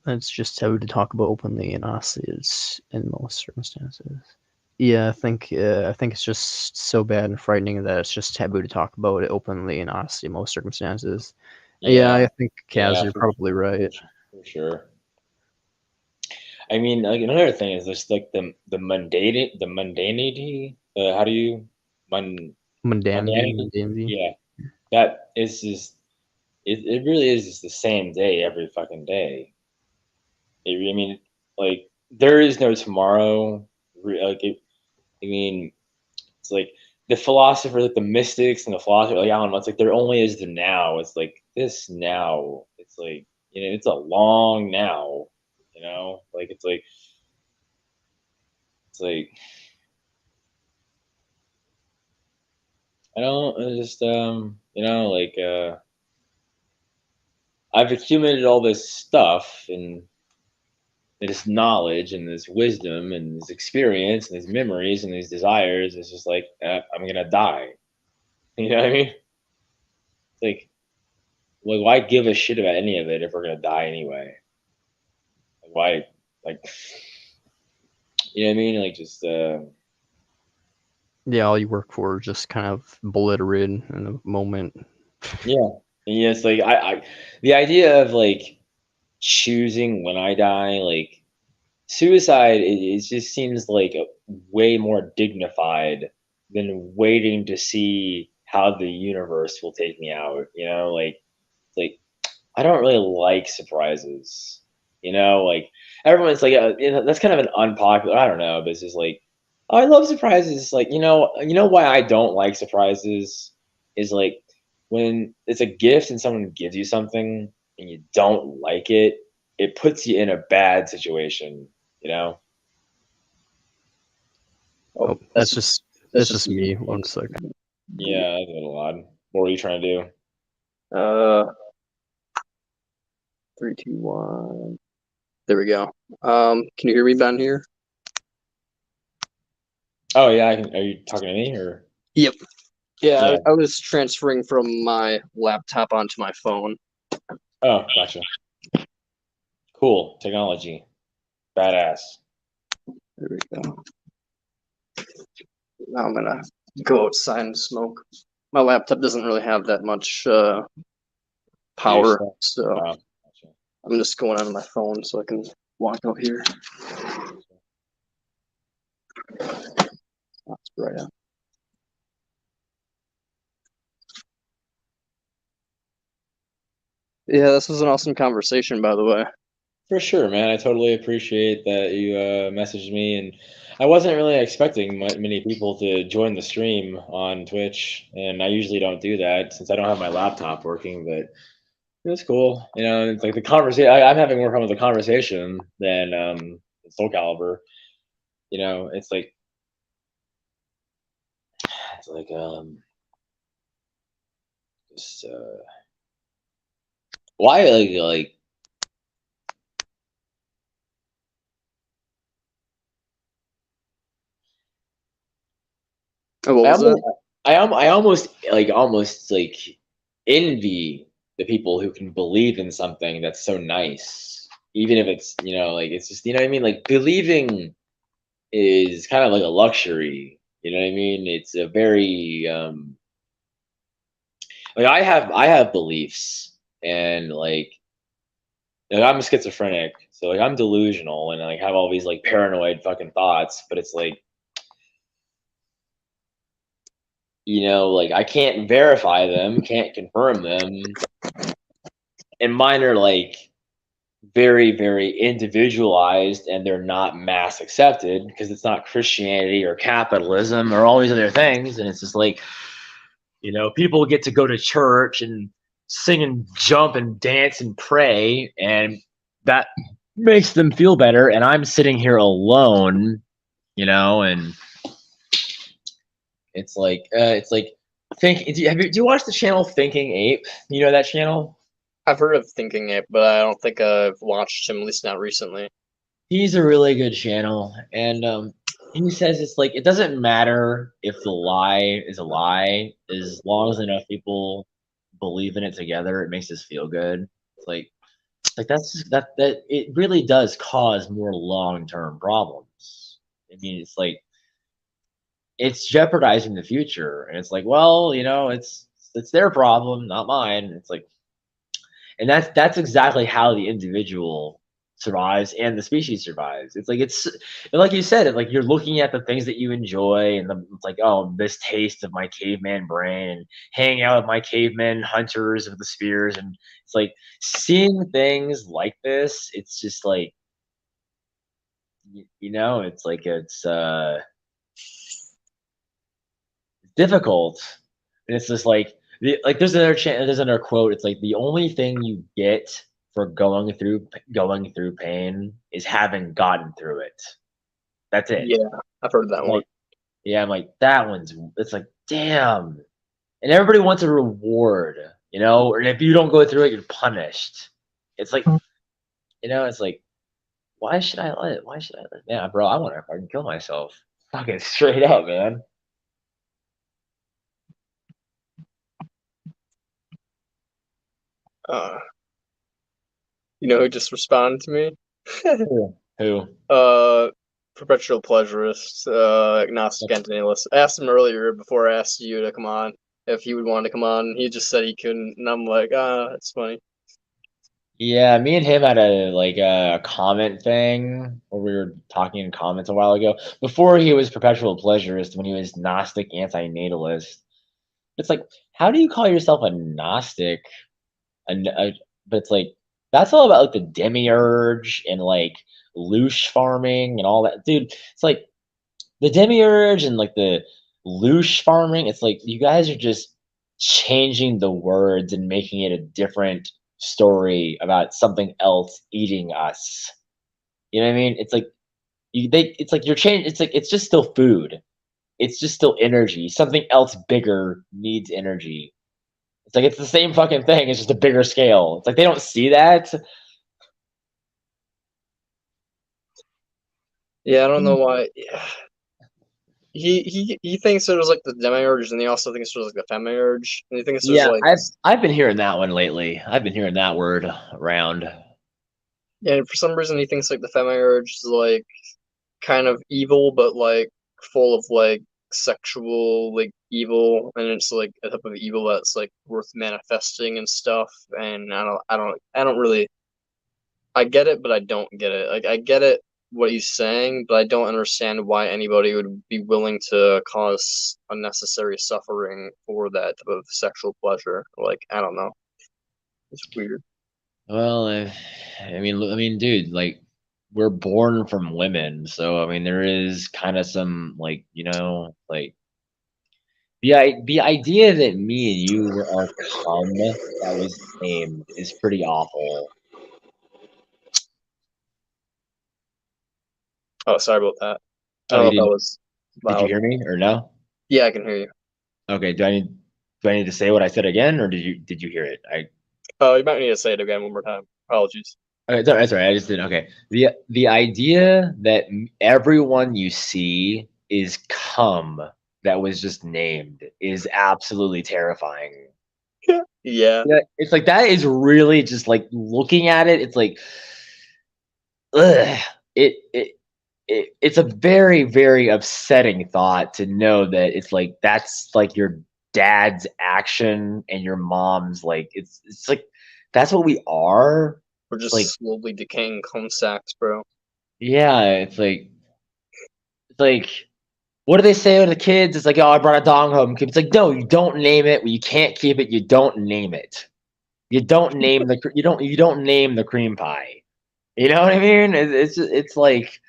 It's just taboo to talk about openly and honestly. It's in most circumstances. Yeah, I think it's just so bad and frightening that it's just taboo to talk about it openly and honestly in most circumstances. Yeah, yeah, I think Kaz, yeah, you're probably for, right. for sure. I mean, like another thing is just like the mundanity. How do you mun mundanity? Mundanity. Yeah, that is just it. Really is just the same day every fucking day. I mean, like there is no tomorrow. Like I mean, it's like the philosophers, like the mystics and the philosophers. Like I don't know. It's like there only is the now. It's like this now. It's like it's a long now. Like it's like I don't I just like I've accumulated all this stuff and this knowledge and this wisdom and this experience and these memories and these desires. It's just like I'm gonna die. You know what I mean? It's like why give a shit about any of it if we're gonna die anyway? Like, why? Like you know what I mean? Like just Yeah, all you work for is just kind of obliterated in a moment. yeah. And yeah, it's like the idea of like choosing when I die, like suicide, it just seems like way more dignified than waiting to see how the universe will take me out. Like I don't really like surprises. Like everyone's like, that's kind of an unpopular. I don't know, but it's just like, oh, I love surprises. It's like why I don't like surprises is like when it's a gift and someone gives you something and you don't like it, it puts you in a bad situation. You know. Oh, Oh, that's just me. One second. yeah, that's a little odd. What were you trying to do? Uh, 3, 2, 1. There we go. Can you hear me, Ben? Here. Oh yeah, I can. Are you talking to me or? Yep. Yeah, Yeah. I was transferring from my laptop onto my phone. Oh, gotcha. Cool technology, badass. There we go. Now I'm gonna go outside and smoke. My laptop doesn't really have that much Juice. power, so Oh, gotcha. I'm just going on my phone so I can walk out here. That's right. Yeah, this was an awesome conversation, by the way. For sure, man. I totally appreciate that you messaged me, and I wasn't really expecting many people to join the stream on Twitch, and I usually don't do that since I don't have my laptop working. But it's cool, you know. It's like the conversation. I'm having more fun with the conversation than Soul Calibur. You know, it's like just why like Oh, what I was that? almost, I almost like envy the people who can believe in something that's so nice, even if it's like it's just what I mean. Like believing is kind of like a luxury. You know what I mean? It's a very like I have beliefs and like I'm schizophrenic, so like I'm delusional and like have all these like paranoid fucking thoughts, but it's like like I can't verify them, can't confirm them, and mine are like very, very individualized and they're not mass accepted because it's not Christianity or capitalism or all these other things. And it's just like, people get to go to church and sing and jump and dance and pray, and that makes them feel better. And I'm sitting here alone, and it's like do you watch the channel Thinking Ape? You know that channel? I've heard of Thinking Ape, but I don't think I've watched him, at least not recently. He's a really good channel, and he says it's like it doesn't matter if the lie is a lie, as long as enough people believe in it together, it makes us feel good. It's like that it really does cause more long-term problems. I mean, it's like it's jeopardizing the future, and it's like, well, it's their problem, not mine. It's like, and that's exactly how the individual survives and the species survives. It's like you said, like you're looking at the things that you enjoy, and it's like, oh, this taste of my caveman brain, and hanging out with my caveman hunters with the spears, and it's like seeing things like this. It's just like, it's like it's difficult, and it's just like there's another quote. It's like the only thing you get for going through pain is having gotten through it. That's it. Yeah, I've heard that one. Like, yeah, I'm like that one's. It's like damn, and everybody wants a reward, or if you don't go through it, you're punished. It's like, it's like, why should I let it? Why should I let it? Yeah, bro, I want to fucking kill myself. Fucking straight up, man. Uh, you know who just responded to me? Who? Perpetual pleasurist, agnostic antinatalism. I asked him earlier before I asked you to come on if he would want to come on. He just said he couldn't, and I'm like, it's funny. Yeah, me and him had a comment thing where we were talking in comments a while ago. Before he was perpetual pleasurist, when he was Gnostic antinatalist. It's like, how do you call yourself a Gnostic? But it's like that's all about like the demiurge and like loosh farming and all that, dude. It's like the demiurge and like the loosh farming. It's like you guys are just changing the words and making it a different story about something else eating us. You know what I mean? It's like it's like you're changing. It's like it's just still food. It's just still energy. Something else bigger needs energy. It's like it's the same fucking thing. It's just a bigger scale. It's like they don't see that. Yeah, I don't know why. Yeah. He thinks there's like the demiurge, and he also thinks there's like the femiurge, and he thinks there's Yeah, like, I've been hearing that one lately. I've been hearing that word around. and for some reason he thinks like the femiurge is like kind of evil, but like full of like sexual like evil, and it's like a type of evil that's like worth manifesting and stuff. And I don't really. I get it, but I don't get it. Like I get it what he's saying, but I don't understand why anybody would be willing to cause unnecessary suffering for that type of sexual pleasure. Like I don't know. It's weird. Well, I mean, dude, like we're born from women, so I mean, there is kind of some like like the idea that me and you are cum that was named is pretty awful. Oh, sorry about that. I Oh, don't know you if that didn't? was Did you loud. hear me or no? Yeah, I can hear you. Okay. Do I need to say what I said again, or did you hear it? Oh, you might need to say it again one more time. Apologies. Okay, that's all right. I just didn't. Okay. The idea that everyone you see is cum that was just named is absolutely terrifying. Yeah, Yeah, it's like that is really just like looking at it. It's like, ugh, it's a very very upsetting thought to know that it's like that's like your dad's action and your mom's like it's like that's what we are. we're It's like just slowly decaying cum sacks, bro. yeah, it's like what do they say to the kids? It's like, oh, I brought a dong home. It's like, no, you don't name it. You can't keep it. You don't name it. You don't name the cream pie. You know what I mean? It's like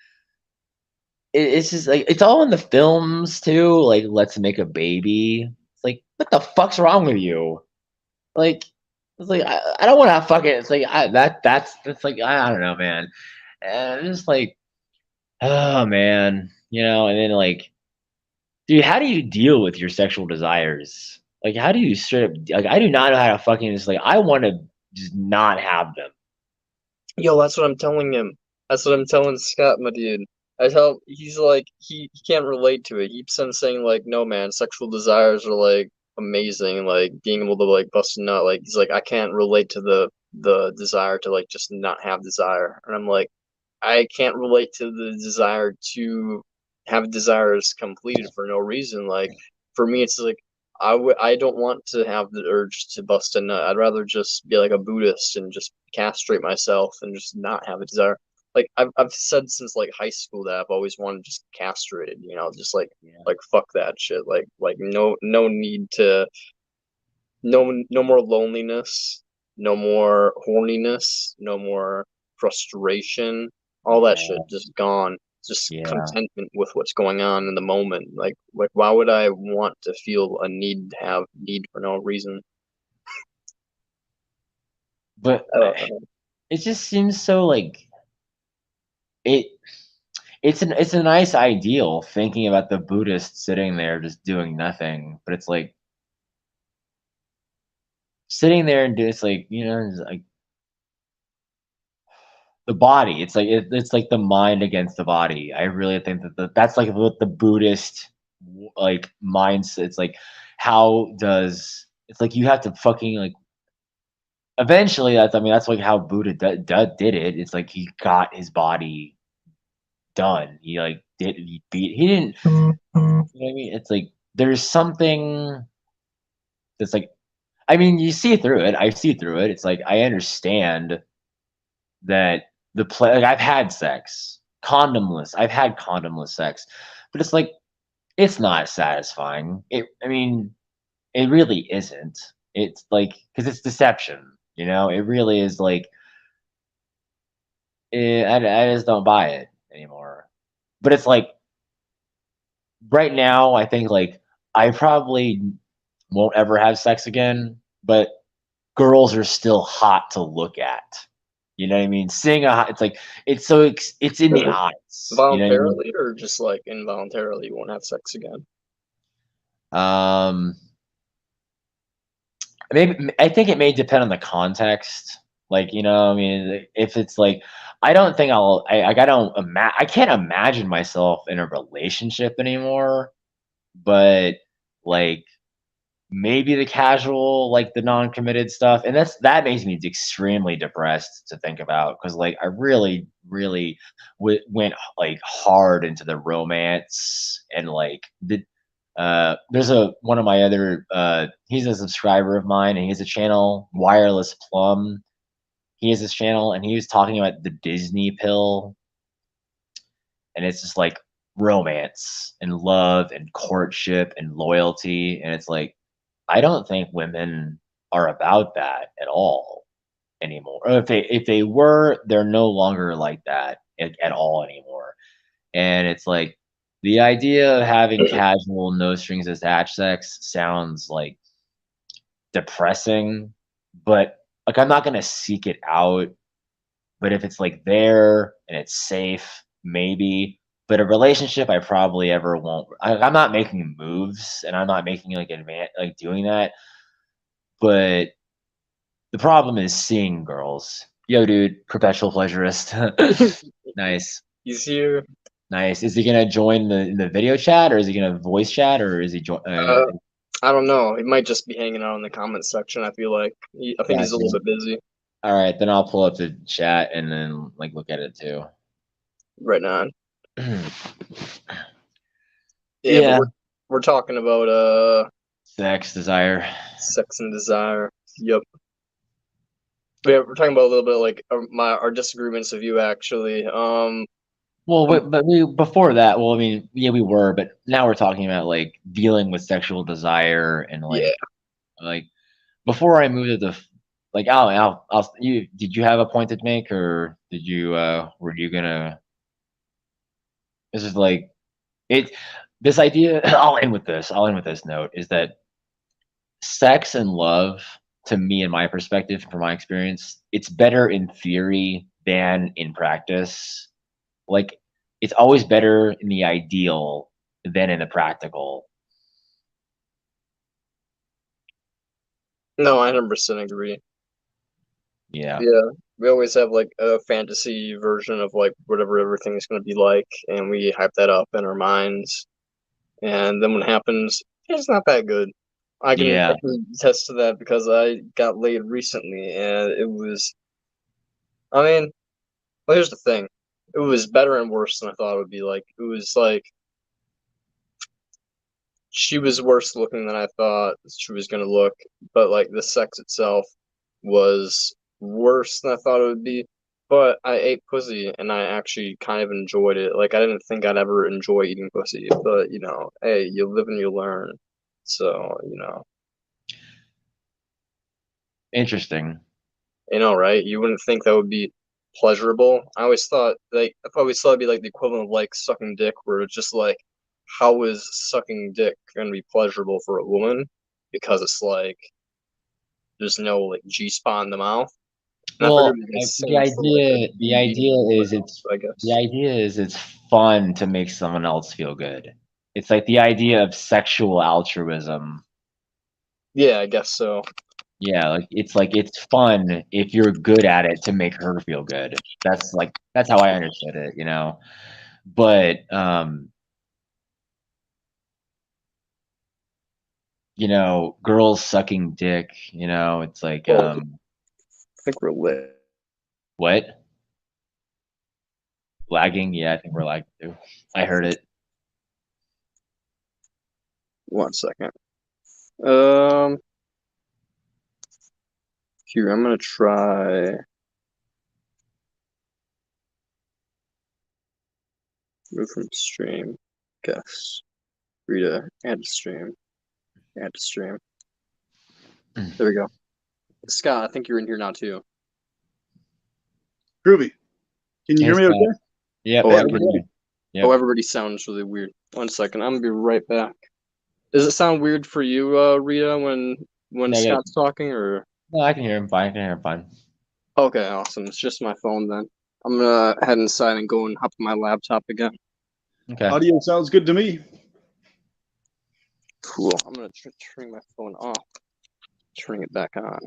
it's just like it's all in the films too. Like, let's make a baby. It's like, what the fuck's wrong with you? Like, it's like I don't want to fucking. It's like that's like I don't know, man. And it's just like, oh man, and then like, dude, how do you deal with your sexual desires? Like, how do you straight up like? I do not know how to fucking just like. I want to just not have them. Yo, that's what I'm telling him. That's what I'm telling Scott, my dude. He's like he can't relate to it. He keeps on saying like, no man, sexual desires are like amazing, like being able to like bust a nut. Like he's like, I can't relate to the desire to like just not have desire. And I'm like, I can't relate to the desire to have desires completed for no reason. Like for me, it's like I don't want to have the urge to bust a nut. I'd rather just be like a Buddhist and just castrate myself and just not have a desire. Like I've said since like high school that I've always wanted just castrated. Just Yeah. like fuck that shit. Like no need to no more loneliness, no more horniness, no more frustration, all that shit Yeah. just gone. Just Yeah. contentment with what's going on in the moment. Like why would I want to feel a need to have need for no reason? But it just seems so like it. It's a nice ideal thinking about the Buddhist sitting there just doing nothing, but it's like sitting there and it's like it's like the body. It's like the mind against the body. I really think that's like what the Buddhist like mindset. It's like how does it's like you have to fucking like eventually that's like how Buddha did it. It's like he got his body done. He didn't. You know what I mean? It's like there's something that's like I mean you see through it. I see through it. It's like I understand that like I've had sex condomless. I've had condomless sex, but it's like it's not satisfying. I mean, it really isn't. It's like because it's deception. It really is like I just don't buy it anymore. But it's like right now, I think like I probably won't ever have sex again, but girls are still hot to look at. You know what I mean? It's like it's in the eyes. You know what I mean? Voluntarily or just like involuntarily you won't have sex again. Um, maybe I think it may depend on the context. Like I mean, if it's like I don't think I can't imagine myself in a relationship anymore. But like maybe the casual, like the non-committed stuff, and that makes me extremely depressed to think about because like I really, really went like hard into the romance and like there's one of my other he's a subscriber of mine and he has a channel Wireless Plum. He has this channel and he was talking about the Disney pill and it's just like romance and love and courtship and loyalty and it's like I don't think women are about that at all. anymore. Or if they were, they're no longer like that at all anymore. And it's like the idea of having casual, no strings attached sex sounds like depressing, but like I'm not gonna seek it out. But if it's like there and it's safe, maybe. But a relationship, I probably ever won't. I'm not making moves, and I'm not making like like doing that. But the problem is seeing girls. Yo, dude, perpetual pleasurist. Nice, He's here. nice. Is he gonna join the video chat, or is he gonna voice chat, or is he join? I don't know. He might just be hanging out in the comments section. I feel like I think he's a little bit busy All right, then I'll pull up the chat and then like look at it too. right now. Yeah. But we're talking about Sex, desire. sex and desire. Yep. Yeah, we're talking about a little bit like our disagreements of you actually. Well, but before that, well, I mean, yeah, we were, but now we're talking about like dealing with sexual desire and like before I moved to the like, you did you have a point to make, or did you were you gonna? This is like it. This idea. I'll end with this. I'll end with this note is that sex and love, to me, in my perspective, from my experience, it's better in theory than in practice. Like it's always better in the ideal than in the practical. No, I 100% agree. Yeah. Yeah, we always have like a fantasy version of like whatever everything is going to be like, and we hype that up in our minds. And then when it happens, it's not that good. I can attest to that because I got laid recently, and it was. I mean, well, here's the thing: it was better and worse than I thought it would be. Like it was like she was worse looking than I thought she was going to look, but like the sex itself was worse than I thought it would be. But I ate pussy and I actually kind of enjoyed it. Like I didn't think I'd ever enjoy eating pussy, but you know, hey, you live and you learn. So, you know. Interesting. You know, right? You wouldn't think that would be pleasurable. I always thought it'd be like the equivalent of like sucking dick, where it's just like, how is sucking dick gonna be pleasurable for a woman? Because it's like there's no like G spot in the mouth. And Well, the idea is it's fun to make someone else feel good. It's like the idea of sexual altruism. Yeah, I guess so. Yeah, like it's fun if you're good at it to make her feel good. That's how I understood it, you know. But you know, girls sucking dick, you know, it's like I think we're lit. What? Lagging? Yeah, I think we're lagging too. I heard it. 1 second. Here, I'm gonna try move from stream. Guess. Rita, add to stream. Add to stream. There we go. Scott, I think you're in here now too. Groovy. Can you hear me okay? Yeah. Oh, everybody sounds really weird. 1 second. I'm gonna be right back. Does it sound weird for you, Rita, when Scott's talking, or? No, I can hear him fine. I can hear him fine. Okay, awesome. It's just my phone then. I'm gonna head inside and go and hop on my laptop again. Okay. Audio sounds good to me. Cool. I'm gonna turn my phone off. Turning it back on.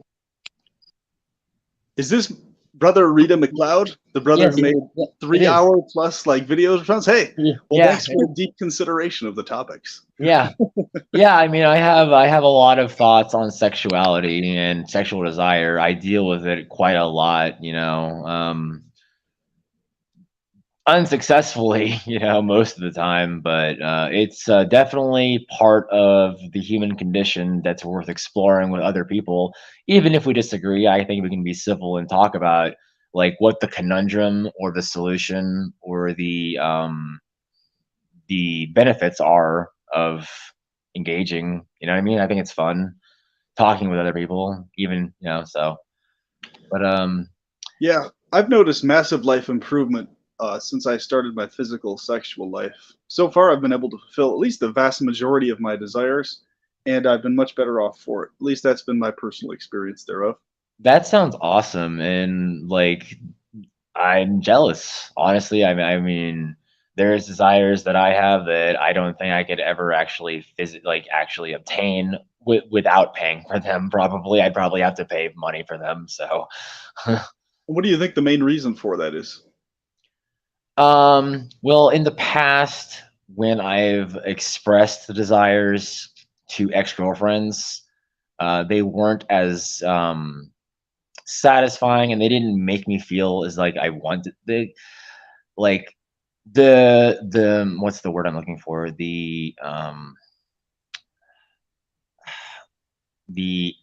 Is this brother Rita McCloud, the brother who made 3-hour plus like videos? Hey, thanks for the deep consideration of the topics. Yeah, yeah. I mean, I have a lot of thoughts on sexuality and sexual desire. I deal with it quite a lot, you know, unsuccessfully, you know, most of the time. But it's definitely part of the human condition that's worth exploring with other people. Even if we disagree, I think we can be civil and talk about like what the conundrum or the solution or the benefits are of engaging. You know what I mean? I think it's fun talking with other people, even, you know, so But Yeah, I've noticed massive life improvement since I started my physical sexual life. So far, I've been able to fulfill at least the vast majority of my desires, and I've been much better off for it. At least that's been my personal experience thereof. that sounds awesome, and like I'm jealous. Honestly, I mean, there's desires that I have that I don't think I could ever actually actually obtain without paying for them. Probably, I'd probably have to pay money for them. So, What do you think the main reason for that is? well, in the past, when I've expressed the desires to ex-girlfriends, they weren't as satisfying, and they didn't make me feel as like I wanted like the what's the word I'm looking for? The the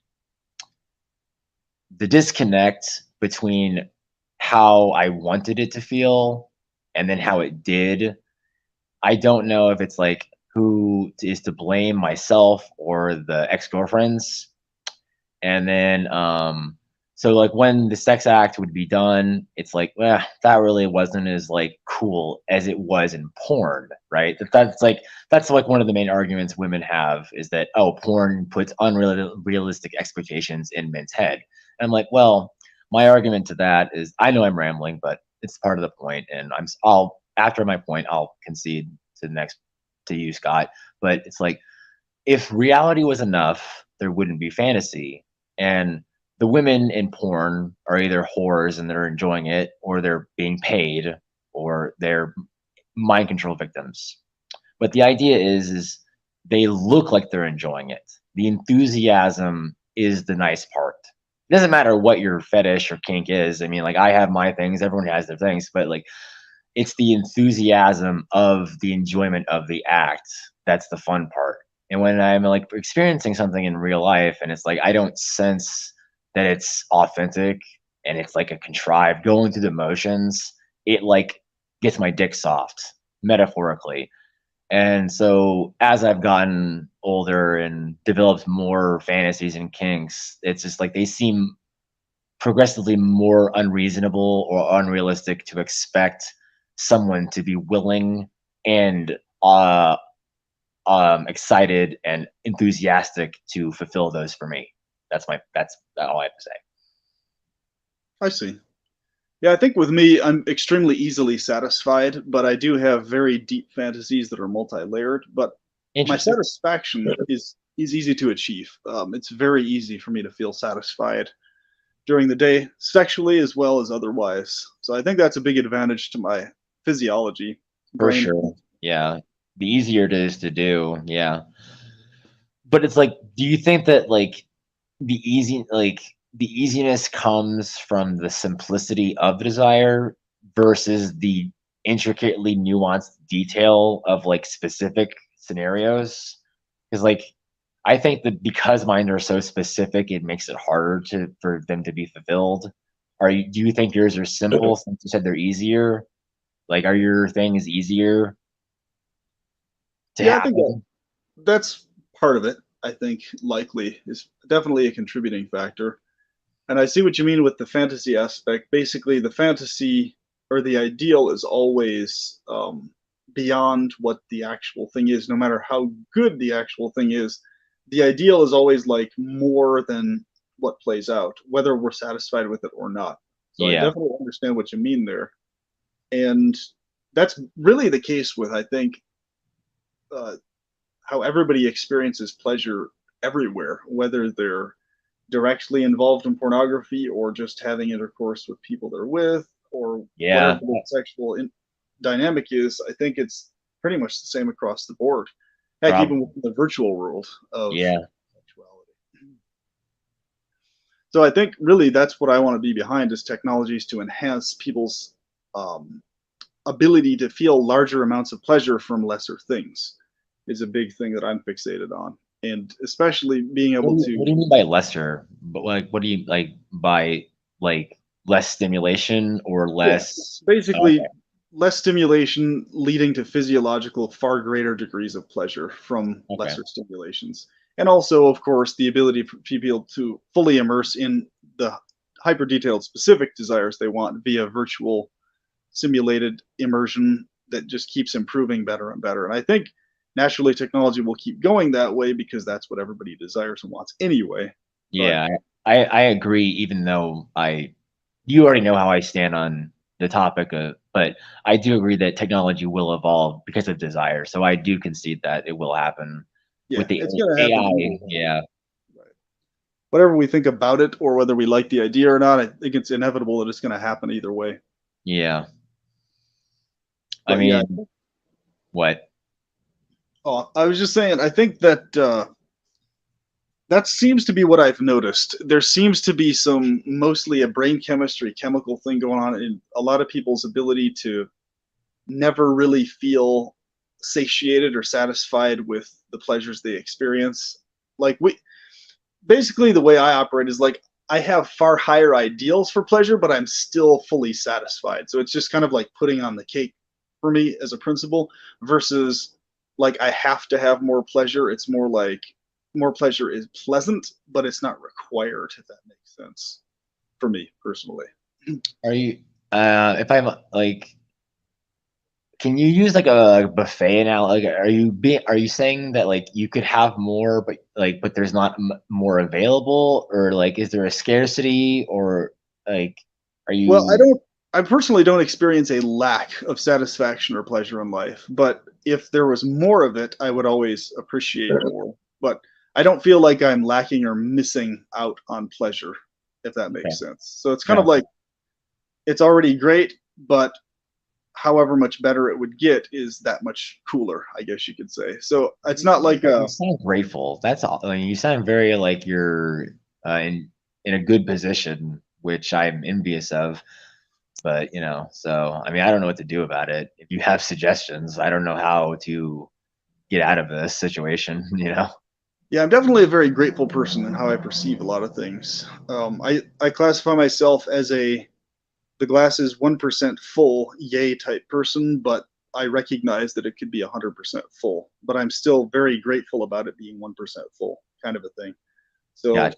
disconnect between how I wanted it to feel and then how it did. I don't know if it's like who is to blame, myself or the ex-girlfriends. And then so like when the sex act would be done, it's like, well, that really wasn't as like cool as it was in porn, right? That's like one of the main arguments women have is that, oh, porn puts unrealistic expectations in men's head. And I'm like, well, my argument to that is, I know I'm rambling, but it's part of the point, and I'll after my point I'll concede to the next to you, Scott. But it's like, if reality was enough, there wouldn't be fantasy. And the women in porn are either whores and they're enjoying it, or they're being paid, or they're mind control victims. But the idea is they look like they're enjoying it. The enthusiasm is the nice part. It doesn't matter what your fetish or kink is. I mean, like, I have my things, everyone has their things, but like, it's the enthusiasm of the enjoyment of the act that's the fun part. And when I'm like experiencing something in real life and it's like I don't sense that it's authentic and it's like a contrived going through the motions, it like gets my dick soft, metaphorically. And so as I've gotten older and developed more fantasies and kinks, it's just like they seem progressively more unreasonable or unrealistic to expect someone to be willing and excited and enthusiastic to fulfill those for me. That's all I have to say. I see. Yeah, I think with me, I'm extremely easily satisfied, but I do have very deep fantasies that are multi-layered. But my satisfaction is easy to achieve. It's very easy for me to feel satisfied during the day, sexually as well as otherwise. So I think that's a big advantage to my physiology. For sure. Yeah. The easier it is to do. Yeah. But it's like, do you think that like the easiness comes from the simplicity of the desire versus the intricately nuanced detail of like specific scenarios? Because like, I think that because mine are so specific, it makes it harder for them to be fulfilled. Do you think yours are simple since you said they're easier? Like, are your things easier to Yeah, I happen? think that's part of it. I think likely is definitely a contributing factor. And I see what you mean with the fantasy aspect. Basically, the fantasy or the ideal is always beyond what the actual thing is, no matter how good the actual thing is. The ideal is always like more than what plays out, whether we're satisfied with it or not. So I definitely understand what you mean there. And that's really the case with, I think, how everybody experiences pleasure everywhere, whether they're directly involved in pornography or just having intercourse with people they're with, or whatever the sexual dynamic is. I think it's pretty much the same across the board. Heck, even within the virtual world of sexuality. So I think really that's what I want to be behind, is technologies to enhance people's ability to feel larger amounts of pleasure from lesser things is a big thing that I'm fixated on. And especially being able to. What do you mean by lesser? But like, what do you like by like less stimulation or less? Yeah, basically, less stimulation leading to physiological, far greater degrees of pleasure from lesser stimulations. And also, of course, the ability for people to fully immerse in the hyper detailed specific desires they want via virtual simulated immersion that just keeps improving better and better. And I think naturally technology will keep going that way because that's what everybody desires and wants anyway. Yeah, I agree. Even though you already know how I stand on the topic of, but I do agree that technology will evolve because of desire. So I do concede that it will happen Yeah, with the it's going to AI. happen. Yeah, Whatever we think about it or whether we like the idea or not, I think it's inevitable that it's going to happen either way. yeah. I But mean, yeah. what? Oh, I was just saying, I think that that seems to be what I've noticed. There seems to be mostly a brain chemistry, chemical thing going on in a lot of people's ability to never really feel satiated or satisfied with the pleasures they experience. Like basically the way I operate is like I have far higher ideals for pleasure, but I'm still fully satisfied. So it's just kind of like putting on the cake for me as a principle versus like I have to have more pleasure. It's more like more pleasure is pleasant, but it's not required, if that makes sense for me personally. Are you? If I'm like, can you use like a buffet now? Like, are you saying that like you could have more, but there's not more available, or like is there a scarcity, or like are you? Well, I personally don't experience a lack of satisfaction or pleasure in life, but if there was more of it, I would always appreciate more. But I don't feel like I'm lacking or missing out on pleasure, if that makes sense. So it's kind of like it's already great, but however much better it would get is that much cooler, I guess you could say. So it's not like You sound grateful. That's all. I mean, you sound very like you're in a good position, which I'm envious of. But so I mean, I don't know what to do about it. If you have suggestions, I don't know how to get out of this situation. Yeah, I'm definitely a very grateful person in how I perceive a lot of things. I classify myself as the glass is 1% full, yay type person, but I recognize that it could be 100% full. But I'm still very grateful about it being 1% full, kind of a thing. So Gotcha.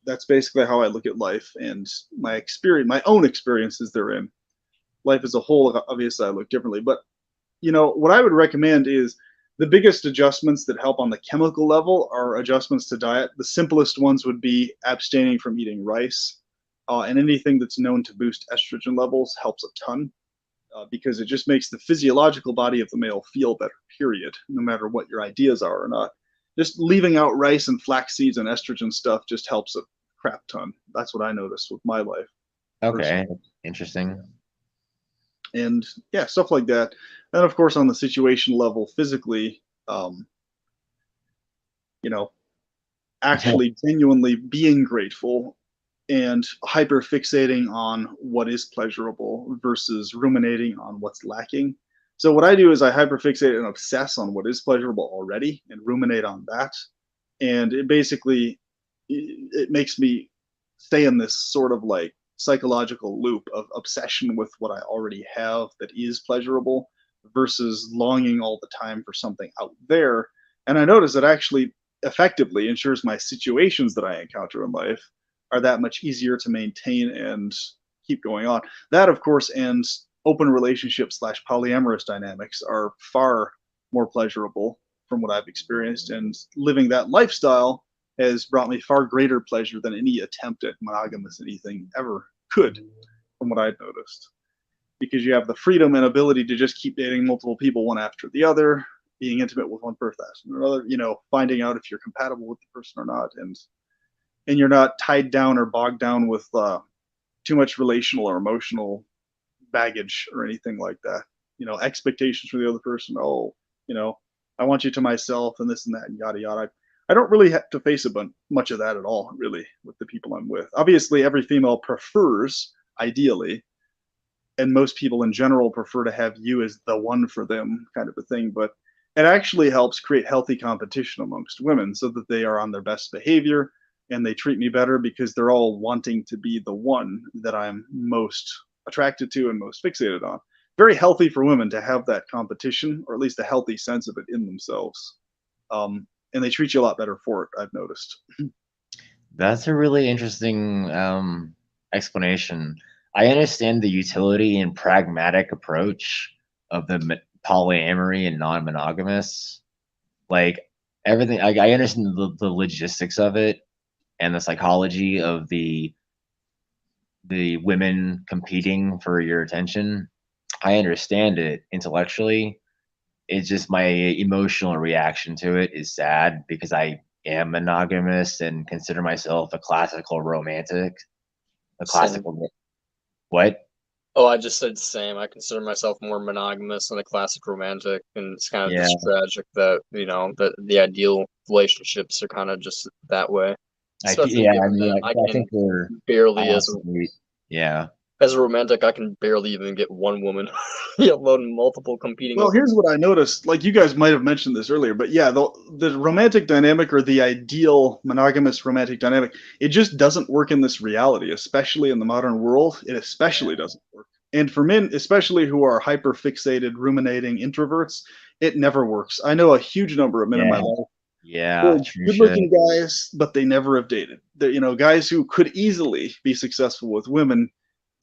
that's basically how I look at life and my experience, my own experiences therein. Life as a whole, obviously, I look differently. But what I would recommend is the biggest adjustments that help on the chemical level are adjustments to diet. The simplest ones would be abstaining from eating rice. And anything that's known to boost estrogen levels helps a ton because it just makes the physiological body of the male feel better, period, no matter what your ideas are or not. Just leaving out rice and flax seeds and estrogen stuff just helps a crap ton. That's what I noticed with my life. Okay, interesting. And yeah, stuff like that. And of course, on the situation level, physically, actually genuinely being grateful and hyper fixating on what is pleasurable versus ruminating on what's lacking. So what I do is I hyper fixate and obsess on what is pleasurable already and ruminate on that. And it makes me stay in this sort of like psychological loop of obsession with what I already have that is pleasurable versus longing all the time for something out there. And I notice that actually effectively ensures my situations that I encounter in life are that much easier to maintain and keep going on. That, of course, and open relationships / polyamorous dynamics are far more pleasurable from what I've experienced. And living that lifestyle has brought me far greater pleasure than any attempt at monogamous anything ever could, from what I've noticed. Because you have the freedom and ability to just keep dating multiple people one after the other, being intimate with one person or another, finding out if you're compatible with the person or not, and you're not tied down or bogged down with too much relational or emotional baggage or anything like that. Expectations from the other person. Oh, I want you to myself and this and that and yada yada. I don't really have to face much of that at all, really, with the people I'm with. Obviously, every female prefers, ideally, and most people in general prefer to have you as the one for them, kind of a thing. But it actually helps create healthy competition amongst women so that they are on their best behavior and they treat me better because they're all wanting to be the one that I'm most attracted to and most fixated on. Very healthy for women to have that competition, or at least a healthy sense of it in themselves. And they treat you a lot better for it, I've noticed. That's a really interesting explanation. I understand the utility and pragmatic approach of the polyamory and non-monogamous. Like everything, I understand the logistics of it and the psychology of the women competing for your attention. I understand it intellectually. It's just my emotional reaction to it is sad because I am monogamous and consider myself a classical romantic. A classical what? Oh, I just said same. I consider myself more monogamous and a classic romantic, and it's kind of just tragic that that the ideal relationships are kind of just that way. Especially I think we're barely as a romantic, I can barely even get one woman, let alone multiple competing. Well, here's what I noticed. Like you guys might have mentioned this earlier, but yeah, the romantic dynamic or the ideal monogamous romantic dynamic, it just doesn't work in this reality, especially in the modern world. It especially doesn't work. And for men, especially who are hyper fixated, ruminating introverts, it never works. I know a huge number of men in my life. Yeah, good-looking guys, but they never have dated. They're, guys who could easily be successful with women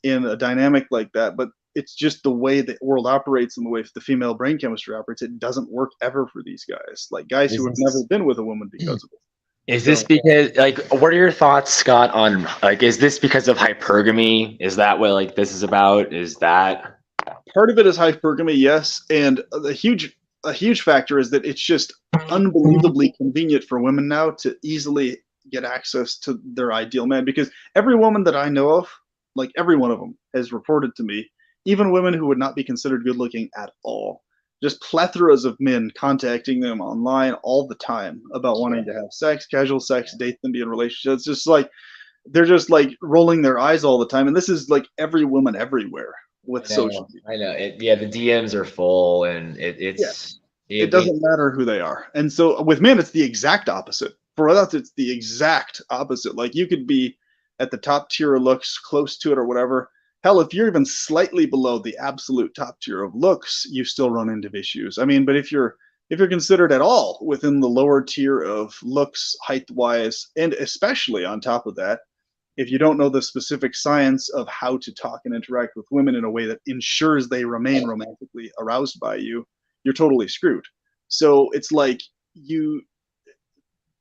in a dynamic like that, but it's just the way the world operates and the way the female brain chemistry operates. It doesn't work ever for these guys, like guys who have never been with a woman because of it. Is this because, like, what are your thoughts, Scott, on, like, is this because of hypergamy? Is that what, like, this is about? Is that part of it is hypergamy? Yes, and a huge factor is that it's just unbelievably convenient for women now to easily get access to their ideal man, because every woman that I know of, like every one of them, has reported to me, even women who would not be considered good looking at all, just plethoras of men contacting them online all the time about wanting to have sex, casual sex, date them, be in relationships. It's just like they're just like rolling their eyes all the time, and this is like every woman everywhere with social media. I know. The DMs are full, and it doesn't matter who they are. And so with men, it's the exact opposite. For us, it's the exact opposite. Like you could be at the top tier of looks, close to it or whatever. Hell, if you're even slightly below the absolute top tier of looks, you still run into issues. I mean, but if you're considered at all within the lower tier of looks, height-wise, and especially on top of that, if you don't know the specific science of how to talk and interact with women in a way that ensures they remain romantically aroused by you, you're totally screwed. So it's like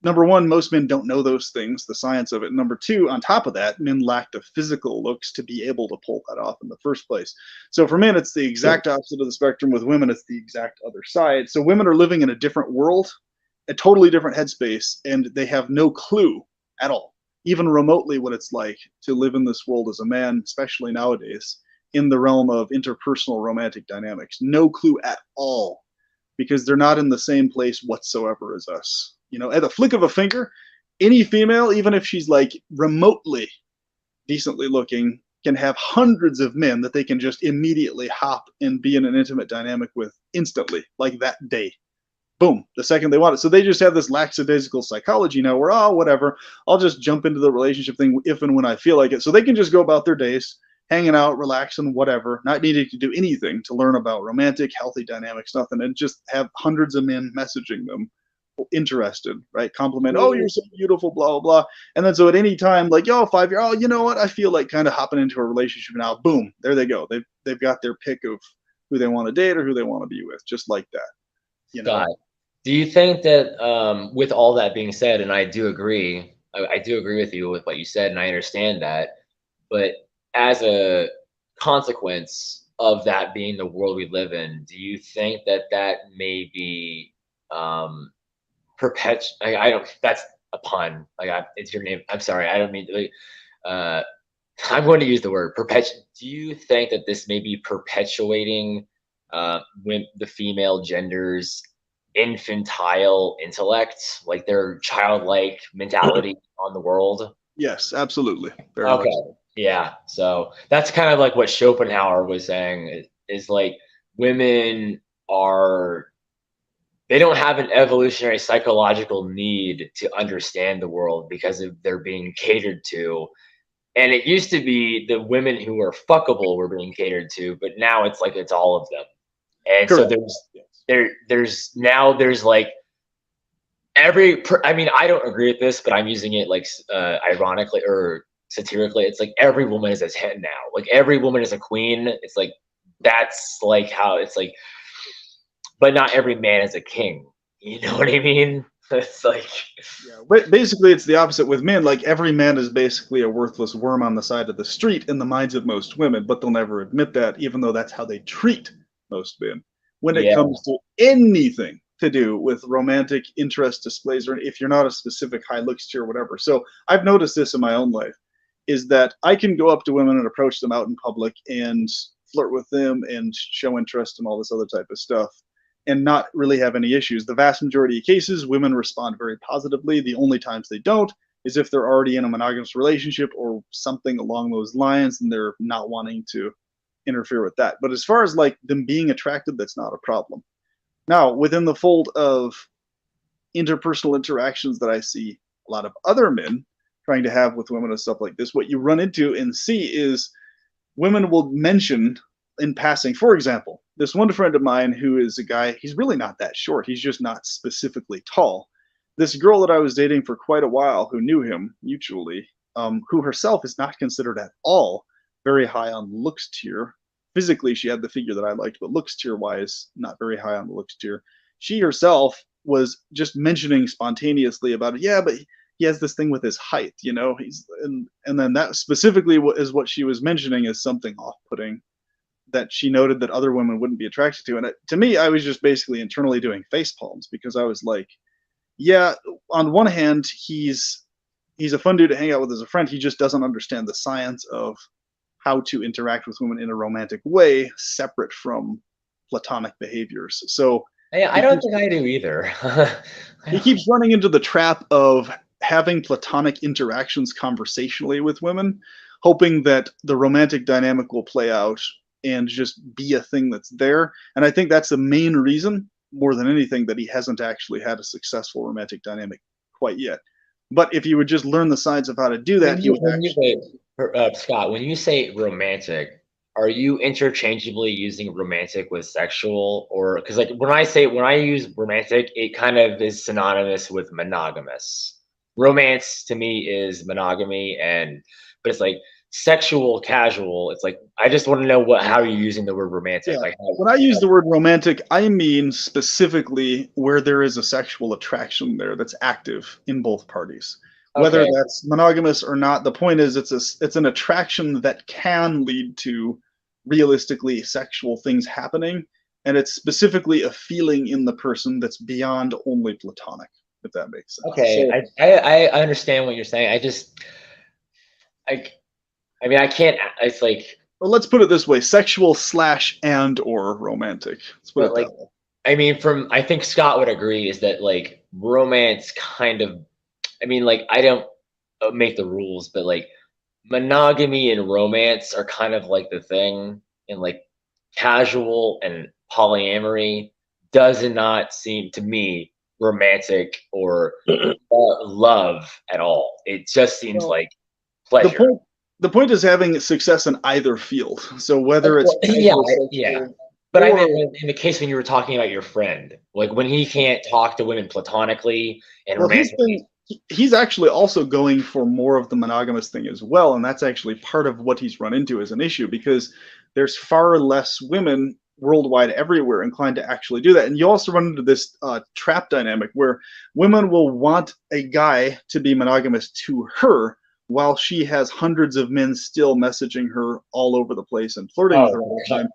number one, most men don't know those things, the science of it. Number two, on top of that, men lack the physical looks to be able to pull that off in the first place. So for men, it's the exact opposite of the spectrum. With women, it's the exact other side. So women are living in a different world, a totally different headspace, and they have no clue at all, even remotely, what it's like to live in this world as a man, especially nowadays, in the realm of interpersonal romantic dynamics. No clue at all, because they're not in the same place whatsoever as us. At the flick of a finger, any female, even if she's like remotely decently looking, can have hundreds of men that they can just immediately hop and be in an intimate dynamic with instantly, like that day. Boom, the second they want it. So they just have this lackadaisical psychology now where, oh, whatever, I'll just jump into the relationship thing if and when I feel like it. So they can just go about their days, hanging out, relaxing, whatever, not needing to do anything to learn about romantic, healthy dynamics, nothing, and just have hundreds of men messaging them, interested, right? Compliment, oh, you're so beautiful, blah, blah, blah. And then so at any time, like, yo, 5 year, oh, you know what? I feel like kind of hopping into a relationship now. Boom, there they go. They've got their pick of who they want to date or who they want to be with, just like that. Scott, do you think that with all that being said, and I do agree, I do agree with you with what you said, and I understand that, but as a consequence of that being the world we live in, do you think that may be I don't. That's a pun. It's your name. I'm sorry. I don't mean to. I'm going to use the word Do you think that this may be perpetuating when the female gender's infantile intellect, like their childlike mentality on the world? Yes, absolutely. Very okay. Much. Yeah. So that's kind of like what Schopenhauer was saying. Is like women are. They don't have an evolutionary psychological need to understand the world because they're being catered to. And it used to be the women who were fuckable were being catered to, but now it's like it's all of them. And correct. So there's like I mean, I don't agree with this, but I'm using it like ironically or satirically, it's like every woman is a 10 now. Like every woman is a queen. It's like that's like how it's like, but not every man is a king. You know what I mean? It's like, yeah, but basically it's the opposite with men. Like every man is basically a worthless worm on the side of the street in the minds of most women, but they'll never admit that, even though that's how they treat most men. When it yeah, comes to anything to do with romantic interest displays, or if you're not a specific high looks tier or whatever. So I've noticed this in my own life, is that I can go up to women and approach them out in public and flirt with them and show interest and all this other type of stuff, and not really have any issues. The vast majority of cases, women respond very positively. The only times they don't is if they're already in a monogamous relationship or something along those lines, and they're not wanting to interfere with that. But as far as like them being attracted, that's not a problem. Now, within the fold of interpersonal interactions that I see a lot of other men trying to have with women and stuff like this, what you run into and see is women will mention in passing, for example, this one friend of mine who is a guy, he's really not that short. He's just not specifically tall. This girl that I was dating for quite a while who knew him mutually, who herself is not considered at all very high on looks tier. Physically, she had the figure that I liked, but looks tier wise, not very high on the looks tier. She herself was just mentioning spontaneously about it. Yeah, but he has this thing with his height, you know. And then that specifically is what she was mentioning as something off-putting that she noted that other women wouldn't be attracted to. And to me, I was just basically internally doing face palms, because I was like, yeah, on one hand, he's a fun dude to hang out with as a friend. He just doesn't understand the science of how to interact with women in a romantic way, separate from platonic behaviors. So yeah, I don't think I do either. he keeps running into the trap of having platonic interactions conversationally with women, hoping that the romantic dynamic will play out and just be a thing that's there. And I think that's the main reason, more than anything, that he hasn't actually had a successful romantic dynamic quite yet. But if you would just learn the signs of how to do that, he would actually... Scott, when you say romantic, are you interchangeably using romantic with sexual? Or because like when I use romantic, it kind of is synonymous with monogamous. Romance to me is monogamy, but it's like sexual, casual. It's like I just want to know how you're using the word romantic. Yeah. Like when I use the word romantic, I mean specifically where there is a sexual attraction there that's active in both parties. Whether that's monogamous or not, the point is it's an attraction that can lead to realistically sexual things happening, and it's specifically a feeling in the person that's beyond only platonic, if that makes sense. Okay, so, I understand what you're saying. I mean, I can't. It's like, well, let's put it this way: sexual / and or romantic. Let's put it like, that way. I mean, I think Scott would agree is that like romance kind of. I mean, like, I don't make the rules, but like monogamy and romance are kind of like the thing, and like casual and polyamory does not seem to me romantic or love at all. It just seems like pleasure. The point is having success in either field. So whether it's yeah. But I mean, in the case when you were talking about your friend, like when he can't talk to women platonically and romantically. He's actually also going for more of the monogamous thing as well, and that's actually part of what he's run into as an issue, because there's far less women worldwide everywhere inclined to actually do that. And you also run into this trap dynamic where women will want a guy to be monogamous to her while she has hundreds of men still messaging her all over the place and flirting with her all the time.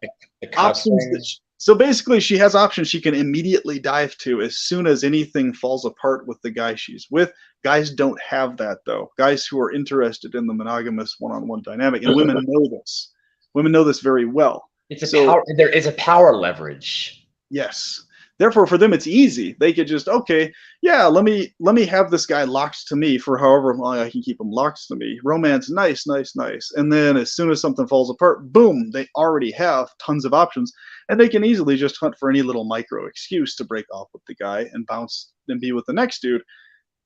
So basically, she has options she can immediately dive to as soon as anything falls apart with the guy she's with. Guys don't have that, though. Guys who are interested in the monogamous one-on-one dynamic, and women know this. Women know this very well. There is a power leverage. Yes. Therefore, for them, it's easy. They could just, okay, yeah, let me have this guy locked to me for however long I can keep him locked to me. Romance, nice. And then as soon as something falls apart, boom, they already have tons of options. And they can easily just hunt for any little micro excuse to break off with the guy and bounce and be with the next dude,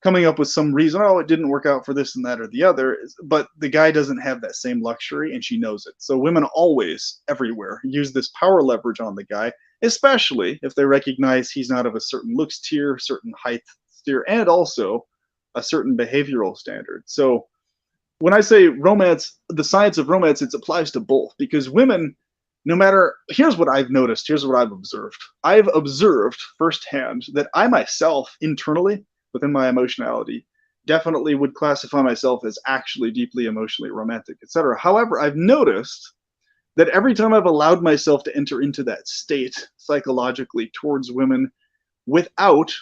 coming up with some reason, oh, it didn't work out for this and that or the other. But the guy doesn't have that same luxury, and she knows it. So women always, everywhere, use this power leverage on the guy, especially if they recognize he's not of a certain looks tier, certain height tier, and also a certain behavioral standard. So when I say romance, the science of romance, it applies to both, because women, no matter, here's what I've noticed, here's what I've observed. I've observed firsthand that I myself, internally, within my emotionality, definitely would classify myself as actually deeply emotionally romantic, etc. However, I've noticed that every time I've allowed myself to enter into that state psychologically towards women without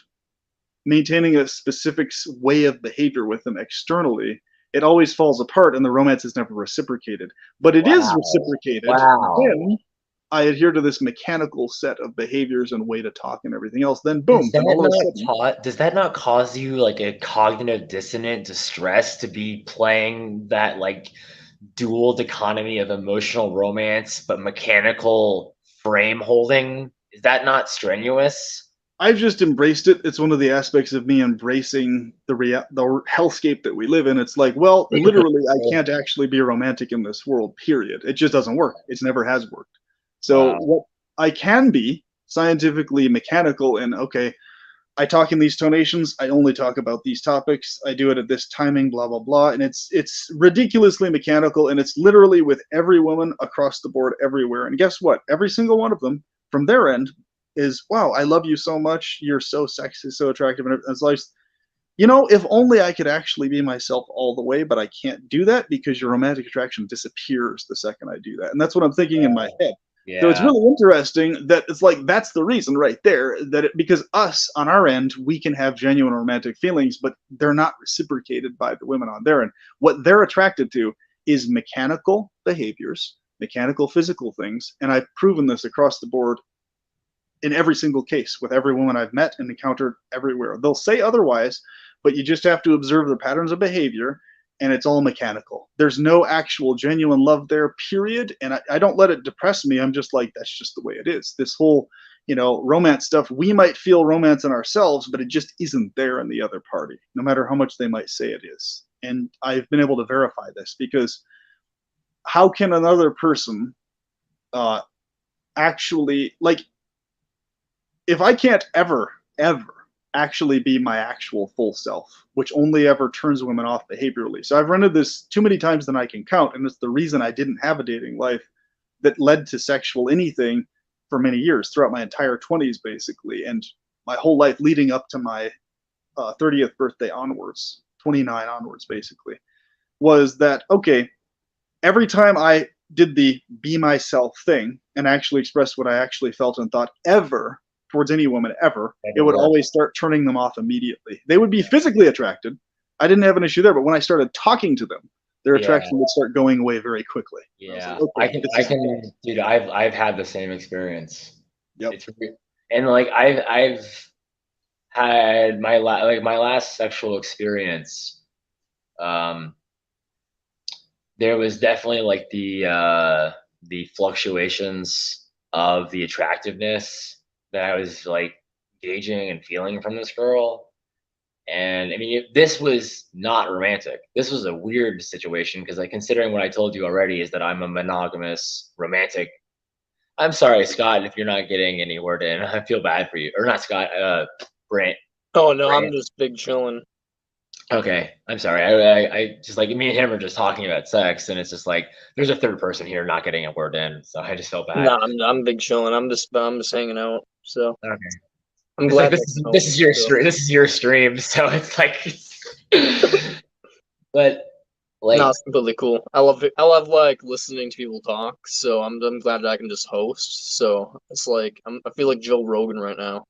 maintaining a specific way of behavior with them externally, it always falls apart and the romance is never reciprocated. But it is reciprocated when I adhere to this mechanical set of behaviors and way to talk and everything else. Then boom, then all of a sudden, Does that not cause you like a cognitive dissonant distress to be playing that like dual dichotomy of emotional romance but mechanical frame holding? Is that not strenuous? I've just embraced it. It's one of the aspects of me embracing the hellscape that we live in. It's like, well, literally, I can't actually be romantic in this world, period. It just doesn't work. It never has worked. So what I can be scientifically mechanical in, okay, I talk in these tonations. I only talk about these topics. I do it at this timing, blah, blah, blah. And it's ridiculously mechanical, and it's literally with every woman across the board everywhere. And guess what? Every single one of them from their end is, wow, I love you so much. You're so sexy, so attractive. And it's like, you know, if only I could actually be myself all the way, but I can't do that because your romantic attraction disappears the second I do that. And that's what I'm thinking in my head. Yeah. So it's really interesting that it's like, that's the reason right there, that because us on our end, we can have genuine romantic feelings, but they're not reciprocated by the women on their end. What they're attracted to is mechanical behaviors, mechanical physical things. And I've proven this across the board in every single case with every woman I've met and encountered everywhere. They'll say otherwise, but you just have to observe the patterns of behavior, and it's all mechanical. There's no actual genuine love there, period. And I don't let it depress me. I'm just like, that's just the way it is. This whole, you know, romance stuff, we might feel romance in ourselves, but it just isn't there in the other party, no matter how much they might say it is. And I've been able to verify this, because how can another person actually, like, if I can't ever actually be my actual full self, which only ever turns women off behaviorally. So I've run into this too many times than I can count, and it's the reason I didn't have a dating life that led to sexual anything for many years, throughout my entire 20s, basically, and my whole life leading up to my 30th birthday onwards, 29 onwards, basically, was that, okay, every time I did the be myself thing and actually expressed what I actually felt and thought ever towards any woman ever, it would always start turning them off immediately. They would be physically attracted. I didn't have an issue there, but when I started talking to them, their attraction would start going away very quickly. Yeah, like, okay, I can, dude. I've had the same experience. Yep. And like I've had my last sexual experience. There was definitely like the fluctuations of the attractiveness that I was like gauging and feeling from this girl. And I mean, this was not romantic. This was a weird situation, because like, considering what I told you already is that I'm a monogamous romantic. I'm sorry, Scott, if you're not getting any word in. I feel bad for you. Or not Scott, Brent. Oh no, Brent. I'm just big chilling. Okay, I'm sorry. I just, like, me and him are just talking about sex, and it's just like there's a third person here not getting a word in, so I just felt bad. No, I'm big chilling. I'm just hanging out. So okay, I'm glad. Like, this is your stream. This is your stream, so it's like, but like, no, it's completely cool. I love it. I love like listening to people talk. So I'm glad that I can just host. So it's like I feel like Joe Rogan right now.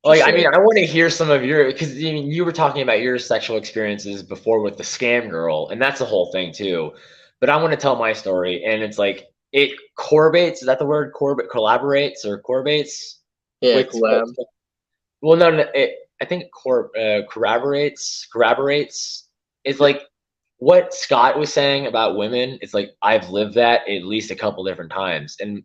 Like, I mean, I want to hear some of your, because you were talking about your sexual experiences before with the scam girl, and that's the whole thing too. But I want to tell my story, and it's like it corroborates. Is that the word? Collaborates or corroborates? Yeah, collab. Well, no, I think corroborates. It's like what Scott was saying about women. It's like I've lived that at least a couple different times, and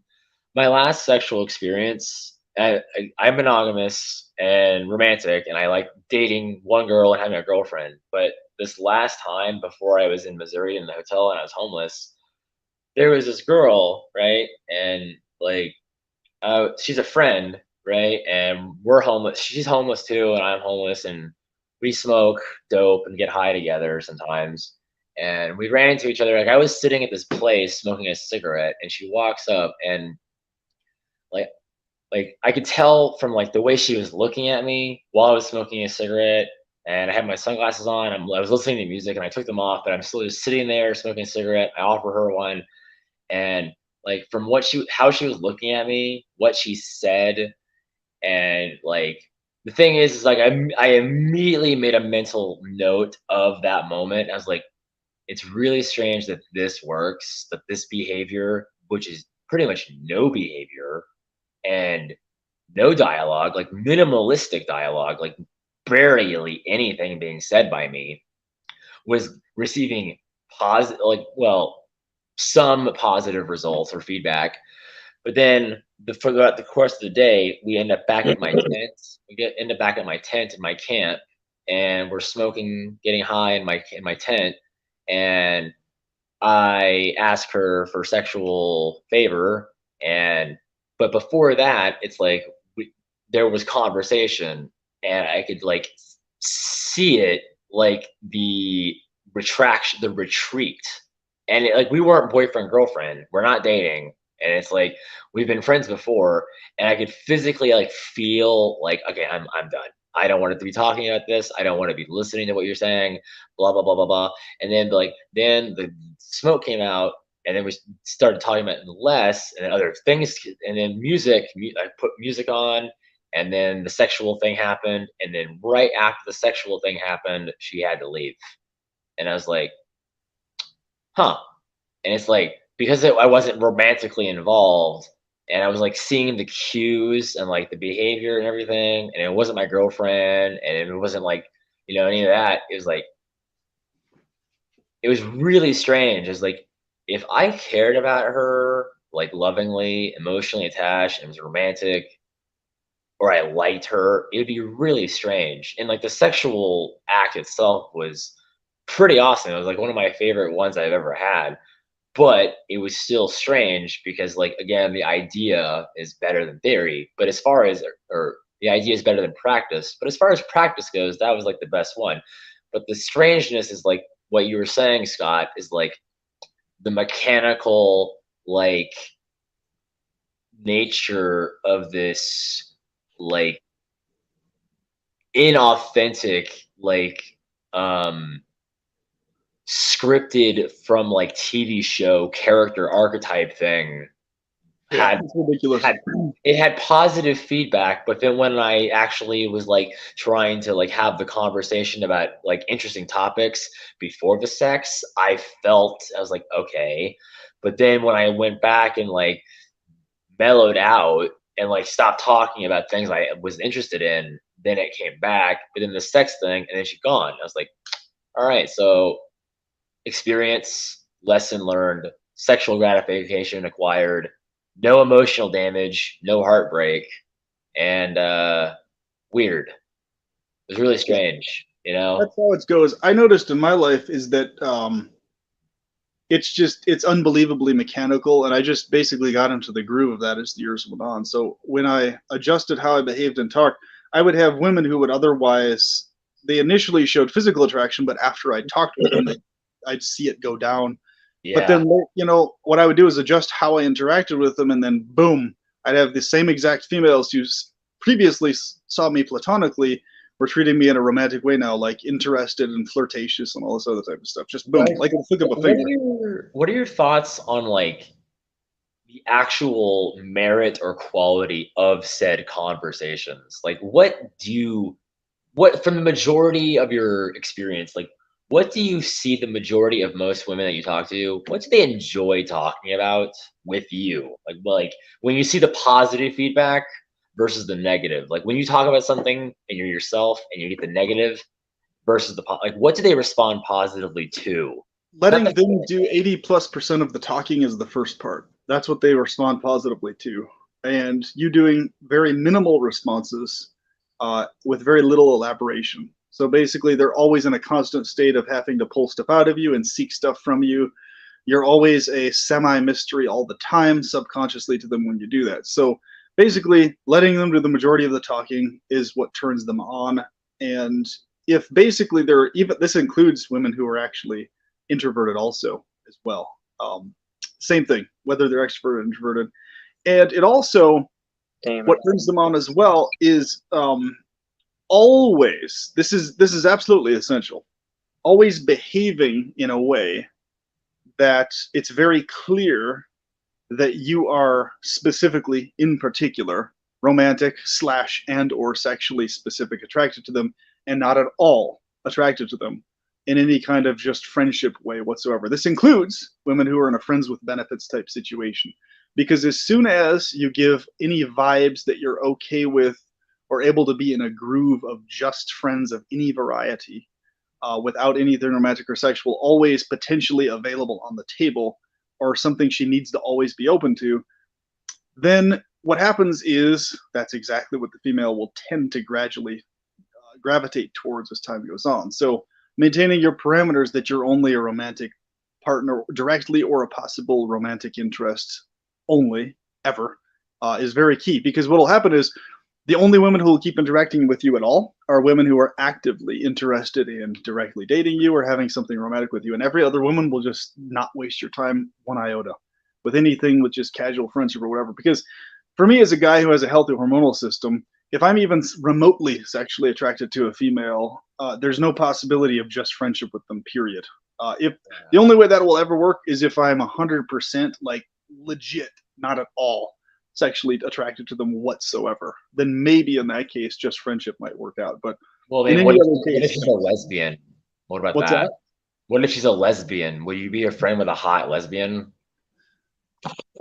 my last sexual experience. I'm monogamous and romantic, and I like dating one girl and having a girlfriend. But this last time, before I was in Missouri in the hotel and I was homeless, there was this girl, right? And like, she's a friend, right? And we're homeless. She's homeless too, and I'm homeless, and we smoke dope and get high together sometimes. and we ran into each other. Like I was sitting at this place smoking a cigarette, and she walks up, and like I could tell from like the way she was looking at me while I was smoking a cigarette, and I had my sunglasses on. I was listening to music, and I took them off, but I'm still just sitting there smoking a cigarette. I offer her one, and like from how she was looking at me, what she said, and like the thing is like I immediately made a mental note of that moment. I was like, it's really strange that this works, that this behavior, which is pretty much no behavior and no dialogue, like minimalistic dialogue, like barely anything being said by me, was receiving positive, like, well, some positive results or feedback. But then throughout the course of the day, we end up back at my tent. End up back at my tent in my camp, and we're smoking, getting high in my tent. And I ask her for sexual favor, but before that, it's like there was conversation, and I could like see it, like the retreat, and like we weren't boyfriend girlfriend, we're not dating, and it's like we've been friends before, and I could physically like feel like, okay, I'm done. I don't want to be talking about this. I don't want to be listening to what you're saying. Blah blah blah blah blah. And then then the smoke came out, and then we started talking about less and other things, and then music. I put music on, and then the sexual thing happened, and then right after the sexual thing happened, she had to leave, and I was like, huh. And it's like, because I wasn't romantically involved, and I was like seeing the cues and like the behavior and everything, and it wasn't my girlfriend, and it wasn't like, any of that. It was like, it was really strange. It's like, if I cared about her, like lovingly, emotionally attached, and it was romantic, or I liked her, it would be really strange. And like the sexual act itself was pretty awesome. It was like one of my favorite ones I've ever had. But it was still strange because, like, again, the idea is better than theory. But as far as, or the idea is better than practice. But as far as practice goes, that was like the best one. But the strangeness is like what you were saying, Scott, is like the mechanical, like, nature of this, like, inauthentic, like, scripted from like TV show character archetype thing. It's ridiculous. It had positive feedback, but then when I actually was like trying to like have the conversation about like interesting topics before the sex, I was like, okay. But then when I went back and like mellowed out and like stopped talking about things I was interested in, then it came back. But then the sex thing, and then she's gone. I was like, all right, so experience, lesson learned, sexual gratification acquired, no emotional damage, no heartbreak, and weird. It was really strange, That's how it goes. I noticed in my life is that it's unbelievably mechanical, and I just basically got into the groove of that as the years went on. So when I adjusted how I behaved and talked, I would have women who would otherwise, they initially showed physical attraction, but after I talked with them, I'd see it go down. Yeah. But then, what I would do is adjust how I interacted with them, and then boom, I'd have the same exact females who previously saw me platonically were treating me in a romantic way now, like interested and flirtatious and all this other type of stuff. Just boom, like a flick of a finger. What are your thoughts on like the actual merit or quality of said conversations? Like, what from the majority of your experience, like, what do you see the majority of most women that you talk to, what do they enjoy talking about with you? Like when you see the positive feedback versus the negative, like when you talk about something and you're yourself and you get the negative versus like, what do they respond positively to? Letting them do 80+% of the talking is the first part. That's what they respond positively to. And you doing very minimal responses with very little elaboration. So basically, they're always in a constant state of having to pull stuff out of you and seek stuff from you. You're always a semi-mystery all the time, subconsciously to them when you do that. So basically, letting them do the majority of the talking is what turns them on. And if basically this includes women who are actually introverted also as well. Same thing, whether they're extroverted or introverted. And it also, what turns them on as well is always, this is absolutely essential, always behaving in a way that it's very clear that you are specifically, in particular, romantic / and or sexually specific attracted to them, and not at all attracted to them in any kind of just friendship way whatsoever. This includes women who are in a friends with benefits type situation. Because as soon as you give any vibes that you're okay with or able to be in a groove of just friends of any variety, without anything romantic or sexual, always potentially available on the table, or something she needs to always be open to, then what happens is that's exactly what the female will tend to gradually gravitate towards as time goes on. So maintaining your parameters that you're only a romantic partner directly or a possible romantic interest only, ever, is very key. Because what will happen is the only women who will keep interacting with you at all are women who are actively interested in directly dating you or having something romantic with you. And every other woman will just not waste your time one iota with anything with just casual friendship or whatever. Because for me, as a guy who has a healthy hormonal system, if I'm even remotely sexually attracted to a female, there's no possibility of just friendship with them, period. If the only way that will ever work is if I'm 100% like legit, not at all sexually attracted to them whatsoever, then maybe in that case just friendship might work out. But well, in then any what other if case, she's a lesbian? What about what's that? that? What if she's a lesbian? Would you be a friend with a hot lesbian?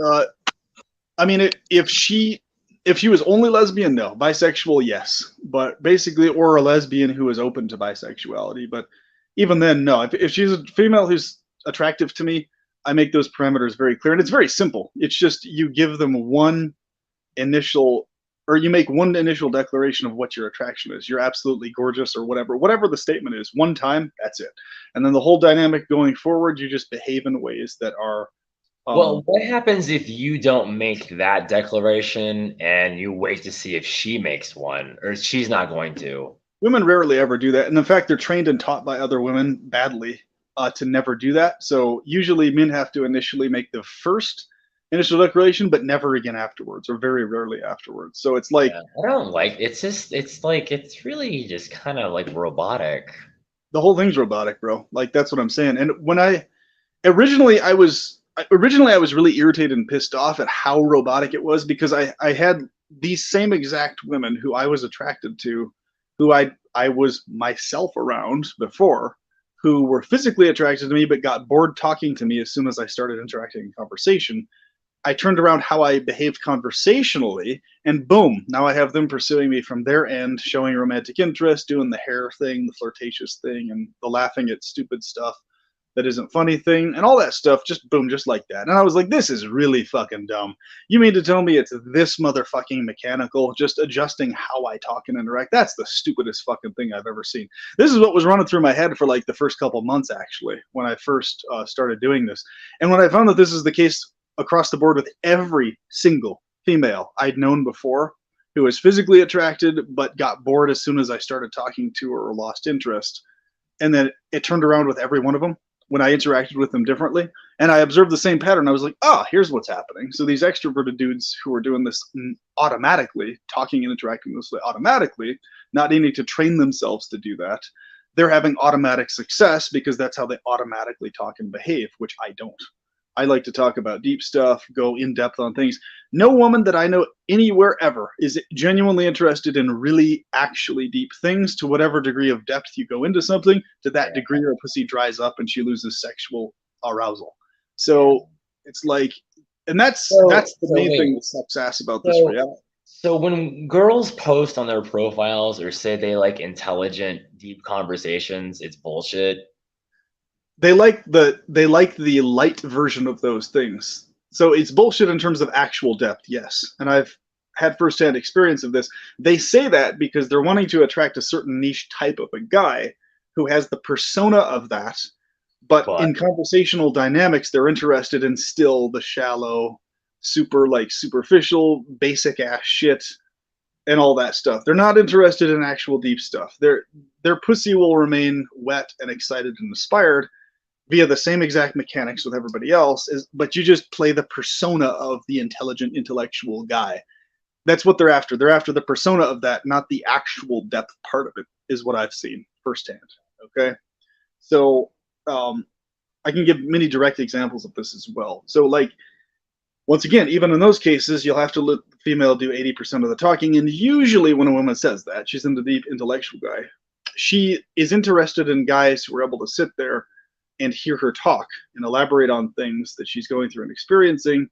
I mean, if she was only lesbian, no. Bisexual, yes. But basically, or a lesbian who is open to bisexuality. But even then, no. If she's a female who's attractive to me, I make those parameters very clear. And it's very simple. It's just you give them one initial, or you make one initial declaration of what your attraction is. You're absolutely gorgeous or whatever the statement is. One time, that's it. And then the whole dynamic going forward, you just behave in ways that are well, what happens if you don't make that declaration and you wait to see if she makes one, or she's not going to? Women rarely ever do that. And in fact, they're trained and taught by other women badly to never do that. So usually men have to initially make the first initial declaration, but never again afterwards, or very rarely afterwards. So it's like, I don't like it's really just kind of like robotic. The whole thing's robotic, bro. Like, that's what I'm saying. And when originally I was really irritated and pissed off at how robotic it was, because I had these same exact women who I was attracted to, who I was myself around before, who were physically attracted to me but got bored talking to me as soon as I started interacting in conversation. I turned around how I behaved conversationally, and boom, now I have them pursuing me from their end, showing romantic interest, doing the hair thing, the flirtatious thing, and the laughing at stupid stuff that isn't funny thing, and all that stuff, just boom, just like that. And I was like, this is really fucking dumb. You mean to tell me it's this motherfucking mechanical, just adjusting how I talk and interact? That's the stupidest fucking thing I've ever seen. This is what was running through my head for like the first couple months, actually, when I first started doing this. And when I found that this is the case across the board with every single female I'd known before who was physically attracted but got bored as soon as I started talking to her or lost interest, and then it turned around with every one of them when I interacted with them differently, and I observed the same pattern. I was like, here's what's happening. So these extroverted dudes who are doing this automatically, talking and interacting this way automatically, not needing to train themselves to do that, they're having automatic success because that's how they automatically talk and behave, which I don't. I like to talk about deep stuff, go in depth on things. No woman that I know anywhere ever is genuinely interested in really actually deep things. To whatever degree of depth you go into something, to that degree her pussy dries up and she loses sexual arousal. So it's like, and that's the main thing that sucks ass about this reality. So when girls post on their profiles or say they like intelligent, deep conversations, it's bullshit. They like the light version of those things. So it's bullshit in terms of actual depth, yes. And I've had firsthand experience of this. They say that because they're wanting to attract a certain niche type of a guy who has the persona of that, but in conversational dynamics, they're interested in still the shallow, superficial, basic ass shit and all that stuff. They're not interested in actual deep stuff. Their pussy will remain wet and excited and inspired, via the same exact mechanics with everybody else, but you just play the persona of the intelligent, intellectual guy. That's what they're after. They're after the persona of that, not the actual depth part of it, is what I've seen firsthand. Okay? So I can give many direct examples of this as well. So, like, once again, even in those cases, you'll have to let the female do 80% of the talking. And usually when a woman says that, she's into the intellectual guy, she is interested in guys who are able to sit there and hear her talk and elaborate on things that she's going through and experiencing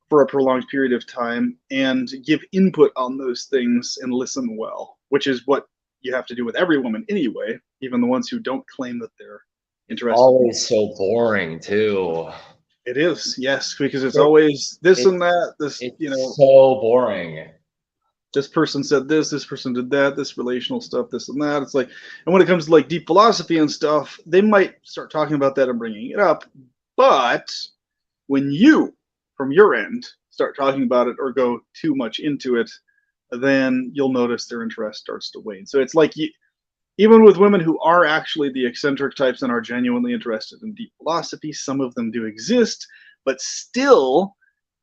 for a prolonged period of time and give input on those things and listen well, which is what you have to do with every woman anyway, even the ones who don't claim that they're interested. Always so boring too. It is, yes, because it's always this and that. This, you know, so boring. This person said this person did that, this relational stuff, this and that. It's like, and when it comes to like deep philosophy and stuff, they might start talking about that and bringing it up. But when you, from your end, start talking about it or go too much into it, then you'll notice their interest starts to wane. So it's like, even with women who are actually the eccentric types and are genuinely interested in deep philosophy, some of them do exist, but still,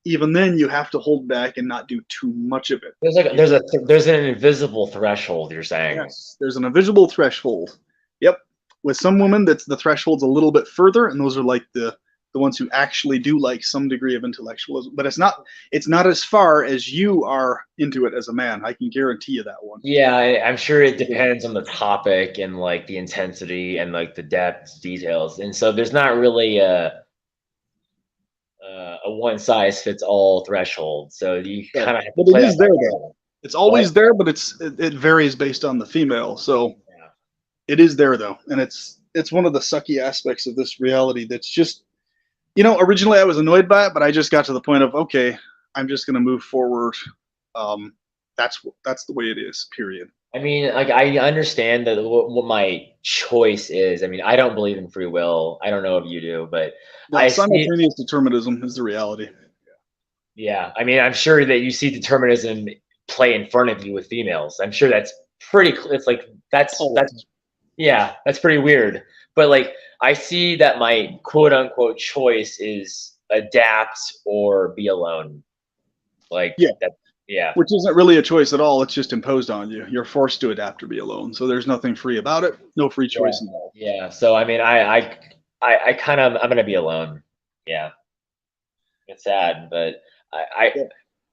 even then, you have to hold back and not do too much of it. There's an invisible threshold. You're saying? Yes, there's an invisible threshold. Yep. With some women, that's the threshold's a little bit further, and those are like the ones who actually do like some degree of intellectualism. But it's not as far as you are into it as a man. I can guarantee you that one. Yeah, I'm sure it depends on the topic and like the intensity and like the depth details. And so there's not really a one size fits all threshold. So you kind of have to play. But it is there though. It's always there, but it varies based on the female. So it is there though, and it's one of the sucky aspects of this reality that's just, you know, originally I was annoyed by it, but I just got to the point of, okay, I'm just going to move forward. That's the way it is, period. I mean, like, I understand that what my choice is. I mean, I don't believe in free will. I don't know if you do, but simultaneous determinism is the reality. Yeah. I mean, I'm sure that you see determinism play in front of you with females. I'm sure that's pretty, it's like, that's pretty weird. But like, I see that my quote unquote choice is adapt or be alone. Like, which isn't really a choice at all. It's just imposed on you. You're forced to adapt or be alone. So there's nothing free about it. No free choice involved. Yeah. So, I mean, I kind of, I'm going to be alone. Yeah. It's sad, but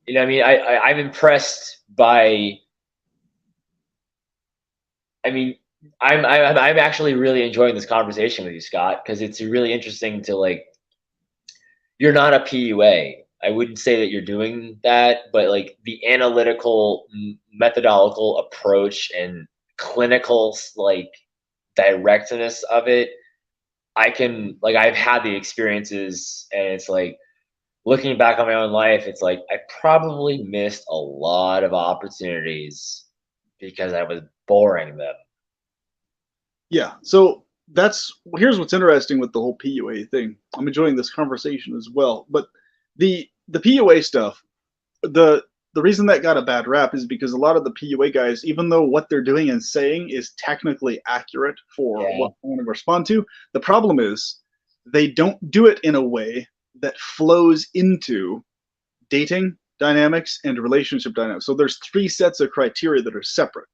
you know, I mean, I'm impressed by, I mean, I'm actually really enjoying this conversation with you, Scott, because it's really interesting to, like, you're not a PUA. I wouldn't say that you're doing that, but like the analytical, methodological approach and clinical, like, directness of it, I can, like, I've had the experiences, and it's like, looking back on my own life, it's like I probably missed a lot of opportunities because I was boring them. Yeah. So here's what's interesting with the whole PUA thing. I'm enjoying this conversation as well, but the PUA stuff, the reason that got a bad rap is because a lot of the PUA guys, even though what they're doing and saying is technically accurate for what I want to respond to, the problem is they don't do it in a way that flows into dating dynamics and relationship dynamics. So there's 3 sets of criteria that are separate.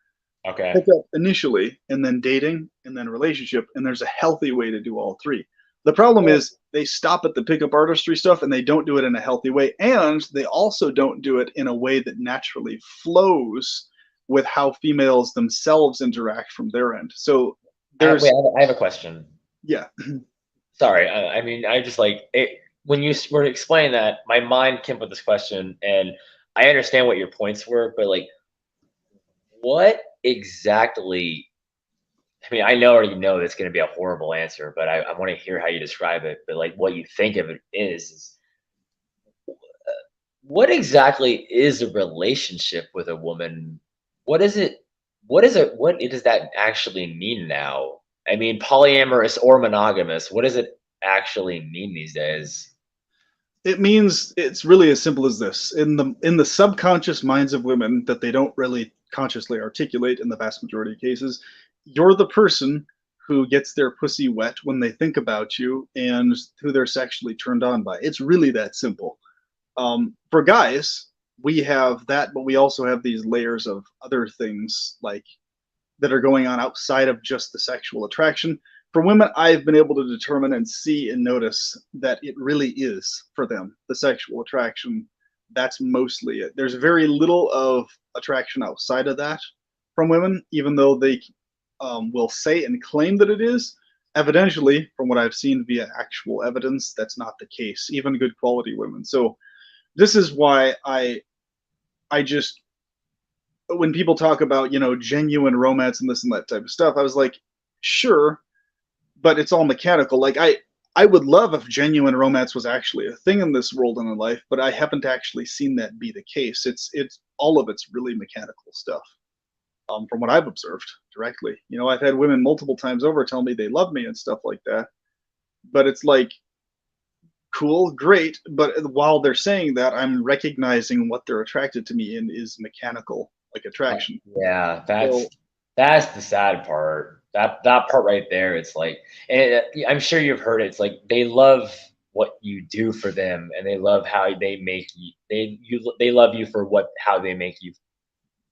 Okay. Pick up initially, and then dating, and then relationship, and there's a healthy way to do all 3. The problem is they stop at the pickup artistry stuff, and they don't do it in a healthy way, and they also don't do it in a way that naturally flows with how females themselves interact from their end. So there's. I have a question. Yeah. Sorry, I mean, I just like it. When you were explaining that, my mind came up with this question, and I understand what your points were, but like, what exactly? I mean, I already know that's going to be a horrible answer, but I want to hear how you describe it. But like, what you think of it is what exactly is a relationship with a woman? What is it? What does that actually mean now? I mean, polyamorous or monogamous, what does it actually mean these days? It means it's really as simple as this. In the subconscious minds of women that they don't really consciously articulate in the vast majority of cases, you're the person who gets their pussy wet when they think about you and who they're sexually turned on by. It's really that simple. For guys, we have that, but we also have these layers of other things like that are going on outside of just the sexual attraction. For women, I've been able to determine and see and notice that it really is for them the sexual attraction. That's mostly it. There's very little of attraction outside of that from women, even though they will say and claim that it is. Evidentially, from what I've seen via actual evidence, that's not the case, even good quality women. So this is why I just, when people talk about, you know, genuine romance and this and that type of stuff, I was like, sure, but it's all mechanical. Like I would love if genuine romance was actually a thing in this world and in life, but I haven't actually seen that be the case. It's all of it's really mechanical stuff. From what I've observed directly, you know, I've had women multiple times over tell me they love me and stuff like that, but it's like, cool, great, but while they're saying that, I'm recognizing what they're attracted to me in is mechanical, like attraction. Yeah, that's the sad part. That part right there, it's like, and I'm sure you've heard it. It's like they love what you do for them, and they love how they make you. They love you for how they make you.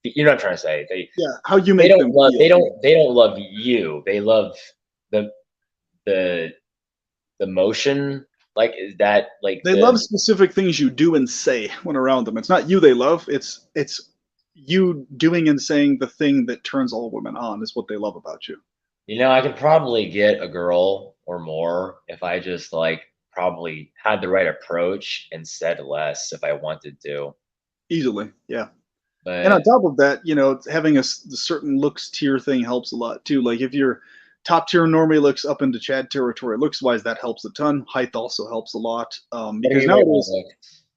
You know what I'm trying to say? How you make them love, feel. They don't love you. They love the motion. Like that, like they love specific things you do and say when around them. It's not you they love. It's you doing and saying the thing that turns all women on is what they love about you. You know, I could probably get a girl or more if I just like probably had the right approach and said less if I wanted to. Easily, yeah. But, and on top of that, you know, having the certain looks tier thing helps a lot too. Like if you're top tier normally looks up into Chad territory looks wise, that helps a ton. Height also helps a lot. Because nowadays,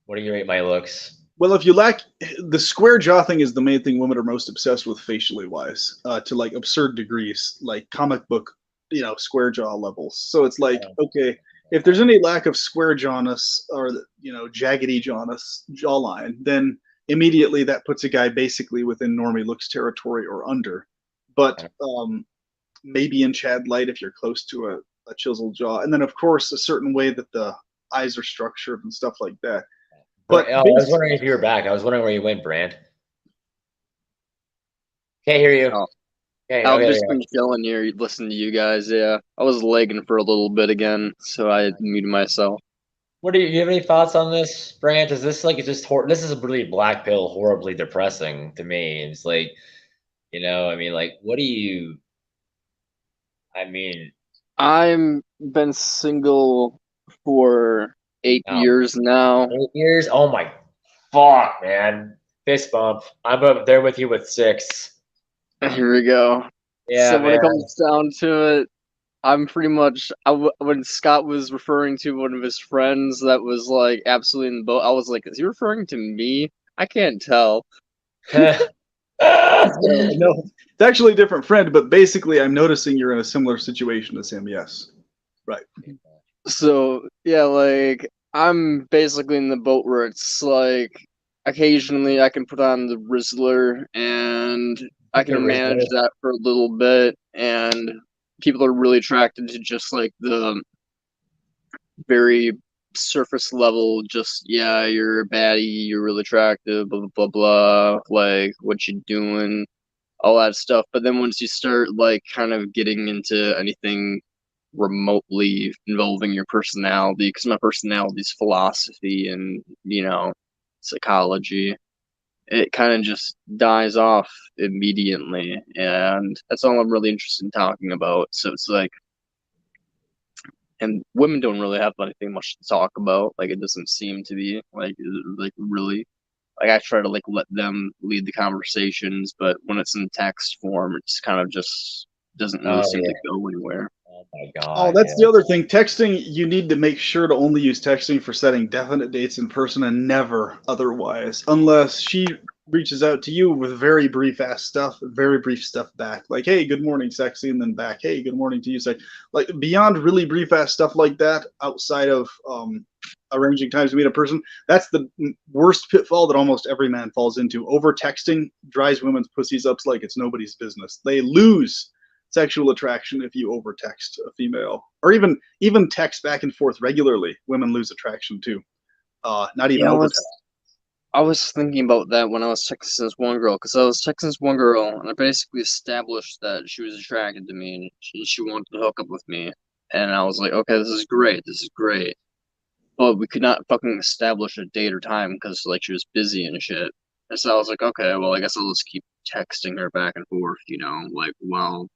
what do you rate my looks? Well, if you lack the square jaw thing is the main thing women are most obsessed with facially wise, to like absurd degrees, like comic book, you know, square jaw levels. So it's like, okay, if there's any lack of square jawness or, you know, jaggedy jawline, then immediately that puts a guy basically within normie looks territory or under. But maybe in Chad light if you're close to a chiseled jaw. And then, of course, a certain way that the eyes are structured and stuff like that. But I was wondering if you were back. I was wondering where you went, Brand. Can't hear you. Oh. Okay, I've just been chilling here, listening to you guys. Yeah, I was lagging for a little bit again, so I muted myself. What do you have any thoughts on this, Brand? Is this like this is a really black pill, horribly depressing to me. It's like, you know, I mean, like, what do you? I mean, I've been single for 8 years now. 8 years? Oh my fuck, man! Fist bump. I'm up there with you with 6. Here we go. Yeah, so when it comes down to it, I'm pretty much when Scott was referring to one of his friends that was like absolutely in the boat, I was like, is he referring to me? I can't tell. No, it's actually a different friend, but basically I'm noticing you're in a similar situation as him. Yes. Right. So yeah, like I'm basically in the boat where it's like occasionally I can put on the Rizzler and I can manage that for a little bit, and people are really attracted to just like the very surface level, just yeah, you're a baddie, you're really attractive, blah blah blah blah, like what you doing, all that stuff. But then once you start like kind of getting into anything remotely involving your personality, because my personality is philosophy and, you know, psychology, it kind of just dies off immediately, and that's all I'm really interested in talking about. So it's like, and women don't really have anything much to talk about. Like it doesn't seem to be like really. Like I try to like let them lead the conversations, but when it's in text form, it's kind of just doesn't really seem to go anywhere. Oh my god! Oh, that's the other thing. Texting, you need to make sure to only use texting for setting definite dates in person and never otherwise, unless she reaches out to you with very brief ass stuff, very brief stuff back, like "Hey, good morning, sexy," and then back, "Hey, good morning to you, sexy." Like beyond really brief ass stuff like that, outside of arranging times to meet a person, that's the worst pitfall that almost every man falls into. Over texting dries women's pussies up like it's nobody's business. They lose sexual attraction if you over text a female, or even text back and forth regularly. Women lose attraction too. Not even Yeah, over text. I was thinking about that when I was texting this one girl, because I was texting this one girl, and I basically established that she was attracted to me, and she wanted to hook up with me. And I was like, okay, this is great, this is great. But we could not fucking establish a date or time because, like, she was busy and shit. And so I was like, okay, well, I guess I'll just keep texting her back and forth, like, well,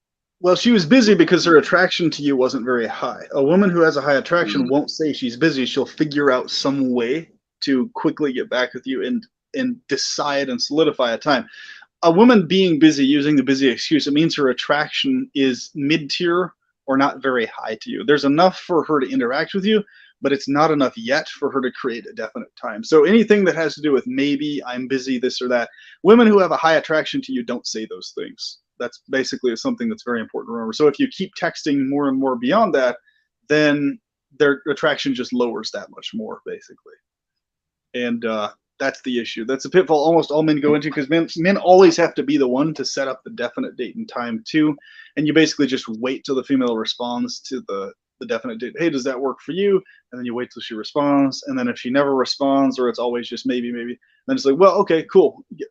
Well, she was busy because her attraction to you wasn't very high. A woman who has a high attraction won't say she's busy. She'll figure out some way to quickly get back with you and decide and solidify a time. A woman being busy, using the busy excuse, it means her attraction is mid-tier or not very high to you. There's enough for her to interact with you, but it's not enough yet for her to create a definite time. So anything that has to do with maybe, I'm busy, this or that, women who have a high attraction to you don't say those things. That's basically something that's very important to remember. So if you keep texting more and more beyond that, then their attraction just lowers that much more, basically. And that's the issue. That's a pitfall almost all men go into, because men always have to be the one to set up the definite date and time too. And you basically just wait till the female responds to the definite date. Hey, does that work for you? And then you wait till she responds. And then if she never responds, or it's always just maybe, then it's like, well, okay, cool. Get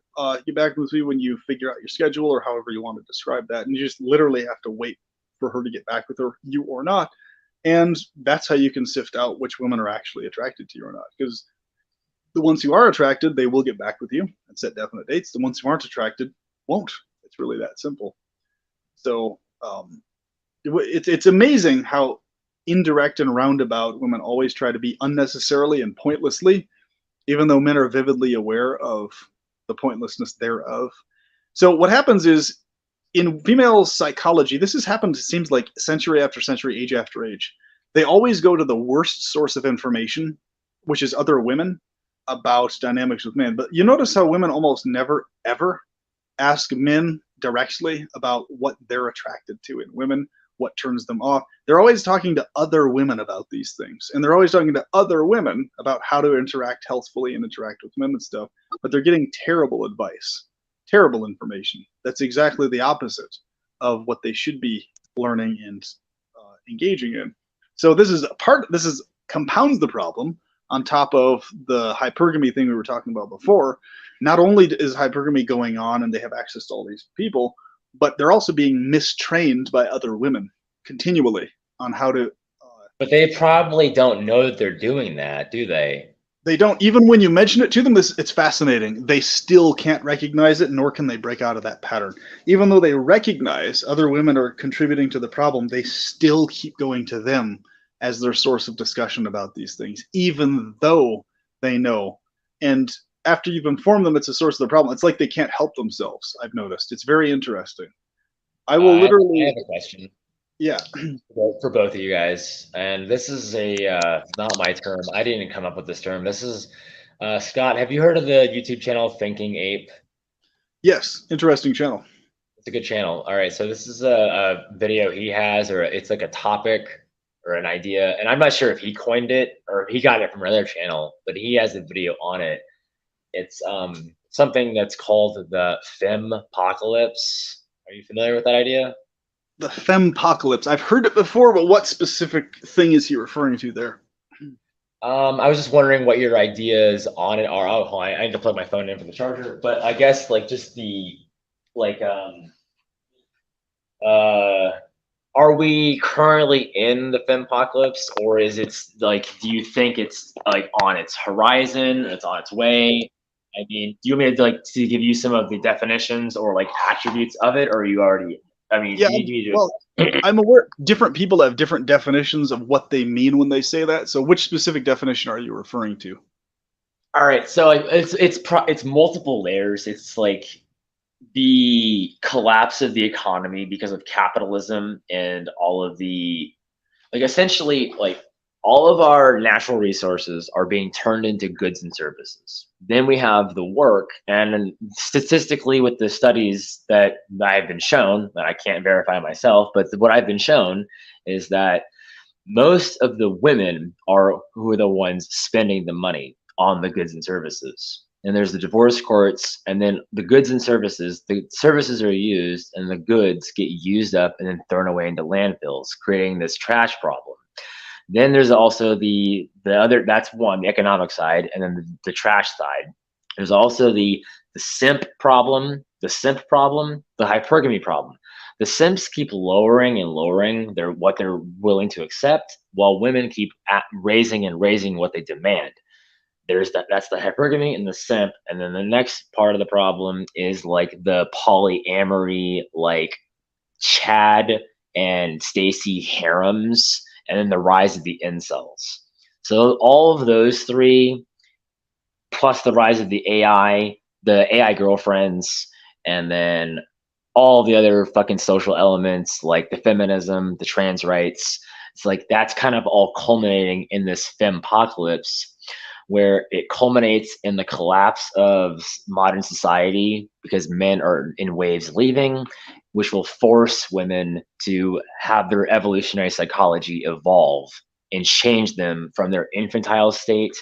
back with me when you figure out your schedule, or however you want to describe that. And you just literally have to wait for her to get back with you or not. And that's how you can sift out which women are actually attracted to you or not. Because the ones who are attracted, they will get back with you and set definite dates. The ones who aren't attracted won't. It's really that simple. So it's amazing how indirect and roundabout women always try to be unnecessarily and pointlessly, even though men are vividly aware of the pointlessness thereof. So what happens is, in female psychology, this has happened, it seems like, century after century, age after age. They always go to the worst source of information, which is other women, about dynamics with men. But you notice how women almost never, ever ask men directly about what they're attracted to in women, what turns them off. They're always talking to other women about these things. And they're always talking to other women about how to interact healthfully and interact with men and stuff. But they're getting terrible advice, terrible information. That's exactly the opposite of what they should be learning and engaging in. So this compounds the problem on top of the hypergamy thing we were talking about before. Not only is hypergamy going on and they have access to all these people, but they're also being mistrained by other women continually on how to. But they probably don't know that they're doing that, do they? They don't. Even when you mention it to them, it's fascinating. They still can't recognize it, nor can they break out of that pattern. Even though they recognize other women are contributing to the problem, they still keep going to them as their source of discussion about these things, even though they know. And after you've informed them it's a source of the problem, it's like they can't help themselves, I've noticed. It's very interesting. I will literally... I have a question. Yeah. For both of you guys. And this is not my term. I didn't come up with this term. This is, Scott, have you heard of the YouTube channel Thinking Ape? Yes, interesting channel. It's a good channel. All right, so this is a video he has, or it's like a topic or an idea, and I'm not sure if he coined it or if he got it from another channel, but he has a video on it. It's something that's called the Fempocalypse. Are you familiar with that idea? The Fempocalypse. I've heard it before, but what specific thing is he referring to there? I was just wondering what your ideas on it are. Oh, hold on, I need to plug my phone in for the charger, but I guess like just the are we currently in the Fempocalypse, or is it like, do you think it's like on its horizon, it's on its way? I mean, do you want me to give you some of the definitions or like attributes of it, or are you already? I mean, yeah. Well, I'm aware different people have different definitions of what they mean when they say that. So, which specific definition are you referring to? All right, so it's multiple layers. It's like the collapse of the economy because of capitalism and all of the, like, essentially, like, all of our natural resources are being turned into goods and services. Then we have the work, and statistically with the studies that I've been shown, that I can't verify myself, but what I've been shown is that most of the women are who are the ones spending the money on the goods and services. and there's the divorce courts, and then the goods and services. The services are used, and the goods get used up and then thrown away into landfills, creating this trash problem. Then there's also the other. That's one, the economic side, and then the trash side. There's also the simp problem, the hypergamy problem. The simps keep lowering and lowering what they're willing to accept, while women keep raising and raising what they demand. There's that's the hypergamy and the simp. And then the next part of the problem is like the polyamory, like Chad and Stacy harems, and then the rise of the incels. So all of those three, plus the rise of the AI girlfriends, and then all the other fucking social elements like the feminism, the trans rights. It's like that's kind of all culminating in this fempocalypse, where it culminates in the collapse of modern society because men are in waves leaving, which will force women to have their evolutionary psychology evolve and change them from their infantile state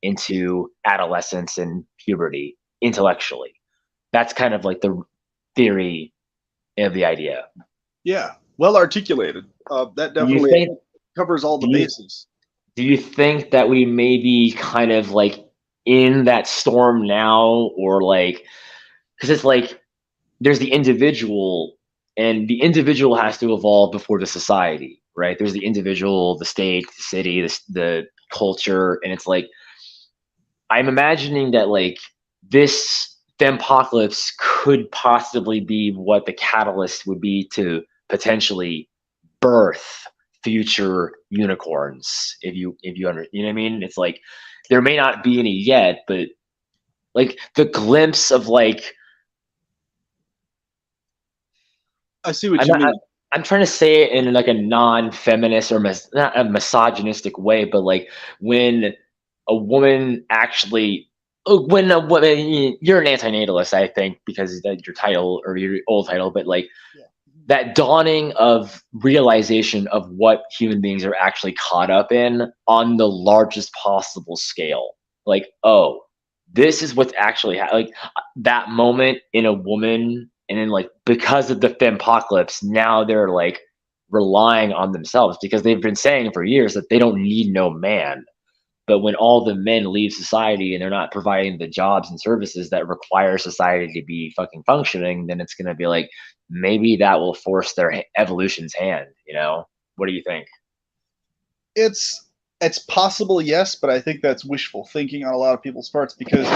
into adolescence and puberty intellectually. That's kind of like the theory of the idea. Yeah, well articulated. That definitely covers all the bases. Do you think that we may be kind of like in that storm now, or like, because it's like there's the individual, and the individual has to evolve before the society, right? There's the individual, the state, the city, the culture, and it's like I'm imagining that like this fempocalypse could possibly be what the catalyst would be to potentially birth future unicorns, if you you know what I mean. It's like there may not be any yet, but like the glimpse of like, I see what you mean. I'm trying to say it in like a non-feminist or not a misogynistic way, but like when a woman actually, when a woman, you're an antinatalist, I think, because that's your title or your old title, but like that dawning of realization of what human beings are actually caught up in on the largest possible scale. Like, oh, this is what's actually like that moment in a woman. And then like, because of the fempocalypse, now they're like relying on themselves because they've been saying for years that they don't need no man. But when all the men leave society and they're not providing the jobs and services that require society to be fucking functioning, then it's going to be like, maybe that will force their evolution's hand, you know? What do you think? It's possible, yes, but I think that's wishful thinking on a lot of people's parts, because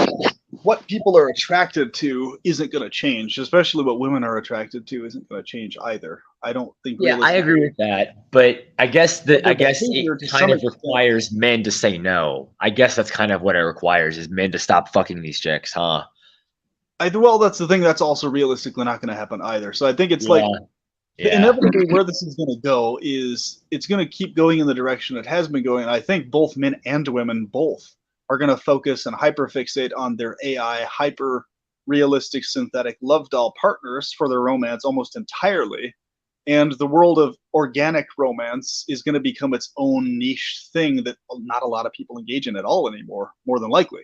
what people are attracted to isn't going to change, especially what women are attracted to isn't going to change either. I don't think. Yeah, I agree with that, but I guess it kind of requires men to say no. I guess that's kind of what it requires, is men to stop fucking these chicks, huh? Well, that's the thing. That's also realistically not going to happen either. So I think it's like inevitably where this is going to go is it's going to keep going in the direction it has been going. And I think both men and women both are going to focus and hyperfixate on their AI, hyper realistic synthetic love doll partners for their romance almost entirely. And the world of organic romance is going to become its own niche thing that not a lot of people engage in at all anymore, more than likely,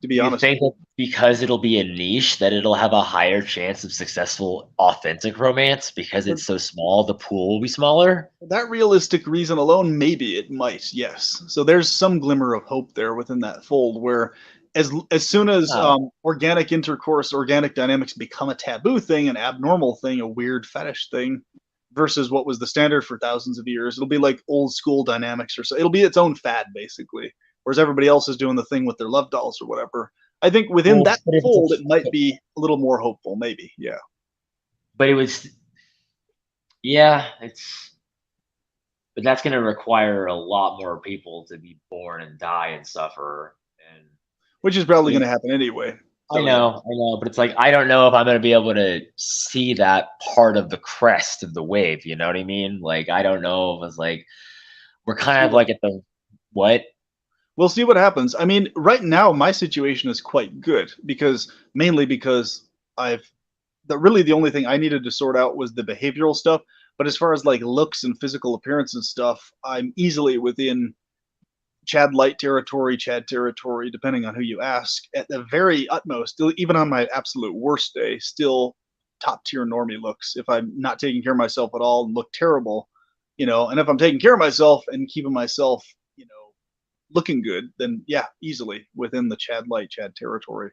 to be honest. You think that because it'll be a niche that it'll have a higher chance of successful authentic romance because it's so small, the pool will be smaller? That realistic reason alone, maybe it might, yes. So there's some glimmer of hope there within that fold where as soon as organic intercourse, organic dynamics become a taboo thing, an abnormal thing, a weird fetish thing, versus what was the standard for thousands of years, it'll be like old school dynamics or so. It'll be its own fad, basically. Whereas everybody else is doing the thing with their love dolls or whatever. I think within that fold, it might be a little more hopeful, maybe, yeah. But but that's going to require a lot more people to be born and die and suffer. Which is probably going to happen anyway. I know, but it's like, I don't know if I'm going to be able to see that part of the crest of the wave, you know what I mean? Like, I don't know if it's like, we're kind of like at the, what? We'll see what happens. I mean, right now, my situation is quite good mainly because really the only thing I needed to sort out was the behavioral stuff. But as far as like looks and physical appearance and stuff, I'm easily within Chad light territory, Chad territory, depending on who you ask. At the very utmost, even on my absolute worst day, still top tier normie looks. If I'm not taking care of myself at all and look terrible, and if I'm taking care of myself and keeping myself, looking good, then yeah, easily within the Chad light, Chad territory,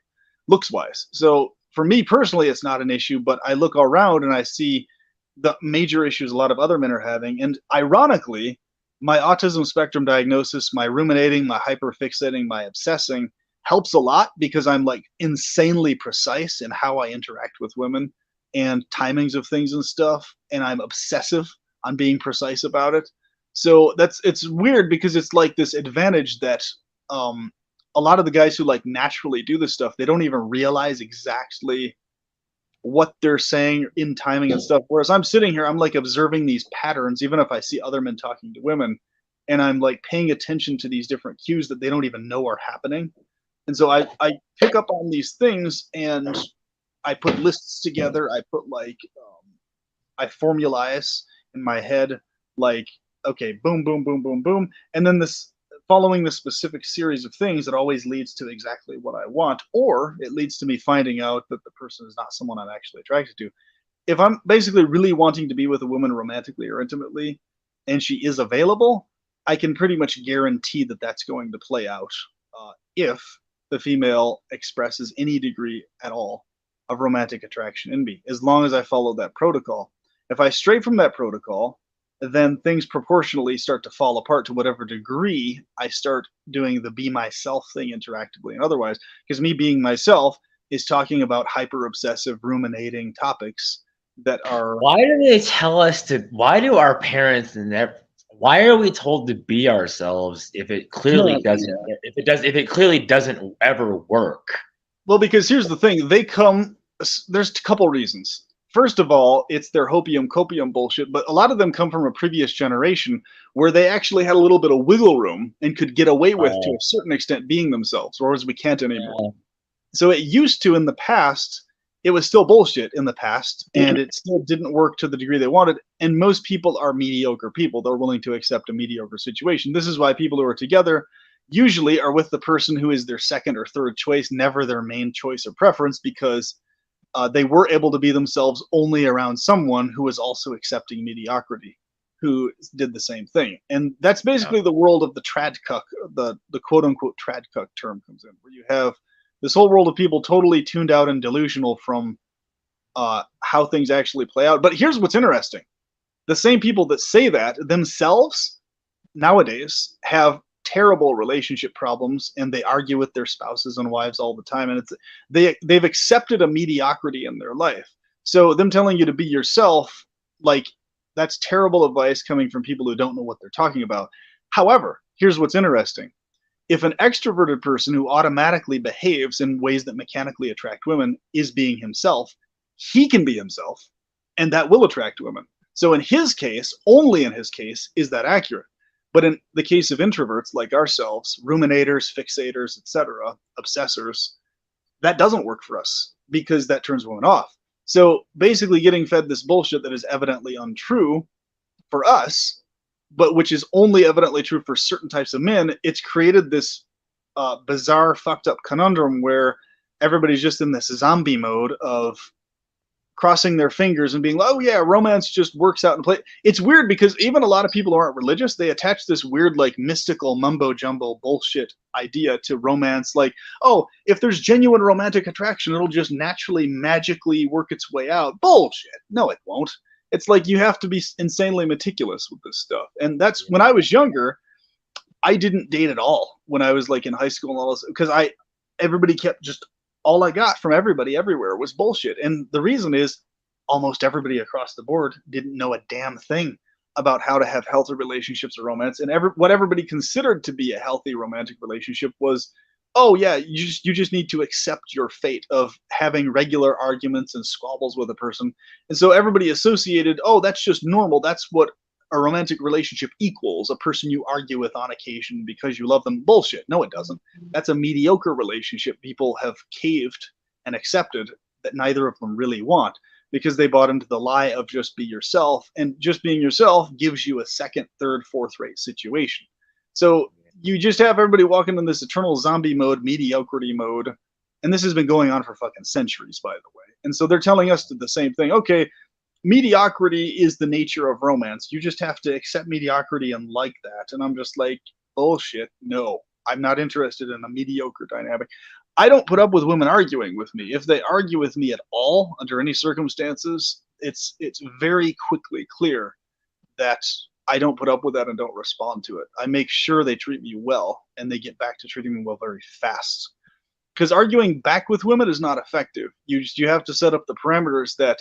looks wise. So for me personally, it's not an issue, but I look around and I see the major issues a lot of other men are having. And ironically, my autism spectrum diagnosis, my ruminating, my hyperfixating, my obsessing helps a lot because I'm like insanely precise in how I interact with women and timings of things and stuff. And I'm obsessive on being precise about it. So it's weird because it's like this advantage that a lot of the guys who like naturally do this stuff, they don't even realize exactly what they're saying in timing and stuff. Whereas I'm sitting here, I'm like observing these patterns, even if I see other men talking to women, and I'm like paying attention to these different cues that they don't even know are happening. And so I pick up on these things and I put lists together. I put like, I formalize in my head, like, okay, boom, boom, boom, boom, boom. And then following the specific series of things, it always leads to exactly what I want, or it leads to me finding out that the person is not someone I'm actually attracted to. If I'm basically really wanting to be with a woman romantically or intimately, and she is available, I can pretty much guarantee that that's going to play out if the female expresses any degree at all of romantic attraction in me, as long as I follow that protocol. If I stray from that protocol, then things proportionally start to fall apart to whatever degree I start doing the be myself thing interactively and otherwise. Because me being myself is talking about hyper obsessive ruminating topics that are. Why do they tell us to? Why do our parents never? Why are we told to be ourselves if it clearly doesn't? If it clearly doesn't ever work? Well, because here's the thing: there's a couple reasons. First of all, it's their hopium copium bullshit, but a lot of them come from a previous generation where they actually had a little bit of wiggle room and could get away with, to a certain extent, being themselves, whereas we can't anymore. So it used to in the past, it was still bullshit in the past, and it still didn't work to the degree they wanted, and most people are mediocre people. They're willing to accept a mediocre situation. This is why people who are together usually are with the person who is their second or third choice, never their main choice or preference, because they were able to be themselves only around someone who was also accepting mediocrity, who did the same thing. And that's basically the world of the trad cuck, the quote unquote trad cuck term comes in, where you have this whole world of people totally tuned out and delusional from how things actually play out. But here's what's interesting. The same people that say that themselves nowadays have terrible relationship problems, and they argue with their spouses and wives all the time, and they've accepted a mediocrity in their life. So them telling you to be yourself, like, that's terrible advice coming from people who don't know what they're talking about. However, here's what's interesting. If an extroverted person who automatically behaves in ways that mechanically attract women is being himself, he can be himself, and that will attract women. So in his case, only in his case, is that accurate. But in the case of introverts like ourselves, ruminators, fixators, etc., obsessors, that doesn't work for us because that turns women off. So basically getting fed this bullshit that is evidently untrue for us, but which is only evidently true for certain types of men, it's created this bizarre, fucked up conundrum where everybody's just in this zombie mode of crossing their fingers and being like, oh yeah, romance just works out and play. It's weird because even a lot of people who aren't religious, they attach this weird, like, mystical mumbo jumbo bullshit idea to romance. Like, oh, if there's genuine romantic attraction, it'll just naturally, magically work its way out. Bullshit. No, it won't. It's like you have to be insanely meticulous with this stuff. And that's when I was younger, I didn't date at all when I was like in high school and all this, because everybody kept just, all I got from everybody everywhere was bullshit. And the reason is almost everybody across the board didn't know a damn thing about how to have healthy relationships or romance. And what everybody considered to be a healthy romantic relationship was, oh yeah, you just need to accept your fate of having regular arguments and squabbles with a person. And so everybody associated, oh, that's just normal. That's what a romantic relationship equals, a person you argue with on occasion because you love them. Bullshit. No, it doesn't. That's a mediocre relationship people have caved and accepted that neither of them really want, because they bought into the lie of just be yourself, and just being yourself gives you a second, third, fourth rate situation. So you just have everybody walking in this eternal zombie mode, mediocrity mode, and this has been going on for fucking centuries, by the way. And so they're telling us the same thing. Okay, mediocrity is the nature of romance. You just have to accept mediocrity and like that. And I'm just like, bullshit. No, I'm not interested in a mediocre dynamic. I don't put up with women arguing with me. If they argue with me at all, under any circumstances, it's very quickly clear that I don't put up with that and don't respond to it. I make sure they treat me well, and they get back to treating me well very fast. Because arguing back with women is not effective. You have to set up the parameters that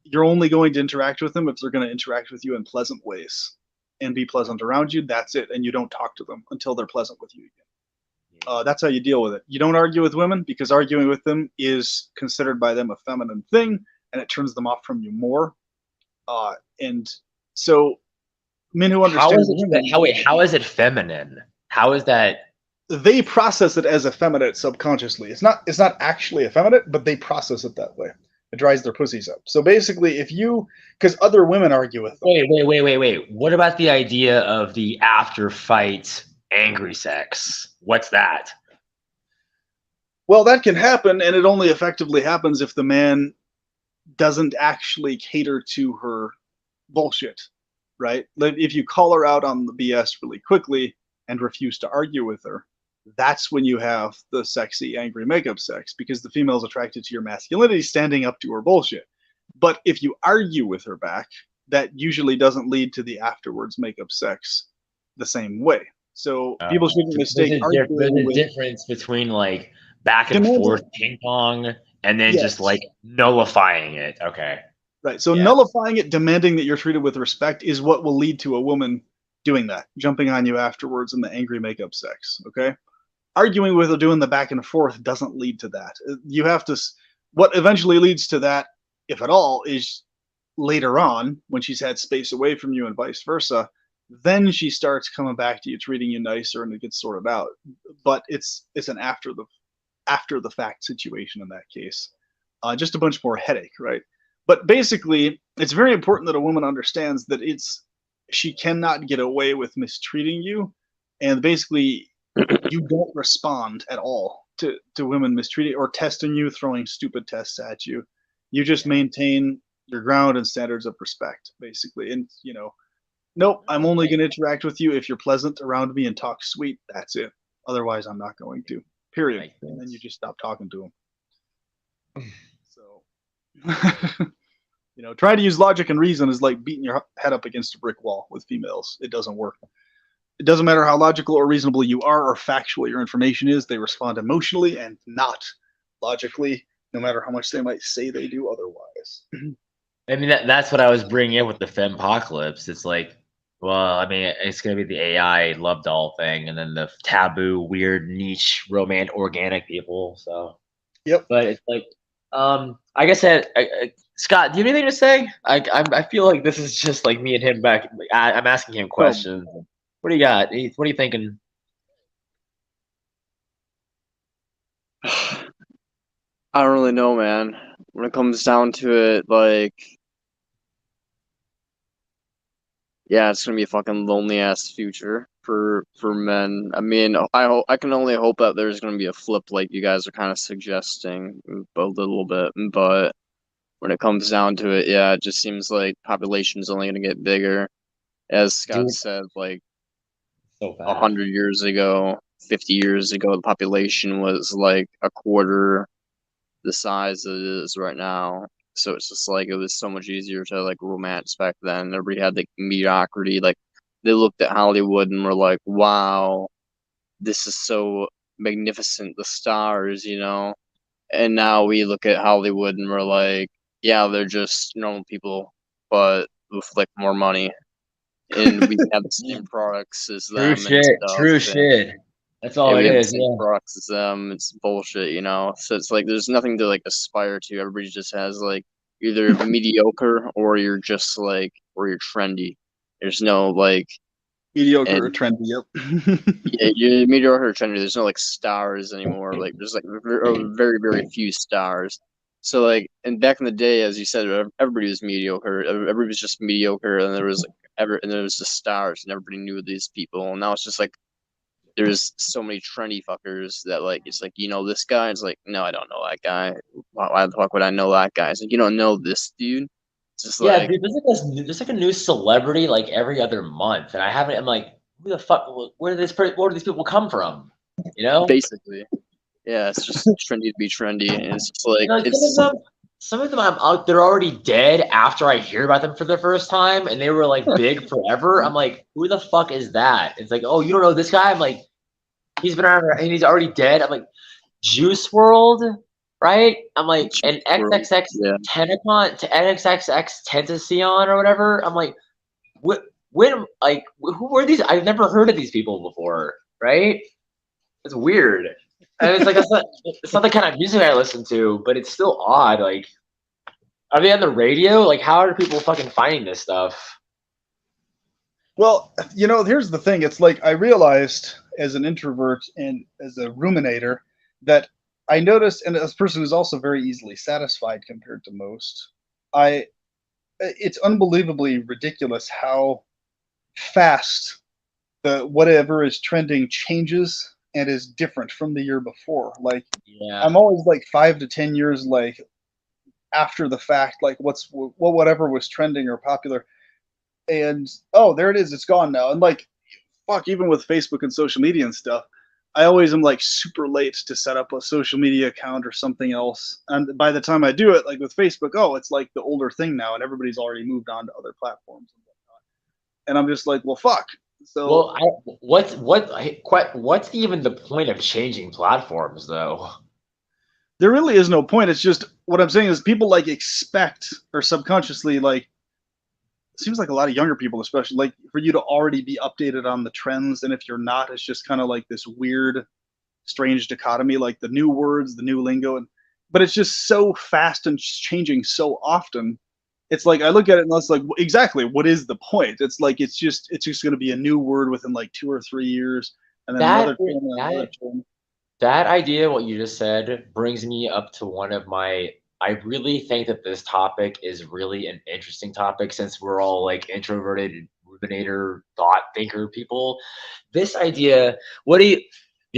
you're only going to interact with them if they're going to interact with you in pleasant ways and be pleasant around you. That's it, and you don't talk to them until they're pleasant with you again. That's how you deal with it. You don't argue with women because arguing with them is considered by them a feminine thing, and it turns them off from you more. And so men who understand how is it feminine? How is that? They process it as effeminate subconsciously. It's not actually effeminate, but they process it that way. It dries their pussies up. So basically, because other women argue with them. Wait. What about the idea of the after fight angry sex? What's that? Well, that can happen, and it only effectively happens if the man doesn't actually cater to her bullshit, right? If you call her out on the BS really quickly and refuse to argue with her, that's when you have the sexy, angry makeup sex, because the female's attracted to your masculinity standing up to her bullshit. But if you argue with her back, that usually doesn't lead to the afterwards makeup sex the same way. So people shouldn't mistake arguing with... There's a difference between like back and forth ping pong and then just like nullifying it. Okay. Right. So nullifying it, demanding that you're treated with respect is what will lead to a woman doing that, jumping on you afterwards in the angry makeup sex. Okay. Arguing with or doing the back and forth doesn't lead to that. You have to, what eventually leads to that, if at all, is later on when she's had space away from you and vice versa. Then she starts coming back to you, treating you nicer, and it gets sorted out. But it's an after the fact situation in that case. Just a bunch more headache, right? But basically, it's very important that a woman understands that she cannot get away with mistreating you, and basically you don't respond at all to women mistreating or testing you, throwing stupid tests at you. You just maintain your ground and standards of respect, basically. And nope, I'm only going to interact with you if you're pleasant around me and talk sweet. That's it. Otherwise, I'm not going to. Period. And then you just stop talking to them. So, trying to use logic and reason is like beating your head up against a brick wall with females. It doesn't work. It doesn't matter how logical or reasonable you are or factual your information is. They respond emotionally and not logically, no matter how much they might say they do otherwise. I mean, that's what I was bringing in with the fempocalypse. It's like, well, I mean, it's going to be the AI love doll thing, and then the taboo, weird, niche, romantic, organic people. So, yep. But it's like, like I said, Scott, do you have anything to say? I feel like this is just like me and him back. I'm asking him questions. What do you got? What are you thinking? I don't really know, man. When it comes down to it, like, yeah, it's gonna be a fucking lonely ass future for men. I mean, I can only hope that there's gonna be a flip, like you guys are kind of suggesting a little bit. But when it comes down to it, yeah, it just seems like population's only gonna get bigger. As Scott said, like 100 years ago, 50 years ago, the population was like a quarter the size it is right now. So it's just like it was so much easier to like romance back then. Everybody had like mediocrity. Like they looked at Hollywood and were like, wow, this is so magnificent, the stars, And now we look at Hollywood and we're like, yeah, they're just normal people, but with like more money. And we have the same products as them. True shit. That's all it is. Products as them. It's bullshit, So it's like there's nothing to like aspire to. Everybody just has like either mediocre or you're just like or you're trendy. There's no like mediocre or trendy. Yep. Yeah, you're mediocre or trendy. There's no like stars anymore. Like there's like very very few stars. So like, and back in the day, as you said, everybody was mediocre. Everybody was just mediocre, and there was just stars, and everybody knew these people. And now it's just like there's so many trendy fuckers that like it's like, you know this guy? It's like, no, I don't know that guy. Why the fuck would I know that guy? It's like, you don't know this dude. It's just Yeah, like, dude, there's like a new celebrity like every other month, and I'm like, who the fuck? Where do these people come from? You know? basically, yeah, it's just trendy to be trendy, and it's just like, And, like it's some of them I'm out, they're already dead after I hear about them for the first time, and they were like big forever. I'm like, who the fuck is that? It's like, oh, you don't know this guy? I'm like, he's been around and he's already dead. I'm like, Juice World, right? I'm like, and XXX yeah. Tentacon to XXX Tentacion or whatever. I'm like, when like who were these? I've never heard of these people before, right? It's weird. And it's like it's not the kind of music I listen to, but it's still odd. Like, are they on the radio? Like, how are people fucking finding this stuff? Well, you know, here's the thing. It's like I realized as an introvert and as a ruminator that I noticed, and as a person who's also very easily satisfied compared to most, it's unbelievably ridiculous how fast the whatever is trending changes and is different from the year before. Like, Yeah, I'm always like 5 to 10 years like after the fact, like whatever was trending or popular, and oh, there it is, it's gone now. And like, fuck, even with Facebook and social media and stuff, I always am like super late to set up a social media account or something else. And by the time I do it, like with Facebook, oh, it's like the older thing now, and everybody's already moved on to other platforms and whatnot. And I'm just like, well, fuck. So well, what's even the point of changing platforms though? there really is no point. It's just what I'm saying is people like expect or subconsciously like, it seems like a lot of younger people, especially, like for you to already be updated on the trends, and if you're not, it's just kind of like this weird, strange dichotomy, like the new words, the new lingo, and but it's just so fast and changing so often. It's like I look at it and it's like, exactly, what is the point? It's like it's just going to be a new word within like 2 or 3 years, and then That another term and that another term. that idea, what you just said, brings me up to one of my. I really think that this topic is really an interesting topic since we're all like introverted, ruminator, thought thinker people. This idea, the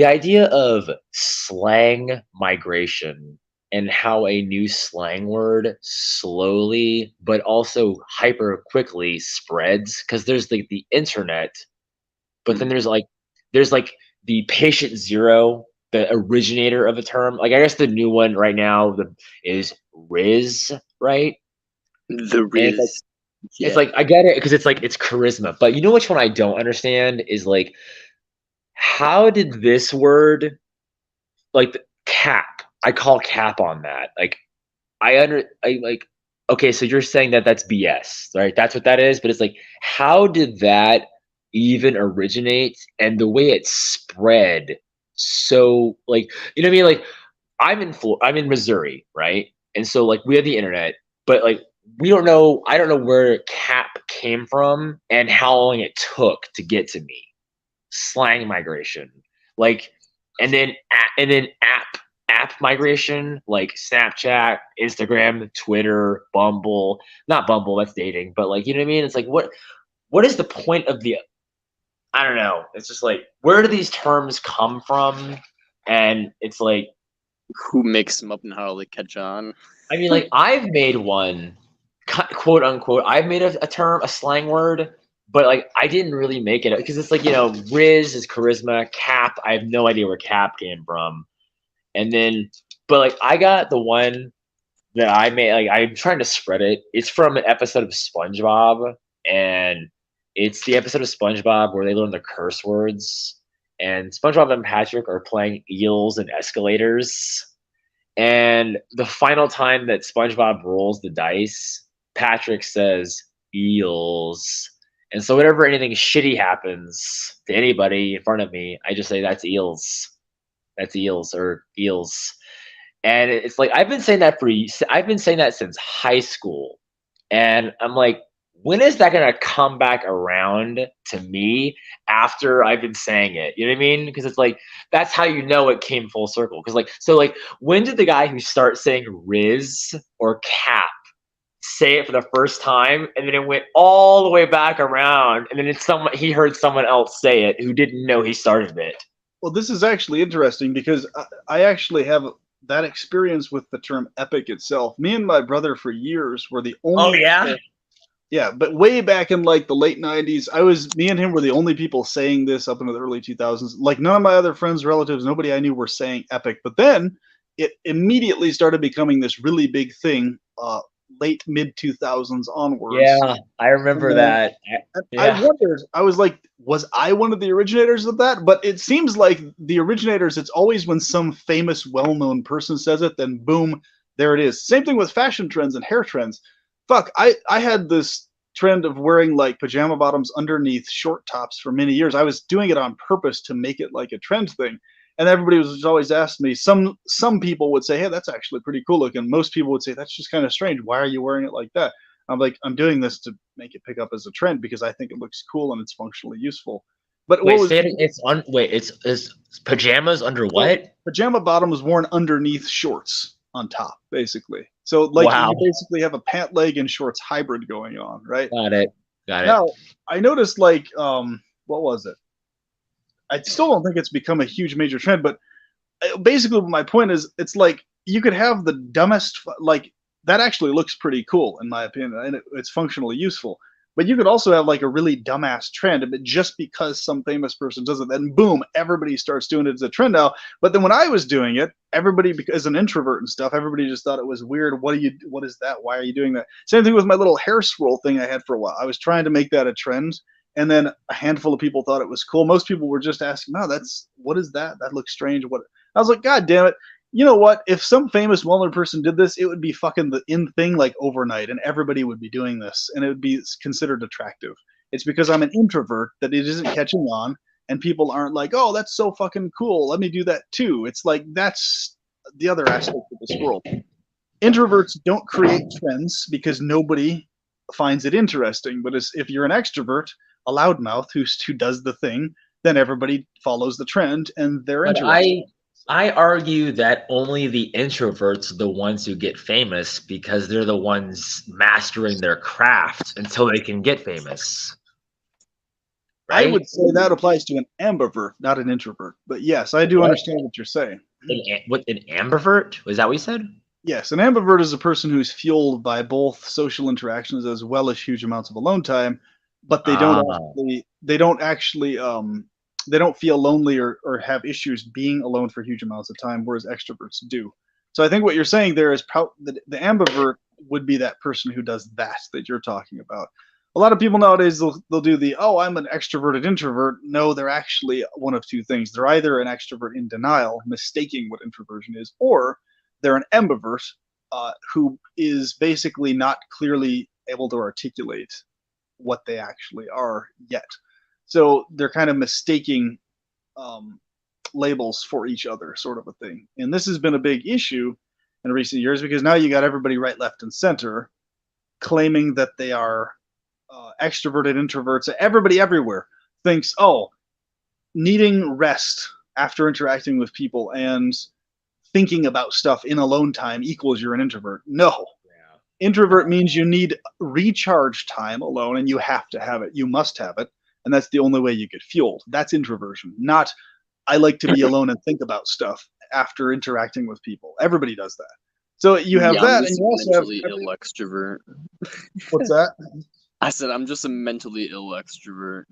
idea of slang migration and how a new slang word slowly but also hyper quickly spreads because there's like the internet, but then there's like the patient zero, the originator of a term. Like I guess the new one right now is Riz, right? The And it's like Riz. it's like I get it because it's like it's charisma, but you know which one I don't understand is like how did this word like cap? I call cap on that. Like I like okay, so you're saying that that's BS, right? That's what that is, but it's like how did that even originate and the way it spread so like you know what I mean like I'm in Missouri, right? And so like we have the internet, but like I don't know where cap came from and how long it took to get to me. Slang migration. Like and then app migration like Snapchat, Instagram, Twitter, Bumble. Not Bumble, that's dating, but like you know what I mean? It's like what is the point of the I don't know. It's just like where do these terms come from? And it's like Who makes them up and how they catch on? I mean like I've made one quote unquote I've made a term, a slang word, but like I didn't really make it because it's like, you know, Riz is charisma, cap, I have no idea where cap came from. And then but like I got the one that I made, like I'm trying to spread it. It's from an episode of SpongeBob, and it's the episode of SpongeBob where they learn the curse words. And SpongeBob and Patrick are playing eels and escalators. And the final time that SpongeBob rolls the dice, Patrick says eels. And so whenever anything shitty happens to anybody in front of me, I just say that's eels. That's eels or eels. And it's like I've been saying that since high school. And I'm like, when is that gonna come back around to me after I've been saying it? You know what I mean? Because it's like that's how you know it came full circle. Because like when did the guy who starts saying Riz or cap say it for the first time, and then it went all the way back around, and then he heard someone else say it who didn't know he started it. Well, this is actually interesting because I actually have that experience with the term epic itself. Me and my brother for years were the Oh only yeah. people. Yeah, but way back in like the late '90s, me and him were the only people saying this up into the early 2000s. Like none of my other friends, relatives, nobody I knew were saying epic. But then it immediately started becoming this really big thing, late mid 2000s onwards. Yeah, I remember And that. I Yeah. wondered, I was like, was I one of the originators of that? But it seems like the originators, it's always when some famous, well known person says it, then boom, there it is. Same thing with fashion trends and hair trends. Fuck, I had this trend of wearing like pajama bottoms underneath short tops for many years. I was doing it on purpose to make it like a trend thing. And everybody was always asking me, some people would say, hey, that's actually pretty cool looking. Most people would say, that's just kind of strange. Why are you wearing it like that? I'm like, I'm doing this to make it pick up as a trend because I think it looks cool and it's functionally useful. But what Wait, was say it. It's pajamas under so what? pajama bottom was worn underneath shorts on top, basically. So like Wow. you basically have a pant leg and shorts hybrid going on, right? Got it. Got it. Now I noticed like what was it? I still don't think it's become a huge major trend, but basically my point is it's like you could have the dumbest like that actually looks pretty cool in my opinion and it's functionally useful, but you could also have like a really dumbass trend, but just because some famous person does it, then boom, everybody starts doing it as a trend now. But then when I was doing it, everybody, because an introvert and stuff, everybody just thought it was weird. What is that? Why are you doing that? Same thing with my little hair swirl thing I had for a while. I was trying to make that a trend, and then a handful of people thought it was cool. Most people were just asking, no, that's, what is that? That looks strange. What? I was like, God damn it. You know what? If some famous well-known person did this, it would be fucking the in thing like overnight, and everybody would be doing this, and it would be considered attractive. It's because I'm an introvert that it isn't catching on, and people aren't like, oh, that's so fucking cool. Let me do that too. It's like that's the other aspect of this world. Introverts don't create trends because nobody finds it interesting. But if you're an extrovert, a loudmouth who does the thing, then everybody follows the trend and they're But interested. I argue that only the introverts are the ones who get famous because they're the ones mastering their craft until they can get famous. I Right? would say that applies to an ambivert, not an introvert. But yes, I do What? understand what you're saying. An ambivert? Was that what you said? Yes, an ambivert is a person who's fueled by both social interactions as well as huge amounts of alone time, but Ah, they don't actually they don't feel lonely or have issues being alone for huge amounts of time, whereas extroverts do. So I think what you're saying there is the ambivert would be that person who does that you're talking about. A lot of people nowadays they'll do the, oh, I'm an extroverted introvert. No, they're actually one of two things. They're either an extrovert in denial, mistaking what introversion is, or they're an ambivert who is basically not clearly able to articulate what they actually are yet. So they're kind of mistaking um, labels for each other, sort of a thing. And this has been a big issue in recent years because now you got everybody right, left, and center claiming that they are extroverted introverts. Everybody everywhere thinks, oh, needing rest after interacting with people and thinking about stuff in alone time equals you're an introvert. No. Introvert means you need recharge time alone and you have to have it. You must have it. And that's the only way you get fueled. That's introversion, not I like to be alone and think about stuff after interacting with people. Everybody does that. So you have Yeah, I'm that, and just you a also have mentally ill extrovert. what's that? I said I'm just a mentally ill extrovert.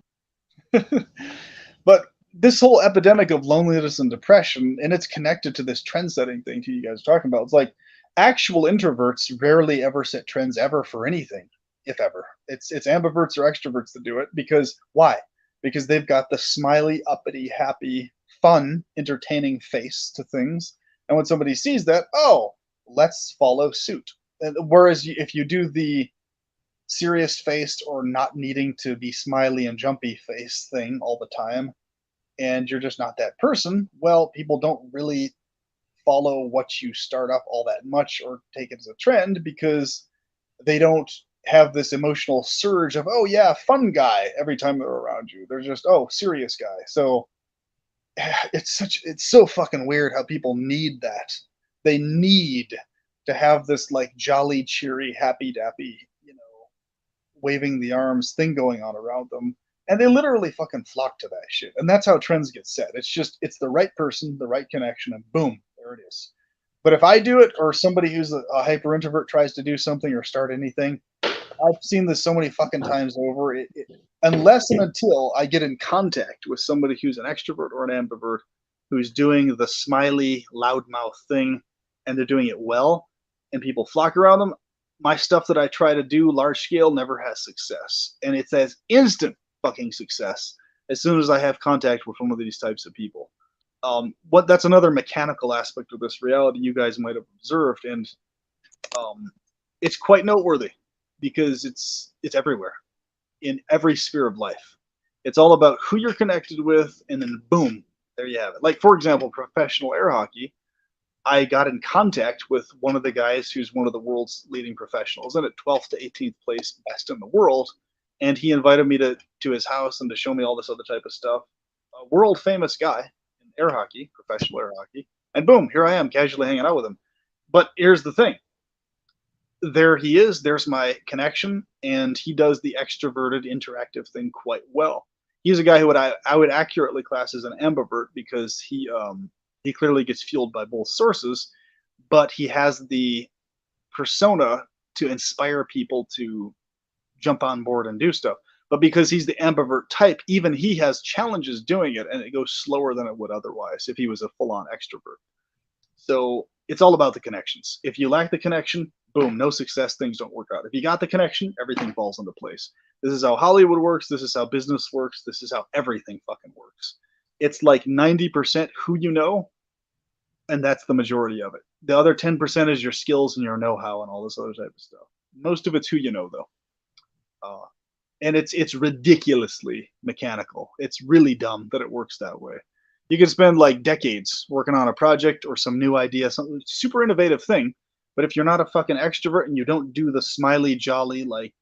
But this whole epidemic of loneliness and depression, and it's connected to this trend setting thing too you guys are talking about. It's like actual introverts rarely ever set trends ever for anything, if ever. It's ambiverts or extroverts that do it because why? Because they've got the smiley, uppity, happy, fun, entertaining face to things. And when somebody sees that, oh, let's follow suit. And whereas if you do the serious faced or not needing to be smiley and jumpy face thing all the time, and you're just not that person, well, people don't really follow what you start up all that much or take it as a trend because they don't have this emotional surge of, oh, yeah, fun guy every time they're around you. They're just, oh, serious guy. So it's so fucking weird how people need that. They need to have this like jolly, cheery, happy dappy, waving the arms thing going on around them. And they literally fucking flock to that shit. And that's how trends get set. It's the right person, the right connection, and boom, there it is. But if I do it, or somebody who's a hyper introvert tries to do something or start anything, I've seen this so many fucking times over. Unless and until I get in contact with somebody who's an extrovert or an ambivert, who's doing the smiley, loudmouth thing, and they're doing it well, and people flock around them, my stuff that I try to do large scale never has success. And it's as instant fucking success as soon as I have contact with one of these types of people. That's another mechanical aspect of this reality you guys might have observed, and it's quite noteworthy because it's everywhere in every sphere of life. It's all about who you're connected with, and then boom, there you have it. Like, for example, professional air hockey. I got in contact with one of the guys who's one of the world's leading professionals, and at 12th to 18th place best in the world. And he invited me to his house and to show me all this other type of stuff. A world famous guy in air hockey, professional air hockey. And boom, here I am casually hanging out with him. But here's the thing. There he is. There's my connection. And he does the extroverted interactive thing quite well. He's a guy who I would accurately class as an ambivert because he clearly gets fueled by both sources, but he has the persona to inspire people to jump on board and do stuff. But because he's the ambivert type, even he has challenges doing it, and it goes slower than it would otherwise if he was a full-on extrovert. So it's all about the connections. If you lack the connection, boom, no success, things don't work out. If you got the connection, everything falls into place. This is how Hollywood works. This is how business works. This is how everything fucking works. It's like 90% who you know, and that's the majority of it. The other 10% is your skills and your know-how and all this other type of stuff. Most of it's who you know, though. And it's ridiculously mechanical. It's really dumb that it works that way. You can spend like decades working on a project or some new idea, some super innovative thing, but if you're not a fucking extrovert and you don't do the smiley, jolly, like,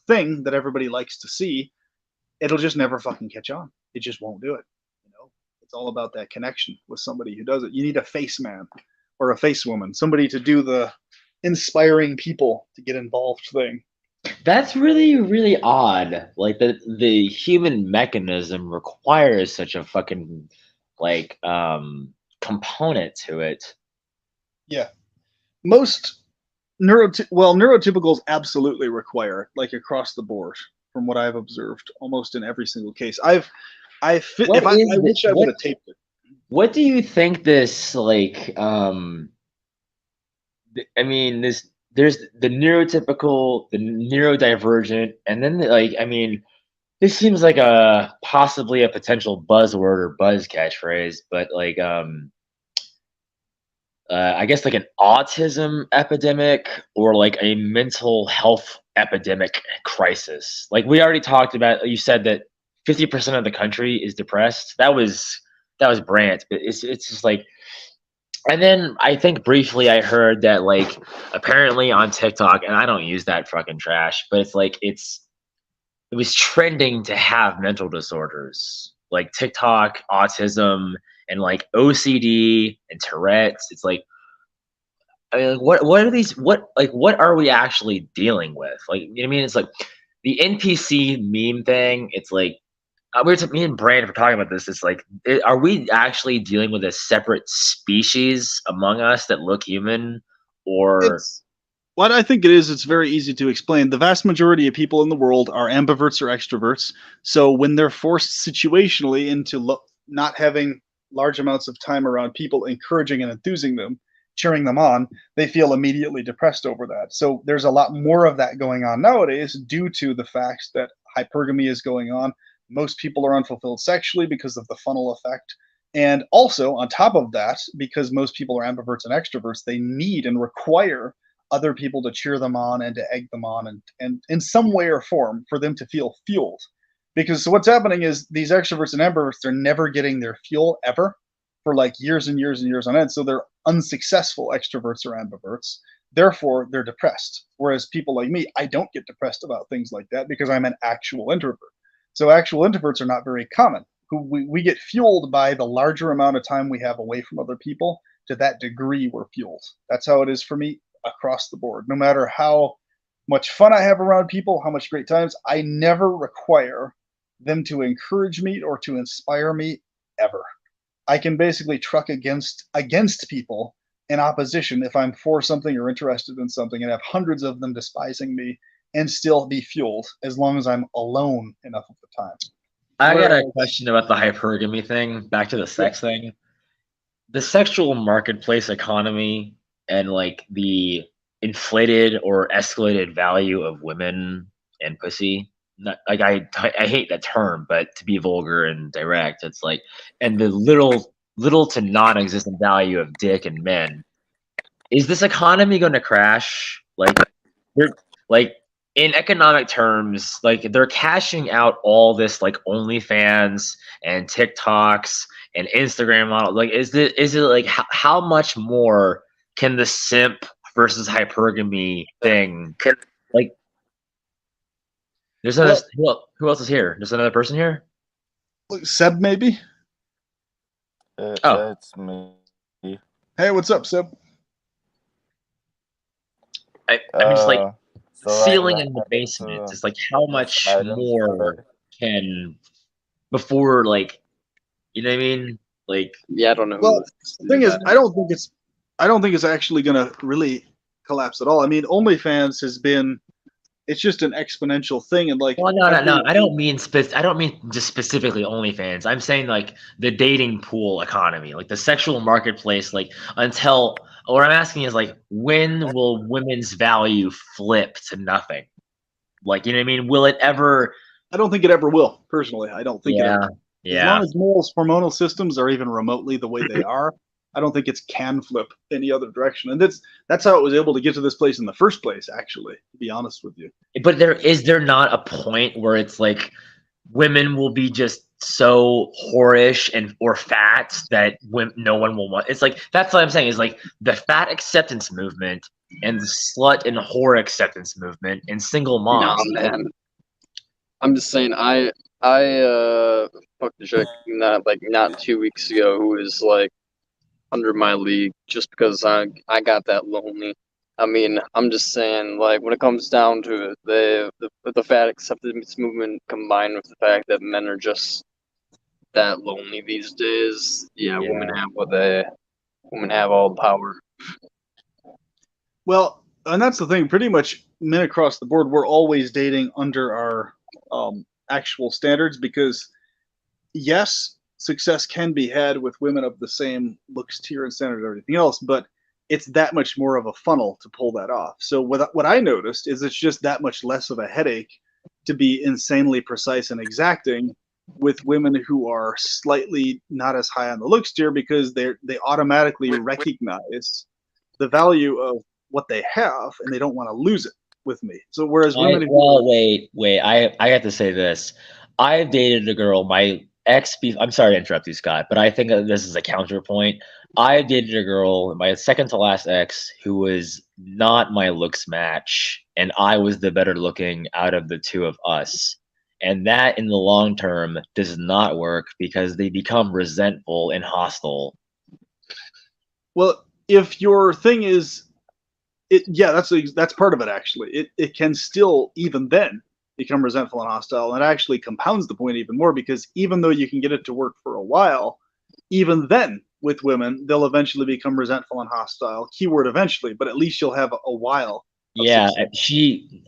thing that everybody likes to see, it'll just never fucking catch on. It just won't do it. It's all about that connection with somebody who does it. You need a face man or a face woman, somebody to do the inspiring people to get involved thing. That's really, really odd. Like the human mechanism requires such a fucking component to it. Yeah. Most neurotypicals absolutely require it, like across the board, from what I've observed, almost in every single case. I wish I would have taped it. What do you think this there's the neurotypical, the neurodivergent, and then this seems like possibly a potential buzzword or buzz catchphrase, but I guess like an autism epidemic or like a mental health epidemic crisis. Like we already talked about, you said that 50% of the country is depressed. That was Brant, but it's just like. And then I think briefly I heard that apparently on TikTok, and I don't use that fucking trash, but it's it was trending to have mental disorders like TikTok, autism, and OCD and Tourette's. It's what are these? What are we actually dealing with? It's like the NPC meme thing. It's me and Brandon were talking about this. It's are we actually dealing with a separate species among us that look human, or? What I think it is, it's very easy to explain. The vast majority of people in the world are ambiverts or extroverts. So when they're forced situationally into not having large amounts of time around people, encouraging and enthusing them, cheering them on, they feel immediately depressed over that. So there's a lot more of that going on nowadays due to the fact that hypergamy is going on. Most people are unfulfilled sexually because of the funnel effect. And also, on top of that, because most people are ambiverts and extroverts, they need and require other people to cheer them on and to egg them on and in some way or form for them to feel fueled. Because what's happening is these extroverts and ambiverts, they're never getting their fuel ever for years and years and years on end. So they're unsuccessful extroverts or ambiverts. Therefore, they're depressed. Whereas people like me, I don't get depressed about things like that because I'm an actual introvert. So actual introverts are not very common. We get fueled by the larger amount of time we have away from other people. To that degree, we're fueled. That's how it is for me across the board. No matter how much fun I have around people, how much great times, I never require them to encourage me or to inspire me ever. I can basically truck against people in opposition if I'm for something or interested in something, and have hundreds of them despising me and still be fueled as long as I'm alone enough of the time. I got a question about the hypergamy thing. Back to the sex thing. The sexual marketplace economy and like the inflated or escalated value of women and pussy. Not, like I hate that term, but to be vulgar and direct, it's like, and the little to non-existent value of dick and men. Is this economy going to crash? Like, they're like in economic terms, like they're cashing out all this like OnlyFans and TikToks and Instagram model. Like, is it like how much more can the simp versus hypergamy thing? Like, there's another. Who else is here? There's another person here. Seb, maybe. Oh, it's me. Hey, what's up, Seb? I'm just like ceiling in the basement. It's like how much more can before, like, you know what I mean? Like, Yeah, I don't know. Well, the thing is, I don't think it's actually going to really collapse at all. I mean, OnlyFans has been, it's just an exponential thing, and like. well, no. I don't mean just specifically OnlyFans. I'm saying like the dating pool economy, like the sexual marketplace. Like until what I'm asking is like, when will women's value flip to nothing? Like, you know what I mean? Will it ever? I don't think it ever will. Personally, I don't think it ever. Yeah. As long as males' hormonal systems are even remotely the way they are, I don't think it can flip any other direction. And that's how it was able to get to this place in the first place, actually, to be honest with you. But is there not a point where it's like women will be just so whorish or fat that no one will want? It's like, that's what I'm saying, is like the fat acceptance movement and the slut and whore acceptance movement and single moms. No, man. I'm just saying, I fucked a chick not 2 weeks ago who was like under my league just because I got that lonely. I mean, I'm just saying, like, when it comes down to it, the fat acceptance movement combined with the fact that men are just that lonely these days, women have all the power. Well, and that's the thing. Pretty much men across the board, we're always dating under our actual standards because, yes, success can be had with women of the same looks, tier, and standard and everything else, but it's that much more of a funnel to pull that off. So what I noticed is it's just that much less of a headache to be insanely precise and exacting with women who are slightly not as high on the looks tier because they automatically recognize the value of what they have and they don't want to lose it with me. So whereas women wait, I have to say this. I've dated a girl, my ex, I'm sorry to interrupt you, Scott, but I think this is a counterpoint. I dated a girl, my second to last ex, who was not my looks match, and I was the better looking out of the two of us. And that in the long term does not work because they become resentful and hostile. Well, if your thing is that's part of it actually. It can still even then become resentful and hostile, and it actually compounds the point even more because even though you can get it to work for a while, even then with women they'll eventually become resentful and hostile. Keyword eventually, but at least you'll have a while. Yeah,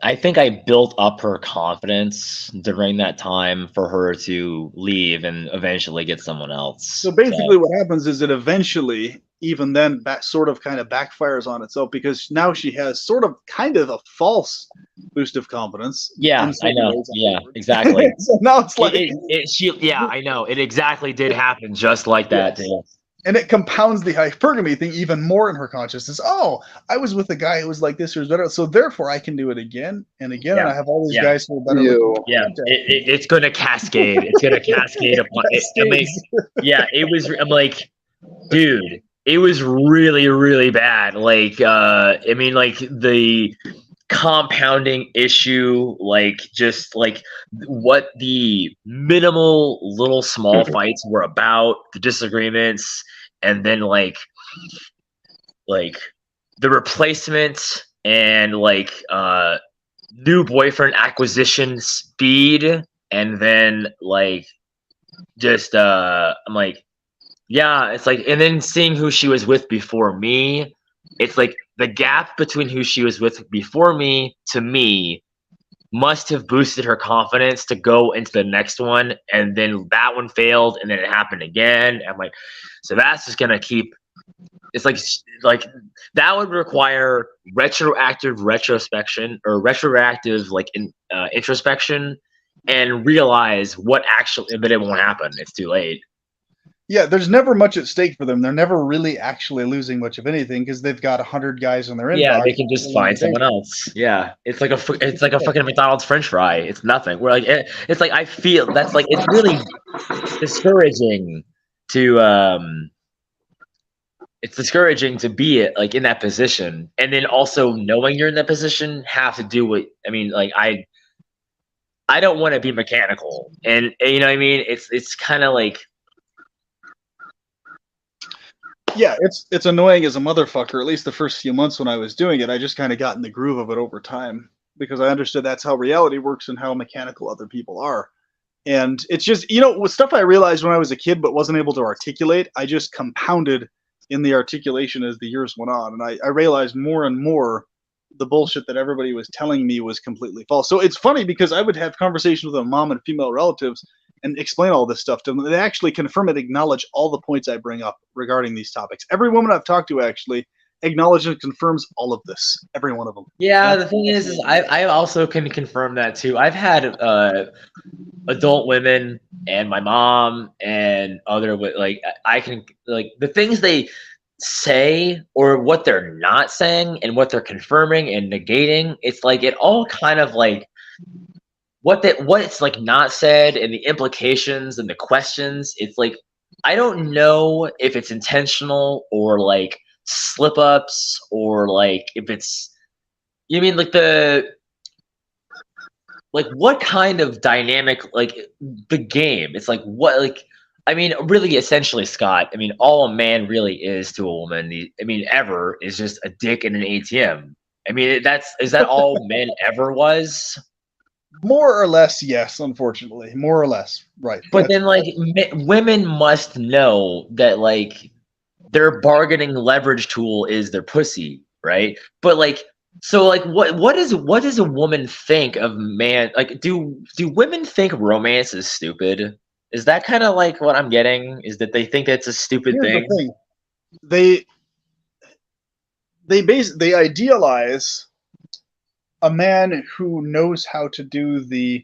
I think I built up her confidence during that time for her to leave and eventually get someone else. So basically what happens is it eventually, even then, sort of kind of backfires on itself because now she has sort of kind of a false boost of confidence. Yeah, I know. Yeah, exactly. So now it's like I know. It exactly did happen just like that. Yes. And it compounds the hypergamy thing even more in her consciousness. Oh, I was with a guy who was like this or better, so therefore I can do it again and again. And I have all these guys who are better. It's going to cascade. It's going to cascade upon it. It was. I'm like, dude, it was really, really bad. Like, I mean, like the compounding issue, like just like what the minimal little small fights were about, the disagreements, and then like the replacement and like new boyfriend acquisition speed and then like just I'm like, yeah, it's like, and then seeing who she was with before me, it's like the gap between who she was with before me to me must have boosted her confidence to go into the next one, and then that one failed, and then it happened again. I'm like, so that's just gonna keep. It's like that would require retroactive retrospection or retroactive like introspection, and realize what actually, but it won't happen. It's too late. Yeah, there's never much at stake for them. They're never really actually losing much of anything because they've got 100 guys in their inbox. Yeah, they can just find someone else. Yeah, it's like a fucking McDonald's French fry. It's nothing. We're like it's like I feel that's like it's really discouraging to it's discouraging to be like in that position, and then also knowing you're in that position have to do what I mean. Like I don't want to be mechanical, and you know what I mean. It's kind of like. Yeah, it's annoying as a motherfucker. At least the first few months when I was doing it, I just kind of got in the groove of it over time because I understood that's how reality works and how mechanical other people are. And it's just, with stuff I realized when I was a kid but wasn't able to articulate, I just compounded in the articulation as the years went on. And I realized more and more the bullshit that everybody was telling me was completely false. So it's funny because I would have conversations with my mom and female relatives and explain all this stuff to them. They actually confirm and acknowledge all the points I bring up regarding these topics. Every woman I've talked to actually acknowledges and confirms all of this. Every one of them. Yeah, the thing is I also can confirm that too. I've had adult women and my mom and other like I can like the things they say or what they're not saying and what they're confirming and negating. It's like it all kind of like. What's like not said and the implications and the questions, it's like I don't know if it's intentional or like slip ups or like if it's you mean like what kind of dynamic like the game. It's like what like I mean really essentially Scott, I mean all a man really is to a woman ever is just a dick in an ATM. I mean is that all men ever was? More or less, yes, unfortunately. More or less, right. But then, like, women must know that, like, their bargaining leverage tool is their pussy, right? But, like, so, like, what does a woman think of man? Like, do women think romance is stupid? Is that kind of like what I'm getting? Is that they think it's a stupid Here's thing? The thing. They idealize a man who knows how to do the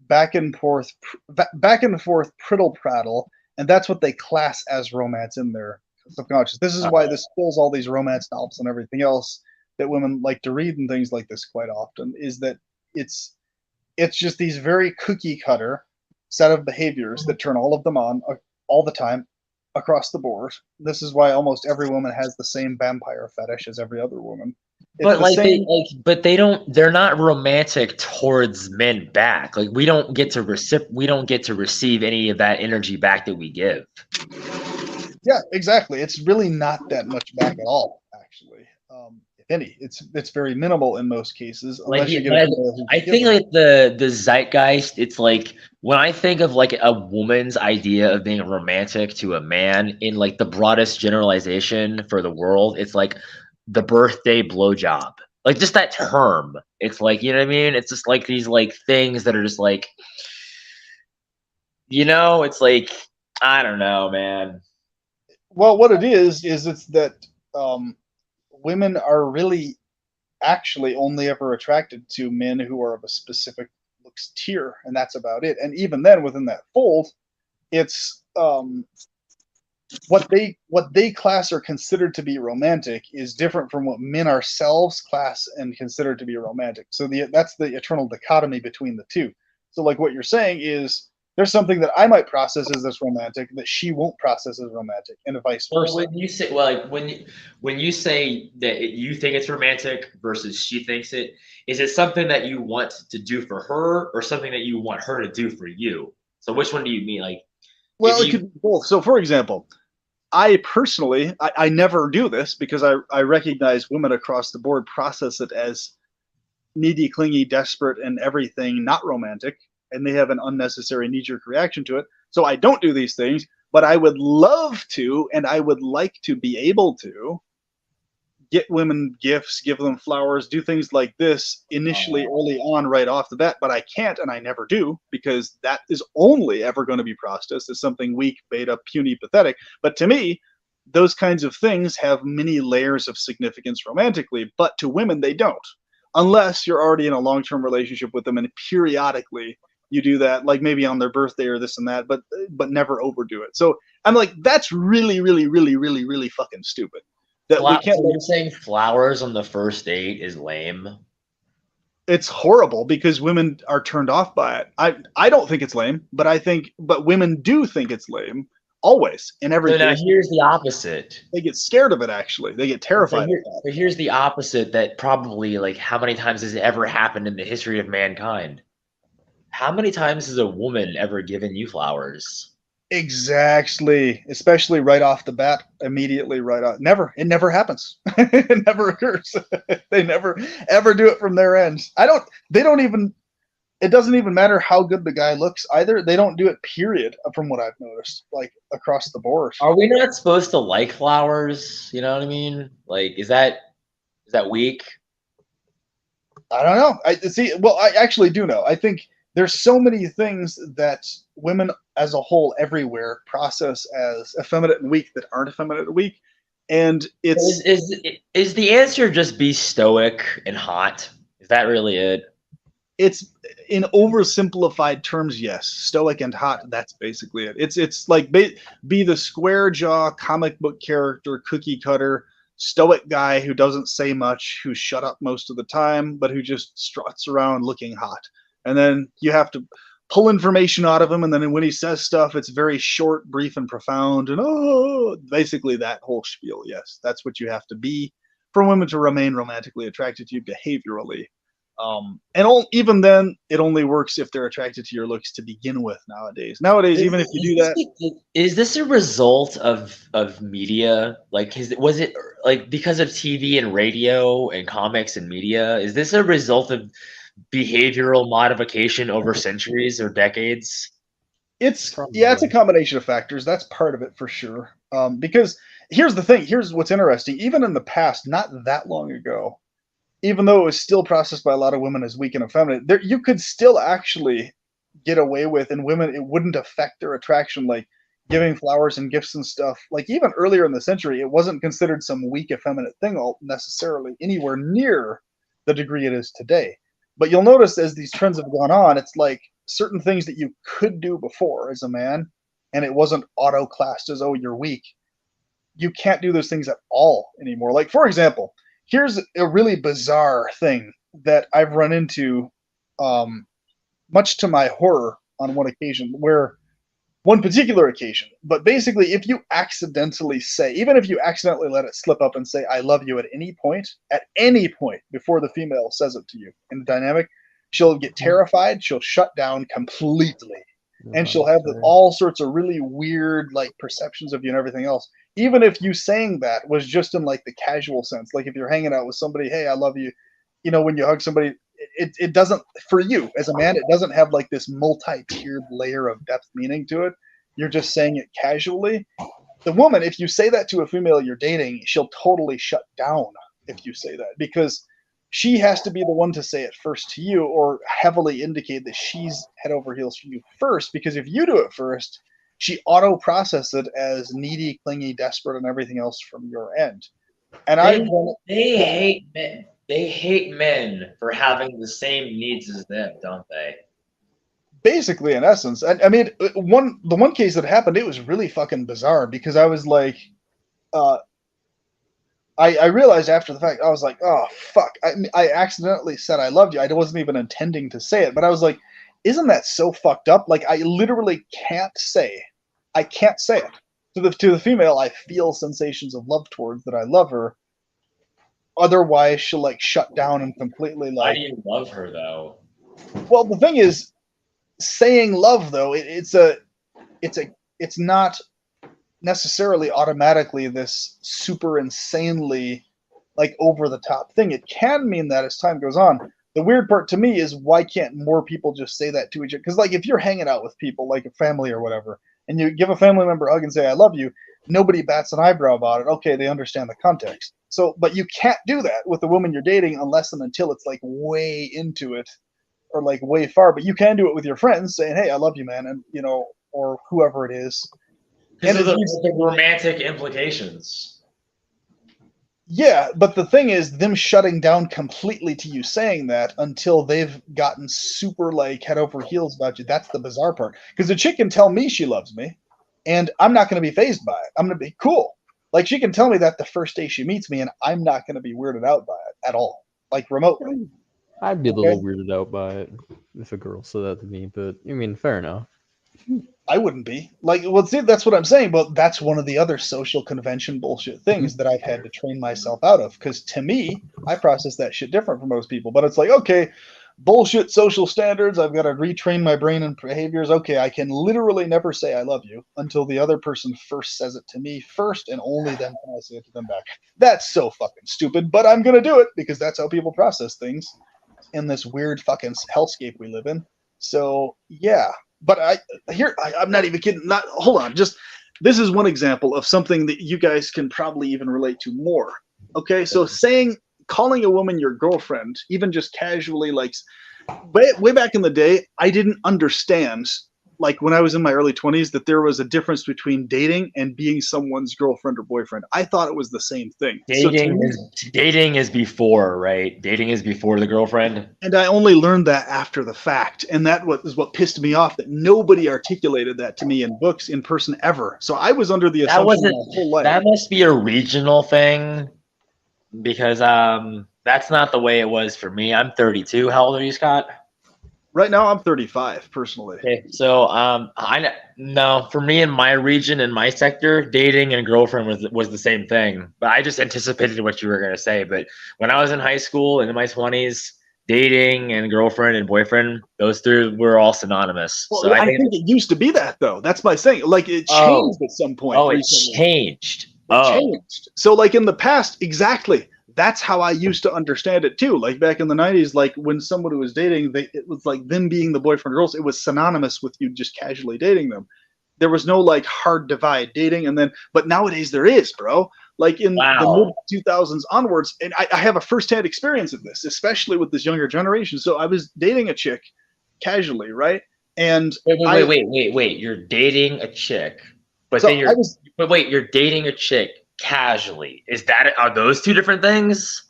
back and forth prittle prattle, and that's what they class as romance in their subconscious. This is why this fills all these romance novels and everything else that women like to read and things like this quite often, is that it's just these very cookie cutter set of behaviors that turn all of them on all the time across the board. This is why almost every woman has the same vampire fetish as every other woman. But like they're not romantic towards men back. Like we don't get to receive any of that energy back that we give. Yeah, exactly. It's really not that much back at all, actually. If any, it's very minimal in most cases. Unless you get I think like the zeitgeist. It's like when I think of like a woman's idea of being romantic to a man in like the broadest generalization for the world, it's like the birthday blowjob, like just that term. It's like, you know what I mean? It's just like these like things that are just like, it's like, I don't know, man. Well, what it is it's that women are really actually only ever attracted to men who are of a specific looks tier, and that's about it. And even then, within that fold, it's what they class or consider to be romantic is different from what men ourselves class and consider to be romantic. So that's the eternal dichotomy between the two. So like what you're saying is there's something that I might process as this romantic that she won't process as romantic, and vice versa. Well, when you say that you think it's romantic versus she thinks it, is it something that you want to do for her or something that you want her to do for you? So which one do you mean? Like, well, it could be both. So for example, I personally, I never do this because I recognize women across the board process it as needy, clingy, desperate, and everything not romantic. and they have an unnecessary knee-jerk reaction to it. So I don't do these things, but I would love to, and I would like to be able to get women gifts, give them flowers, do things like this initially early on right off the bat, but I can't and I never do because that is only ever going to be processed as something weak, beta, puny, pathetic. But to me, those kinds of things have many layers of significance romantically, but to women they don't. Unless you're already in a long-term relationship with them and periodically you do that, like maybe on their birthday or this and that, but never overdo it. So I'm like, that's really, really, really, really, really fucking stupid. That we can't. So you're saying flowers on the first date is lame? It's horrible because women are turned off by it. I don't think it's lame, but women do think it's lame always in everything. So now here's the opposite. They get scared of it. Actually, they get terrified. So here's the opposite. That probably, like, how many times has it ever happened in the history of mankind? How many times has a woman ever given you flowers? Exactly, especially right off the bat, immediately right off. Never, it never happens. It never occurs. They never ever do it from their ends. They don't even. It doesn't even matter how good the guy looks either. They don't do it. Period. From what I've noticed, like across the board. Are we not supposed to like flowers? You know what I mean? Like, is that weak? I don't know. I see. Well, I actually do know. I think there's so many things that women as a whole everywhere process as effeminate and weak that aren't effeminate and weak. And it's is the answer just be stoic and hot? Is that really it? It's in oversimplified terms, yes. Stoic and hot, that's basically it. It's like be the square jaw comic book character, cookie cutter, stoic guy who doesn't say much, who's shut up most of the time, but who just struts around looking hot. And then you have to pull information out of him, and then when he says stuff, it's very short, brief, and profound, and basically that whole spiel. Yes, that's what you have to be for women to remain romantically attracted to you behaviorally. Even then, it only works if they're attracted to your looks to begin with nowadays. Even if you do that. Is this a result of media? Like, was it like because of TV and radio and comics and media? Is this a result of behavioral modification over centuries or decades? It's a combination of factors. That's part of it for sure. Because here's the thing. Here's what's interesting. Even in the past, not that long ago, even though it was still processed by a lot of women as weak and effeminate, you could still actually get away with, and women, it wouldn't affect their attraction, like giving flowers and gifts and stuff. Like even earlier in the century, it wasn't considered some weak, effeminate thing necessarily anywhere near the degree it is today. But you'll notice as these trends have gone on, it's like certain things that you could do before as a man, and it wasn't auto-classed as, oh, you're weak. You can't do those things at all anymore. Like, for example, here's a really bizarre thing that I've run into, much to my horror on one particular occasion. But basically, if you accidentally say, even if you accidentally let it slip up and say, I love you at any point before the female says it to you in the dynamic, she'll get terrified, she'll shut down completely. And she'll have all sorts of really weird, like, perceptions of you and everything else. Even if you saying that was just in, like, the casual sense. Like, if you're hanging out with somebody, hey, I love you. You know, when you hug somebody, it doesn't, for you as a man, it doesn't have, like, this multi-tiered layer of depth meaning to it. You're just saying it casually. The woman, if you say that to a female you're dating, she'll totally shut down if you say that. Because she has to be the one to say it first to you, or heavily indicate that she's head over heels for you first. Because if you do it first, she auto-processes it as needy, clingy, desperate, and everything else from your end. And they hate men. They hate men for having the same needs as them, don't they? Basically, in essence. I mean, the one case that happened, it was really fucking bizarre because I was like, I realized after the fact, I was like, oh, fuck. I accidentally said I loved you. I wasn't even intending to say it, but I was like, isn't that so fucked up? Like, I literally can't say it. To the female, I feel sensations of love towards that I love her. Otherwise, she'll, like, shut down and completely, like... Why do you love her, though? Well, the thing is, saying love, though, it's not necessarily automatically this super insanely, like, over the top thing. It can mean that as time goes on, the weird part to me is why can't more people just say that to each other? Because like if you're hanging out with people like a family or whatever, and you give a family member a hug and say I love you, nobody bats an eyebrow about it. Okay, they understand the context. So, but you can't do that with the woman you're dating unless and until it's like way into it or like way far. But you can do it with your friends, saying, "Hey, I love you, man," and you know, or whoever it is. Because of the romantic implications. Yeah, but the thing is, them shutting down completely to you saying that until they've gotten super like head over heels about you. That's the bizarre part. Because the chick can tell me she loves me, and I'm not going to be fazed by it. I'm going to be cool. Like she can tell me that the first day she meets me, and I'm not going to be weirded out by it at all, like remotely. I'd be a little weirded out by it if a girl said that to me, but I mean, fair enough. I wouldn't be. Like, well, see, that's what I'm saying, but that's one of the other social convention bullshit things that I've had to train myself out of. Because to me, I process that shit different from most people. But it's like, okay, bullshit social standards. I've got to retrain my brain and behaviors. Okay, I can literally never say I love you until the other person first says it to me first, and only then can I say it to them back. That's so fucking stupid, but I'm going to do it because that's how people process things in this weird fucking hellscape we live in. So, yeah. But I'm not even kidding. Hold on. Just this is one example of something that you guys can probably even relate to more. Okay, so calling a woman your girlfriend, even just casually, like way back in the day, I didn't understand. Like when I was in my early 20s, that there was a difference between dating and being someone's girlfriend or boyfriend. I thought it was the same thing. Dating is before, right? Dating is before the girlfriend. And I only learned that after the fact. And that is what pissed me off, that nobody articulated that to me in books in person ever. So I was under the assumption my whole life. That must be a regional thing because that's not the way it was for me. I'm 32. How old are you, Scott? Right now, I'm 35, personally. Okay, so for me in my region, in my sector, dating and girlfriend was the same thing. But I just anticipated what you were going to say. But when I was in high school and in my 20s, dating and girlfriend and boyfriend, those three were all synonymous. Well, so I think it used to be that, though. That's my saying. Like, it changed at some point. Oh, recently. Changed. Changed. So, like, in the past, exactly. That's how I used to understand it too. Like back in the 90s, like when somebody was dating, it was like them being the boyfriend or girls. It was synonymous with you just casually dating them. There was no like hard divide dating. But nowadays there is, bro. Like in the mid 2000s onwards. And I have a firsthand experience of this, especially with this younger generation. So I was dating a chick casually, right? And wait. You're dating a chick, but then you're dating a chick casually. Are those two different things?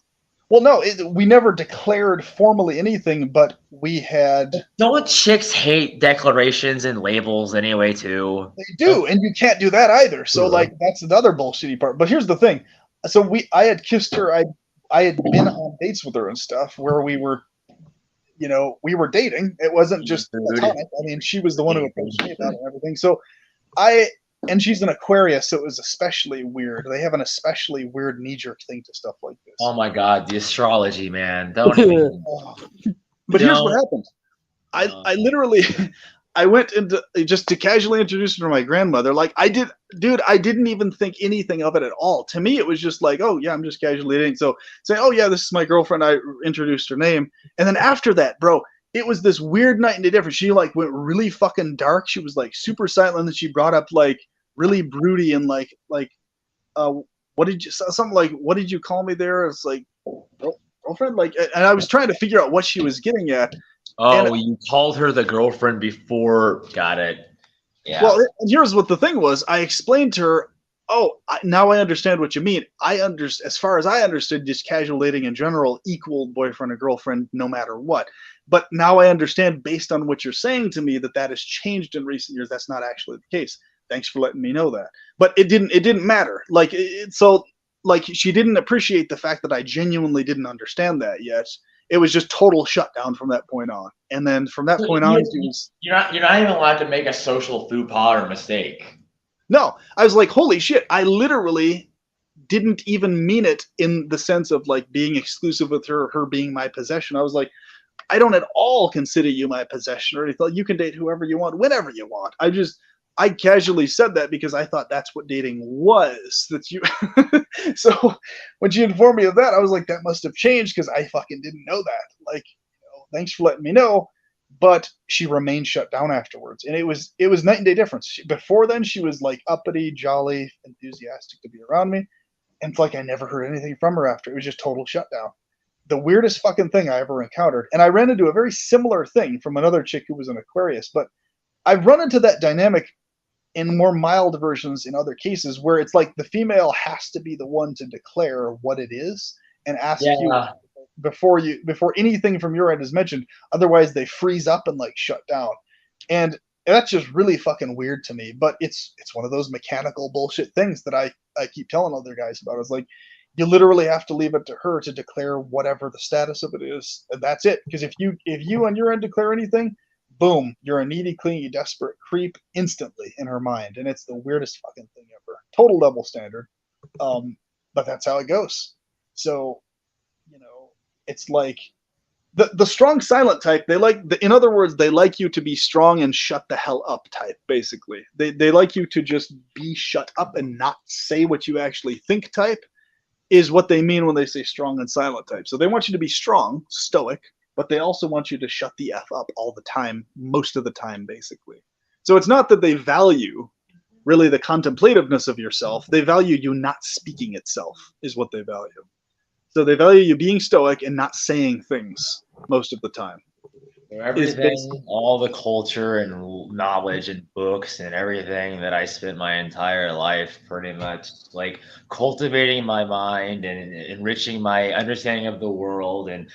Well, no, we never declared formally anything, but we had. Don't chicks hate declarations and labels anyway too? They do, and you can't do that either. So like that's another bullshitty part. But here's the thing. So I had kissed her. I had been on dates with her and stuff where we were dating. It wasn't just platonic. I mean, she was the one who approached me about it and everything. So and she's an Aquarius, so it was especially weird. They have an especially weird knee-jerk thing to stuff like this. Oh my god, the astrology, man! Don't even. But here's what happened. I literally, I went into just to casually introduce her to my grandmother. Like I didn't even think anything of it at all. To me, it was just like, oh yeah, I'm just casually dating. So saying, oh yeah, this is my girlfriend. I introduced her name, and then after that, bro. It was this weird night and day difference. She like went really fucking dark. She was like super silent, and then she brought up like really broody and like what did you call me there? It's like girlfriend, like, and I was trying to figure out what she was getting at. Oh, you called her the girlfriend before. Got it. Yeah. Well, here's what the thing was. I explained to her. Oh, now I understand what you mean. As far as I understood, just casual dating in general equaled boyfriend or girlfriend no matter what. But now I understand, based on what you're saying to me, that has changed in recent years. That's not actually the case. Thanks for letting me know that. But it didn't matter. Like she didn't appreciate the fact that I genuinely didn't understand that yet. It was just total shutdown from that point on. And then from that point on, you're not even allowed to make a social faux pas or mistake. No, I was like, holy shit, I literally didn't even mean it in the sense of like being exclusive with her being my possession. I was like, I don't at all consider you my possession or anything. You can date whoever you want, whenever you want. I casually said that because I thought that's what dating was. So when she informed me of that, I was like, that must have changed because I fucking didn't know that. Like, thanks for letting me know. But she remained shut down afterwards, and it was night and day difference. Before then, she was like uppity, jolly, enthusiastic to be around me, and it's like I never heard anything from her after. It was just total shutdown. The weirdest fucking thing I ever encountered, and I ran into a very similar thing from another chick who was an Aquarius. But I've run into that dynamic in more mild versions in other cases where it's like the female has to be the one to declare what it is and ask you before anything from your end is mentioned. Otherwise they freeze up and like shut down. And that's just really fucking weird to me. But it's one of those mechanical bullshit things that I keep telling other guys about. It's like you literally have to leave it to her to declare whatever the status of it is. And that's it. Because if you on your end declare anything, boom, you're a needy, clingy, desperate creep instantly in her mind. And it's the weirdest fucking thing ever. Total double standard. But that's how it goes. So, you know, it's like the strong silent type, in other words, they like you to be strong and shut the hell up type, basically. They like you to just be shut up and not say what you actually think type is what they mean when they say strong and silent type. So they want you to be strong, stoic, but they also want you to shut the F up all the time, most of the time, basically. So it's not that they value really the contemplativeness of yourself. They value you not speaking itself is what they value. So they value you being stoic and not saying things most of the time. Everything, all the culture and knowledge and books and everything that I spent my entire life pretty much like cultivating my mind and enriching my understanding of the world and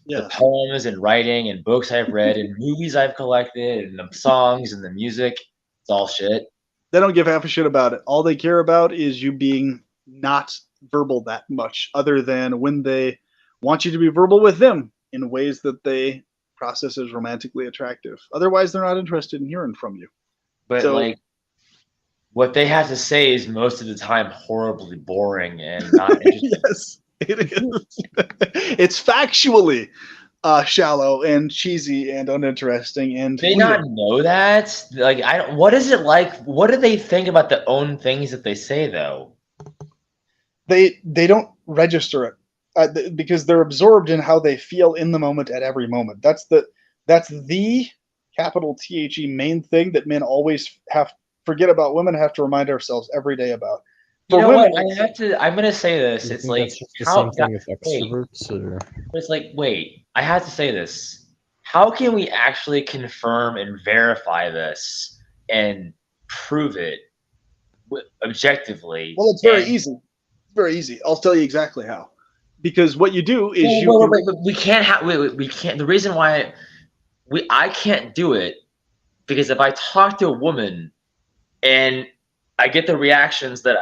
the poems and writing and books I've read and movies I've collected and the songs and the music, it's all shit. They don't give half a shit about it. All they care about is you being not verbal that much, other than when they want you to be verbal with them in ways that they process as romantically attractive. Otherwise, they're not interested in hearing from you. But like, what they have to say is most of the time horribly boring and not interesting. Yes, it is. It's factually shallow and cheesy and uninteresting. And they not know that. Like, I don't. What is it like? What do they think about the own things that they say, though? They don't register it. Because they're absorbed in how they feel in the moment at every moment. That's the capital THE main thing that men always forget about. Women have to remind ourselves every day about. You know what? I'm gonna say this. It's like that's just the same thing with extroverts, or it's like, wait, I have to say this. How can we actually confirm and verify this and prove it objectively? Well, it's very easy. It's very easy. I'll tell you exactly how. Because what you do is we can't have we can't. The reason why I can't do it, because if I talk to a woman and I get the reactions that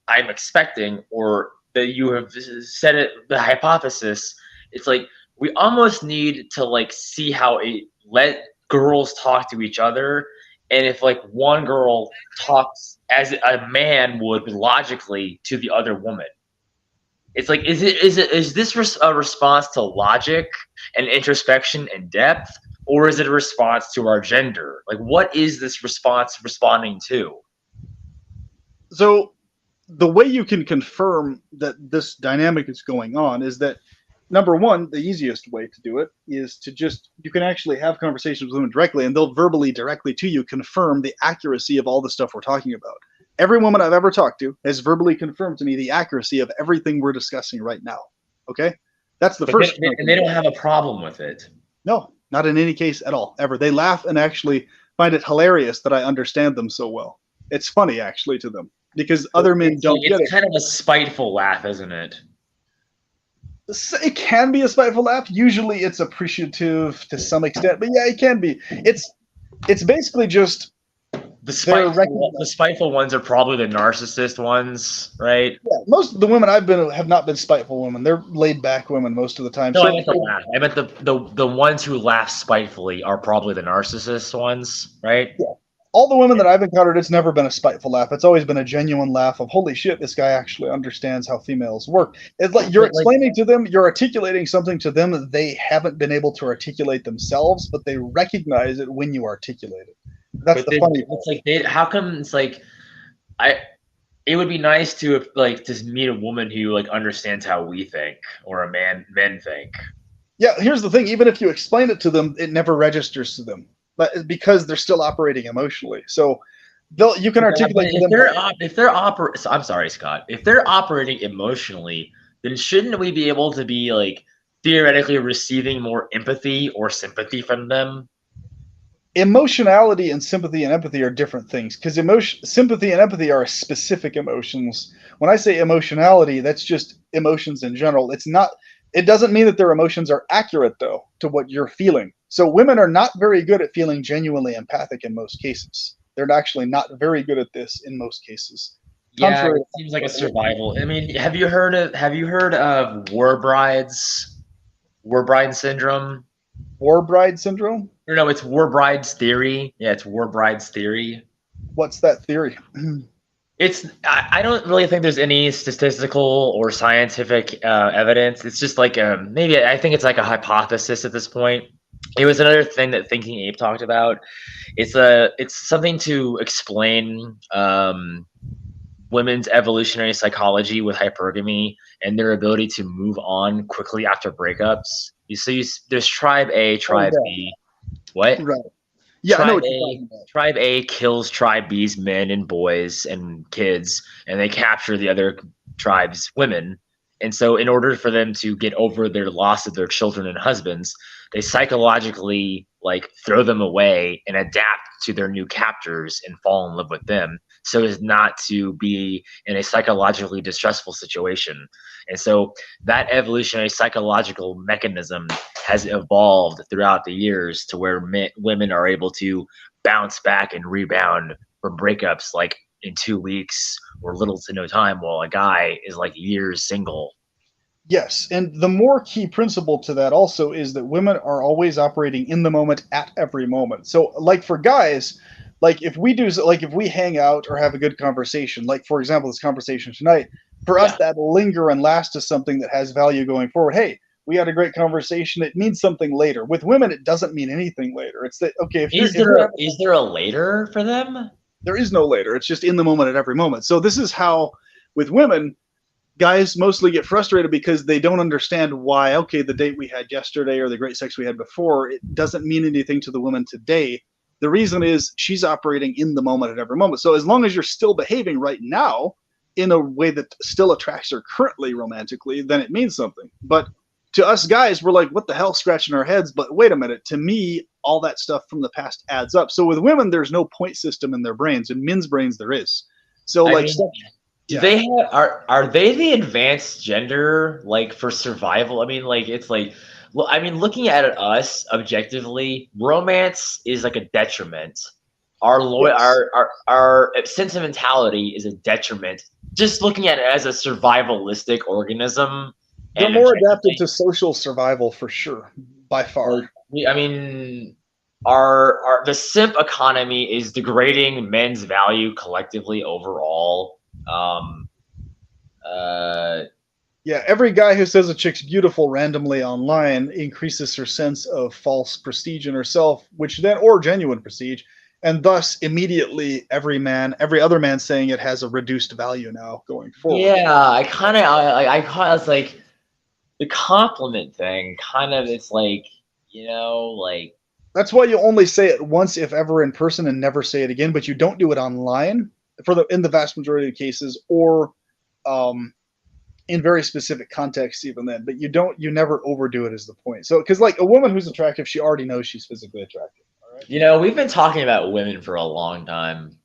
I'm expecting, or that you have said it, the hypothesis, it's like we almost need to like see how let girls talk to each other, and if like one girl talks as a man would logically to the other woman. It's like, is this a response to logic and introspection and depth, or is it a response to our gender? Like, what is this response responding to? So the way you can confirm that this dynamic is going on is that, number one, the easiest way to do it is to you can actually have conversations with women directly, and they'll verbally directly to you confirm the accuracy of all the stuff we're talking about. Every woman I've ever talked to has verbally confirmed to me the accuracy of everything we're discussing right now. Okay? That's the first. And they don't have a problem with it. No, not in any case at all, ever. They laugh and actually find it hilarious that I understand them so well. It's funny, actually, to them, because other men don't get it. It's kind of a spiteful laugh, isn't it? It can be a spiteful laugh. Usually it's appreciative to some extent, but yeah, it can be. It's basically just the spiteful ones are probably the narcissist ones, right? Yeah, most of the women I've been have not been spiteful women. They're laid back women most of the time. No, I meant the laugh. I meant the ones who laugh spitefully are probably the narcissist ones, right? Yeah. All the women that I've encountered, it's never been a spiteful laugh. It's always been a genuine laugh of, holy shit, this guy actually understands how females work. It's like you're explaining to them, you're articulating something to them that they haven't been able to articulate themselves, but they recognize it when you articulate it. That's the funny part. It's like, how come it's like, it would be nice to meet a woman who like understands how we think, or men think. Yeah, here's the thing. Even if you explain it to them, it never registers to them, but because they're still operating emotionally. So you can articulate to them. I'm sorry, Scott. If they're operating emotionally, then shouldn't we be able to be like theoretically receiving more empathy or sympathy from them? Emotionality and sympathy and empathy are different things because sympathy and empathy are specific emotions. When I say emotionality, that's just emotions in general. It doesn't mean that their emotions are accurate though to what you're feeling. So women are not very good at feeling genuinely empathic in most cases. They're actually not very good at this in most cases. Yeah, it seems like a survival. I mean, have you heard of war bride syndrome? War bride syndrome? Or no, it's war bride's theory. Yeah, it's war bride's theory. What's that theory? I don't really think there's any statistical or scientific evidence. It's just like maybe I think it's like a hypothesis at this point. It was another thing that Thinking Ape talked about. It's something to explain women's evolutionary psychology with hypergamy and their ability to move on quickly after breakups. There's tribe A, tribe B. What? Right. Yeah, Tribe A kills tribe B's men and boys and kids, and they capture the other tribe's women. And so in order for them to get over their loss of their children and husbands, they psychologically like throw them away and adapt to their new captors and fall in love with them so as not to be in a psychologically distressful situation. And so that evolutionary psychological mechanism has evolved throughout the years to where women are able to bounce back and rebound from breakups like in 2 weeks or little to no time, while a guy is like years single. Yes, and the more key principle to that also is that women are always operating in the moment at every moment. So like for guys, like if we hang out or have a good conversation, like for example this conversation tonight, for us that'll linger and last to something that has value going forward. Hey, we had a great conversation. It means something later. With women, it doesn't mean anything later. It's that okay. Is there a later for them? There is no later. It's just in the moment at every moment. So this is how, with women, guys mostly get frustrated because they don't understand why. Okay, the date we had yesterday or the great sex we had before, it doesn't mean anything to the woman today. The reason is she's operating in the moment at every moment. So as long as you're still behaving right now in a way that still attracts her currently romantically, then it means something. But to us guys, we're like, what the hell, scratching our heads. But wait a minute, to me, all that stuff from the past adds up. So with women, there's no point system in their brains. In men's brains, there is. So are they the advanced gender like for survival? I mean, like it's like, well, I mean, looking at us objectively, romance is like a detriment. Our sentimentality is a detriment. Just looking at it as a survivalistic organism. They're more adapted to social survival for sure, by far. I mean, the simp economy is degrading men's value collectively overall. Yeah, every guy who says a chick's beautiful randomly online increases her sense of false prestige in herself, or genuine prestige, and thus immediately every other man saying it has a reduced value now going forward. Yeah, I kind of it's like the compliment thing. Kind of, it's like, you know, like that's why you only say it once, if ever, in person, and never say it again. But you don't do it online in the vast majority of cases, or in very specific contexts even then. But you never overdo it is the point. So because like a woman who's attractive, she already knows she's physically attractive. All right? You know, we've been talking about women for a long time.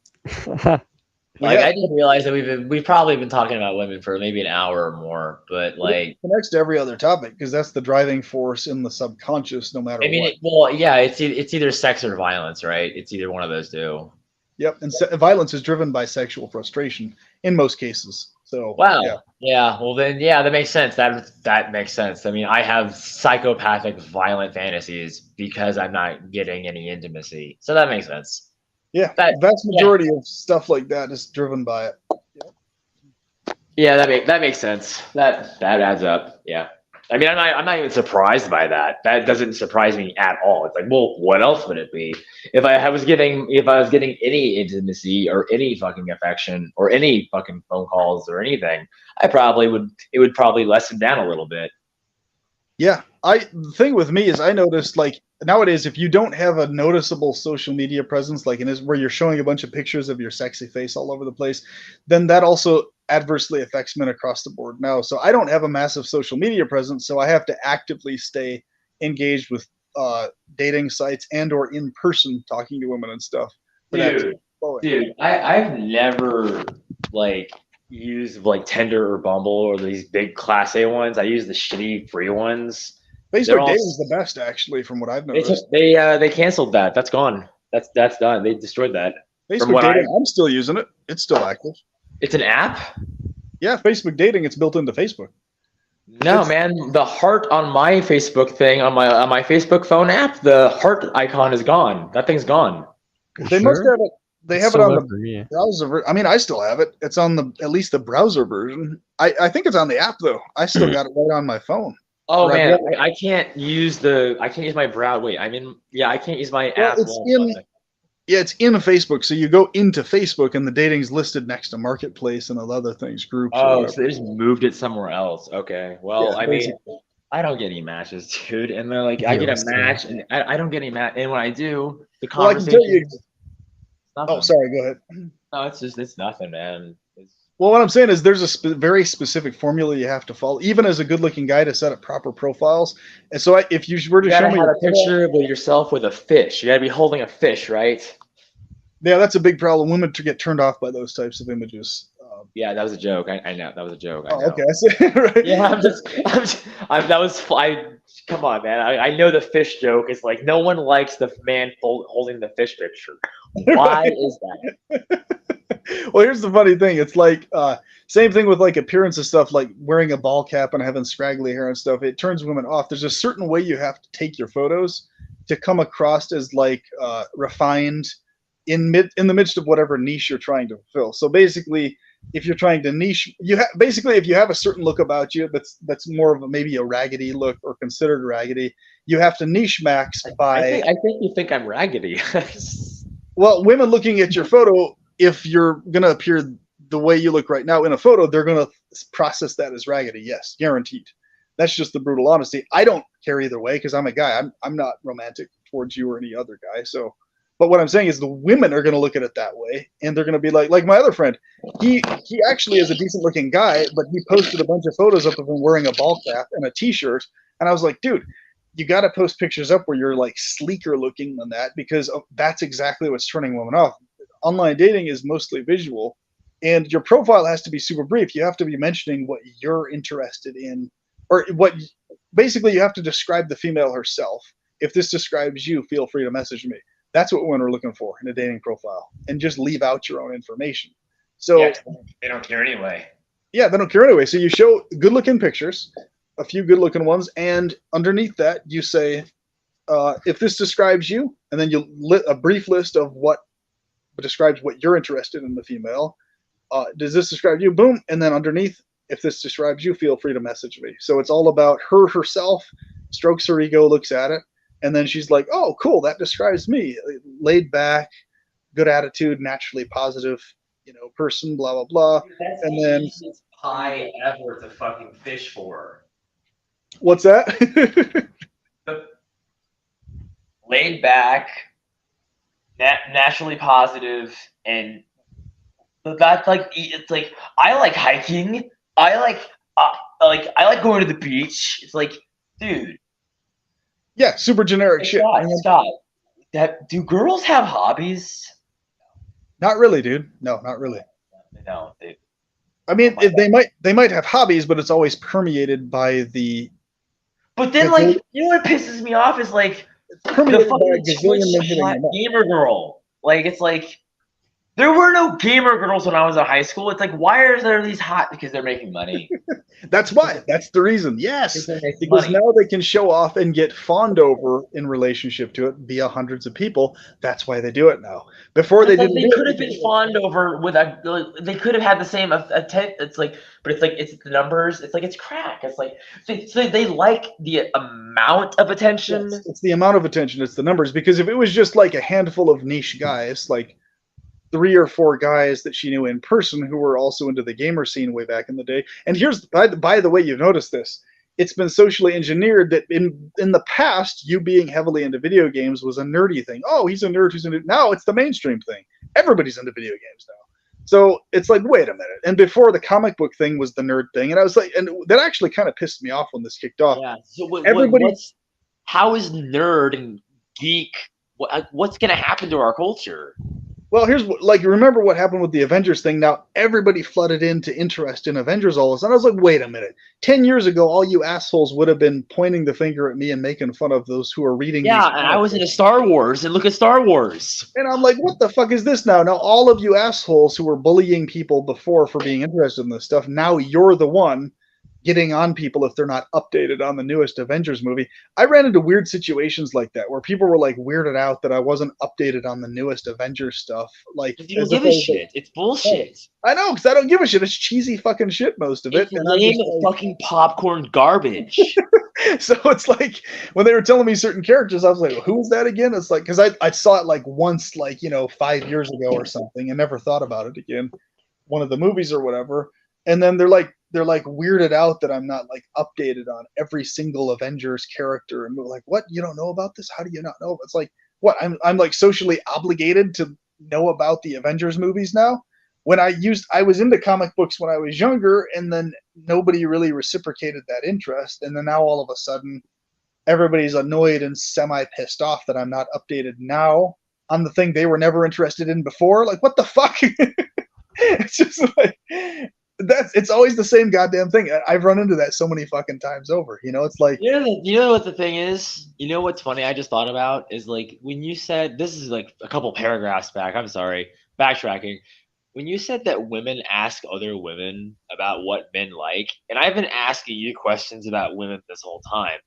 I didn't realize that we've probably been talking about women for maybe an hour or more, but like it connects to every other topic because that's the driving force in the subconscious, no matter what. It's either sex or violence, right? It's either one of those two. Yep, and violence is driven by sexual frustration in most cases. So wow, yeah. Well, then, yeah, that makes sense. That makes sense. I mean, I have psychopathic, violent fantasies because I'm not getting any intimacy, so that makes sense. Yeah, the vast majority of stuff like that is driven by it. Yeah, that makes sense. That adds up. Yeah, I mean, I'm not even surprised by that. That doesn't surprise me at all. It's like, well, what else would it be? If I was getting any intimacy or any fucking affection or any fucking phone calls or anything, it would probably lessen down a little bit. Yeah, The thing with me is I noticed like nowadays if you don't have a noticeable social media presence, like where you're showing a bunch of pictures of your sexy face all over the place, then that also adversely affects men across the board now. So I don't have a massive social media presence, so I have to actively stay engaged with dating sites and or in person talking to women and stuff. Dude, I've never like used like Tinder or Bumble or these big Class A ones. I use the shitty free ones. Facebook dating is the best, actually, from what I've noticed. They canceled that. That's gone. That's done. They destroyed that. Facebook dating, I'm still using it. It's still active. It's an app? Yeah, Facebook dating. It's built into Facebook. No, man. The heart on my Facebook thing on my Facebook phone app, the heart icon is gone. That thing's gone. They must have it. They have it on the browser. I mean, I still have it. It's on at least the browser version. I think it's on the app though. I still got it right on my phone. Oh man, I can't use my browser. Wait, I can't use my app. It's in Facebook. So you go into Facebook and the dating's listed next to Marketplace and other things, groups. Oh, so they just moved it somewhere else. Okay. Well, I mean, I don't get any matches, dude. And they're like, I get a match, and I don't get any match. And when I do, the conversation. Oh, sorry. Go ahead. No, it's nothing, man. Well, what I'm saying is there's a very specific formula you have to follow, even as a good-looking guy, to set up proper profiles. And so if you were to show me a picture of yourself with a fish, you gotta be holding a fish, right? Yeah, that's a big problem. Women get turned off by those types of images. Yeah, that was a joke. I know that was a joke. Oh, okay, I see. Right. Yeah, come on, man. I know the fish joke is like no one likes the man holding the fish picture. Why is that? Well, here's the funny thing. It's like same thing with like appearance and stuff, like wearing a ball cap and having scraggly hair and stuff. It turns women off. There's a certain way you have to take your photos to come across as like refined in the midst of whatever niche you're trying to fulfill. So basically, if you're trying to niche, if you have a certain look about you that's more of maybe a raggedy look or considered raggedy, you have to niche max by. I think you think I'm raggedy. Well, women looking at your photo, if you're going to appear the way you look right now in a photo, they're going to process that as raggedy. Yes, guaranteed. That's just the brutal honesty. I don't care either way because I'm a guy. I'm not romantic towards you or any other guy. So, but what I'm saying is the women are going to look at it that way, and they're going to be like my other friend. He actually is a decent looking guy, but he posted a bunch of photos up of him wearing a ball cap and a t-shirt, and I was like, dude, you got to post pictures up where you're like sleeker looking than that because that's exactly what's turning women off. Online dating is mostly visual, and your profile has to be super brief. You have to be mentioning what you're interested in, or basically you have to describe the female herself. If this describes you, feel free to message me. That's what women are looking for in a dating profile, and just leave out your own information. So they don't care anyway. Yeah, they don't care anyway. So you show good-looking pictures, a few good-looking ones, and underneath that you say, if this describes you, and then you a brief list of what describes what you're interested in the female. Does this describe you? Boom. And then underneath, if this describes you, feel free to message me. So it's all about her herself, strokes her ego, looks at it, and then she's like, oh, cool, that describes me. Laid back, good attitude, naturally positive, person, blah, blah, blah. That's and then easiest pie ever to fucking fish for. What's that? Laid back, naturally positive, and that's like it's like I like hiking. I like going to the beach. It's like, dude. Yeah, super generic shit. Scott, do girls have hobbies? Not really, dude. No, not really. No, I mean, they might have hobbies, but it's always permeated by the. But then, what pisses me off is like the fucking gamer girl. Like, it's like there were no gamer girls when I was in high school. It's like, why are there these hot? Because they're making money. That's why. That's the reason. Yes, because now they can show off and get fawned over in relationship to it via hundreds of people. That's why they do it now. Before they didn't. They could have been fawned over with they could have had the same attention. It's like, but it's like it's the numbers. It's like it's crack. It's like they like the amount of attention. Yes, it's the amount of attention. It's the numbers. Because if it was just like a handful of niche guys, like 3 or 4 guys that she knew in person who were also into the gamer scene way back in the day. And here's, by the way, you've noticed this. it's been socially engineered that in the past, you being heavily into video games was a nerdy thing. Oh, he's a nerd who's into. Now it's the mainstream thing. Everybody's into video games now. So it's like, wait a minute. And before the comic book thing was the nerd thing, and I was like, and that actually kind of pissed me off when this kicked off. Yeah. So Everybody, how is nerd and geek? What's going to happen to our culture? well, here's like, remember what happened with the Avengers thing? Now everybody flooded into interest in Avengers all of a sudden. I was like, wait a minute. 10 years ago, all you assholes would have been pointing the finger at me and making fun of those who are reading. Yeah, and I was into Star Wars, and look at Star Wars. And I'm like, what the fuck is this now? Now all of you assholes who were bullying people before for being interested in this stuff, now you're the one getting on people if they're not updated on the newest Avengers movie. I ran into weird situations like that where people were like weirded out that I wasn't updated on the newest Avengers stuff. Like, you don't give a shit. It's bullshit. I know, because I don't give a shit. It's cheesy fucking shit, most of it. It's lame fucking popcorn garbage. So it's like when they were telling me certain characters, I was like, who was that again? It's like, because I saw it like once, like, 5 years ago or something, and never thought about it again. One of the movies or whatever. And then they're like weirded out that I'm not like updated on every single Avengers character, and we're like, what? You don't know about this? How do you not know? It's like, what? I'm like socially obligated to know about the Avengers movies now. When I was into comic books when I was younger, and then nobody really reciprocated that interest, and then now all of a sudden everybody's annoyed and semi pissed off that I'm not updated now on the thing they were never interested in before. Like, what the fuck? It's just like, it's always the same goddamn thing. I've run into that so many fucking times over. It's like, you know what the thing is? You know what's funny? I just thought about is like when you said, this is like a couple paragraphs back. I'm sorry, backtracking. When you said that women ask other women about what men like, and I've been asking you questions about women this whole time,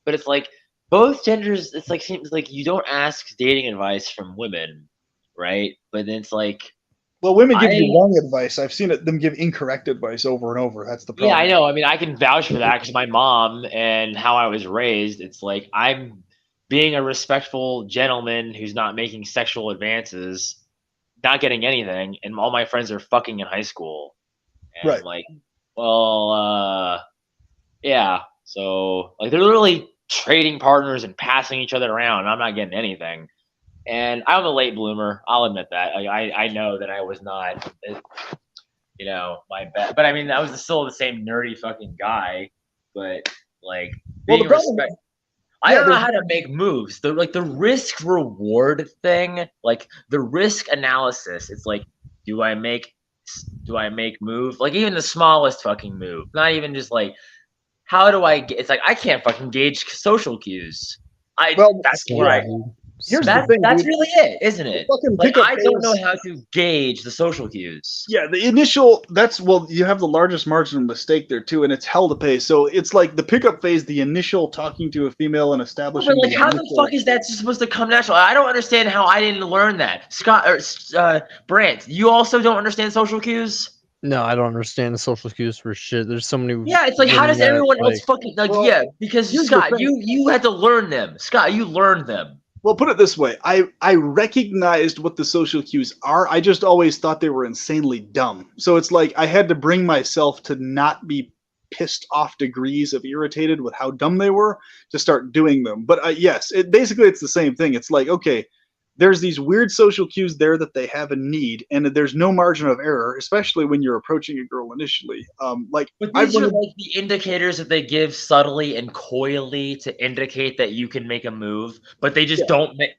but it's like both genders. It's like seems like you don't ask dating advice from women, right? But then it's like, well, women give you wrong advice. I've seen them give incorrect advice over and over. That's the problem. Yeah, I know. I mean, I can vouch for that because my mom and how I was raised, it's like I'm being a respectful gentleman who's not making sexual advances, not getting anything, and all my friends are fucking in high school. And right. I'm like, well, yeah. So, like, they're literally trading partners and passing each other around, and I'm not getting anything. And I'm a late bloomer. I'll admit that. I know that I was not, my best. But I mean, I was still the same nerdy fucking guy. But like, being respect. I don't know how to make moves. The risk reward thing, like the risk analysis. It's like, do I make move? Like even the smallest fucking move. Not even just like, how do I get? It's like I can't fucking gauge social cues. That's right. That's really it, isn't it? Like I don't know how to gauge the social cues. Yeah, the initial you have the largest margin of mistake there too, and it's hell to pay. So it's like the pickup phase, the initial talking to a female and establishing. But like, how the fuck is that supposed to come natural? I don't understand how I didn't learn that. Scott or Brant, you also don't understand social cues? No, I don't understand the social cues for shit. There's so many. Yeah, it's like how does everyone else fucking because Scott, you had to learn them. Scott, you learned them. Well, put it this way. I recognized what the social cues are. I just always thought they were insanely dumb. So it's like I had to bring myself to not be pissed off degrees of irritated with how dumb they were to start doing them. But yes, it's the same thing. It's like, okay, there's these weird social cues there that they have a need, and there's no margin of error, especially when you're approaching a girl initially. But these are like the indicators that they give subtly and coyly to indicate that you can make a move, but they just don't make.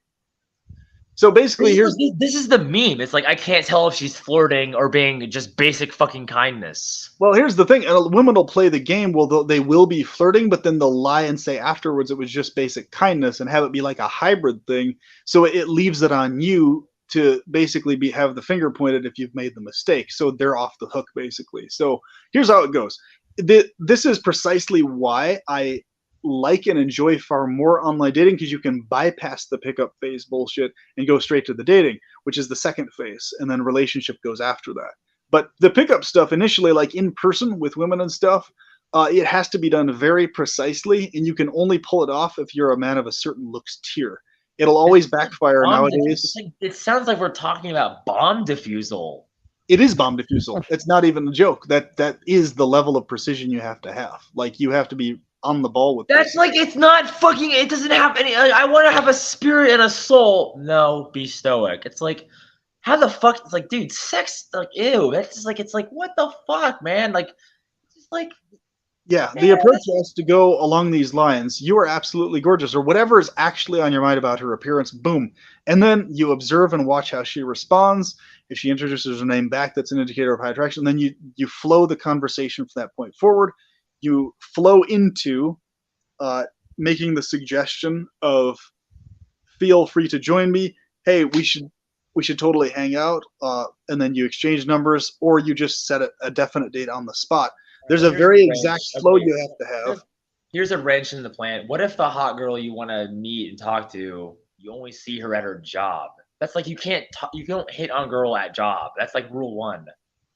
So basically, this is the meme. It's like I can't tell if she's flirting or being just basic fucking kindness. Well, here's the thing: women will play the game. Well, they will be flirting, but then they'll lie and say afterwards it was just basic kindness, and have it be like a hybrid thing. So it leaves it on you to basically have the finger pointed if you've made the mistake. So they're off the hook, basically. So here's how it goes. This is precisely why I like and enjoy far more online dating, because you can bypass the pickup phase bullshit and go straight to the dating, which is the second phase, and then relationship goes after that. But the pickup stuff initially, like in person with women and stuff, it has to be done very precisely, and you can only pull it off if you're a man of a certain looks tier. It'll always backfire nowadays. It sounds like we're talking about bomb defusal. It is bomb defusal. It's not even a joke. That is the level of precision you have to have. Like, you have to be on the ball with That's this. like, it's not fucking, it doesn't have any, like, I want to have a spirit and a soul. No, be stoic. It's like, how the fuck, it's like, dude, sex, like, ew. That's just like, it's like, what the fuck, man? Like, it's just like, Yeah, the approach has to go along these lines. You are absolutely gorgeous, or whatever is actually on your mind about her appearance, boom. And then you observe and watch how she responds. If she introduces her name back, that's an indicator of high attraction. Then you flow the conversation from that point forward. You flow into making the suggestion of, feel free to join me. Hey, we should totally hang out. And then you exchange numbers, or you just set a definite date on the spot. There's a very exact flow you have to have. Here's a wrench in the plan. What if the hot girl you want to meet and talk to, you only see her at her job? That's like, you don't hit on girl at job. That's like rule 1.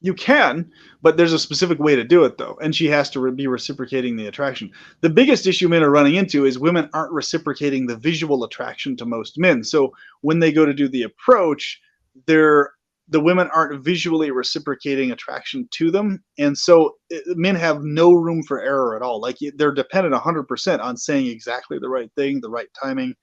You can, but there's a specific way to do it, though, and she has to be reciprocating the attraction. The biggest issue men are running into is women aren't reciprocating the visual attraction to most men. So when they go to do the approach, the women aren't visually reciprocating attraction to them, and so men have no room for error at all. Like, they're dependent 100% on saying exactly the right thing, the right timing,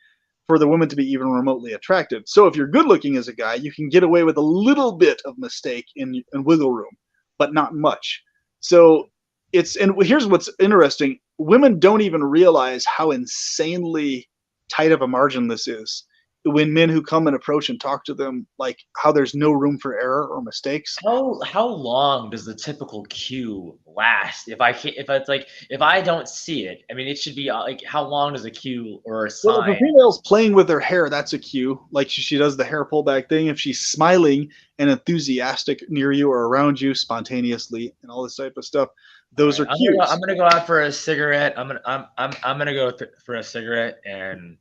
for the women to be even remotely attracted. So if you're good looking as a guy, you can get away with a little bit of mistake and wiggle room, but not much. So and here's what's interesting. Women don't even realize how insanely tight of a margin this is when men who come and approach and talk to them, like, how there's no room for error or mistakes. How long does the typical cue last? If I don't see it, I mean, it should be like, how long does a cue or a sign? Well, if a female's playing with her hair, that's a cue. Like, she does the hair pullback thing. If she's smiling and enthusiastic near you or around you spontaneously and all this type of stuff, those are cues. I'm gonna go out for a cigarette. I'm gonna go for a cigarette and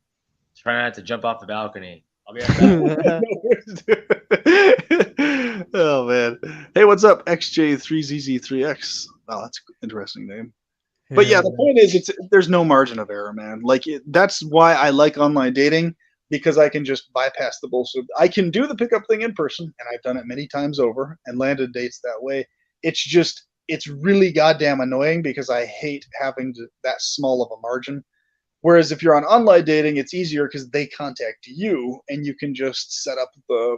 try not to jump off the balcony. I'll be right back. Oh, man. Hey, what's up, XJ3ZZ3X? Oh, that's an interesting name. But yeah, the point is, there's no margin of error, man. Like, that's why I like online dating, because I can just bypass the bullshit. I can do the pickup thing in person, and I've done it many times over and landed dates that way. It's really goddamn annoying because I hate having that small of a margin. Whereas if you're on online dating, it's easier because they contact you and you can just set up the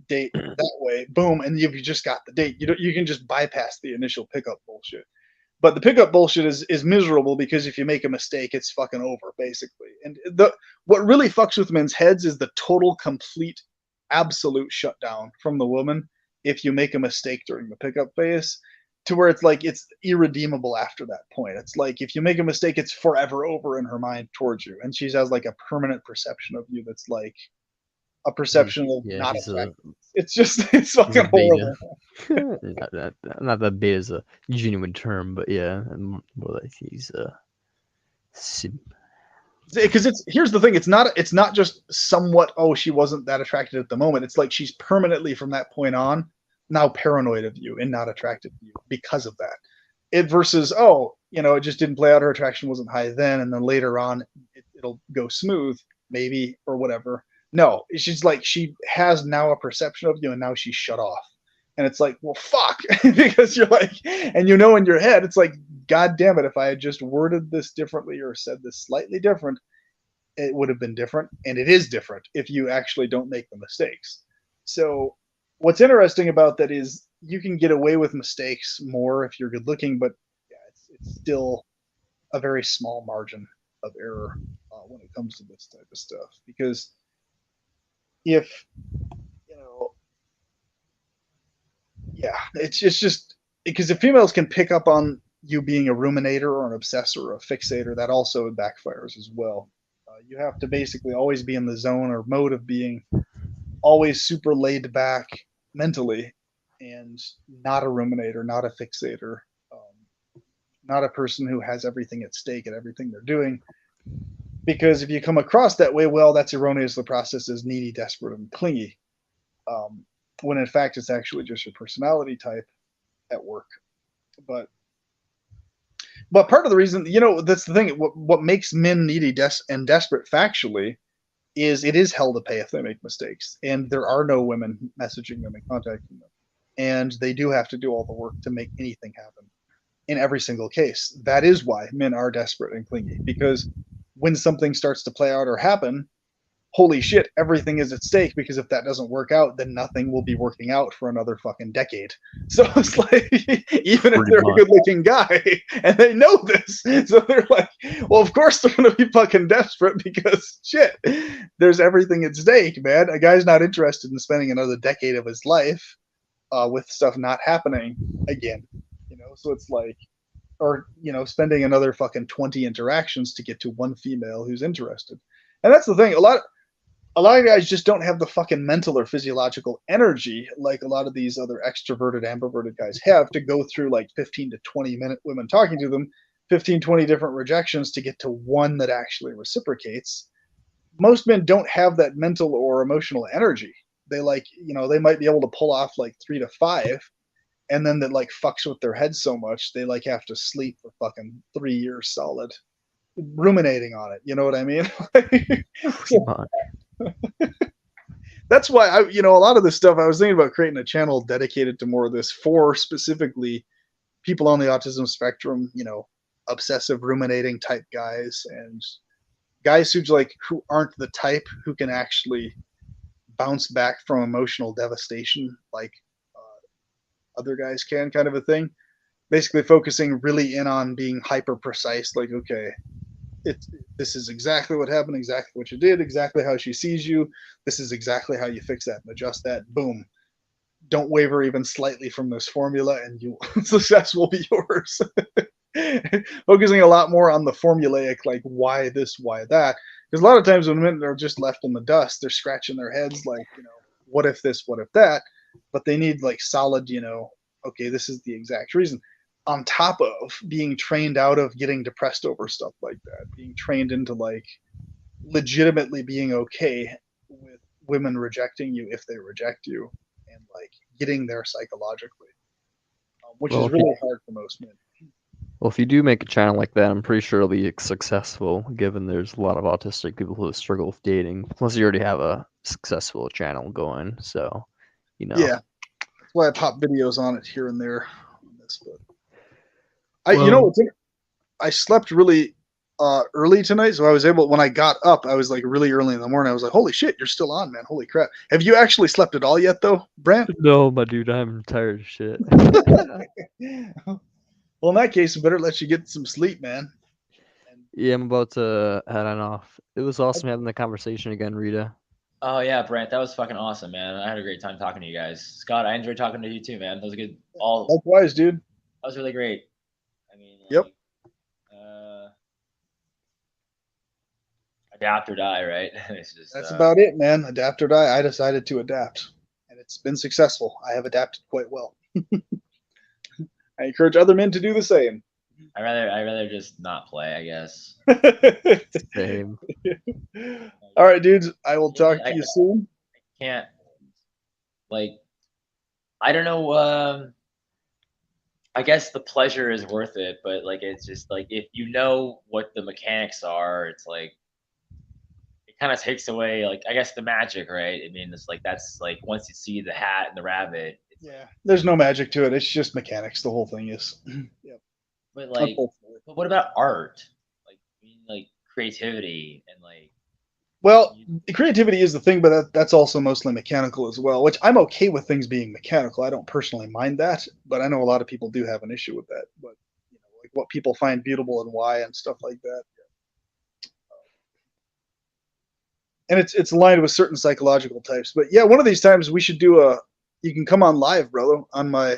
date that way. Boom, and you've just got the date. You can just bypass the initial pickup bullshit. But the pickup bullshit is miserable because if you make a mistake, it's fucking over, basically. And what really fucks with men's heads is the total, complete, absolute shutdown from the woman if you make a mistake during the pickup phase, to where it's like it's irredeemable after that point. It's like if you make a mistake, it's forever over in her mind towards you, and she has like a permanent perception of you that's like a perception of not attractive. It's fucking horrible. Not that beta is a genuine term, but yeah, more like he's because here's the thing, it's not just somewhat, oh, she wasn't that attracted at the moment. It's like she's permanently from that point on now paranoid of you and not attracted to you because of that. It versus, oh, it just didn't play out, her attraction wasn't high then, and then later on it'll go smooth maybe or whatever. No, she's like, she has now a perception of you and now she's shut off. And it's like, well, fuck, because you're like, and in your head, it's like, God damn it, if I had just worded this differently or said this slightly different, it would have been different. And it is different if you actually don't make the mistakes. So what's interesting about that is you can get away with mistakes more if you're good looking, but yeah, it's still a very small margin of error when it comes to this type of stuff. Because if, yeah, it's just because if females can pick up on you being a ruminator or an obsessor or a fixator, that also backfires as well. You have to basically always be in the zone or mode of being always super laid back mentally and not a ruminator, not a fixator, not a person who has everything at stake at everything they're doing. Because if you come across that way, well, that's erroneously processed as needy, desperate, and clingy. When in fact it's actually just your personality type at work. But part of the reason, that's the thing, what makes men needy and desperate factually is it is hell to pay if they make mistakes. And there are no women messaging them and contacting them. And they do have to do all the work to make anything happen. in every single case. That is why men are desperate and clingy, because when something starts to play out or happen, holy shit, everything is at stake, because if that doesn't work out, then nothing will be working out for another fucking decade. So it's like, even if they're a good looking guy and they know this, so they're like, well, of course they're going to be fucking desperate, because shit, there's everything at stake, man. A guy's not interested in spending another decade of his life with stuff not happening again, you know? So it's like, or, you know, spending another fucking 20 interactions to get to one female who's interested. And that's the thing. A lot of guys just don't have the fucking mental or physiological energy like a lot of these other extroverted, ambiverted guys have to go through like 15 to 20 minute women talking to them, 15, 20 different rejections to get to one that actually reciprocates. Most men don't have that mental or emotional energy. They like, you know, they might be able to pull off like 3 to 5, and then that like fucks with their head so much they like have to sleep for fucking 3 years solid, ruminating on it. You know what I mean? That's why you know, a lot of this stuff I was thinking about creating a channel dedicated to more of this for specifically people on the autism spectrum, you know, obsessive ruminating type guys, and guys who aren't the type who can actually bounce back from emotional devastation like other guys can, kind of a thing. Basically focusing really in on being hyper precise, like, okay, this is exactly what happened, exactly what you did, exactly how she sees you. This is exactly how you fix that and adjust that. Boom. Don't waver even slightly from this formula, and success will be yours. Focusing a lot more on the formulaic, like why this, why that. Because a lot of times when men are just left in the dust, they're scratching their heads like, you know, what if this, what if that? But they need like solid, you know, okay, this is the exact reason. On top of being trained out of getting depressed over stuff like that, being trained into like legitimately being okay with women rejecting you if they reject you, and like getting there psychologically, which is really hard for most men. Well, if you do make a channel like that, I'm pretty sure it'll be successful, given there's a lot of autistic people who struggle with dating. Plus, you already have a successful channel going, so, you know. Yeah, that's why I pop videos on it here and there. On this, but you know, I slept really early tonight, so I was able, when I got up, I was like really early in the morning. I was like, holy shit, you're still on, man. Holy crap. Have you actually slept at all yet, though, Brant? No, my dude, I'm tired as shit. Well, in that case, I better let you get some sleep, man. Yeah, I'm about to head on off. It was awesome having the conversation again, Rita. Oh yeah, Brant, that was fucking awesome, man. I had a great time talking to you guys. Scott, I enjoyed talking to you too, man. That was good. Likewise, dude. That was really great. I mean, like, yep. Adapt or die, right? It's just, that's about it, man. Adapt or die. I decided to adapt, and it's been successful. I have adapted quite well. I encourage other men to do the same. I rather just not play, I guess. Same. All right, dudes. I will talk to you soon. I can't, like, I don't know. I guess the pleasure is worth it, but like, it's just like, if you know what the mechanics are, it's like, it kind of takes away, like, I guess the magic, right? I mean, it's like, that's like, once you see the hat and the rabbit. Yeah, there's no magic to it. It's just mechanics. The whole thing is. Yep. But like, but what about art? Like, I mean, like creativity and like. Well, creativity is the thing, but that's also mostly mechanical as well. Which I'm okay with things being mechanical. I don't personally mind that, but I know a lot of people do have an issue with that. But you know, like what people find beautiful and why and stuff like that. And it's aligned with certain psychological types. But yeah, one of these times we should do you can come on live, brother, on my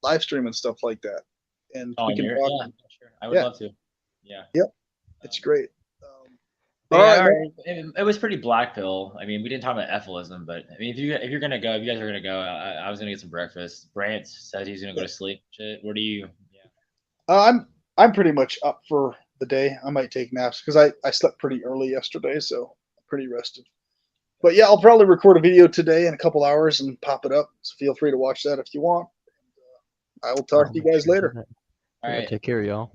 live stream and stuff like that. And we can talk. Yeah, sure. I would love to. Yeah. Yep. It's great. It was pretty black pill. I mean, we didn't talk about ephilism, but I mean, if you're gonna go, if you guys are gonna go, I was gonna get some breakfast. Brant said he's gonna go to sleep. Shit. What do you? Yeah. I'm pretty much up for the day. I might take naps because I slept pretty early yesterday, so I'm pretty rested. But yeah, I'll probably record a video today in a couple hours and pop it up. So feel free to watch that if you want. I will talk to you guys later. All right. Take care, y'all.